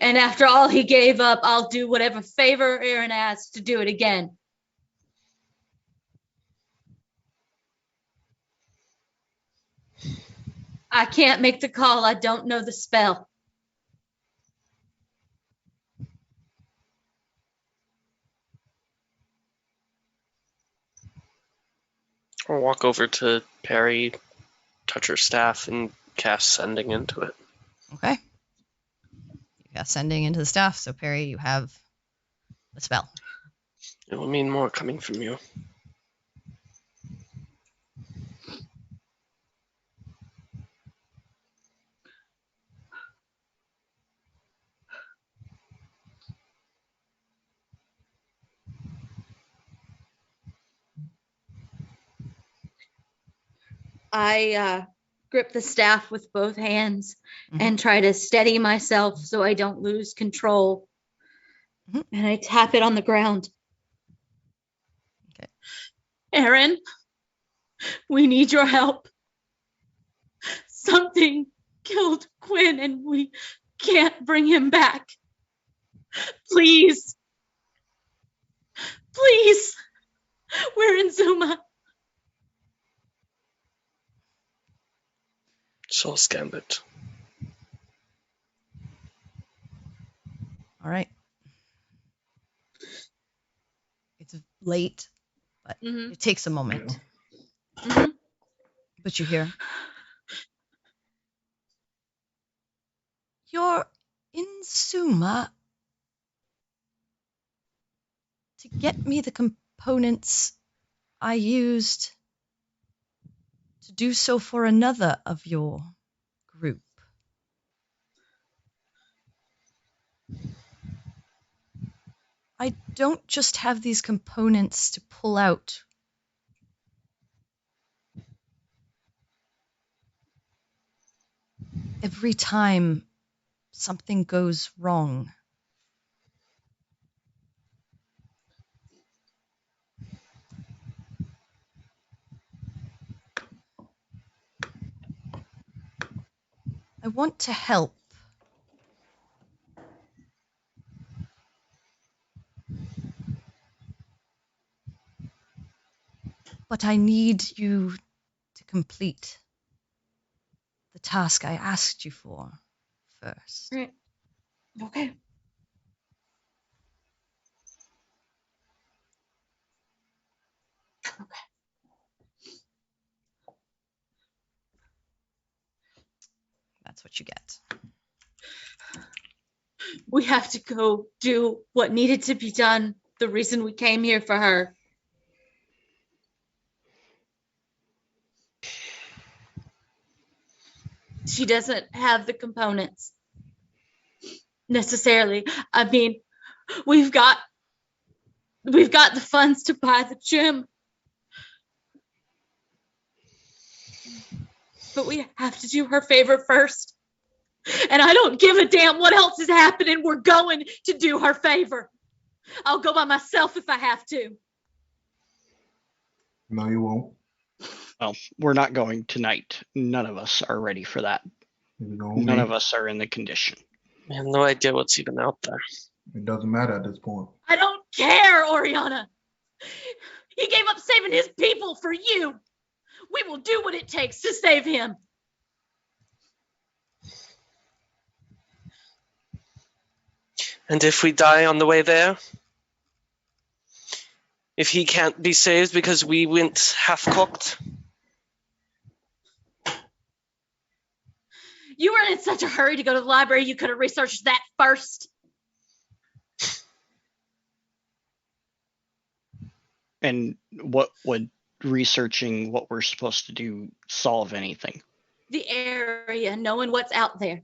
And after all he gave up, I'll do whatever favor Aaron asks to do it again. I can't make the call. I don't know the spell. I'll walk over to Perry, touch her staff, and cast sending into it. Okay. You got sending into the staff, so Perry, you have the spell. It will mean more coming from you. I grip the staff with both hands Mhm. and try to steady myself so I don't lose control. Mhm. And I tap it on the ground. Okay. Aaron, we need your help. Something killed Quin and we can't bring him back. Please. Please. We're in Zuma. Soul's Gambit. All right. It's late, but Mhm. it takes a moment. Mhm. But you hear, you're in Suma to get me the components I used to do so for another of your group. I don't just have these components to pull out. Every time something goes wrong. I want to help. But I need you to complete the task I asked you for first. Right. Okay. That's what you get. We have to go do what needed to be done. The reason we came here for her. She doesn't have the components necessarily. I mean, we've got the funds to buy the gym. But we have to do her favor first. And I don't give a damn what else is happening. We're going to do her favor. I'll go by myself if I have to. No, you won't. Well, we're not going tonight. None of us are ready for that. You're going None me. of us are in the condition. I have no idea what's even out there. It doesn't matter at this point. I don't care, Oriana. He gave up saving his people for you. We will do what it takes to save him. And if we die on the way there? If he can't be saved because we went half-cooked? You were in such a hurry to go to the library, you could have researched that first. And what would researching what we're supposed to do solve anything? The area, knowing what's out there.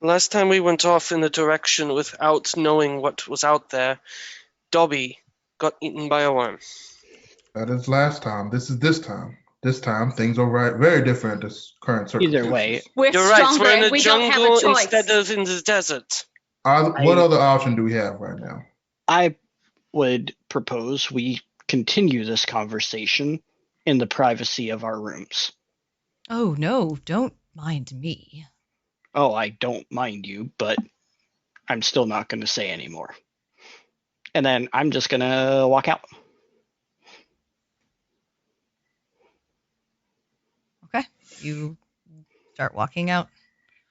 Last time we went off in the direction without knowing what was out there, Dobby got eaten by a worm. That is last time. This is this time. This time, things are very different at this current circumstances. Either way, We're You're right, stronger we're in and a we don't have jungle a choice. instead of in the desert. What other option do we have right now? I would propose we continue this conversation in the privacy of our rooms. Oh, no, don't mind me. Oh, I don't mind you, but I'm still not going to say anymore. And then I'm just going to walk out. Okay, you start walking out.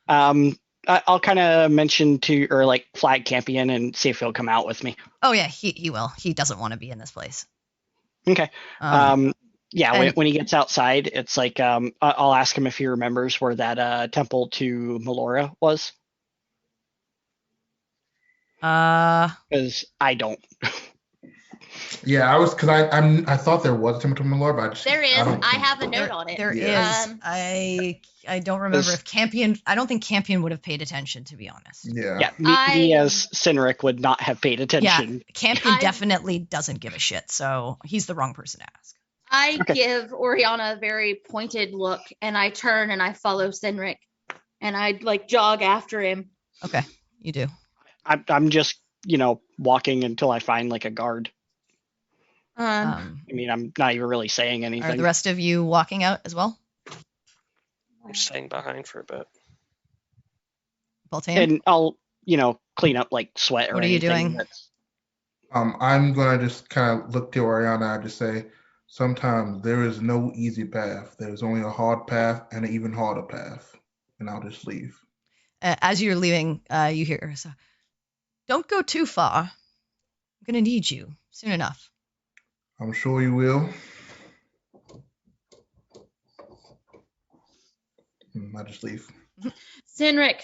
I'll kind of mention to, or like flag Campion and see if he'll come out with me. Oh, yeah, he will. He doesn't want to be in this place. Okay. Yeah, and- when he gets outside, it's like I'll ask him if he remembers where that temple to Melora was. Because I don't. Yeah, I thought there was a temple to Malor, but There is. I have a note on it. There Yeah. is. I don't remember if Campion. I don't think Campion would have paid attention, to be honest. Yeah. Me as Cineric would not have paid attention. Yeah, Campion definitely doesn't give a shit, so he's the wrong person to ask. I Okay. give Oriana a very pointed look, and I turn and I follow Cineric, and I like jog after him. Okay, you do. I'm just walking until I find like a guard. I mean, I'm not even really saying Are anything. the rest of you walking out as well? I'm staying behind for a bit. Baltan? And I'll clean up like sweat or What are you anything doing? that's- I'm gonna just kind of look to Oriana and just say, sometimes there is no easy path. There's only a hard path and an even harder path, and I'll just leave. As you're leaving, you hear, so, don't go too far. I'm going to need you soon enough. I'm sure you will. I just leave. Sinric,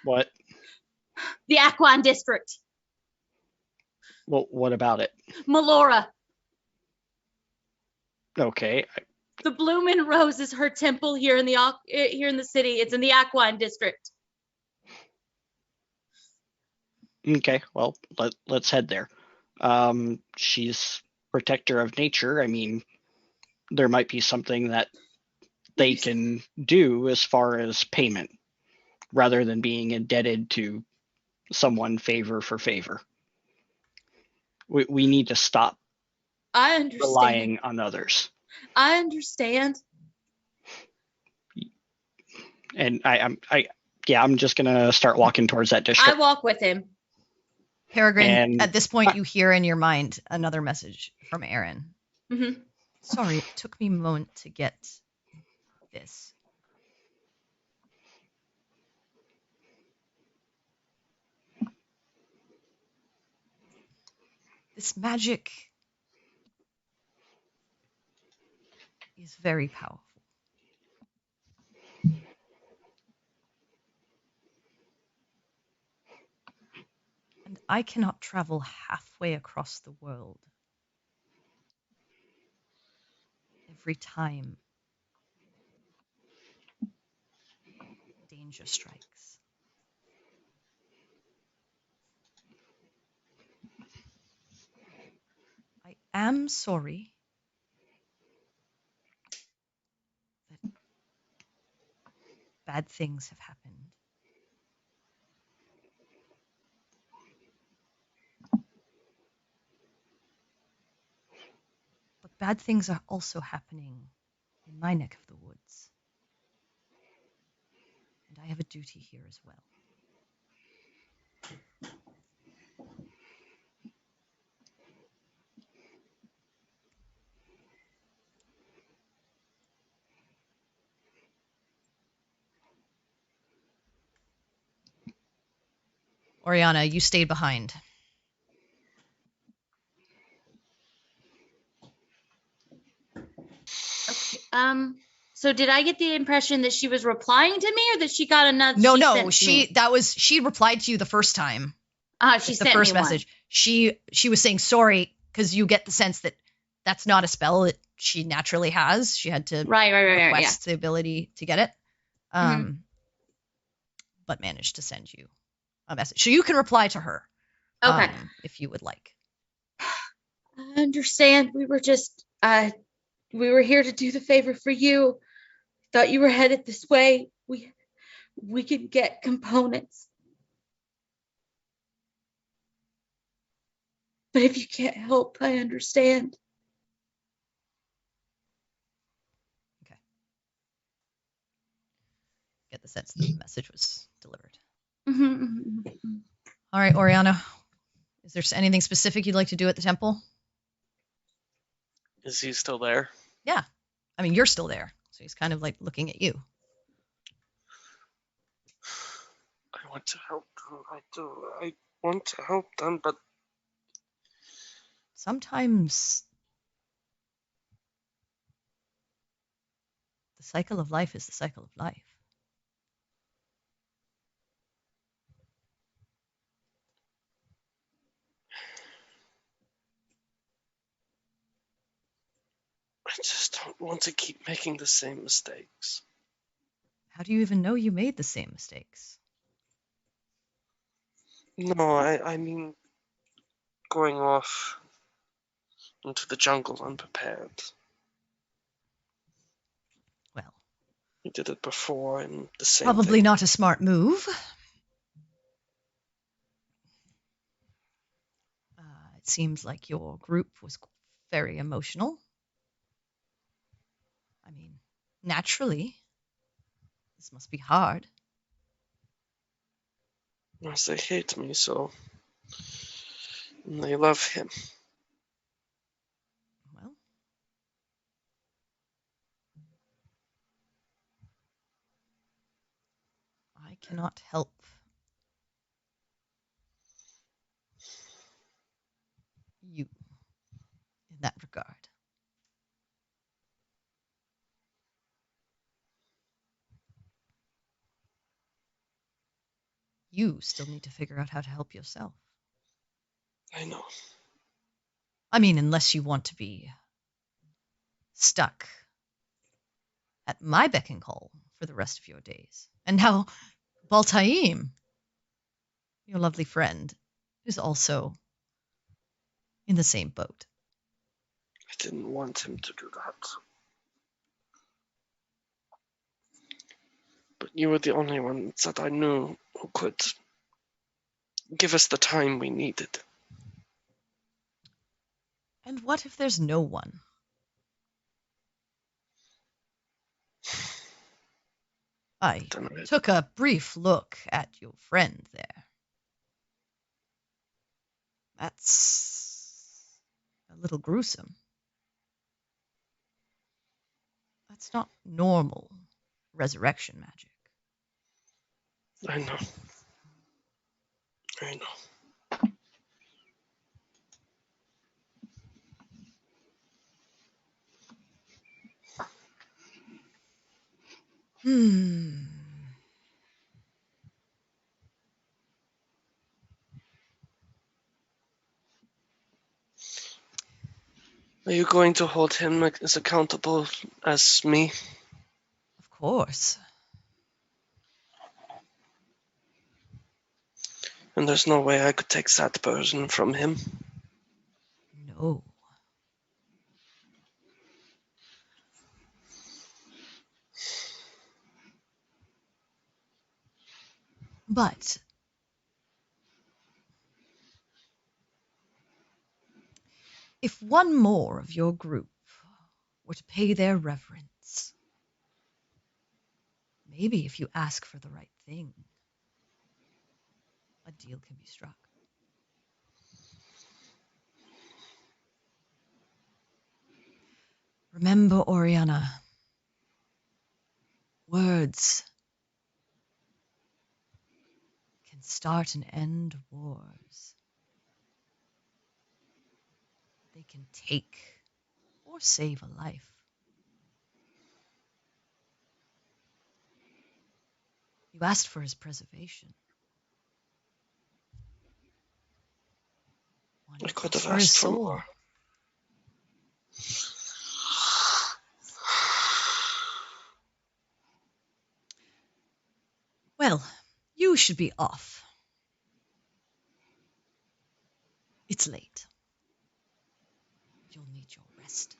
What? the Aquan District, Well, what about it? Melora. Okay. The Bloomin' Rose is her temple here in the city. It's in the Aquan District. Okay. Well, let's head there. She's protector of nature. I mean, there might be something that they can do as far as payment, rather than being indebted to someone favor for favor. We need to stop I understand. relying on others. I understand. And I'm just gonna start walking towards that I district. walk with him. Peregrine, And- at this point, you hear in your mind another message from Aaron. Mm-hmm. Sorry, it took me a moment to get this. This magic is very powerful. And I cannot travel halfway across the world every time danger strikes. I am sorry that bad things have happened. But bad things are also happening in my neck of the woods. And I have a duty here as well. Oriana, you stayed behind. Okay. So did I get the impression that she was replying to me, or that she got another? No, she she replied to you the first time. she the sent first me message. She was saying sorry because you get the sense that that's not a spell that she naturally has. She had to one. Right. Yeah. request the ability to get it, Mhm. but managed to send you a message. So you can reply to her, Okay. if you would like. I understand. We were just we were here to do the favor for you. Thought you were headed this way. We can get components. But if you can't help, I understand. Get the sense that the message was delivered. Mm-hmm. All right, Oriana, is there anything specific you'd like to do at the temple? Is he still there? Yeah, I mean you're still there, so he's kind of like looking at you. I want to help them. I do. I want to help them, but Sometimes the cycle of life is the cycle of life. I just don't want to keep making the same mistakes. How do you even know you made the same mistakes? No, I mean going off into the jungle unprepared. Well, We did it before, and the same probably thing. not a smart move. It seems like your group was very emotional. I mean, naturally, this must be hard. Yes, they hate me so. And they love him. Well, I cannot help you in that regard. You still need to figure out how to help yourself. I know. I mean, unless you want to be stuck at my beck and call for the rest of your days. And now, Baltaim, your lovely friend, is also in the same boat. I didn't want him to do that. But you were the only one that I knew who could give us the time we needed. And what if there's no one? I Then I- took a brief look at your friend there. That's a little gruesome. That's not normal resurrection magic. I know. I know. Hmm. Are you going to hold him as accountable as me? Of course. And there's no way I could take that burden from him. No. But if one more of your group were to pay their reverence, maybe if you ask for the right thing, a deal can be struck. Remember, Oriana, words can start and end wars. They can take or save a life. You asked for his preservation. Why I not could ask have for his asked for soul? more. Well, you should be off. It's late. You'll need your rest.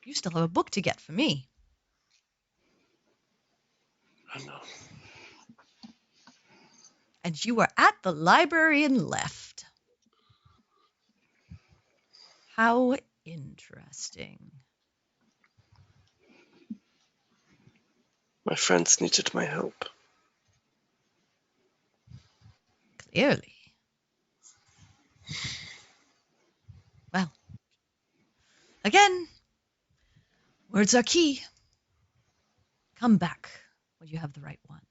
You still have a book to get for me. I know. And you were at the library and left. How interesting. My friends needed my help. Clearly. Well, again, words are key. Come back when you have the right ones.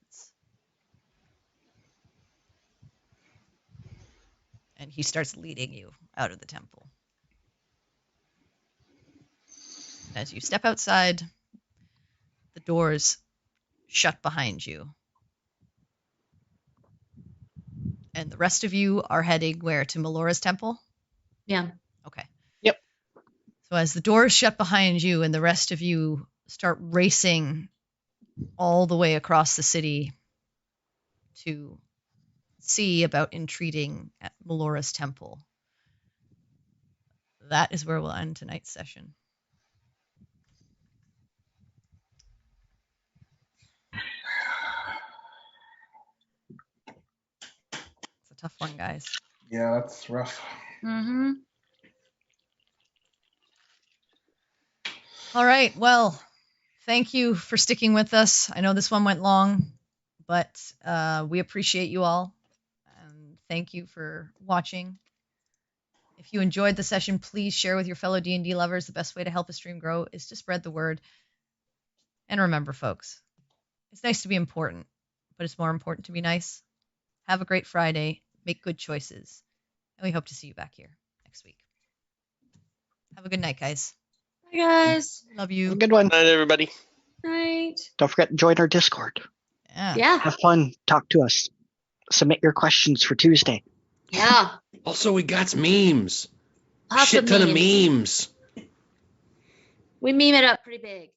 And he starts leading you out of the temple. As you step outside, the doors shut behind you. And the rest of you are heading where? To Melora's temple? Yeah. Okay. Yep. So as the doors shut behind you and the rest of you start racing all the way across the city to see about entreating at Melora's temple, that is where we'll end tonight's session. It's a tough one, guys. Yeah, that's rough. Mm-hmm. All right. Well, thank you for sticking with us. I know this one went long, but we appreciate you all. And thank you for watching. If you enjoyed the session, please share with your fellow D&D lovers. The best way to help a stream grow is to spread the word. And remember, folks, it's nice to be important, but it's more important to be nice. Have a great Friday. Make good choices. And we hope to see you back here next week. Have a good night, guys. Bye, guys. Love Have you. a good one. Night, everybody. Night. Don't forget to join our Discord. Yeah. Have fun. Talk to us. Submit your questions for Tuesday. Yeah. Also, we got memes. Lots Shit of ton of memes. memes. We meme it up pretty big.